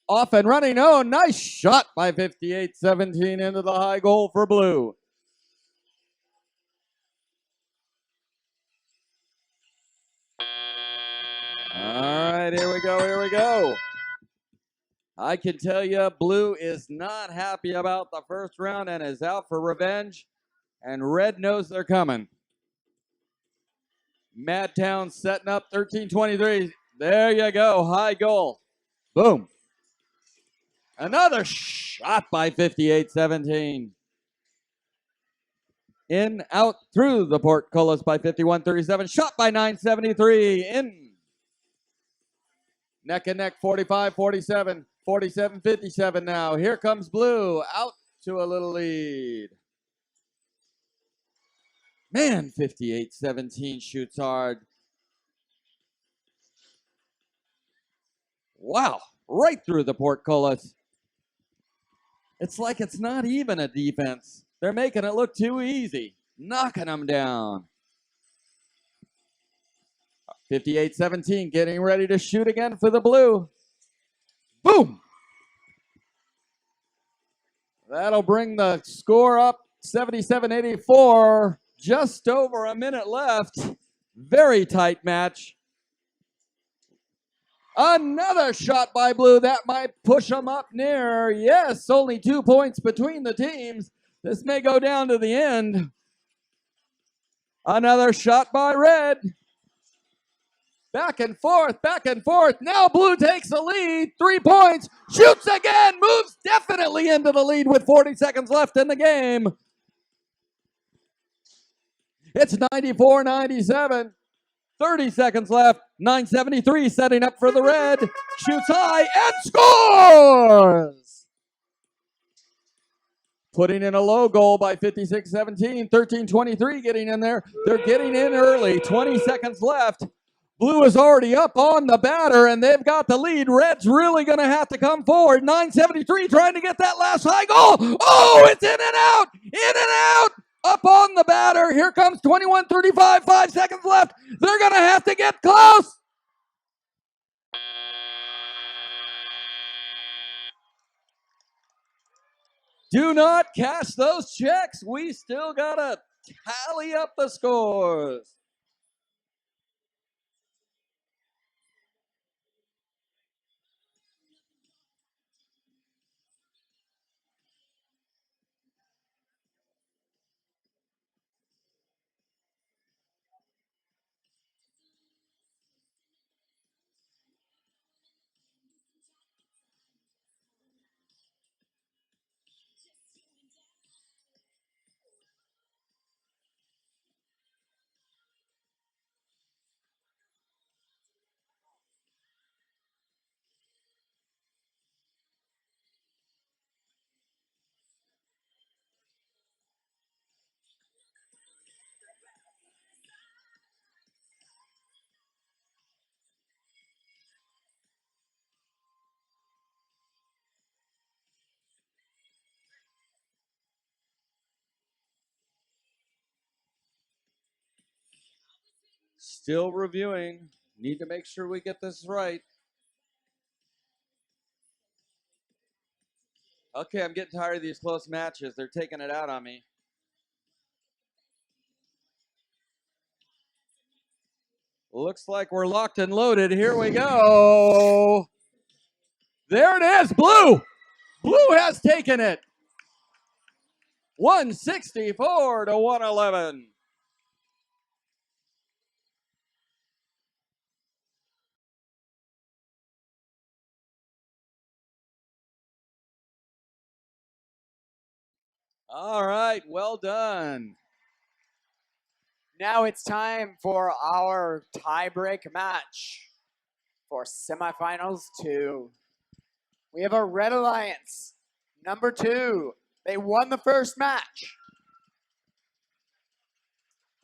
Off and running. Oh, nice shot by 58-17 into the high goal for blue. right, here we go, here we go. I can tell you, blue is not happy about the first round and is out for revenge, and red knows they're coming. Madtown setting up 13-23. There you go, high goal. Boom. Another shot by 58-17. In, out, through the portcullis by 51-37. Shot by 973. In. Neck and neck, 45-47. 47-57 now. Here comes blue. Out to a little lead. Man, 58-17 shoots hard. Wow, right through the portcullis. It's like it's not even a defense. They're making it look too easy, knocking them down. 58-17, getting ready to shoot again for the blue. Boom! That'll bring the score up 77-84. Just over a minute left. Very tight match. Another shot by blue. That might push them up near. Yes, only 2 points between the teams. This may go down to the end. Another shot by red. Back and forth, back and forth. Now blue takes the lead. 3 points. Shoots again. Moves definitely into the lead with 40 seconds left in the game. It's 94-97. 30 seconds left. 973 setting up for the red. Shoots high and scores! Putting in a low goal by 56-17. 13-23 getting in there. They're getting in early. 20 seconds left. Blue is already up on the batter, and they've got the lead. Red's really going to have to come forward. 973 trying to get that last high goal. Oh, it's in and out. In and out. Up on the batter. Here comes 21-35. 5 seconds left. They're going to have to get close. Do not cash those checks. We still got to tally up the scores. Still reviewing. Need to make sure we get this right. Okay, I'm getting tired of these close matches. They're taking it out on me. Looks like we're locked and loaded. Here we go. There it is. Blue. Blue has taken it. 164-111. All right, well done. Now it's time for our tiebreak match for semifinals 2. We have a Red Alliance, number 2. They won the first match.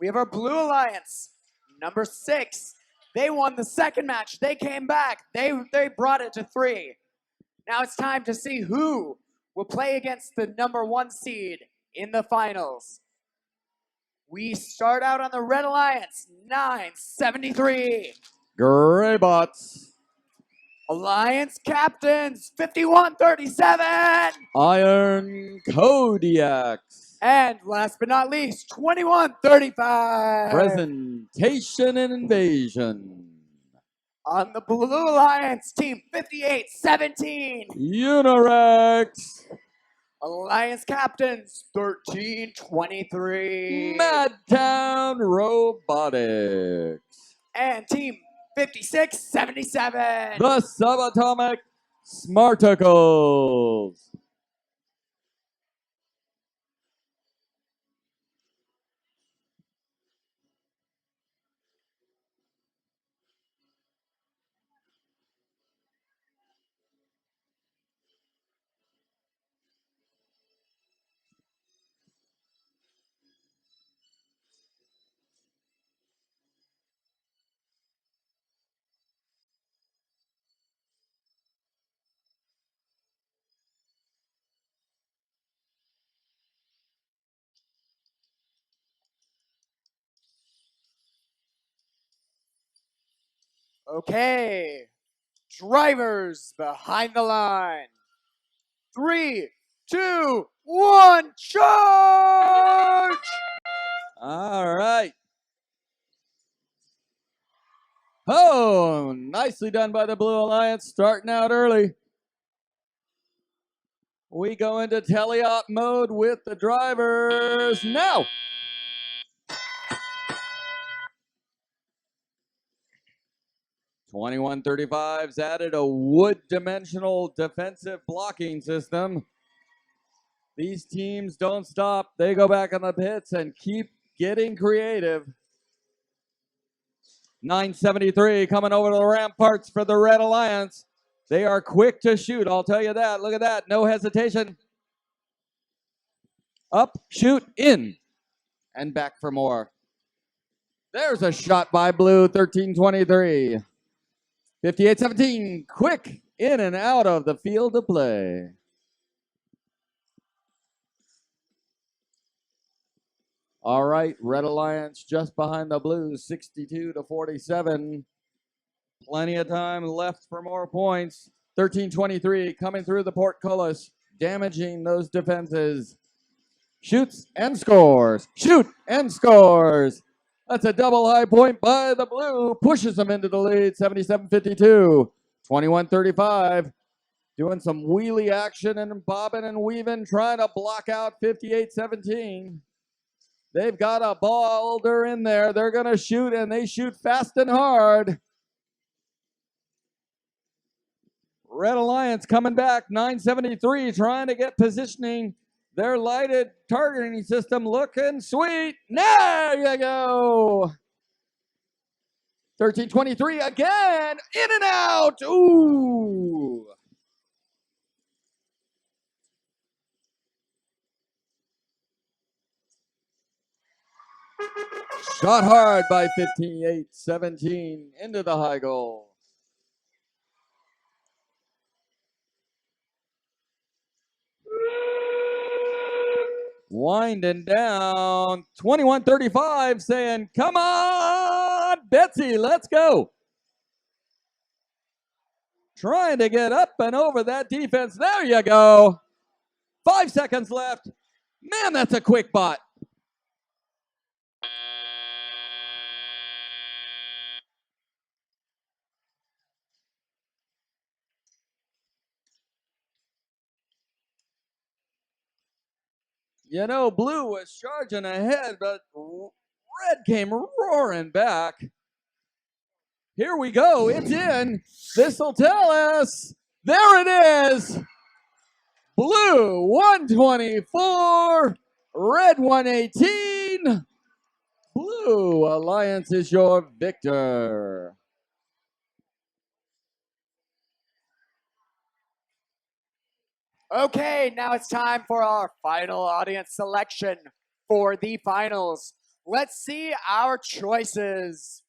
We have our Blue Alliance, number 6. They won the second match. They came back. They brought it to 3. Now it's time to see who will play against the number 1 seed in the finals. We start out on the Red Alliance, 973. Greybots. Alliance captains, 51-37. Iron Kodiaks. And last but not least, 21-35. Presentation and Invasion. On the Blue Alliance, Team 58-17. Unirex. Alliance Captains, 13-23. Madtown Robotics. And Team 56-77. The Subatomic Smarticles. Okay, drivers behind the line. 3, 2, 1, charge! All right. Oh, nicely done by the Blue Alliance, starting out early. We go into teleop mode with the drivers now. (2135's added a wood dimensional defensive blocking system. These teams don't stop. They go back in the pits and keep getting creative. 973 coming over to the ramparts for the Red Alliance. They are quick to shoot, I'll tell you that. Look at that, no hesitation. Up, shoot, in, and back for more. There's a shot by Blue, 1323. 58-17, quick in and out of the field of play. All right, Red Alliance just behind the Blues, 62-47. Plenty of time left for more points. 1323 coming through the portcullis, damaging those defenses. Shoots and scores. Shoot and scores. That's a double high point by the Blue. Pushes them into the lead, 77-52. 21-35. Doing some wheelie action and bobbing and weaving, trying to block out 58-17. They've got a boulder in there. They're going to shoot, and they shoot fast and hard. Red Alliance coming back, 973, trying to get positioning. Their lighted targeting system looking sweet. There you go. 1323 again, in and out. Ooh. Shot hard by 58-17 into the high goal. Winding down, 21-35, saying, come on, Betsy, let's go. Trying to get up and over that defense. There you go. 5 seconds left. Man, that's a quick bot. You know, Blue was charging ahead, but Red came roaring back. Here we go. It's in. This will tell us. There it is. Blue 124, Red 118. Blue Alliance is your victor. Okay, now it's time for our final audience selection for the finals. Let's see our choices.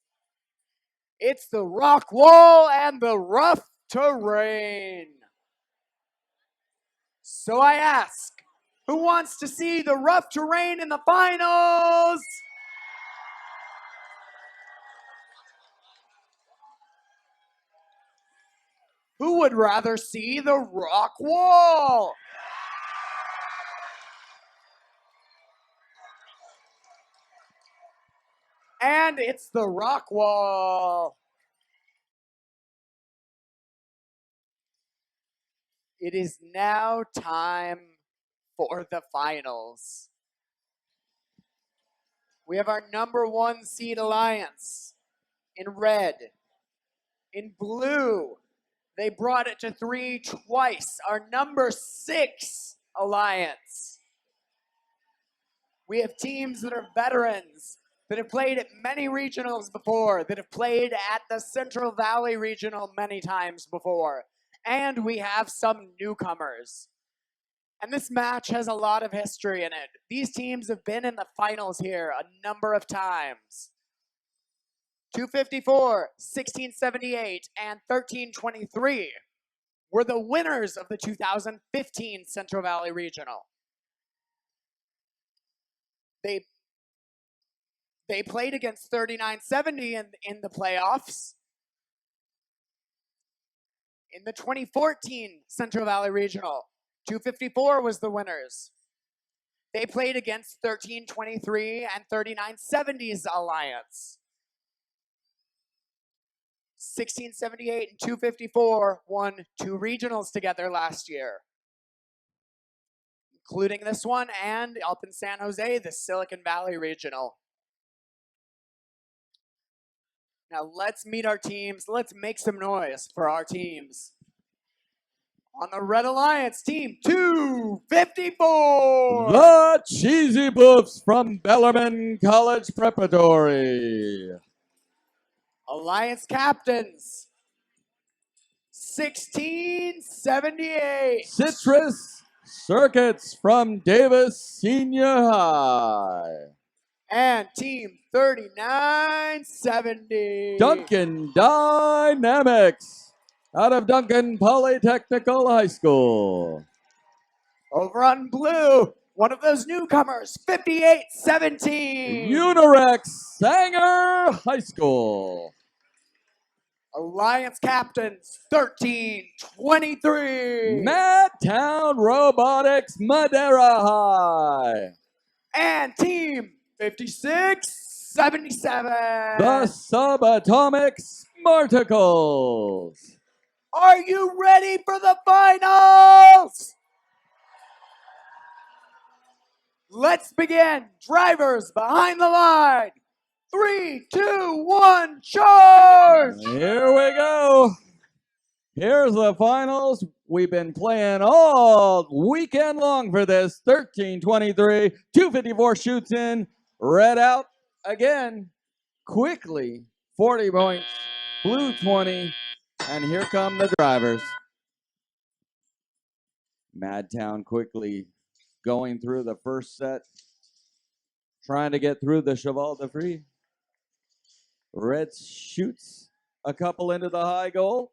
It's the rock wall and the rough terrain. So I ask, who wants to see the rough terrain in the finals? Who would rather see the rock wall? And it's the rock wall. It is now time for the finals. We have our number 1 seed alliance in red. In blue, they brought it to 3 twice. Our number 6 alliance. We have teams that are veterans, that have played at many regionals before, that have played at the Central Valley Regional many times before. And we have some newcomers. And this match has a lot of history in it. These teams have been in the finals here a number of times. 254, 1678, and 1323 were the winners of the 2015 Central Valley Regional. They played against 3970 in the playoffs. In the 2014 Central Valley Regional, 254 was the winners. They played against 1323 and 3970's alliance. 1678 and 254 won 2 regionals together last year, including this one and up in San Jose, the Silicon Valley Regional. Now let's meet our teams. Let's make some noise for our teams. On the Red Alliance, team 254. The Cheesy Boofs from Bellarmine College Preparatory. Alliance captains, 1678. Citrus Circuits from Davis Senior High. And team 3970. Duncan Dynamics out of Duncan Polytechnical High School. Over on blue, one of those newcomers, 5817. Unirex Sanger High School. Alliance captains, 1323. Madtown Robotics Madera High. And team 5677. The Subatomic Smarticles. Are you ready for the finals? Let's begin. Drivers behind the line. 3, 2, 1, charge! Here we go. Here's the finals. We've been playing all weekend long for this. 13-23, 254 shoots in, red out again, quickly, 40 points, blue 20, and here come the drivers. Madtown quickly going through the first set, trying to get through the cheval de free. Red shoots a couple into the high goal.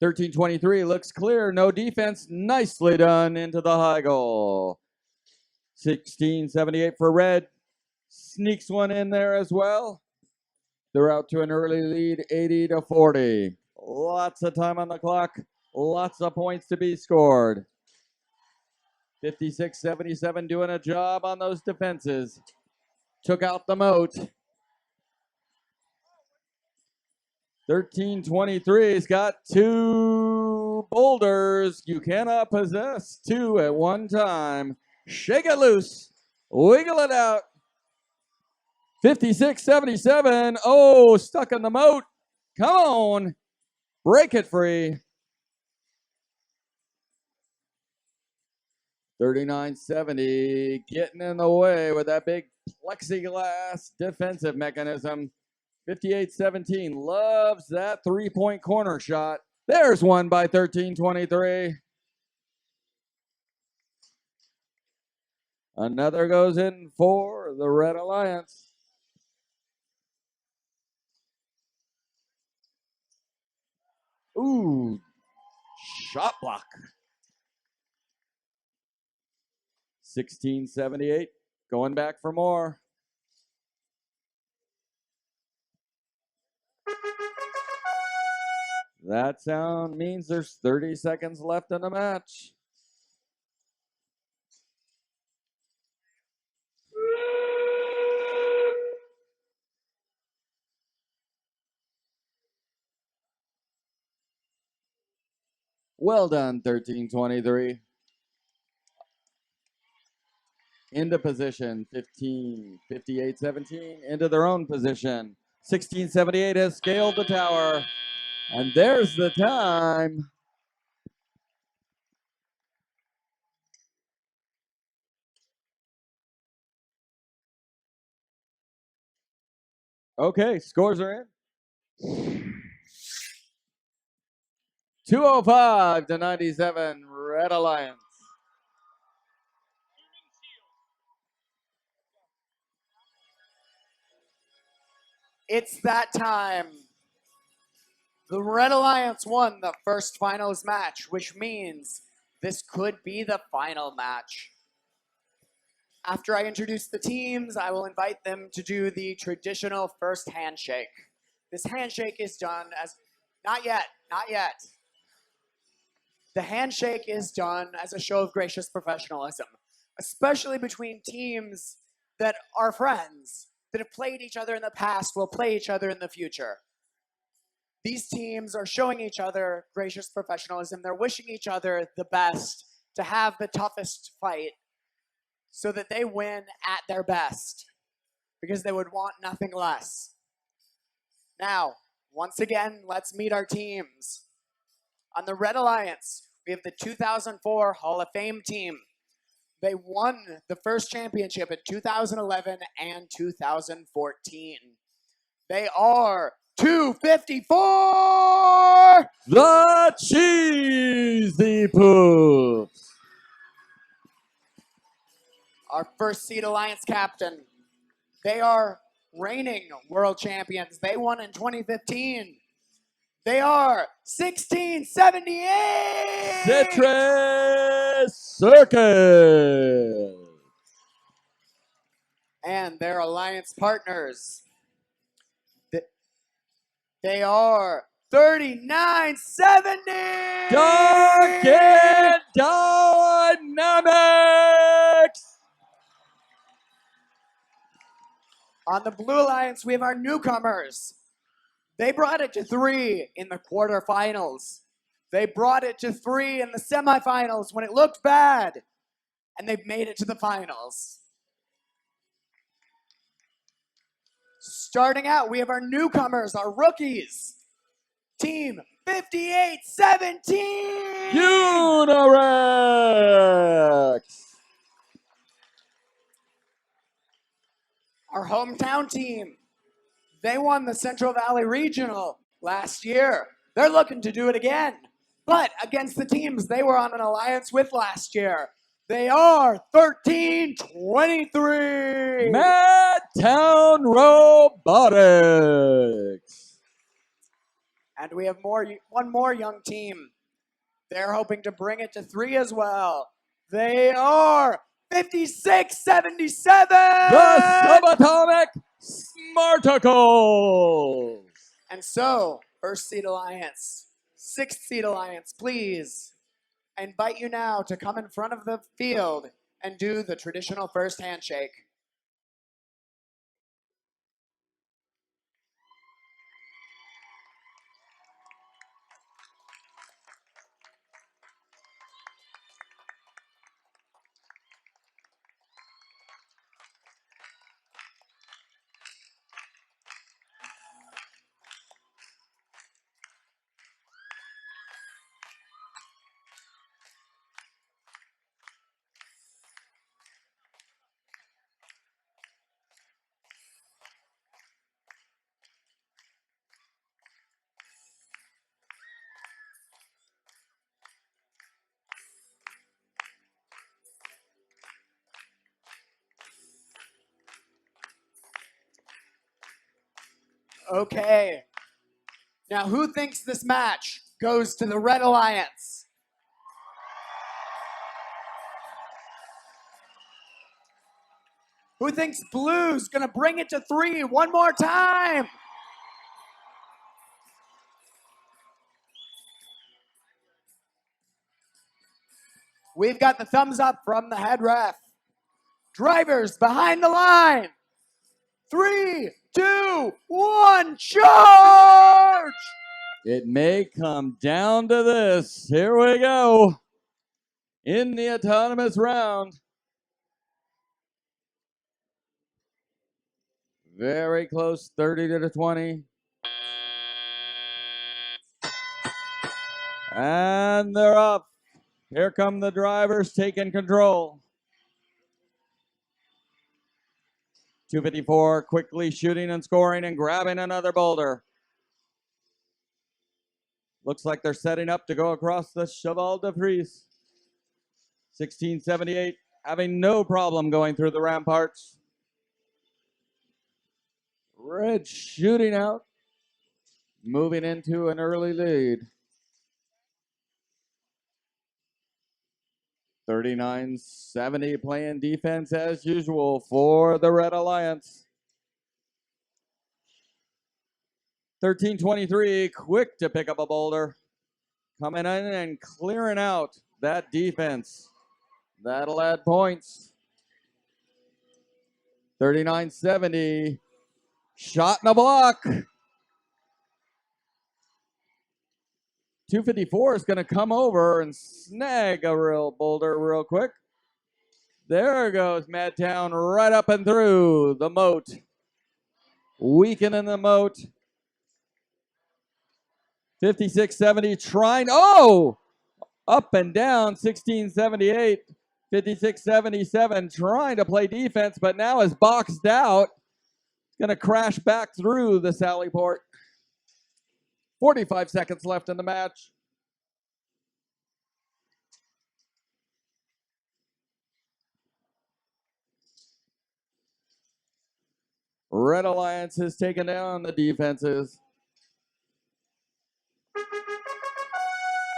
13-23 looks clear, no defense, nicely done into the high goal. 16-78 for red, sneaks one in there as well. They're out to an early lead, 80-40. Lots of time on the clock, lots of points to be scored. 56-77 doing a job on those defenses. Took out the moat. 13-23's got 2 boulders. You cannot possess 2 at one time. Shake it loose. Wiggle it out. 56-77. Oh, stuck in the moat. Come on. Break it free. 39-70. Getting in the way with that big plexiglass defensive mechanism. 58-17, loves that three-point corner shot. There's one by 13-23. Another goes in for the Red Alliance. Ooh, shot block. 16-78, going back for more. That sound means there's 30 seconds left in the match. Well done, 1323. Into position, 1558-17. Into their own position. 1678 has scaled the tower. And there's the time. Okay, scores are in. 205-97, Red Alliance. It's that time. The Red Alliance won the first finals match, which means this could be the final match. After I introduce the teams, I will invite them to do the traditional first handshake. This handshake is done as, not yet. The handshake is done as a show of gracious professionalism, especially between teams that are friends, that have played each other in the past, will play each other in the future. These teams are showing each other gracious professionalism. They're wishing each other the best, to have the toughest fight, so that they win at their best, because they would want nothing less. Now, once again, let's meet our teams. On the Red Alliance, we have the 2004 Hall of Fame team. They won the first championship in 2011 and 2014. They are 254! The Cheesy Poops. Our first seed Alliance captain. They are reigning world champions. They won in 2015. They are 1678! Citrus Circus. And their alliance partners. They are 3970! Dark Dynamics. On the Blue Alliance, we have our newcomers. They brought it to 3 in the quarterfinals. They brought it to 3 in the semifinals when it looked bad. And they've made it to the finals. Starting out, we have our newcomers, our rookies. Team 5817! Unirex. Our hometown team. They won the Central Valley Regional last year. They're looking to do it again, but against the teams they were on an alliance with last year. They are 1323. Madtown Robotics. And we have one more young team. They're hoping to bring it to 3 as well. They are 5677. The Subatomic Smarticles. And so, first seed alliance, 6th seed alliance, please. I invite you now to come in front of the field and do the traditional first handshake. Okay. Now, who thinks this match goes to the Red Alliance? Who thinks Blue's gonna bring it to 3 one more time? We've got the thumbs up from the head ref. Drivers behind the line. 3, 2, 1, charge! It may come down to this. Here we go. In the autonomous round. Very close, 30 to 20. And they're up. Here come the drivers taking control. 254 quickly shooting and scoring and grabbing another boulder. Looks like they're setting up to go across the Cheval de Frise. 1678 having no problem going through the ramparts. Red shooting out, moving into an early lead. 39-70 playing defense as usual for the Red Alliance. 1323 quick to pick up a boulder. Coming in and clearing out that defense. That'll add points. 39-70. Shot in a block. 254 is going to come over and snag a real boulder real quick. There goes Madtown right up and through the moat. Weakening the moat. 56-70 trying. Oh! Up and down 16-78. 56-77 trying to play defense, but now is boxed out. Going to crash back through the Sally Port. 45 seconds left in the match. Red Alliance has taken down the defenses.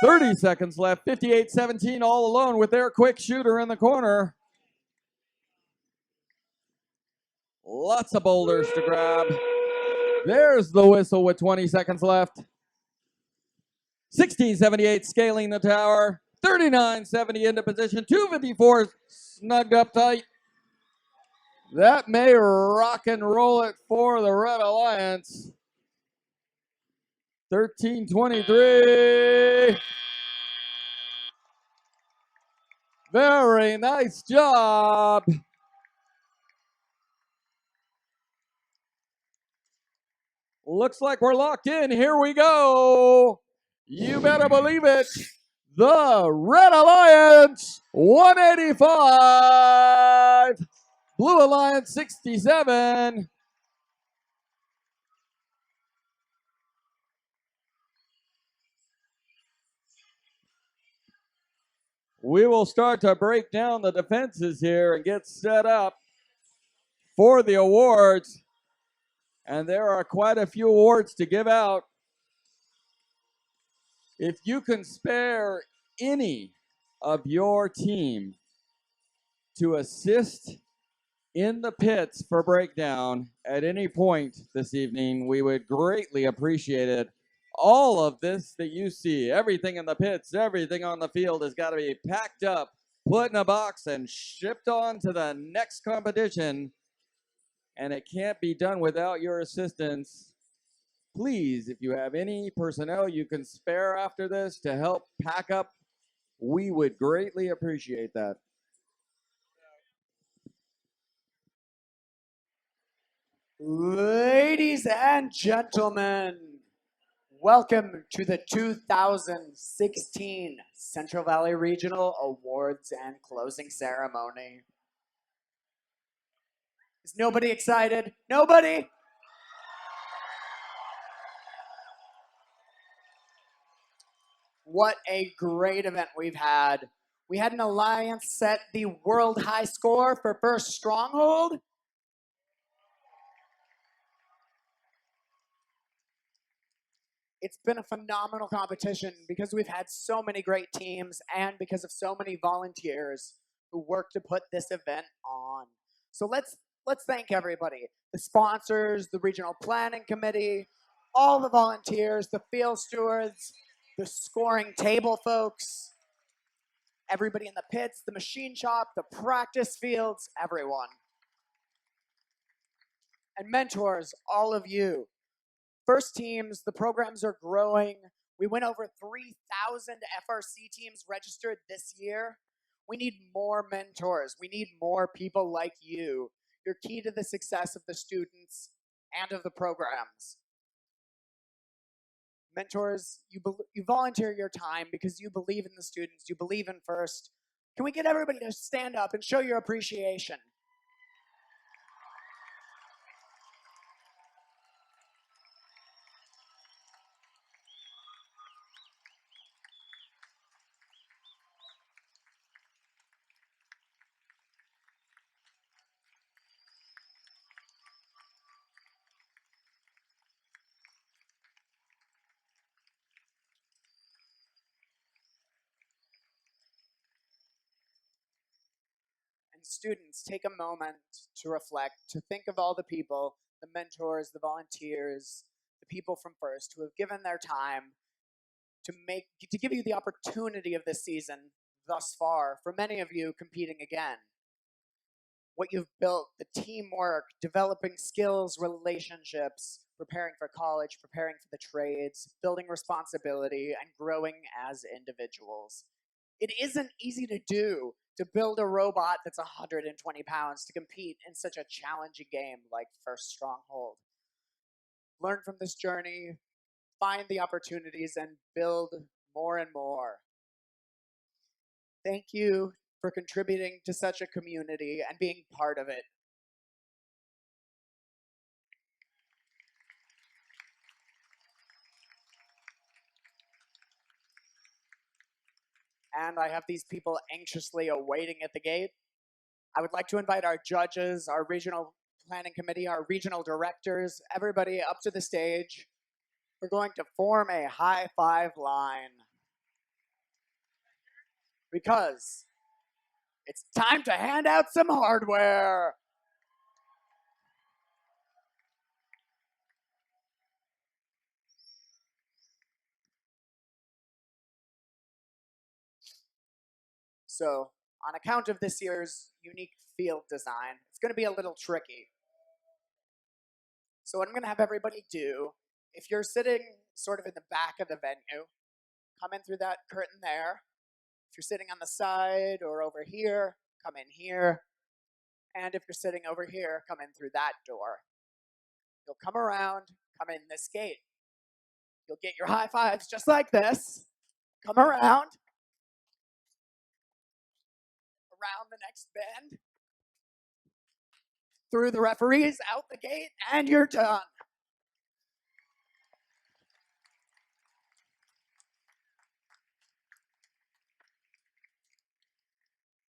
30 seconds left. 58-17 all alone with their quick shooter in the corner. Lots of boulders to grab. There's the whistle with 20 seconds left. 16-78 scaling the tower. 39-70 into position. 254 snugged up tight. That may rock and roll it for the Red Alliance. 13-23. Very nice job. Looks like we're locked in. Here we go. You better believe it. The Red Alliance 185. Blue Alliance 67. We will start to break down the defenses here and get set up for the awards. And there are quite a few awards to give out. If you can spare any of your team to assist in the pits for breakdown at any point this evening, we would greatly appreciate it. All of this that you see, everything in the pits, everything on the field has got to be packed up, put in a box, and shipped on to the next competition. And it can't be done without your assistance. Please, if you have any personnel you can spare after this to help pack up, we would greatly appreciate that. Ladies and gentlemen, welcome to the 2016 Central Valley Regional Awards and Closing Ceremony. Is nobody excited? Nobody? What a great event we've had. We had an alliance set the world high score for first Stronghold. It's been a phenomenal competition because we've had so many great teams and because of so many volunteers who work to put this event on. So let's thank everybody. The sponsors, the regional planning committee, all the volunteers, the field stewards, the scoring table folks, everybody in the pits, the machine shop, the practice fields, everyone. And mentors, all of you. First teams, the programs are growing. We went over 3,000 FRC teams registered this year. We need more mentors. We need more people like you. You're key to the success of the students and of the programs. Mentors, you volunteer your time because you believe in the students, you believe in FIRST. Can we get everybody to stand up and show your appreciation? And students, take a moment to reflect, to think of all the people, the mentors, the volunteers, the people from FIRST who have given their time to give you the opportunity of this season thus far, for many of you competing again. What you've built, the teamwork, developing skills, relationships, preparing for college, preparing for the trades, building responsibility, and growing as individuals. It isn't easy to do, to build a robot that's 120 pounds to compete in such a challenging game like FIRST Stronghold. Learn from this journey, find the opportunities, and build more and more. Thank you for contributing to such a community and being part of it. And I have these people anxiously awaiting at the gate. I would like to invite our judges, our regional planning committee, our regional directors, everybody up to the stage. We're going to form a high five line because it's time to hand out some hardware. So, on account of this year's unique field design, it's going to be a little tricky. So what I'm going to have everybody do, if you're sitting sort of in the back of the venue, come in through that curtain there. If you're sitting on the side or over here, come in here. And if you're sitting over here, come in through that door. You'll come around, come in this gate. You'll get your high fives just like this. Come around the next bend, through the referees, out the gate, and you're done.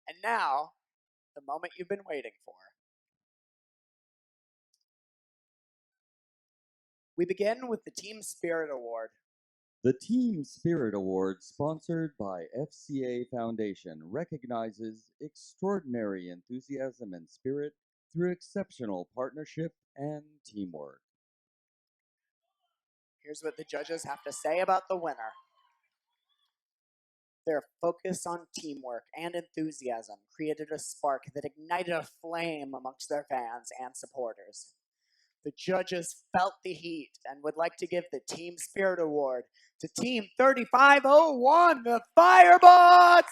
And now, the moment you've been waiting for. We begin with the Team Spirit Award. The Team Spirit Award, sponsored by FCA Foundation, recognizes extraordinary enthusiasm and spirit through exceptional partnership and teamwork. Here's what the judges have to say about the winner. Their focus on teamwork and enthusiasm created a spark that ignited a flame amongst their fans and supporters. The judges felt the heat and would like to give the Team Spirit Award to Team 3501, the Firebots!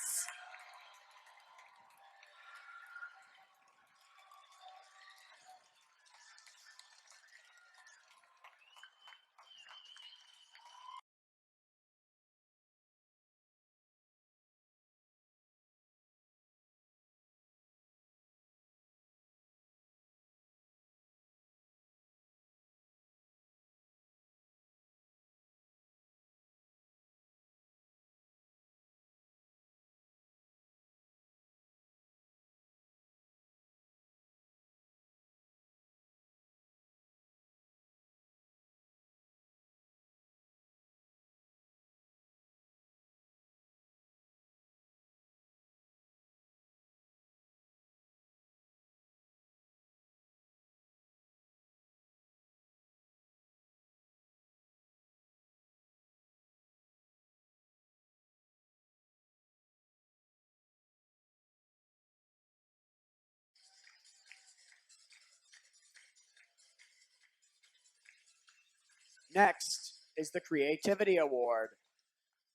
Next is the Creativity Award.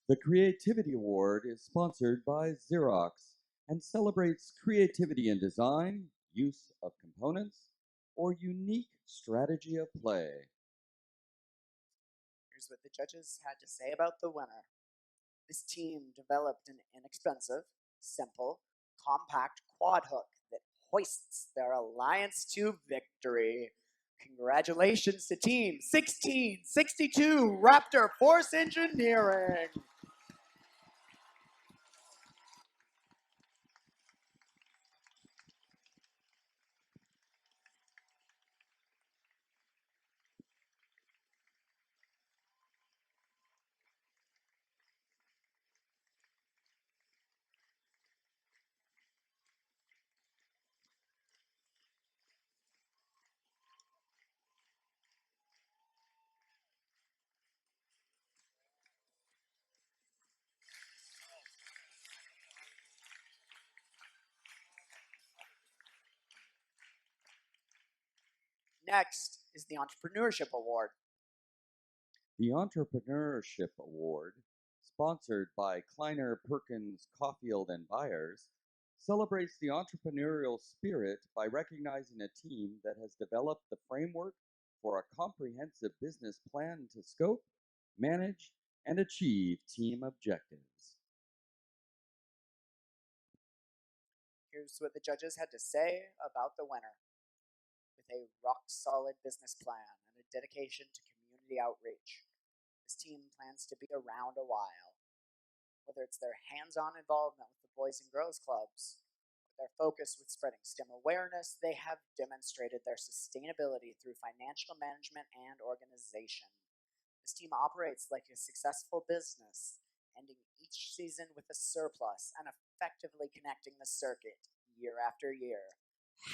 The Creativity Award is sponsored by Xerox and celebrates creativity in design, use of components, or unique strategy of play. Here's what the judges had to say about the winner. This team developed an inexpensive, simple, compact quad hook that hoists their alliance to victory. Congratulations to Team 1662 Raptor Force Engineering. Next is the Entrepreneurship Award. The Entrepreneurship Award, sponsored by Kleiner Perkins Caulfield and Byers, celebrates the entrepreneurial spirit by recognizing a team that has developed the framework for a comprehensive business plan to scope, manage, and achieve team objectives. Here's what the judges had to say about the winner. With a rock-solid business plan and a dedication to community outreach, this team plans to be around a while. Whether it's their hands-on involvement with the Boys and Girls Clubs, or their focus with spreading STEM awareness, they have demonstrated their sustainability through financial management and organization. This team operates like a successful business, ending each season with a surplus and effectively connecting the circuit year after year.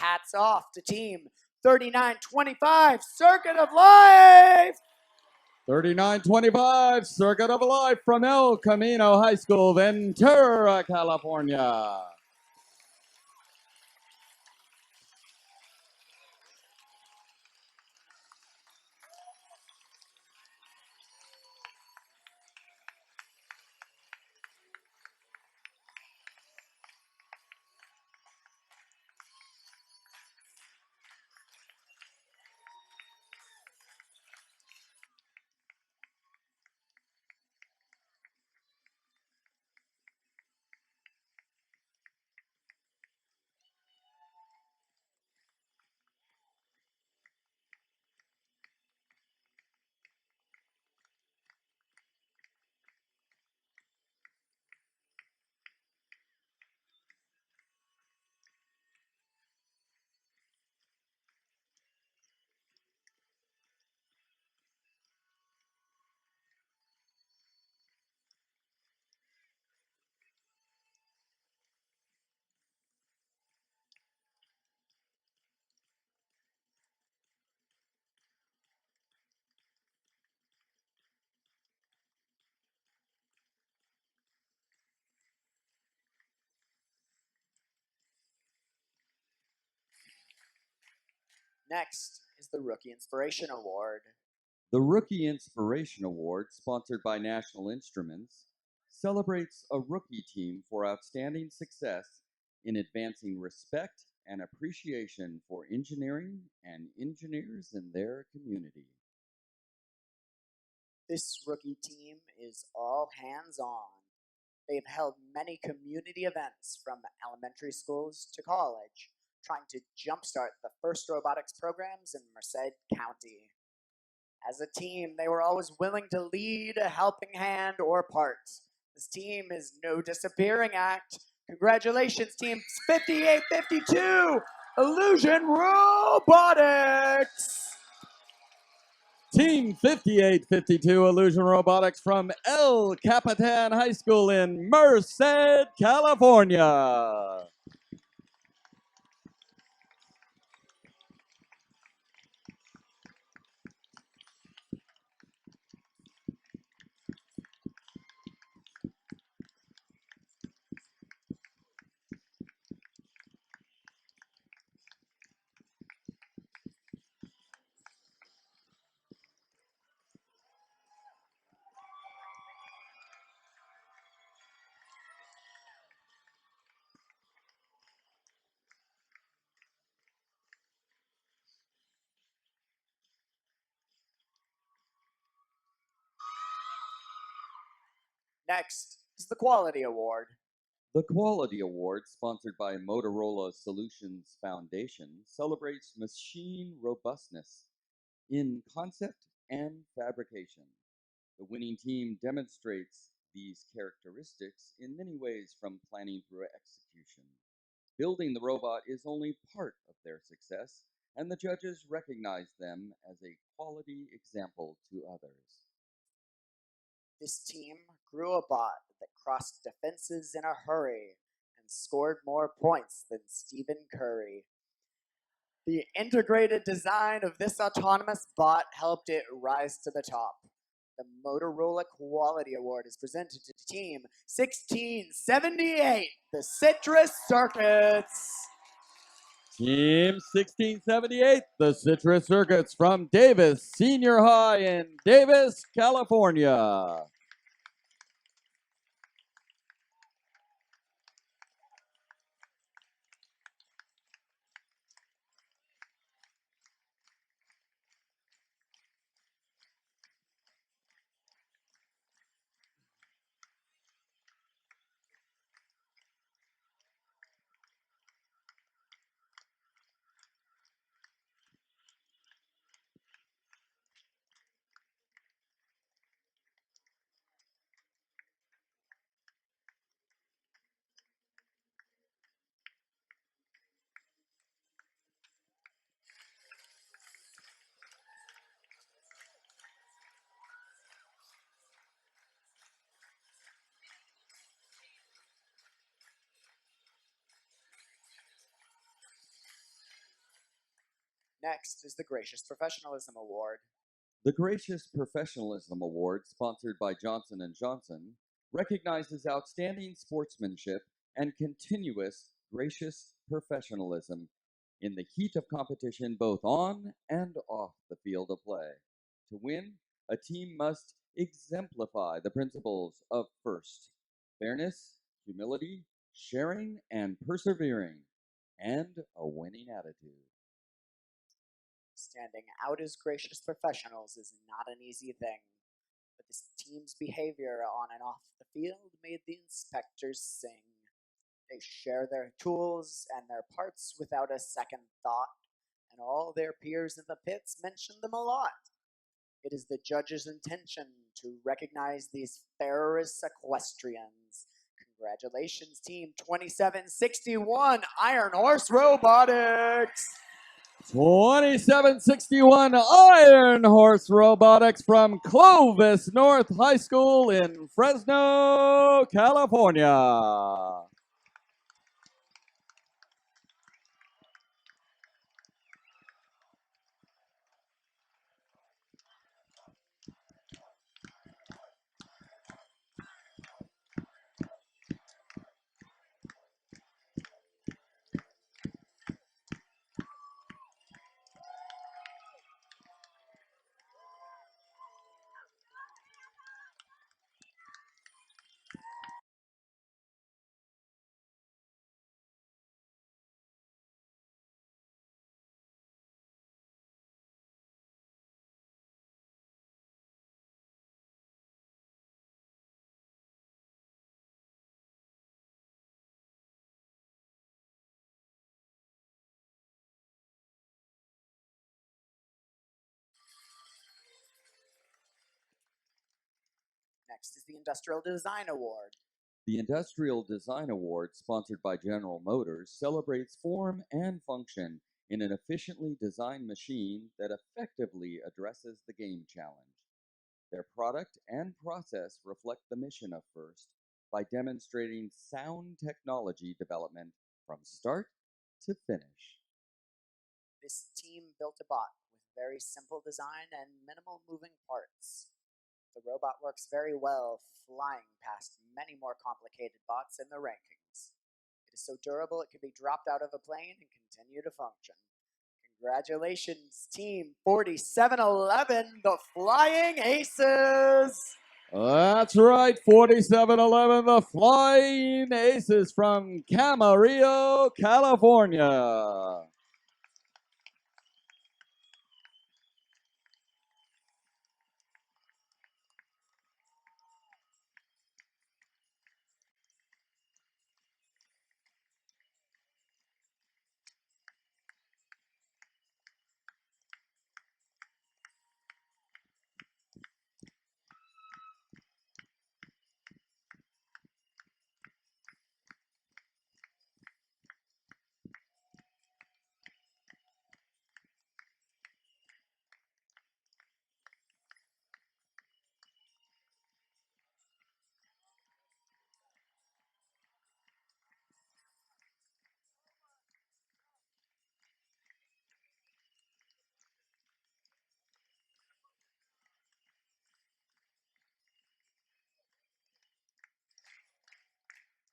Hats off to Team 3925 Circuit of Life! 3925 Circuit of Life from El Camino High School, Ventura, California. Next is the Rookie Inspiration Award. The Rookie Inspiration Award, sponsored by National Instruments, celebrates a rookie team for outstanding success in advancing respect and appreciation for engineering and engineers in their community. This rookie team is all hands-on. They've held many community events from elementary schools to college, trying to jumpstart the first robotics programs in Merced County. As a team, they were always willing to lead a helping hand or part. This team is no disappearing act. Congratulations, Team 5852, Illusion Robotics! Team 5852 Illusion Robotics from El Capitan High School in Merced, California. Next is the Quality Award. The Quality Award, sponsored by Motorola Solutions Foundation, celebrates machine robustness in concept and fabrication. The winning team demonstrates these characteristics in many ways, from planning through execution. Building the robot is only part of their success, and the judges recognize them as a quality example to others. This team grew a bot that crossed defenses in a hurry and scored more points than Stephen Curry. The integrated design of this autonomous bot helped it rise to the top. The Motorola Quality Award is presented to Team 1678, the Citrus Circuits. Team 1678, the Citrus Circuits from Davis Senior High in Davis, California. Next is the Gracious Professionalism Award. The Gracious Professionalism Award, sponsored by Johnson & Johnson, recognizes outstanding sportsmanship and continuous gracious professionalism in the heat of competition both on and off the field of play. To win, a team must exemplify the principles of first, fairness, humility, sharing, and persevering, and a winning attitude. Standing out as gracious professionals is not an easy thing, but this team's behavior on and off the field made the inspectors sing. They share their tools and their parts without a second thought, and all their peers in the pits mention them a lot. It is the judge's intention to recognize these fairest equestrians. Congratulations, Team 2761, Iron Horse Robotics! 2761 Iron Horse Robotics from Clovis North High School in Fresno, California. Next is the Industrial Design Award. The Industrial Design Award, sponsored by General Motors, celebrates form and function in an efficiently designed machine that effectively addresses the game challenge. Their product and process reflect the mission of FIRST by demonstrating sound technology development from start to finish. This team built a bot with very simple design and minimal moving parts. The robot works very well, flying past many more complicated bots in the rankings. It is so durable it can be dropped out of a plane and continue to function. Congratulations, Team 4711, the Flying Aces! That's right, 4711, the Flying Aces from Camarillo, California.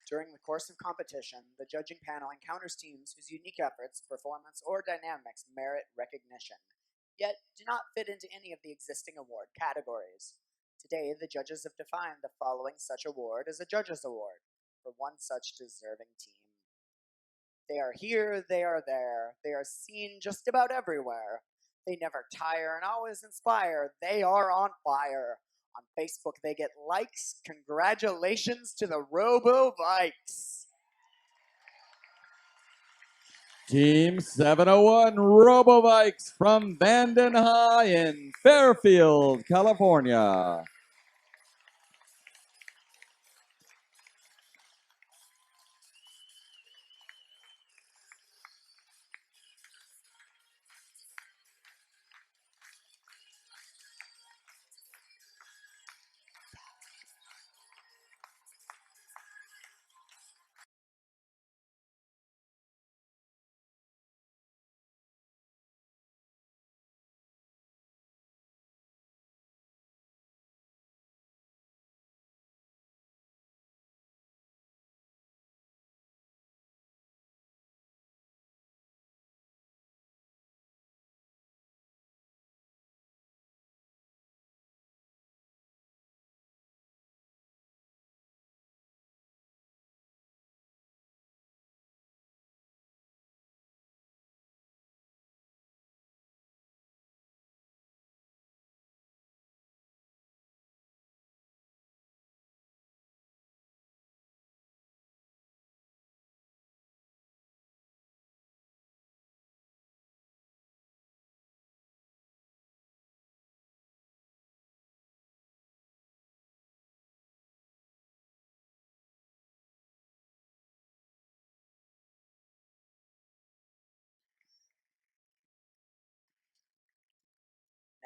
During the course of competition, the judging panel encounters teams whose unique efforts, performance, or dynamics merit recognition, yet do not fit into any of the existing award categories. Today, the judges have defined the following such award as a judge's award for one such deserving team. They are here, they are there, they are seen just about everywhere. They never tire and always inspire. They are on fire. On Facebook, they get likes. Congratulations to the Robo-Vikes. Team 701 Robovikes from Vanden High in Fairfield, California.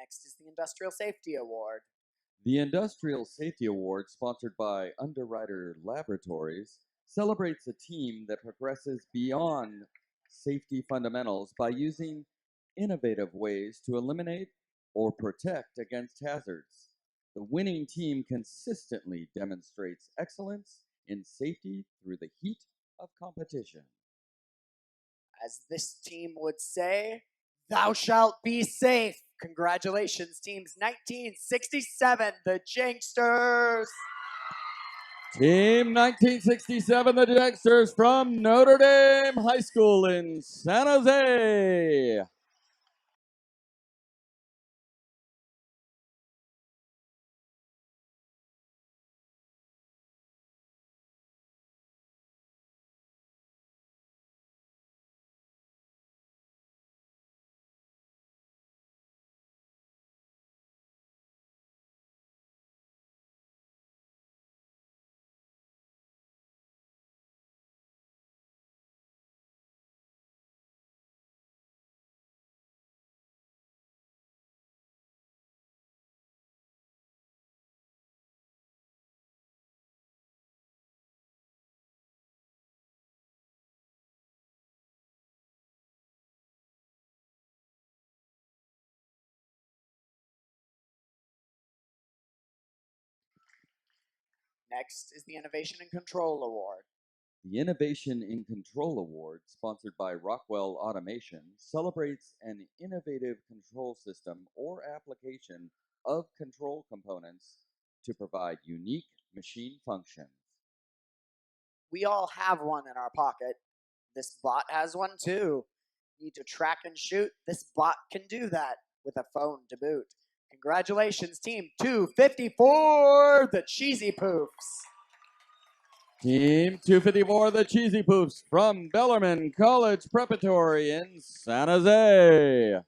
Next is the Industrial Safety Award. The Industrial Safety Award, sponsored by Underwriter Laboratories, celebrates a team that progresses beyond safety fundamentals by using innovative ways to eliminate or protect against hazards. The winning team consistently demonstrates excellence in safety through the heat of competition. As this team would say, thou shalt be safe. Congratulations, teams 1967, the Jinksters. Team 1967, the Dexters from Notre Dame High School in San Jose. Next is the Innovation and Control Award. The Innovation in Control Award, sponsored by Rockwell Automation, celebrates an innovative control system or application of control components to provide unique machine functions. We all have one in our pocket. This bot has one too. Need to track and shoot? This bot can do that with a phone to boot. Congratulations, Team 254, the Cheesy Poofs. Team 254, the Cheesy Poofs from Bellarmine College Preparatory in San Jose.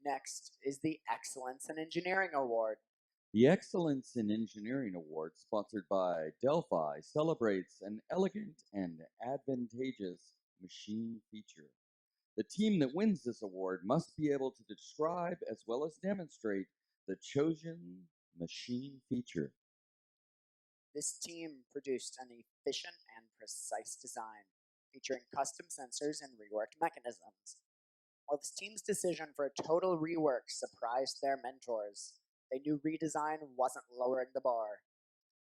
Next is the Excellence in Engineering Award. The Excellence in Engineering Award, sponsored by Delphi, celebrates an elegant and advantageous machine feature. The team that wins this award must be able to describe as well as demonstrate the chosen machine feature. This team produced an efficient and precise design, featuring custom sensors and reworked mechanisms. While this team's decision for a total rework surprised their mentors, they knew redesign wasn't lowering the bar.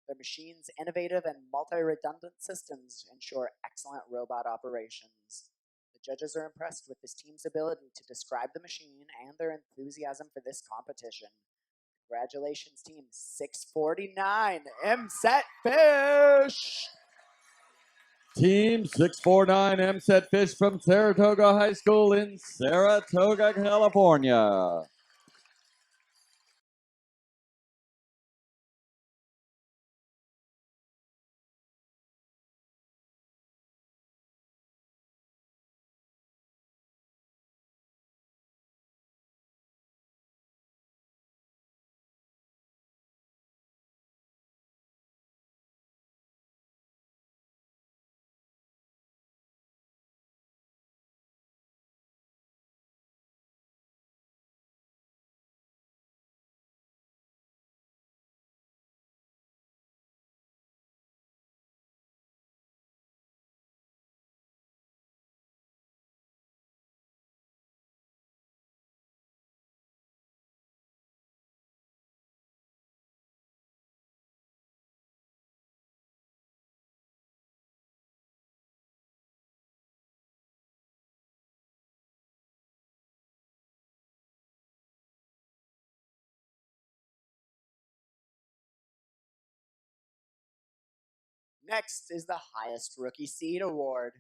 Their machine's innovative and multi-redundant systems ensure excellent robot operations. The judges are impressed with this team's ability to describe the machine and their enthusiasm for this competition. Congratulations, Team 649, MSET Fish! Team 649 MSET Fish from Saratoga High School in Saratoga, California. Next is the highest rookie seed award.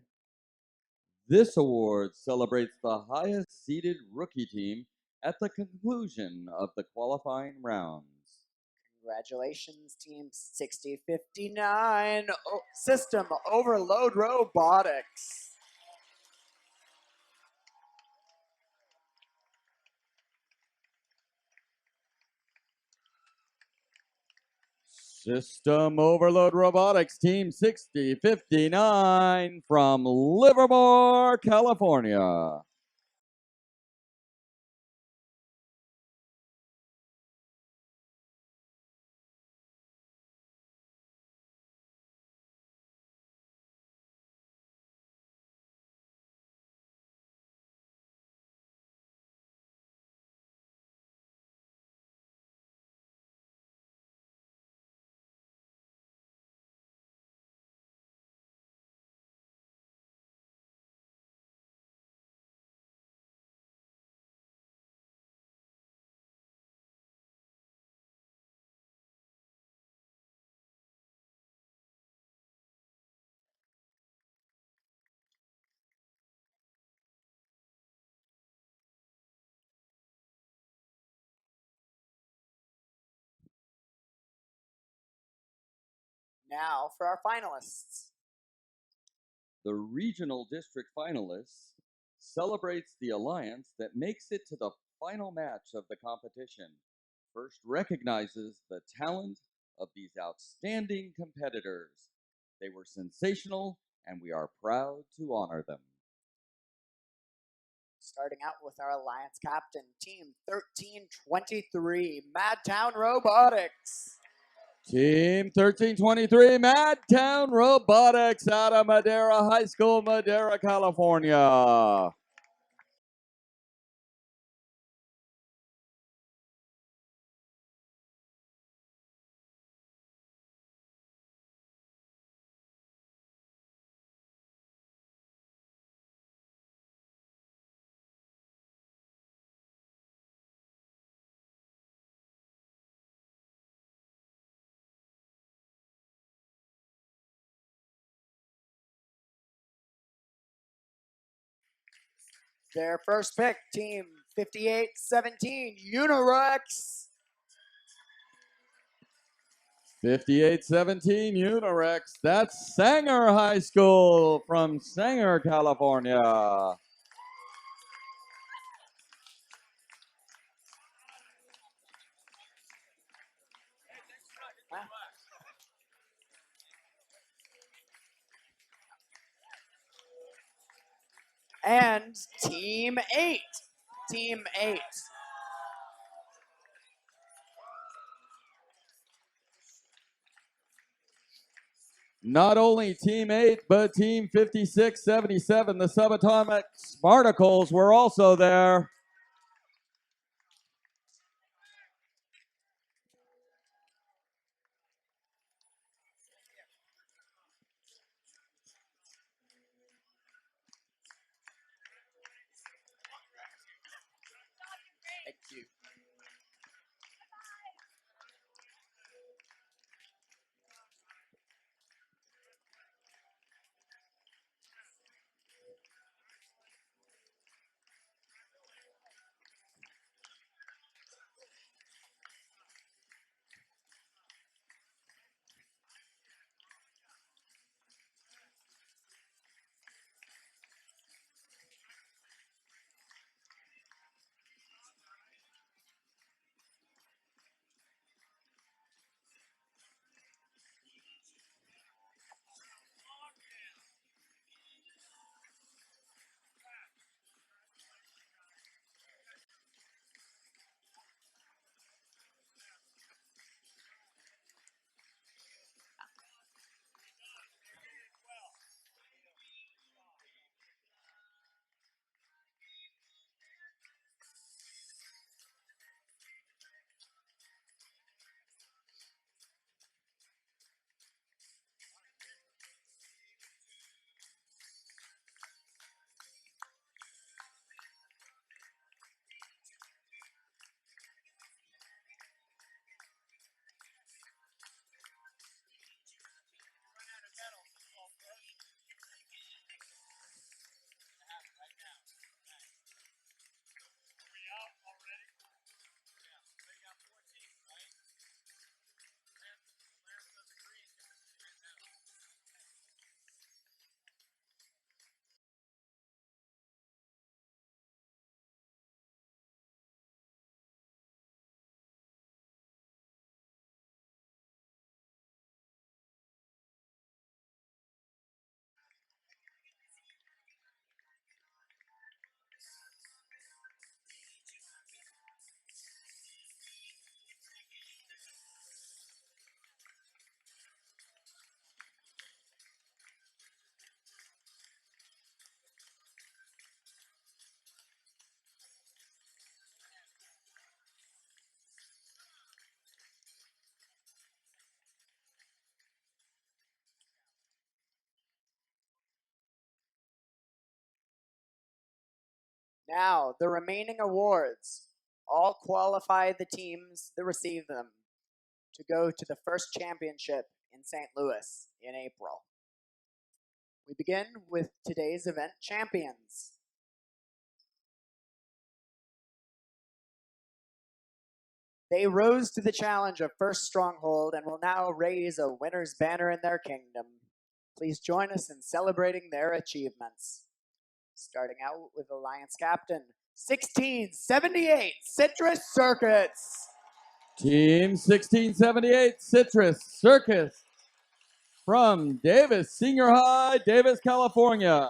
This award celebrates the highest seeded rookie team at the conclusion of the qualifying rounds. Congratulations, Team 6059, System Overload Robotics. System Overload Robotics, Team 6059 from Livermore, California. Now for our finalists. The regional district finalists celebrates the alliance that makes it to the final match of the competition. First recognizes the talent of these outstanding competitors. They were sensational, and we are proud to honor them. Starting out with our alliance captain, Team 1323, Madtown Robotics. Team 1323, Madtown Robotics out of Madera High School, Madera, California. Their first pick, Team 5817, Unirex. 5817 Unirex. That's Sanger High School from Sanger, California. and Team 8. Team 8. Not only Team 8, but Team 5677, the subatomic Spartacles, were also there. Thank you. Now, the remaining awards. All qualify the teams that receive them to go to the first championship in St. Louis in April. We begin with today's event champions. They rose to the challenge of first Stronghold and will now raise a winner's banner in their kingdom. Please join us in celebrating their achievements. Starting out with Alliance Captain, 1678 Citrus Circuits. Team 1678 Citrus Circus from Davis Senior High, Davis, California.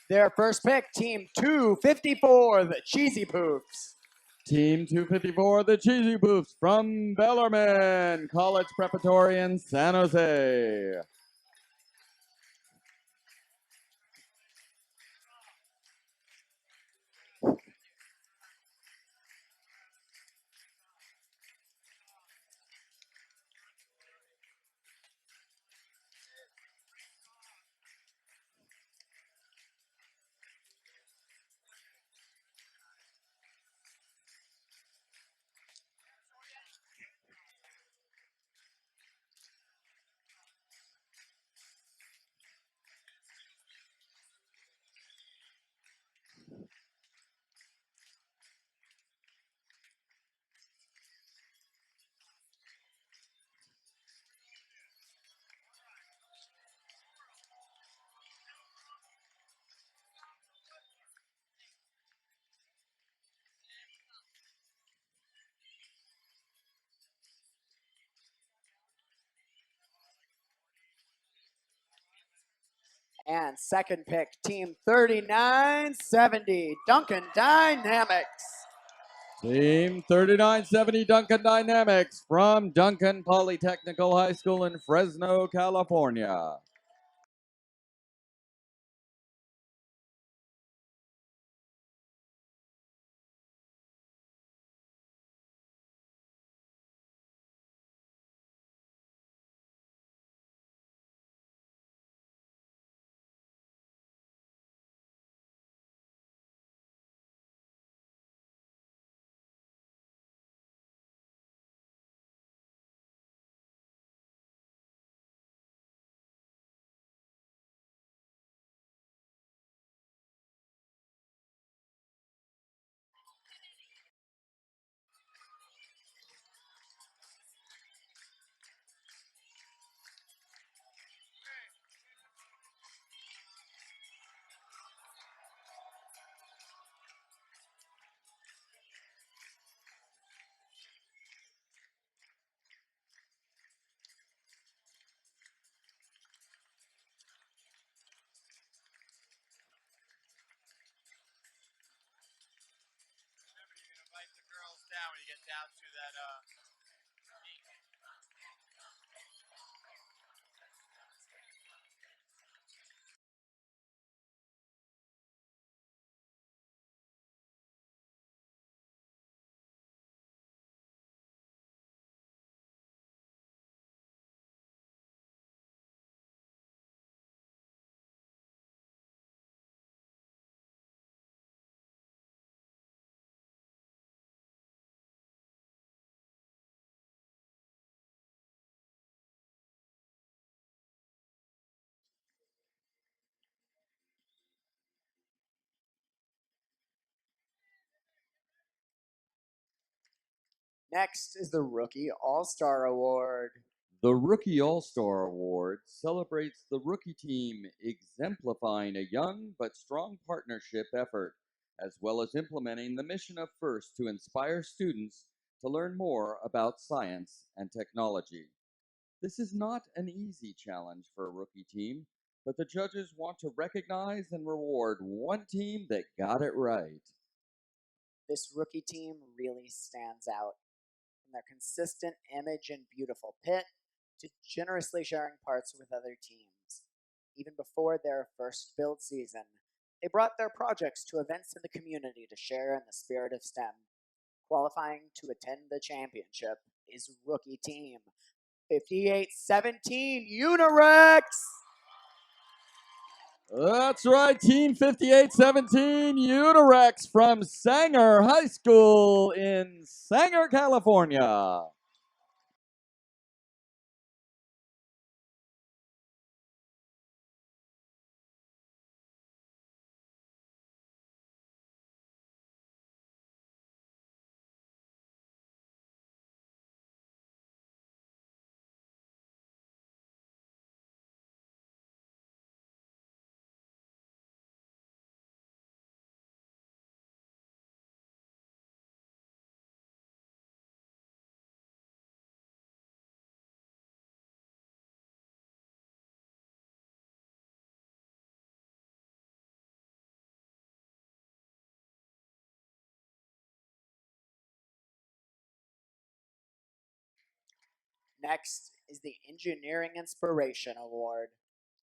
Their first pick, Team 254, the Cheesy Poofs. Team 254, the Cheesy Poofs from Bellarmine College Preparatory in San Jose. And second pick, Team 3970, Duncan Dynamics. Team 3970 Duncan Dynamics from Duncan Polytechnical High School in Fresno, California. Invite the girls down when you get down to that Next is the Rookie All-Star Award. The Rookie All-Star Award celebrates the rookie team exemplifying a young but strong partnership effort, as well as implementing the mission of FIRST to inspire students to learn more about science and technology. This is not an easy challenge for a rookie team, but the judges want to recognize and reward one team that got it right. This rookie team really stands out. From their consistent image and beautiful pit to generously sharing parts with other teams. Even before their first build season, they brought their projects to events in the community to share in the spirit of STEM. Qualifying to attend the championship is rookie team 5817 Unirex. That's right, Team 5817 Unirex from Sanger High School in Sanger, California. Next is the Engineering Inspiration Award.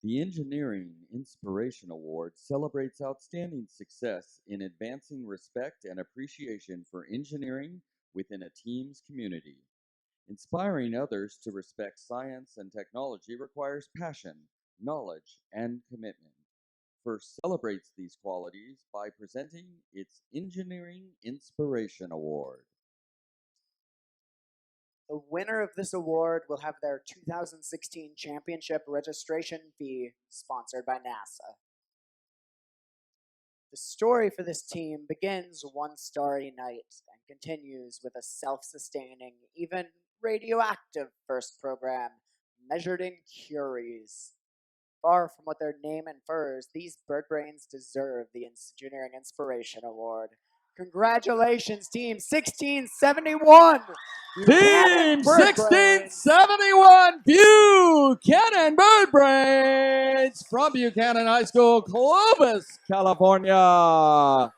The Engineering Inspiration Award celebrates outstanding success in advancing respect and appreciation for engineering within a team's community. Inspiring others to respect science and technology requires passion, knowledge, and commitment. FIRST celebrates these qualities by presenting its Engineering Inspiration Award. The winner of this award will have their 2016 championship registration fee sponsored by NASA. The story for this team begins one starry night and continues with a self-sustaining, even radioactive FIRST program measured in curies. Far from what their name infers, these bird brains deserve the Engineering Inspiration Award. Congratulations, Team 1671. Team Bird Brains. 1671 Buchanan Bird Brains from Buchanan High School, Clovis, California.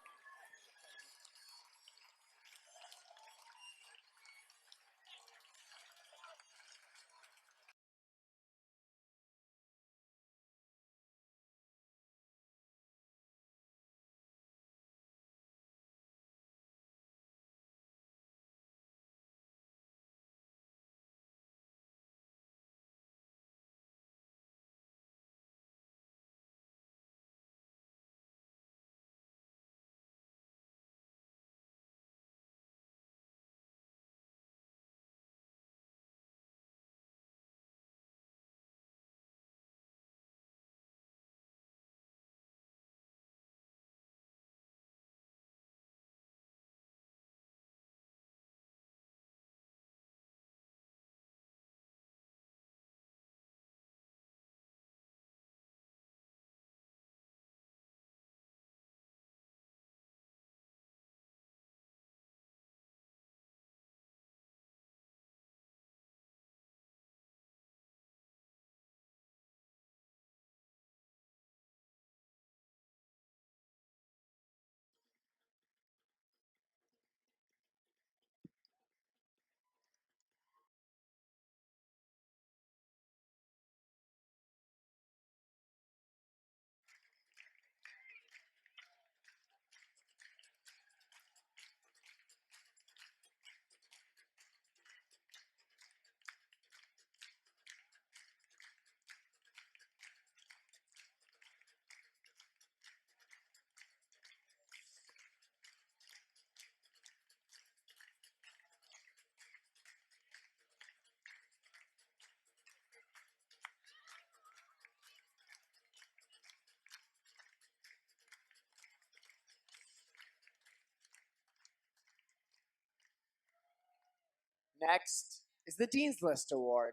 Next is the Dean's List Award.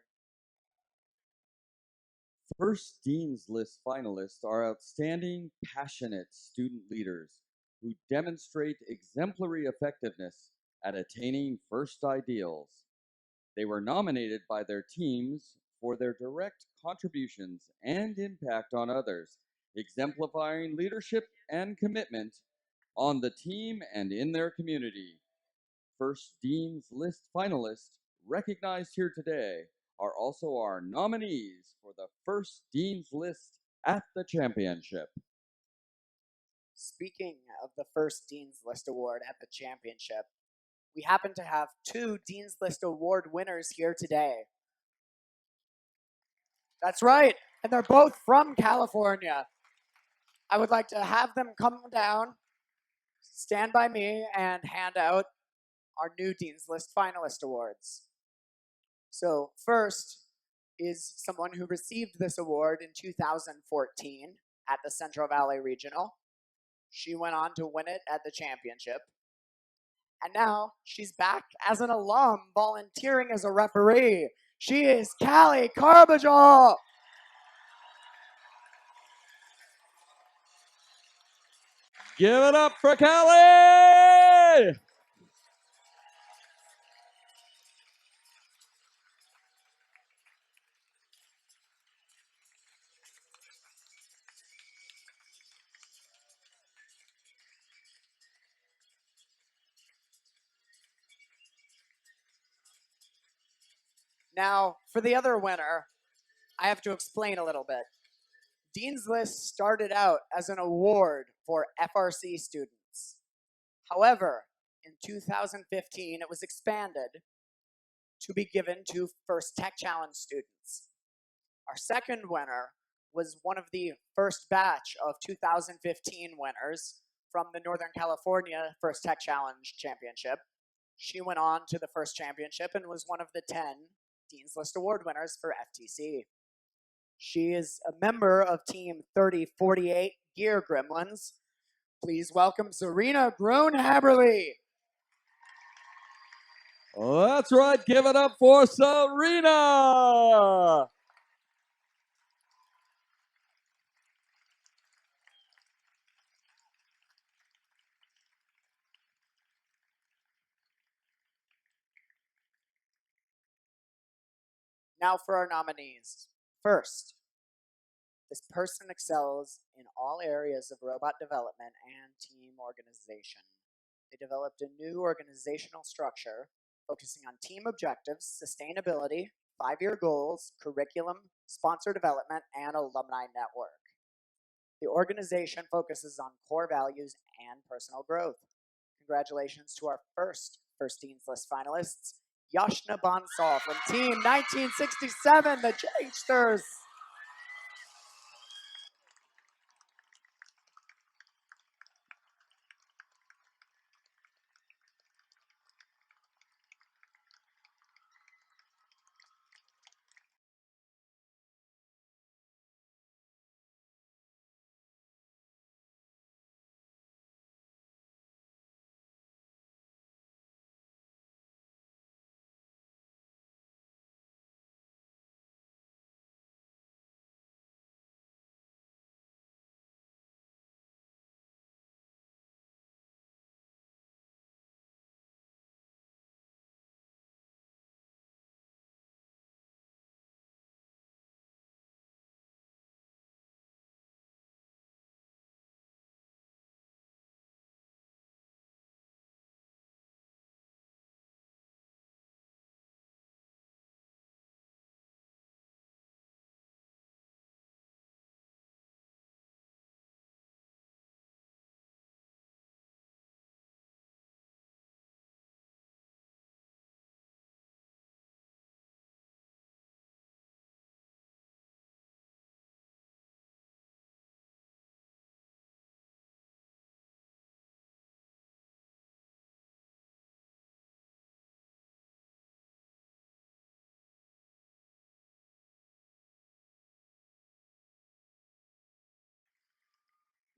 First Dean's List finalists are outstanding, passionate student leaders who demonstrate exemplary effectiveness at attaining first ideals. They were nominated by their teams for their direct contributions and impact on others, exemplifying leadership and commitment on the team and in their community. First Dean's List finalists recognized here today are also our nominees for the First Dean's List at the championship. Speaking of the first Dean's List Award at the championship, we happen to have two Dean's List Award winners here today. That's right, and they're both from California. I would like to have them come down, stand by me, and hand out our new Dean's List finalist awards. So first is someone who received this award in 2014 at the Central Valley Regional. She went on to win it at the championship. And now she's back as an alum volunteering as a referee. She is Callie Carbajal. Give it up for Callie! Now, for the other winner, I have to explain a little bit. Dean's List started out as an award for FRC students. However, in 2015, it was expanded to be given to First Tech Challenge students. Our second winner was one of the first batch of 2015 winners from the Northern California First Tech Challenge Championship. She went on to the first championship and was one of the 10 Dean's List Award winners for FTC. She is a member of Team 3048 Gear Gremlins. Please welcome Serena Groen-Haberly. That's right, give it up for Serena! Now for our nominees. First, this person excels in all areas of robot development and team organization. They developed a new organizational structure focusing on team objectives, sustainability, 5-year goals, curriculum, sponsor development, and alumni network. The organization focuses on core values and personal growth. Congratulations to our first Teens List finalists, Yashna Bansal from Team 1967, the Changsters.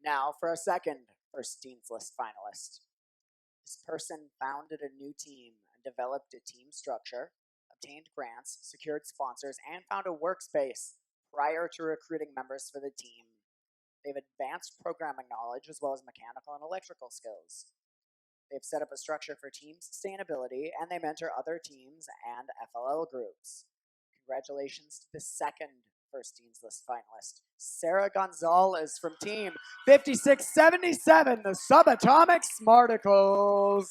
Now for our second Teens List finalist. This person founded a new team and developed a team structure, obtained grants, secured sponsors, and found a workspace prior to recruiting members for the team. They have advanced programming knowledge as well as mechanical and electrical skills. They've set up a structure for team sustainability, and they mentor other teams and FLL groups. Congratulations to the second Teens List finalist, Sarah Gonzalez from Team 5677, the Subatomic Smarticles.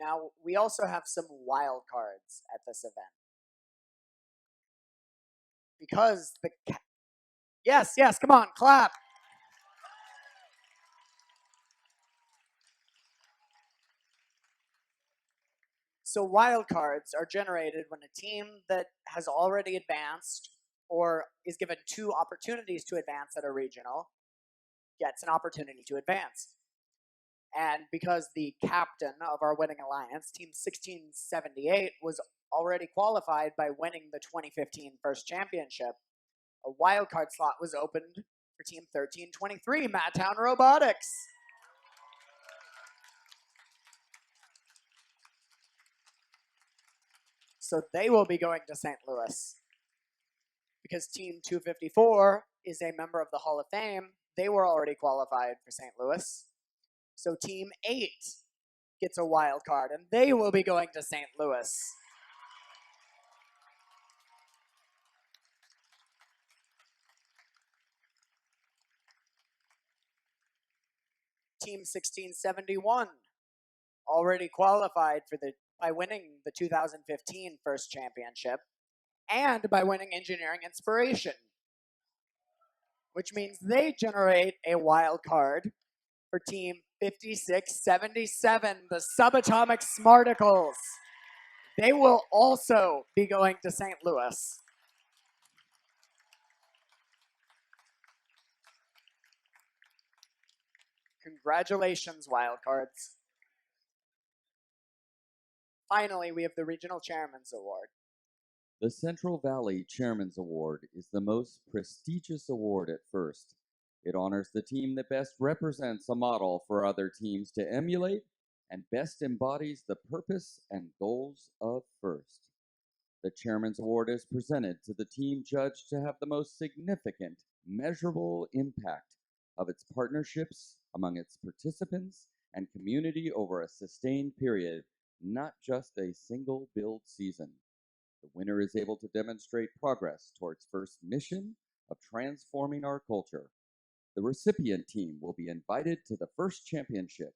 Now, we also have some wild cards at this event. Because the... Yes, come on, clap. So wild cards are generated when a team that has already advanced or is given 2 opportunities to advance at a regional gets an opportunity to advance. And because the captain of our winning alliance, Team 1678, was already qualified by winning the 2015 First Championship, a wildcard slot was opened for Team 1323, Madtown Robotics. So they will be going to St. Louis. Because Team 254 is a member of the Hall of Fame, they were already qualified for St. Louis. So Team 8 gets a wild card, and they will be going to St. Louis. Team 1671 already qualified for by winning the 2015 first championship and by winning Engineering Inspiration, which means they generate a wild card for Team 5677, the Subatomic Smarticles. They will also be going to St. Louis. Congratulations, wildcards. Finally, we have the Regional Chairman's Award. The Central Valley Chairman's Award is the most prestigious award at First. It honors the team that best represents a model for other teams to emulate and best embodies the purpose and goals of First. The Chairman's Award is presented to the team judged to have the most significant, measurable impact of its partnerships among its participants and community over a sustained period, not just a single build season. The winner is able to demonstrate progress towards First's mission of transforming our culture. The recipient team will be invited to the First Championship,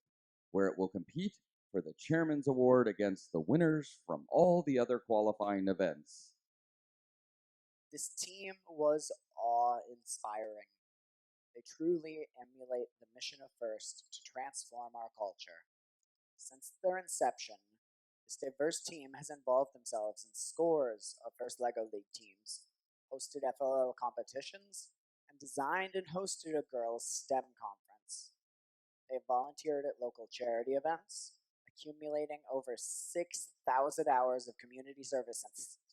where it will compete for the Chairman's Award against the winners from all the other qualifying events. This team was awe-inspiring. They truly emulate the mission of First to transform our culture. Since their inception, this diverse team has involved themselves in scores of First LEGO League teams, hosted FLL competitions, and designed and hosted a girls' STEM conference. They volunteered at local charity events, accumulating over 6,000 hours of community service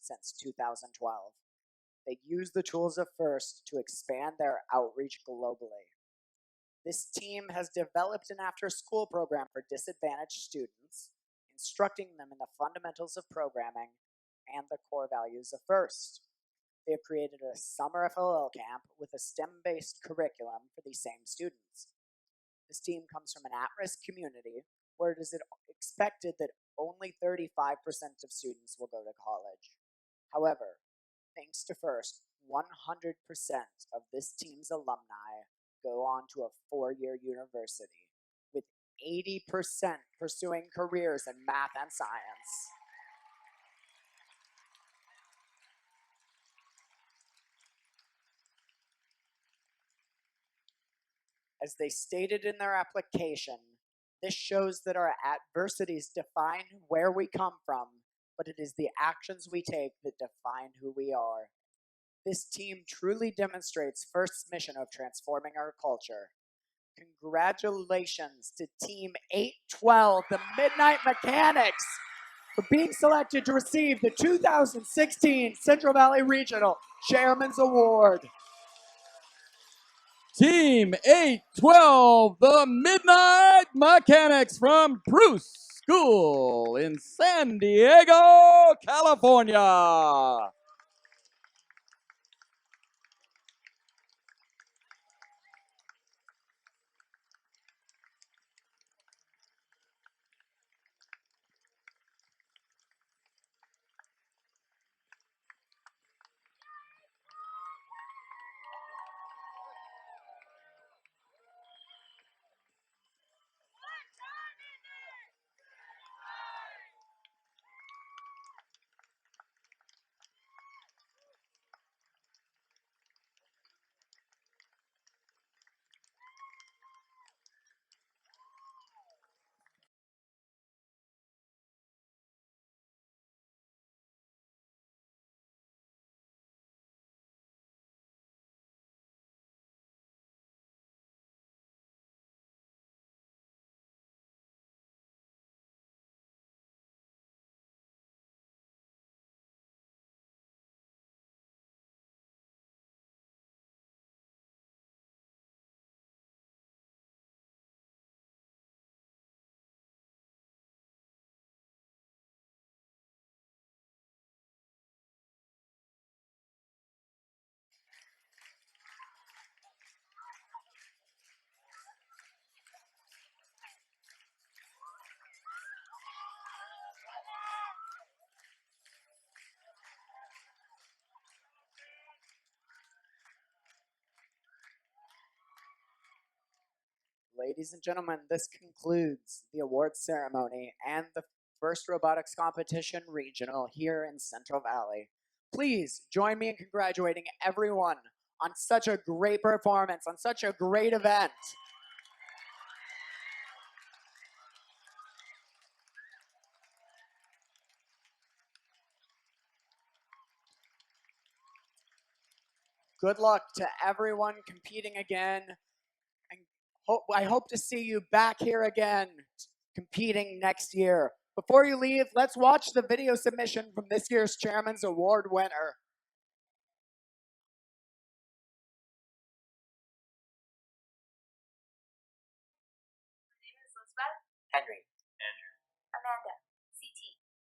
since 2012. They use the tools of First to expand their outreach globally. This team has developed an after-school program for disadvantaged students, instructing them in the fundamentals of programming and the core values of First. They have created a summer FLL camp with a STEM-based curriculum for these same students. This team comes from an at-risk community where it is expected that only 35% of students will go to college. However, thanks to First, 100% of this team's alumni go on to a 4-year university, with 80% pursuing careers in math and science. As they stated in their application, this shows that our adversities define where we come from, but it is the actions we take that define who we are. This team truly demonstrates First's mission of transforming our culture. Congratulations to Team 812, the Midnight Mechanics, for being selected to receive the 2016 Central Valley Regional Chairman's Award. Team 812, the Midnight Mechanics from Bruce School in San Diego, California. ladies and gentlemen, this concludes the awards ceremony and the first robotics competition regional here in Central Valley. Please join me in congratulating everyone on such a great performance, on such a great event. Good luck to everyone competing again. And I hope to see you back here again, competing next year. Before you leave, let's watch the video submission from this year's Chairman's Award winner. Henry. Andrew. Amanda. CT.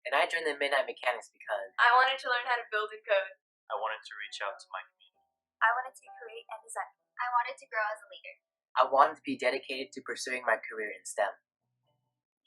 And I joined the Midnight Mechanics because I wanted to learn how to build and code. I wanted to reach out to my community. I wanted to create and design. I wanted to grow as a leader. I wanted to be dedicated to pursuing my career in STEM.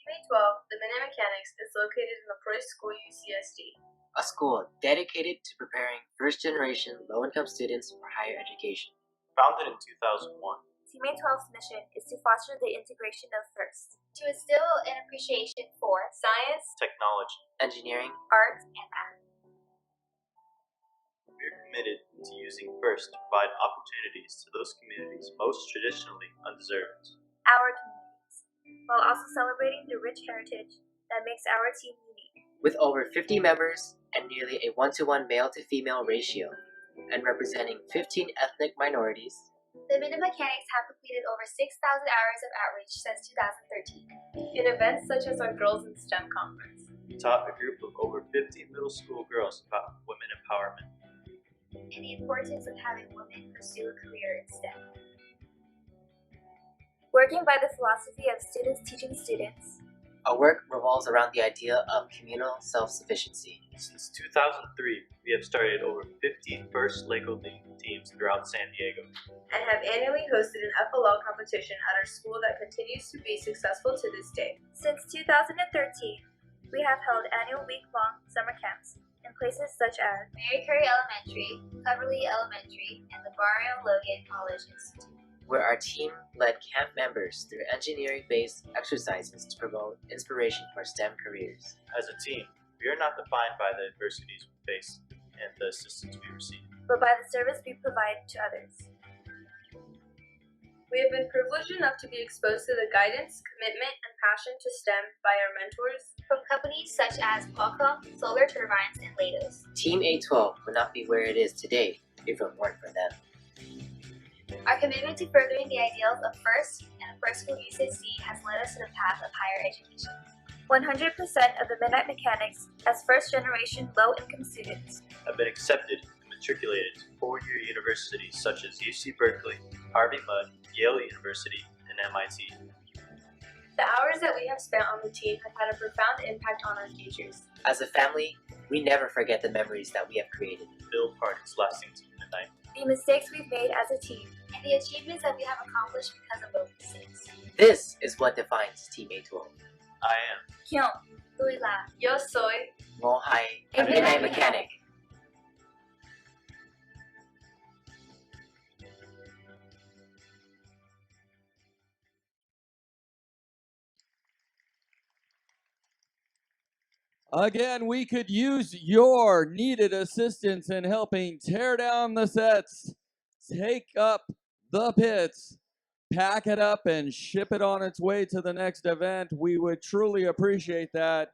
May 12, the Midnight Mechanics is located in the Price School UCSD. A school dedicated to preparing first-generation low-income students for higher education. Founded in 2001. Team May 12's mission is to foster the integration of FIRST. To instill an appreciation for Science, Technology. Engineering. art, and math. We are committed to using FIRST to provide opportunities to those communities most traditionally undeserved. Our communities, while also celebrating the rich heritage that makes our team unique. With over 50 members and nearly a 1-to-1 male-to-female ratio, and representing 15 ethnic minorities, the Midnight Mechanics have completed over 6,000 hours of outreach since 2013. In events such as our Girls in STEM conference. We taught a group of over 50 middle school girls about women empowerment. And the importance of having women pursue a career in STEM. Working by the philosophy of students teaching students. our work revolves around the idea of communal self-sufficiency. Since 2003, we have started over 50 FIRST Lego League teams throughout San Diego. And have annually hosted an FLL competition at our school that continues to be successful to this day. Since 2013, we have held annual week-long summer camps in places such as Mary Curry Elementary, Cleverly Elementary, and the Barrio Logan College Institute, where our team led camp members through engineering-based exercises to promote inspiration for STEM careers. As a team, we are not defined by the adversities we face and the assistance we receive, but by the service we provide to others. We have been privileged enough to be exposed to the guidance, commitment, and passion to STEM by our mentors from companies such as Qualcomm, Solar Turbines, and Leidos. Team A12 would not be where it is today if it weren't for them. Our commitment to furthering the ideals of FIRST and First School UCSD has led us to the path of higher education. 100% of the Midnight Mechanics as first-generation low-income students have been accepted and matriculated to four-year universities such as UC Berkeley, Harvey Mudd, Yale University, and MIT. The hours that we have spent on the team have had a profound impact on our futures. As a family, we never forget the memories that we have created. Build parties lasting to midnight. The mistakes we've made as a team. And the achievements that we have accomplished because of those mistakes. This is what defines Team A12. I am Hyun. Luila. Yo soy. Mohai. A Midnight Mechanic. Again, we could use your needed assistance in helping tear down the sets, take up the pits, pack it up, and ship it on its way to the next event. We would truly appreciate that.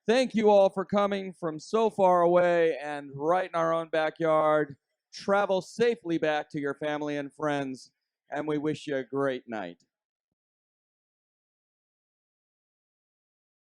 Thank you all for coming from so far away and right in our own backyard. Travel safely back to your family and friends, and we wish you a great night.